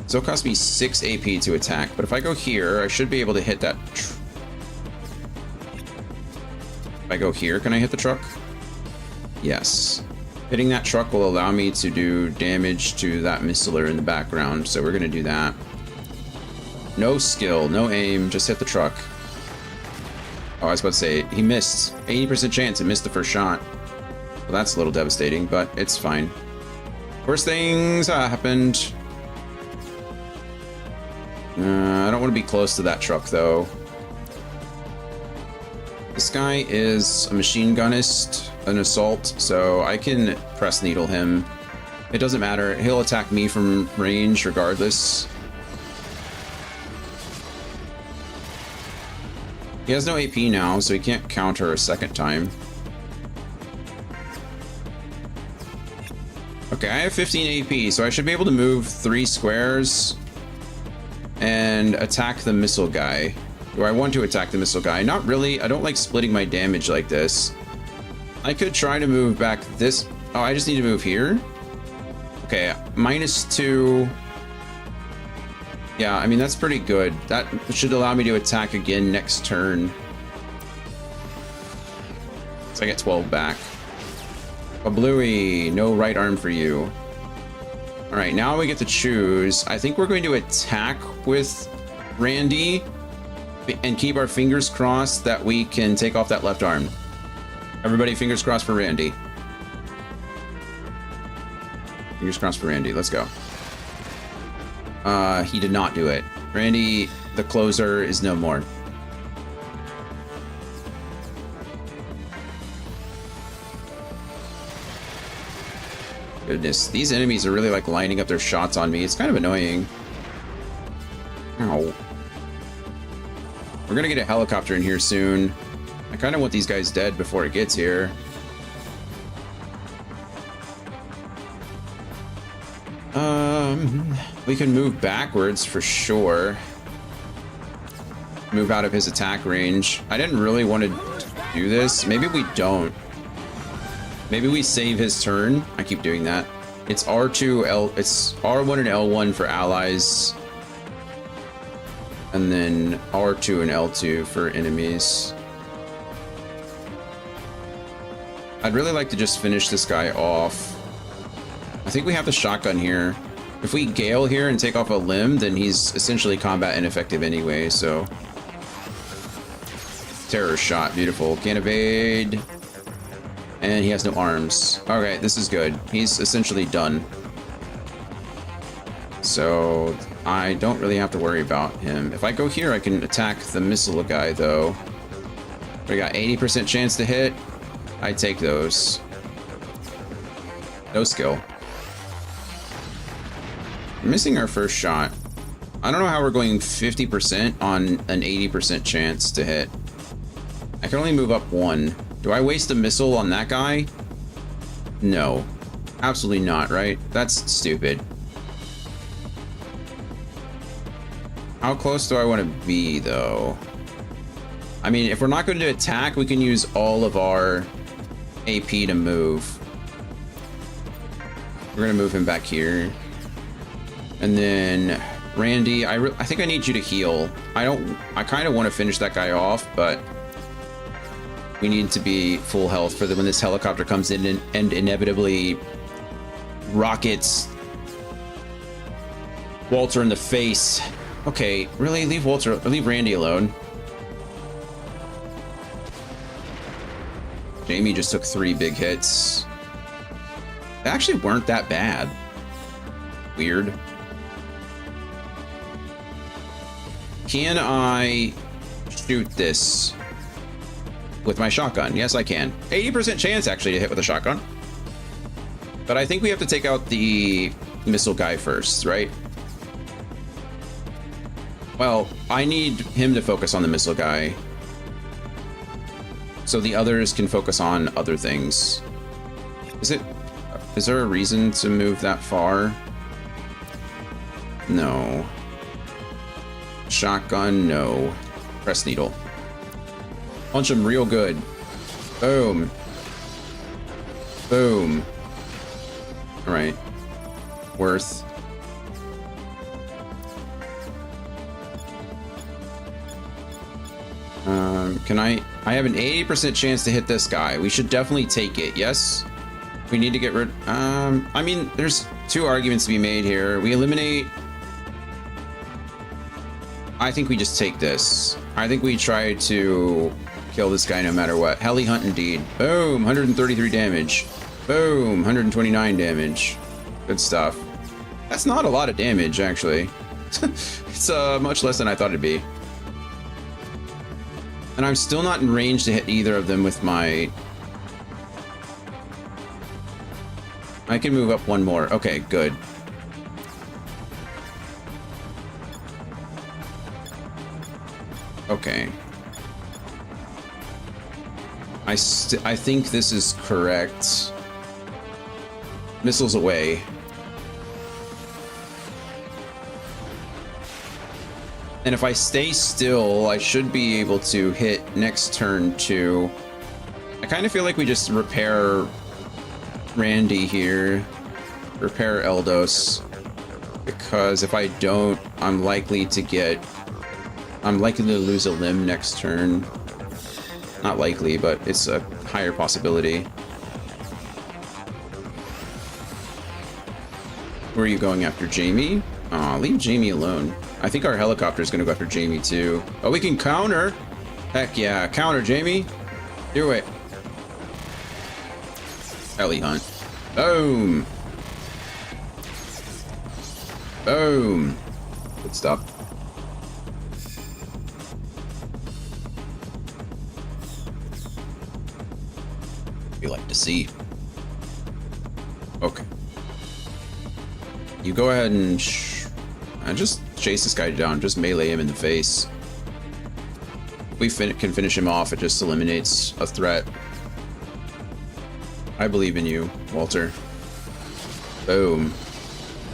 So it cost me 6 AP to attack, but if I go here, I should be able to hit that. If I go here, can I hit the truck? Yes. Hitting that truck will allow me to do damage to that missiler in the background, so we're going to do that. No skill, no aim, just hit the truck. Oh, I was about to say, he missed. 80% chance it missed the first shot. Well, that's a little devastating, but it's fine. Worst things happened. I don't want to be close to that truck, though. This guy is a machine gunist, an assault, so I can press needle him. It doesn't matter. He'll attack me from range regardless. He has no AP now, so he can't counter a second time. Okay, I have 15 AP, so I should be able to move 3 squares and attack the missile guy. Do I want to attack the missile guy? Not really. I don't like splitting my damage like this. I could try to move back this. Oh, I just need to move here. Okay, -2. Yeah, I mean, that's pretty good. That should allow me to attack again next turn. So I get 12 back. A bluey, no right arm for you. All right, now we get to choose. I think we're going to attack with Randy and keep our fingers crossed that we can take off that left arm. Everybody, fingers crossed for Randy. Fingers crossed for Randy. Let's go. He did not do it. Randy, the closer, is no more. Goodness, these enemies are really like lining up their shots on me. It's kind of annoying. Ow. We're gonna get a helicopter in here soon. I kind of want these guys dead before it gets here. We can move backwards for sure. Move out of his attack range. I didn't really want to do this. Maybe we don't. Maybe we save his turn. I keep doing that. It's R2, it's R1 and L1 for allies. And then R2 and L2 for enemies. I'd really like to just finish this guy off. I think we have the shotgun here. If we gale here and take off a limb, then he's essentially combat ineffective anyway, so. Terror shot, beautiful. Can't evade. And he has no arms. Okay, this is good. He's essentially done. So I don't really have to worry about him. If I go here, I can attack the missile guy, though. We got 80% chance to hit. I take those. No skill. We're missing our first shot. I don't know how we're going 50% on an 80% chance to hit. I can only move up 1. Do I waste a missile on that guy? No. Absolutely not, right? That's stupid. How close do I want to be, though? I mean, if we're not going to attack, we can use all of our AP to move. We're going to move him back here. And then, Randy, I think I need you to heal. I kind of want to finish that guy off, but we need to be full health for when this helicopter comes in and inevitably rockets Walter in the face. Okay, really? Leave Randy alone. Jamie just took 3 big hits. They actually weren't that bad. Weird. Can I shoot this with my shotgun? Yes, I can. 80% chance actually to hit with a shotgun. But I think we have to take out the missile guy first, right? Well, I need him to focus on the missile guy. so the others can focus on other things. Is there a reason to move that far? No. Shotgun, no. Press needle. Punch him real good. Boom. Boom. All right. Worth. Can I have an 80% chance to hit this guy. We should definitely take it. Yes. We need to get rid. I mean, there's two arguments to be made here. We eliminate. I think we just take this. I think we try to kill this guy no matter what. Heli Hunt indeed. Boom, 133 damage. Boom, 129 damage. Good stuff. That's not a lot of damage, actually. It's much less than I thought it'd be. And I'm still not in range to hit either of them with my... I can move up one more. Okay, good. Okay. I think this is correct. Missiles away. And if I stay still, I should be able to hit next turn too. I kind of feel like we just repair Randy here. Repair Eldos. Because if I don't, I'm likely to lose a limb next turn. Not likely, but it's a higher possibility. Where are you going after, Jamie? Aw, leave Jamie alone. I think our helicopter is going to go after Jamie too. Oh, we can counter. Heck yeah, counter, Jamie. Do it. Heli Hunt. Boom. Boom. Good stuff. We like to see. Okay. You go ahead and just chase this guy down. Just melee him in the face. If we can finish him off, it just eliminates a threat. I believe in you, Walter. Boom.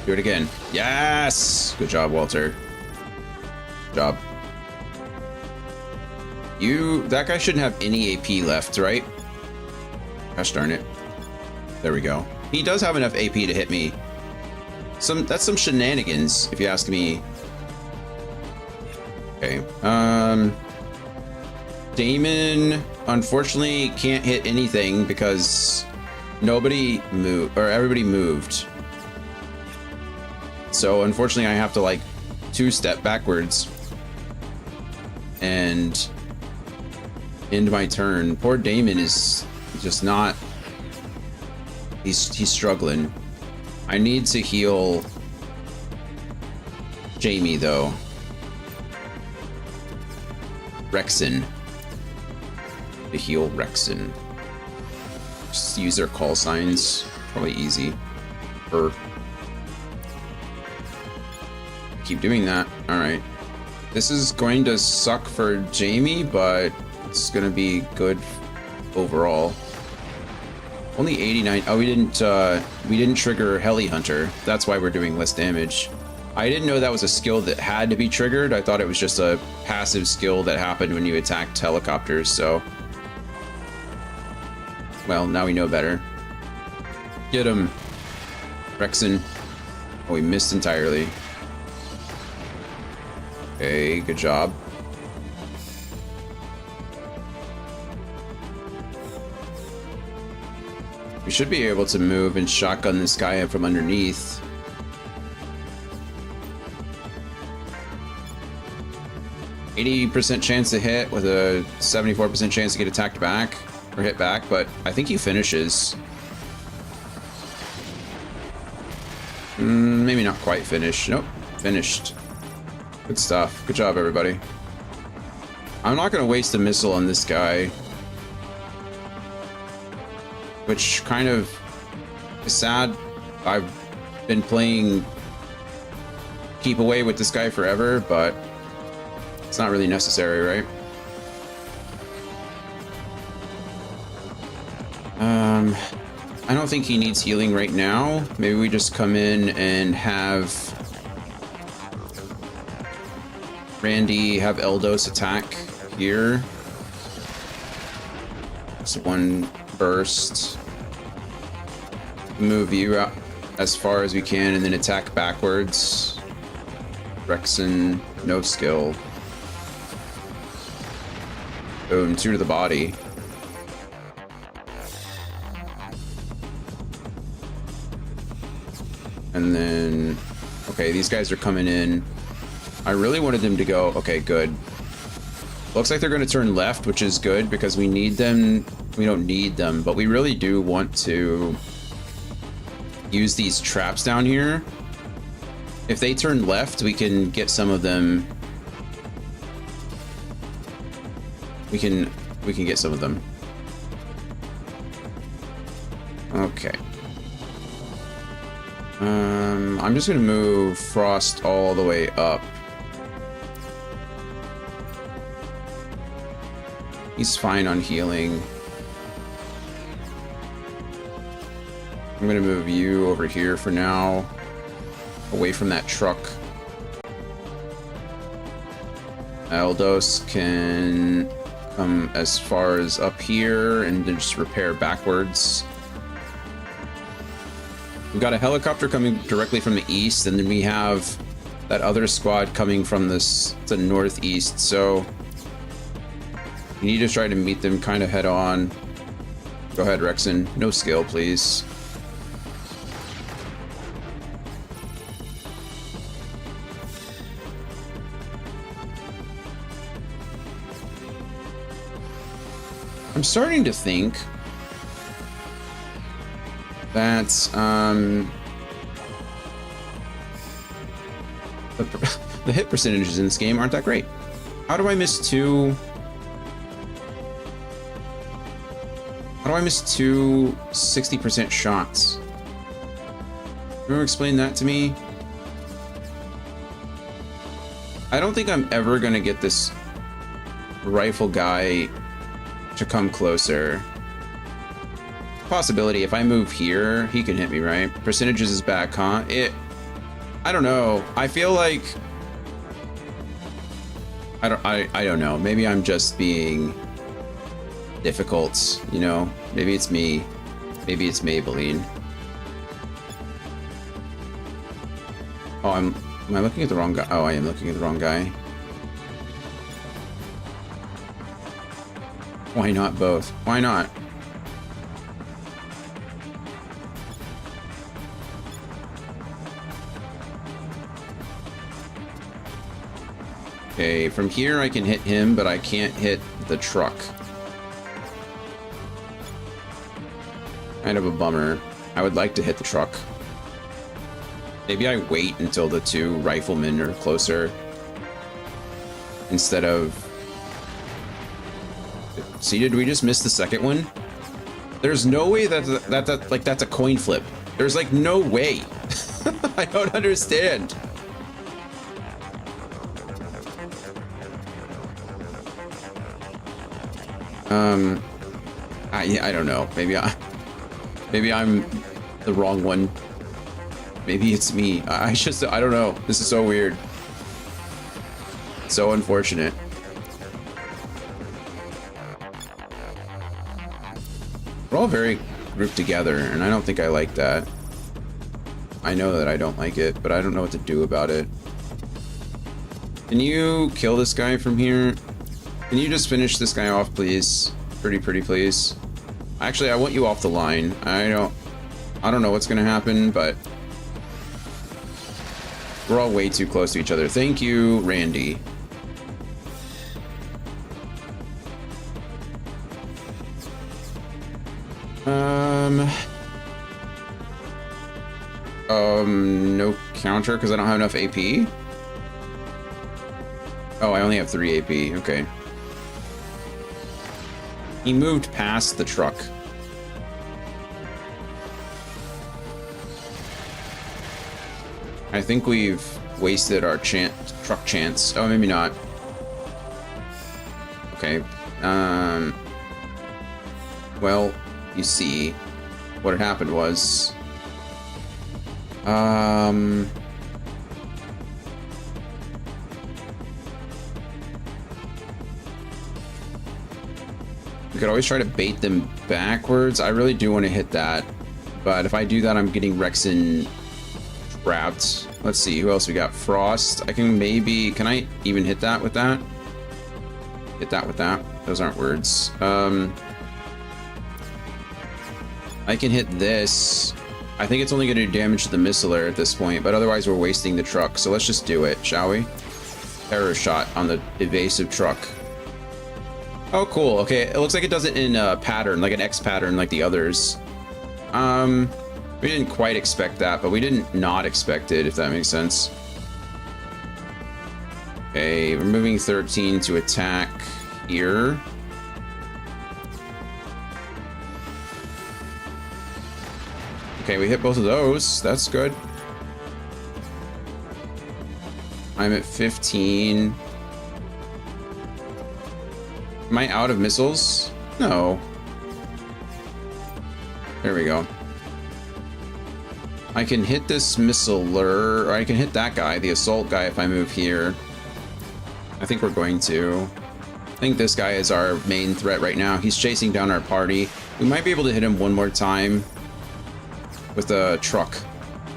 Do it again. Yes! Good job, Walter. Good job. That guy shouldn't have any AP left, right? Gosh darn it. There we go. He does have enough AP to hit me. That's some shenanigans, if you ask me. Okay. Damon, unfortunately, can't hit anything because nobody moved, or everybody moved. So, unfortunately, I have to, like, 2-step backwards and end my turn. Poor Damon is just not... He's struggling. I need to heal Jamie, though. Rexon. To heal Rexon. Just use their call signs. Probably easy. Keep doing that. Alright. This is going to suck for Jamie, but it's going to be good overall. Only 89. Oh, we didn't trigger Heli Hunter. That's why we're doing less damage. I didn't know that was a skill that had to be triggered. I thought it was just a passive skill that happened when you attacked helicopters, so... Well, now we know better. Get him. Rexon. Oh, we missed entirely. Okay, good job. We should be able to move and shotgun this guy in from underneath. %80 chance to hit with a 74% chance to get attacked back or hit back, but I think he finishes. Maybe not quite finished. Nope, finished. Good stuff. Good job, everybody. I'm not going to waste a missile on this guy. Which kind of is sad. I've been playing Keep Away with this guy forever, but it's not really necessary, right? I don't think he needs healing right now. Maybe we just come in and have Randy have Eldos attack here. It's one burst. Move you out as far as we can and then attack backwards. Rexon, no skill. Boom, 2 to the body. And then, okay, these guys are coming in. I really wanted them to go, okay, good. Looks like they're going to turn left, which is good because we need them. We don't need them, but we really do want to use these traps down here. If they turn left, we can get some of them. We can get some of them. Okay. I'm just gonna move Frost all the way up. He's fine on healing. I'm gonna move you over here for now, away from that truck. Eldos can come as far as up here and then just repair backwards. We've got a helicopter coming directly from the east, and then we have that other squad coming from the northeast, so you need to try to meet them kind of head on. Go ahead, Rexon. No skill, please. I'm starting to think that the hit percentages in this game aren't that great. How do I miss two 60% shots? Can you explain that to me? I don't think I'm ever gonna get this rifle guy to come closer. Possibility, if I move here, he can hit me, right? Percentages is back, huh? I don't know. I feel like I don't know. Maybe I'm just being difficult, you know? Maybe it's me. Maybe it's Maybelline. Oh, am I looking at the wrong guy? Oh, I am looking at the wrong guy. Why not both? Why not? Okay, from here I can hit him, but I can't hit the truck. Kind of a bummer. I would like to hit the truck. Maybe I wait until the two riflemen are closer instead of... See, did we just miss the second one? There's no way that's a coin flip. There's like no way. I don't understand. I don't know. Maybe I'm the wrong one. Maybe it's me. I don't know. This is so weird. So unfortunate. We're all very grouped together, and I don't think I like that. I know that I don't like it, but I don't know what to do about it. Can you kill this guy from here? Can you just finish this guy off, please? Pretty, please. Actually, I want you off the line. I don't know what's gonna happen, but we're all way too close to each other. Thank you, Randy. No counter because I don't have enough AP. Oh, I only have 3 AP. Okay. He moved past the truck. I think we've wasted our truck chance. Oh, maybe not. Okay. Well, you see, what had happened was, we could always try to bait them backwards. I really do want to hit that, but if I do that, I'm getting Rexen trapped. Let's see, who else we got? Frost. I can maybe, can I even hit that with that? Hit that with that. Those aren't words. I can hit this. I think it's only going to do damage to the missiler at this point, but otherwise we're wasting the truck. So let's just do it, shall we? Terror shot on the evasive truck. Oh, cool. Okay, it looks like it does it in a pattern, like an X pattern like the others. We didn't quite expect that, but we didn't not expect it, if that makes sense. Okay, we're moving 13 to attack here. Okay, we hit both of those. That's good. I'm at 15. Am I out of missiles? No. There we go. I can hit this missiler, or I can hit that guy, the assault guy, if I move here. I think we're going to. I think this guy is our main threat right now. He's chasing down our party. We might be able to hit him one more time with a truck.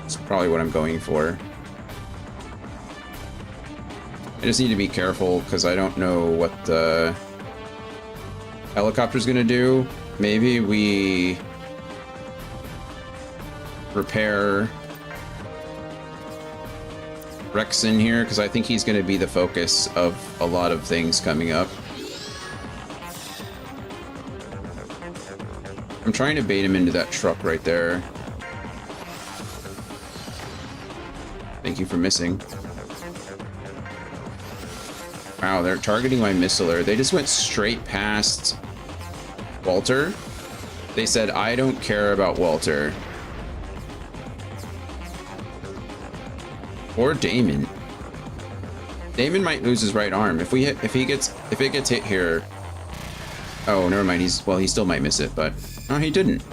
That's probably what I'm going for. I just need to be careful because I don't know what the helicopter's gonna do. Maybe we repair Rex in here because I think he's going to be the focus of a lot of things coming up. I'm trying to bait him into that truck right there. Thank you for missing. Wow, they're targeting my missiler. They just went straight past Walter. They said, I don't care about Walter. Or Damon. Damon might lose his right arm if it gets hit here. Oh, never mind. He still might miss it, but no, he didn't.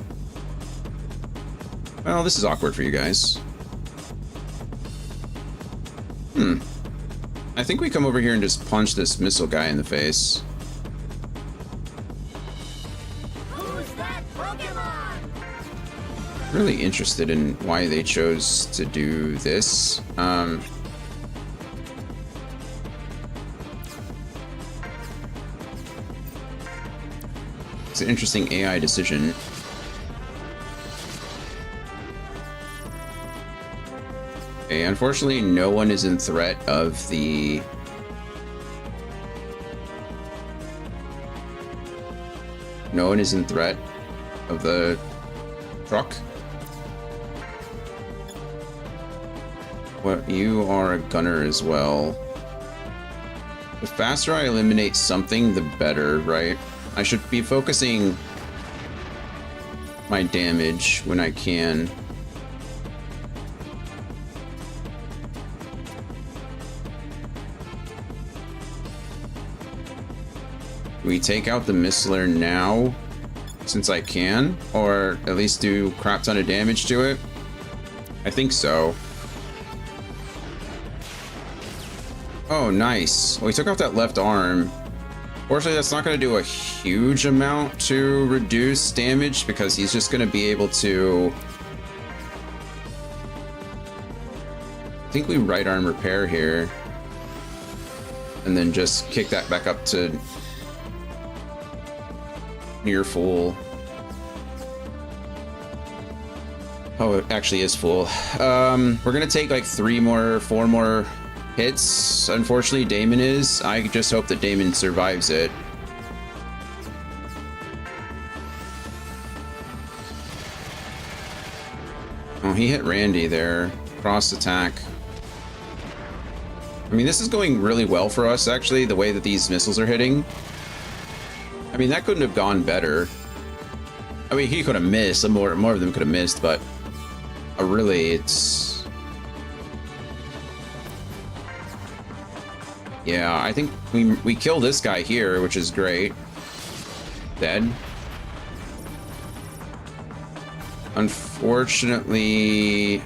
Well, this is awkward for you guys. I think we come over here and just punch this missile guy in the face. Who's that Pokemon? Really interested in why they chose to do this. It's an interesting AI decision. Okay, unfortunately, no one is in threat of the... No one is in threat of the truck. Well, you are a gunner as well. The faster I eliminate something, the better, right? I should be focusing my damage when I can. We take out the missiler now, since I can, or at least do crap ton of damage to it. I think so. Oh, nice. Well, we took off that left arm. Fortunately, that's not going to do a huge amount to reduce damage because he's just going to be able to... I think we right arm repair here. And then just kick that back up to near full. Oh, it actually is full. We're going to take like 4 more hits. Unfortunately, Damon is. I just hope that Damon survives it. Oh, he hit Randy there. Cross attack. I mean, this is going really well for us, actually, the way that these missiles are hitting. I mean, that couldn't have gone better. I mean, he could have missed. More of them could have missed, but really, it's... Yeah, I think we kill this guy here, which is great. Dead. Unfortunately,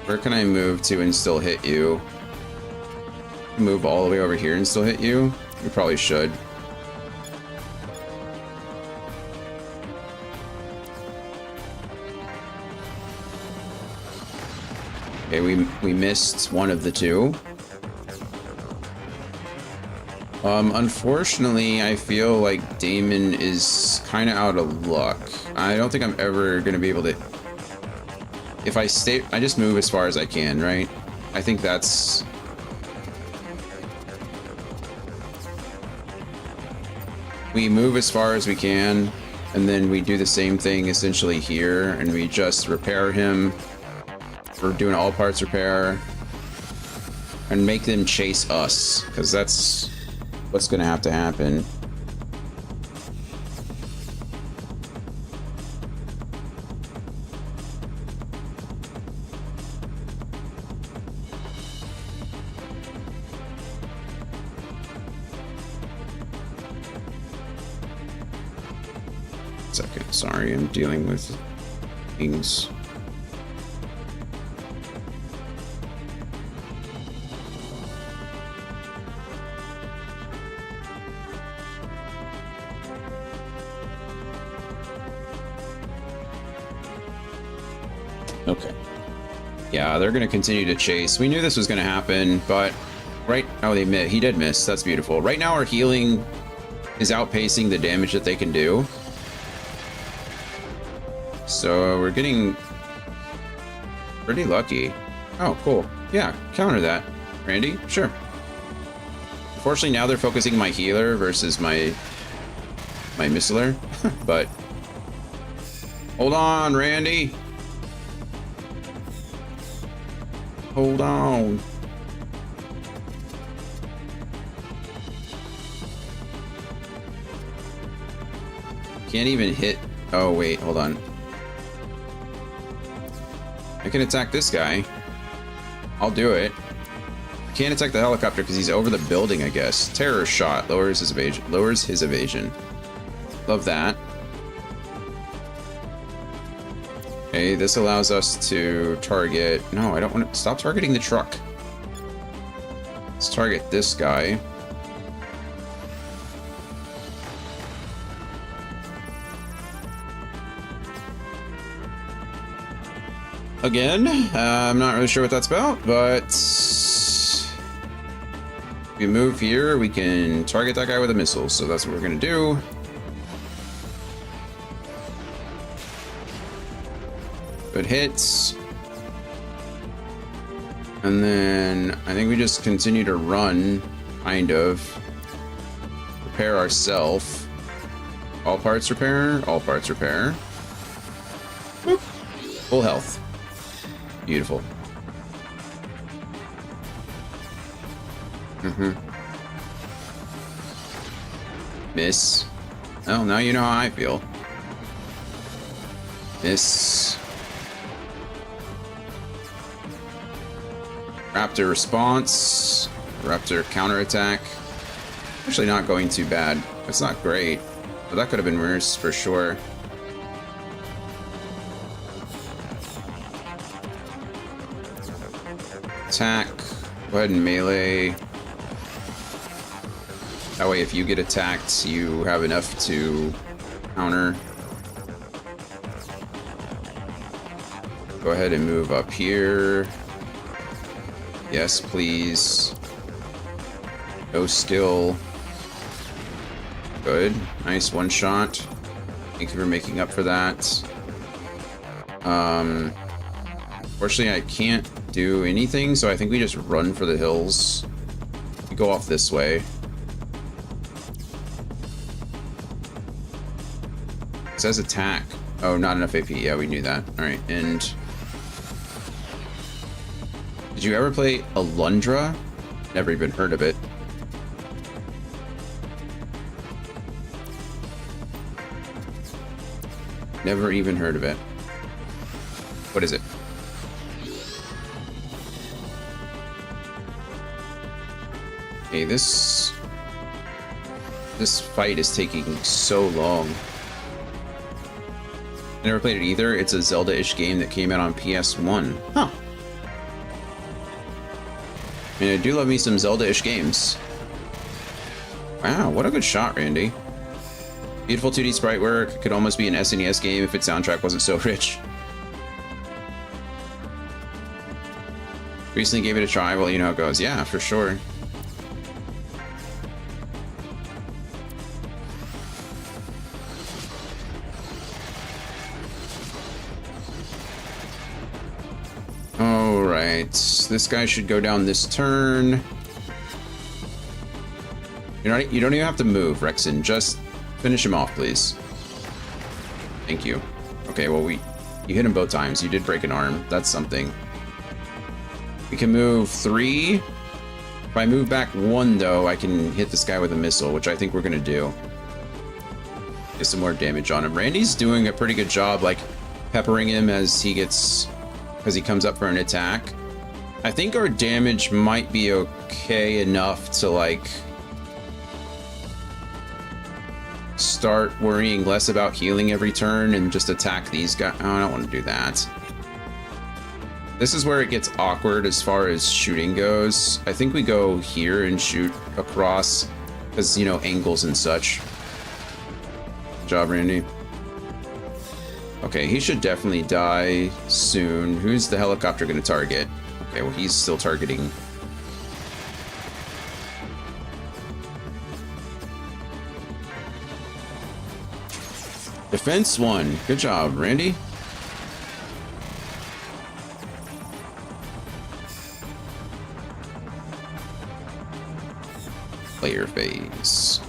where can I move to and still hit you? Move all the way over here and still hit you? You probably should. Okay, we missed one of the two. Unfortunately, I feel like Damon is kind of out of luck. I don't think I'm ever going to be able to... If I stay... I just move as far as I can, right? I think that's... We move as far as we can, and then we do the same thing essentially here, and we just repair him. We're doing all parts repair. And make them chase us, because that's what's going to have to happen. Second, sorry, I'm dealing with things. Okay. Yeah, they're going to continue to chase. We knew this was going to happen, but oh, he did miss. That's beautiful. Right now, our healing is outpacing the damage that they can do. So we're getting pretty lucky. Oh, cool. Yeah, counter that, Randy. Sure. Unfortunately, now they're focusing my healer versus my missiler, but hold on, Randy. Hold on. Can't even hit. Oh, wait, hold on. I can attack this guy. I'll do it. Can't attack the helicopter because he's over the building, I guess. Terror shot lowers his evasion. Love that. Okay, this allows us to target... No, I don't want to... Stop targeting the truck. Let's target this guy. Again, I'm not really sure what that's about, but... If we move here, we can target that guy with a missile, so that's what we're going to do. Good hits. And then I think we just continue to run, kind of. Repair ourselves. All parts repair, all parts repair. Boop. Full health. Beautiful. Miss. Oh, now you know how I feel. Miss. Raptor response. Raptor counterattack. Actually not going too bad. It's not great, but that could have been worse for sure. Attack. Go ahead and melee. That way if you get attacked, you have enough to counter. Go ahead and move up here. Yes, please. No skill. Good. Nice one shot. Thank you for making up for that. Unfortunately, I can't do anything, so I think we just run for the hills. We go off this way. It says attack. Oh, not enough AP. Yeah, we knew that. Alright, and... Did you ever play Alundra? Never even heard of it. Never even heard of it. What is it? Okay, this... This fight is taking so long. I never played it either. It's a Zelda-ish game that came out on PS1. Huh. I mean, I do love me some Zelda-ish games. Wow, what a good shot, Randy. Beautiful 2D sprite work. Could almost be an SNES game if its soundtrack wasn't so rich. Recently gave it a try. Well, you know how it goes. Yeah, for sure. Alright. This guy should go down this turn. You don't even have to move, Rexon. Just finish him off, please. Thank you. Okay, well, you hit him both times. You did break an arm. That's something. We can move 3. If I move back 1, though, I can hit this guy with a missile, which I think we're going to do. Get some more damage on him. Randy's doing a pretty good job, like, peppering him as he comes up for an attack. I think our damage might be okay enough to, like, start worrying less about healing every turn and just attack these guys. Oh, I don't want to do that. This is where it gets awkward as far as shooting goes. I think we go here and shoot across because, you know, angles and such. Good job, Randy. Okay, he should definitely die soon. Who's the helicopter going to target? Okay, well, he's still targeting. Defense 1. Good job, Randy. Player phase.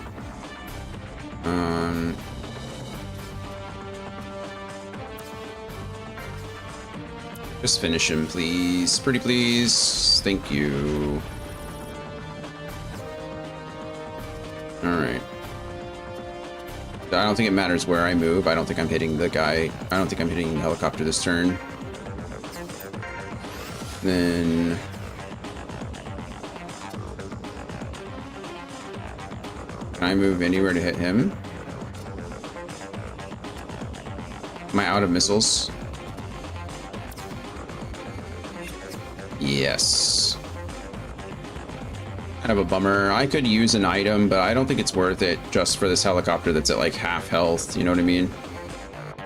Just finish him, please. Pretty please. Thank you. Alright. I don't think it matters where I move. I don't think I'm hitting the guy. I don't think I'm hitting the helicopter this turn. Then... can I move anywhere to hit him? Am I out of missiles? Yes. Kind of a bummer. I could use an item, but I don't think it's worth it just for this helicopter that's at like half health, you know what I mean?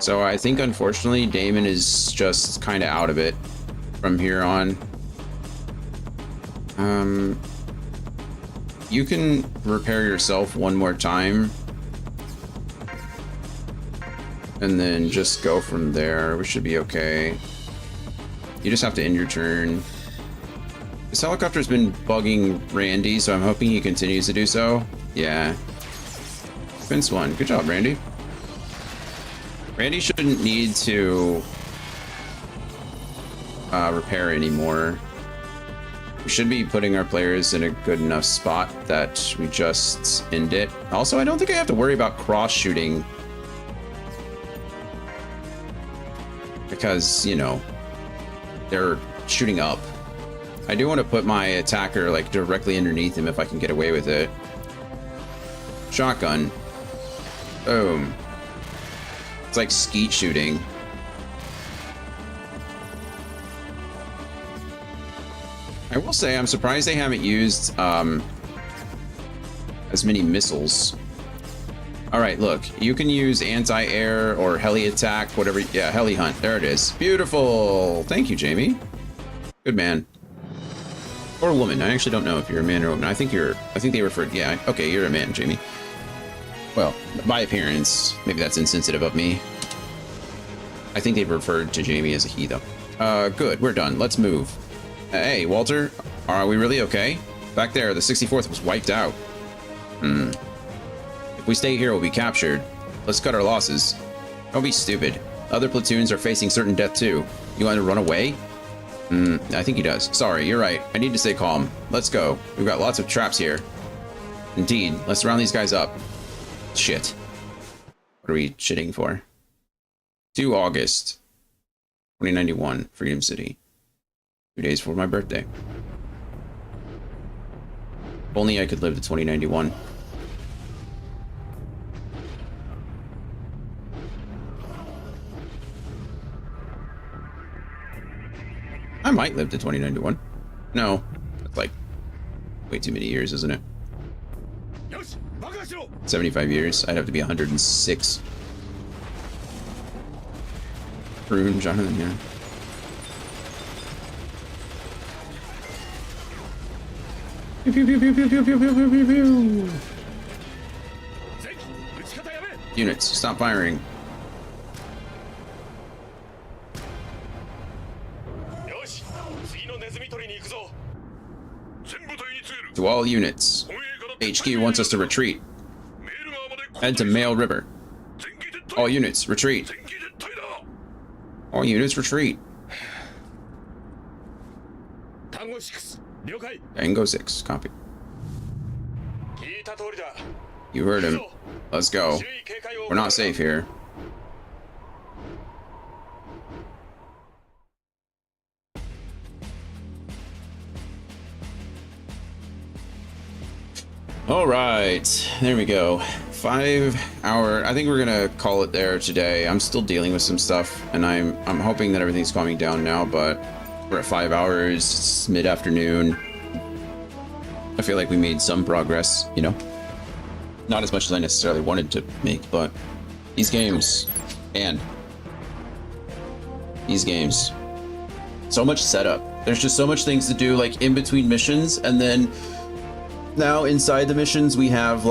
So I think unfortunately Damon is just kind of out of it from here on. You can repair yourself one more time and then just go from there. We should be okay. You just have to end your turn. This helicopter's been bugging Randy, so I'm hoping he continues to do so. Yeah. Defense 1. Good job, Randy. Randy shouldn't need to repair anymore. We should be putting our players in a good enough spot that we just end it. Also, I don't think I have to worry about cross shooting. Because, you know, they're shooting up. I do want to put my attacker like directly underneath him if I can get away with it. Shotgun. Boom. It's like skeet shooting. I will say I'm surprised they haven't used as many missiles. All right, look, you can use anti-air or heli attack, whatever. Yeah, heli hunt. There it is. Beautiful. Thank you, Jamie. Good man. Or woman. I actually don't know if you're a man or a woman. I think they referred. Yeah. Okay, you're a man, Jamie. Well, by appearance, maybe that's insensitive of me. I think they referred to Jamie as a he, though. Good. We're done. Let's move. Hey, Walter, are we really okay? Back there, the 64th was wiped out. If we stay here, we'll be captured. Let's cut our losses. Don't be stupid. Other platoons are facing certain death too. You want to run away? I think he does. Sorry, you're right. I need to stay calm. Let's go. We've got lots of traps here. Indeed. Let's round these guys up. Shit. What are we shitting for? 2 August 2091, Freedom City. 2 days before my birthday. If only I could live to 2091. might live to 2091. No, that's like way too many years, isn't it? 75 years. I'd have to be 106. Prune, Jonathan, yeah. Pew, pew, pew, pew, pew, pew, pew, pew, pew, pew. Units, stop firing. To all units, HQ wants us to retreat. Head to Mail River. All units, retreat. All units, retreat. Tango 6, copy. You heard him. Let's go. We're not safe here. All right, there we go. 5 hour. I think we're gonna call it there today. I'm still dealing with some stuff, and I'm hoping that everything's calming down now. But we're at 5 hours. It's mid-afternoon. I feel like we made some progress. You know, not as much as I necessarily wanted to make, but these games, and these games, so much setup. There's just so much things to do, like in between missions, and then. Now inside the missions we have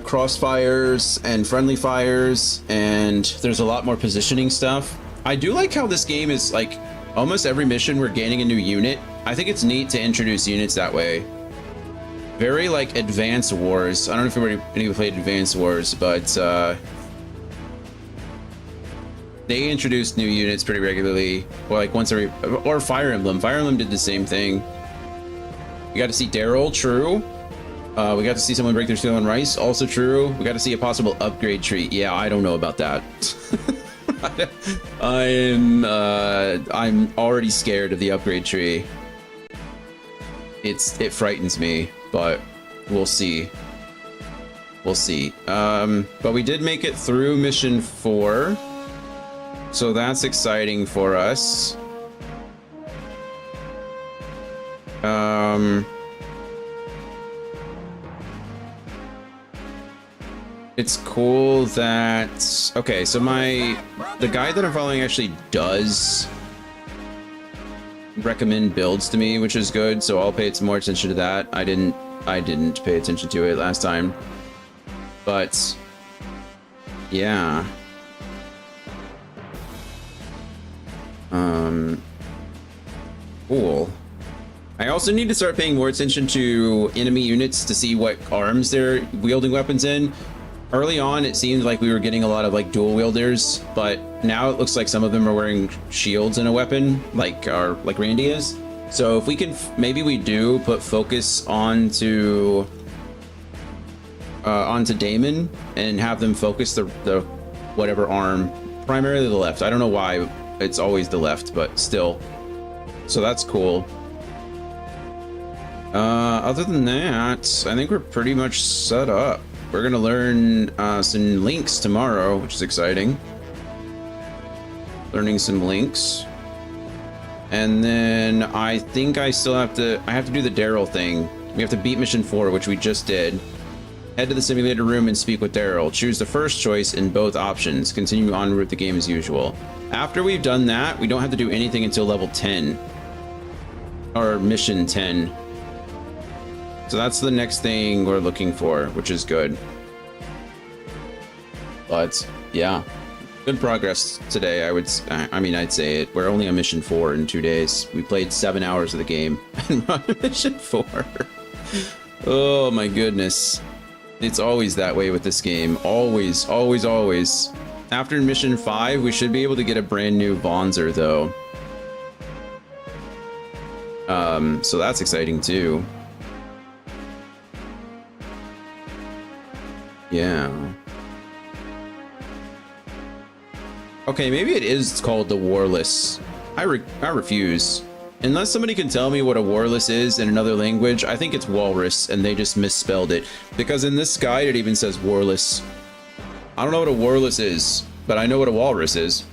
crossfires and friendly fires, and there's a lot more positioning stuff. I do like how this game is like almost every mission we're gaining a new unit. I think it's neat to introduce units that way. Very like Advance Wars. I don't know if anybody played Advance Wars, but they introduced new units pretty regularly. Well, like once every, or Fire Emblem. Fire Emblem did the same thing. We got to see Daryl, true. We got to see someone break their steel and rice, also true. We got to see a possible upgrade tree. Yeah, I don't know about that. I'm already scared of the upgrade tree. It frightens me, but we'll see. We'll see. But we did make it through mission 4, so that's exciting for us. It's cool that, okay, so the guy that I'm following actually does recommend builds to me, which is good, so I'll pay some more attention to that. I didn't pay attention to it last time, but yeah. Cool. I also need to start paying more attention to enemy units to see what arms they're wielding weapons in. Early on, it seemed like we were getting a lot of like dual wielders, but now it looks like some of them are wearing shields in a weapon, like Randy is. So if we can, maybe we do put focus onto Damon and have them focus the whatever arm, primarily the left. I don't know why it's always the left, but still. So that's cool. Other than that, I think we're pretty much set up. We're gonna learn some links tomorrow, which is exciting. Learning some links. And then I think I have to do the Daryl thing. We have to beat mission 4, which we just did. Head to the simulator room and speak with Daryl. Choose the first choice in both options. Continue on with the game as usual. After we've done that, we don't have to do anything until level 10. Or mission 10. So that's the next thing we're looking for, which is good. But yeah, good progress today. I'd say it. We're only on mission 4 in 2 days. We played 7 hours of the game and we're on mission 4. Oh my goodness. It's always that way with this game. Always, always, always. After mission 5, we should be able to get a brand new Bonzer though. So that's exciting too. Yeah. Okay, maybe it is called the Warless. I refuse. Unless somebody can tell me what a Warless is in another language, I think it's Walrus, and they just misspelled it. Because in this guide, it even says Warless. I don't know what a Warless is, but I know what a Walrus is.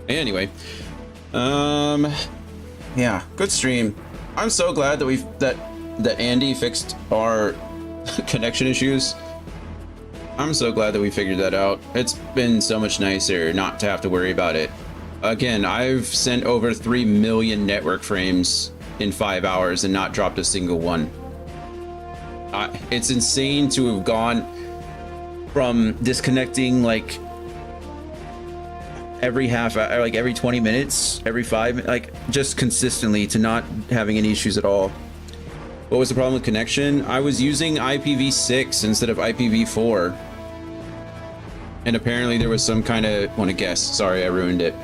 Anyway, yeah, good stream. I'm so glad that that Andy fixed our connection issues. I'm so glad that we figured that out. It's been so much nicer not to have to worry about it. Again, I've sent over 3 million network frames in 5 hours and not dropped a single one. It's insane to have gone from disconnecting like every half hour, like every 20 minutes, every 5, like just consistently, to not having any issues at all. What was the problem with connection? I was using IPv6 instead of IPv4. And apparently there was some kind of, want to guess, sorry, I ruined it.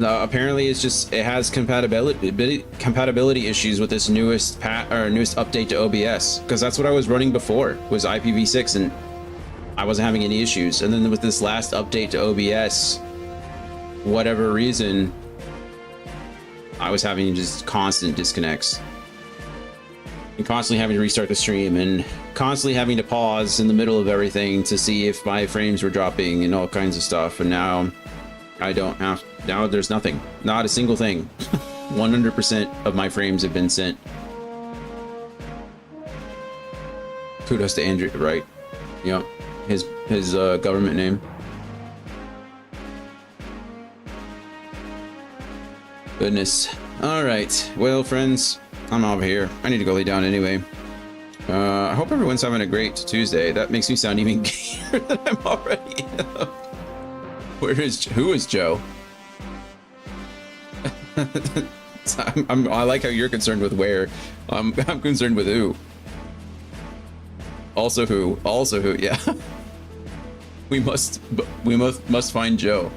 No, apparently it's just, it has compatibility issues with this newest update to OBS, because that's what I was running before, was IPv6, and I wasn't having any issues. And then with this last update to OBS, whatever reason, I was having just constant disconnects. And constantly having to restart the stream, and constantly having to pause in the middle of everything to see if my frames were dropping and all kinds of stuff. And now I don't have, now there's nothing, not a single thing. 100% of my frames have been sent. Kudos to Andrew, right? Yep, his government name. Goodness. All right, well, friends, I'm over here. I need to go lay down anyway. I hope everyone's having a great Tuesday. That makes me sound even gayer than I'm already. Who is Joe? I like how you're concerned with where. I'm concerned with who. Also who. Yeah. we must find Joe,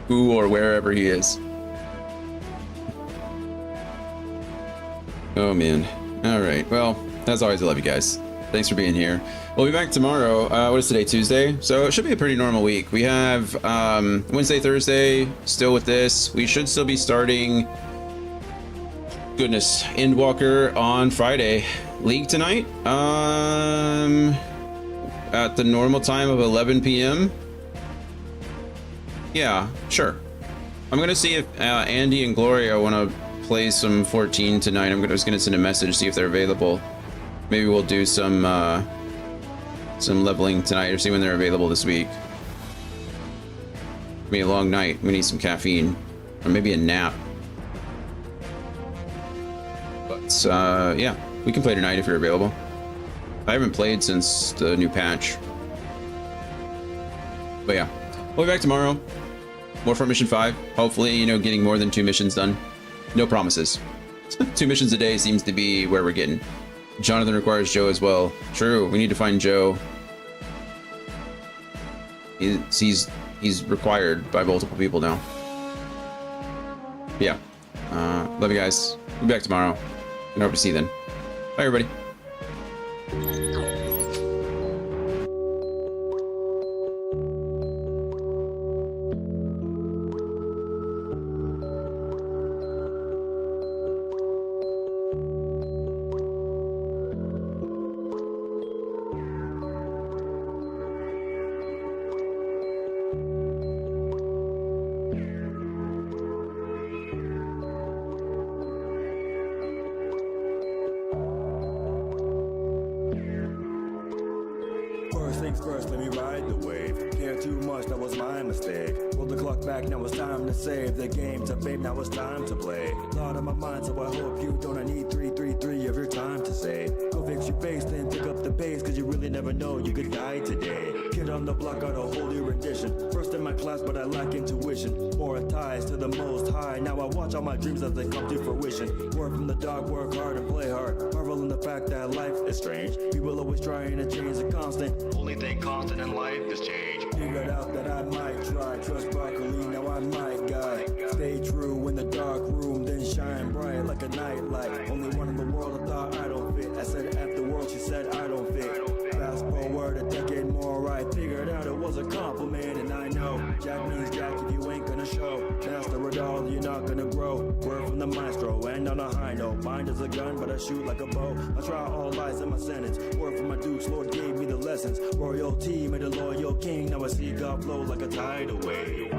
who or wherever he is. Oh man. All right. Well, as always, I love you guys. Thanks for being here. We'll be back tomorrow. What is today? Tuesday. So it should be a pretty normal week. We have Wednesday, Thursday still with this. We should still be starting, goodness, Endwalker on Friday. League tonight at the normal time of 11 p.m. Yeah, sure. I'm gonna see if Andy and Gloria want to play some 14 tonight. I'm just gonna send a message, see if they're available. Maybe we'll do some leveling tonight, or see when they're available this week. It'll be a long night. We need some caffeine, or maybe a nap. But yeah, we can play tonight if you're available. I haven't played since the new patch. But yeah, we'll be back tomorrow. More for Mission 5. Hopefully, you know, getting more than 2 missions done. No promises. 2 missions a day seems to be where we're getting. Jonathan requires Joe as well. True, we need to find Joe. He's required by multiple people now. Yeah. Love you guys. We'll be back tomorrow. And hope to see you then. Bye, everybody. First, let me ride the wave. Care too much, that was my mistake. Roll the clock back, now it's time to save the game to fame, now it's time to play. Thought on my mind, so I hope you don't. I need 333 of your time to save. Go fix your face, then pick up the pace, cause you really never know, you could die today. Kid on the block, got a whole new rendition. First in my class, but I lack intuition. More ties to the most high. Now I watch all my dreams as they come to fruition. Work from the dog, work hard and play hard. Marvel in the fact that life is strange. People always trying to change the constant. Only thing constant in life is change. Figured out that I might try. Trust broccoli, now I might guide. Stay true in the dark room, then shine bright like a nightlight. Only one in the world I thought I don't fit. I said F the world, she said I don't fit. Fast forward a decade more, I figured out it was a compliment. And I know Jack means Jack if you ain't gonna show. Master it all, you know not gonna grow. Word from the maestro, and on a high note. Mind is a gun, but I shoot like a bow. I try all lies in my sentence. Word from my dukes, Lord gave me the lessons. Royalty made a loyal king. Now I see God flow like a tidal wave.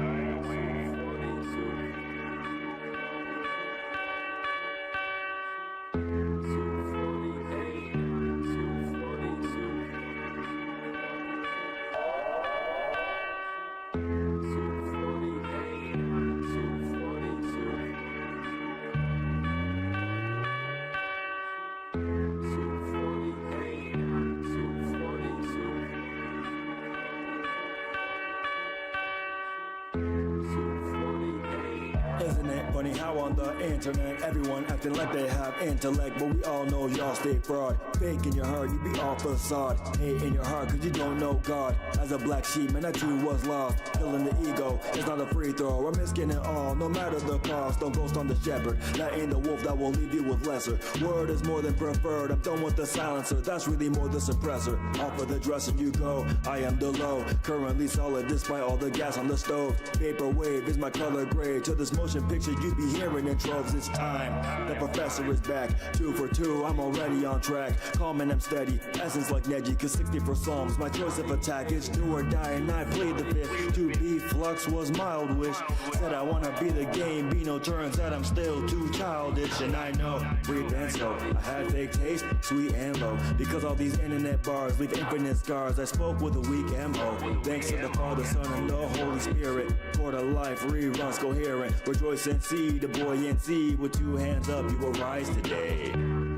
Isn't it funny how on the internet everyone acting like they have intellect, but we all know y'all stay fraud. Fake in your heart, you be all facade. Hate in your heart cause you don't know God. As a black sheep, man, that too was lost. Killing the ego, it's not a free throw. I'm risking it all, no matter the cost. Don't ghost on the shepherd, that ain't the wolf that will leave you with lesser. Word is more than preferred, I'm done with the silencer. That's really more the suppressor. Off of the dresser you go, I am the low. Currently solid despite all the gas on the stove. Vaporwave is my color grade. To this motion picture you be hearing in troves. It's time, the professor is back. 2 for 2, I'm already on track. Calm and I'm steady, essence like Neji. Cause 64 psalms, my choice of attack is do or die. And I played the fifth. To be flux was mild wish. Said I wanna be the game, be no turns that I'm still too childish. And I know, breathe and slow. I had fake taste, sweet and low. Because all these internet bars leave infinite scars. I spoke with a weak MO. Thanks to the Father, Son, and the Holy Spirit. For the life reruns coherent. Rejoice and see the boy and see. With 2 hands up, you will rise today.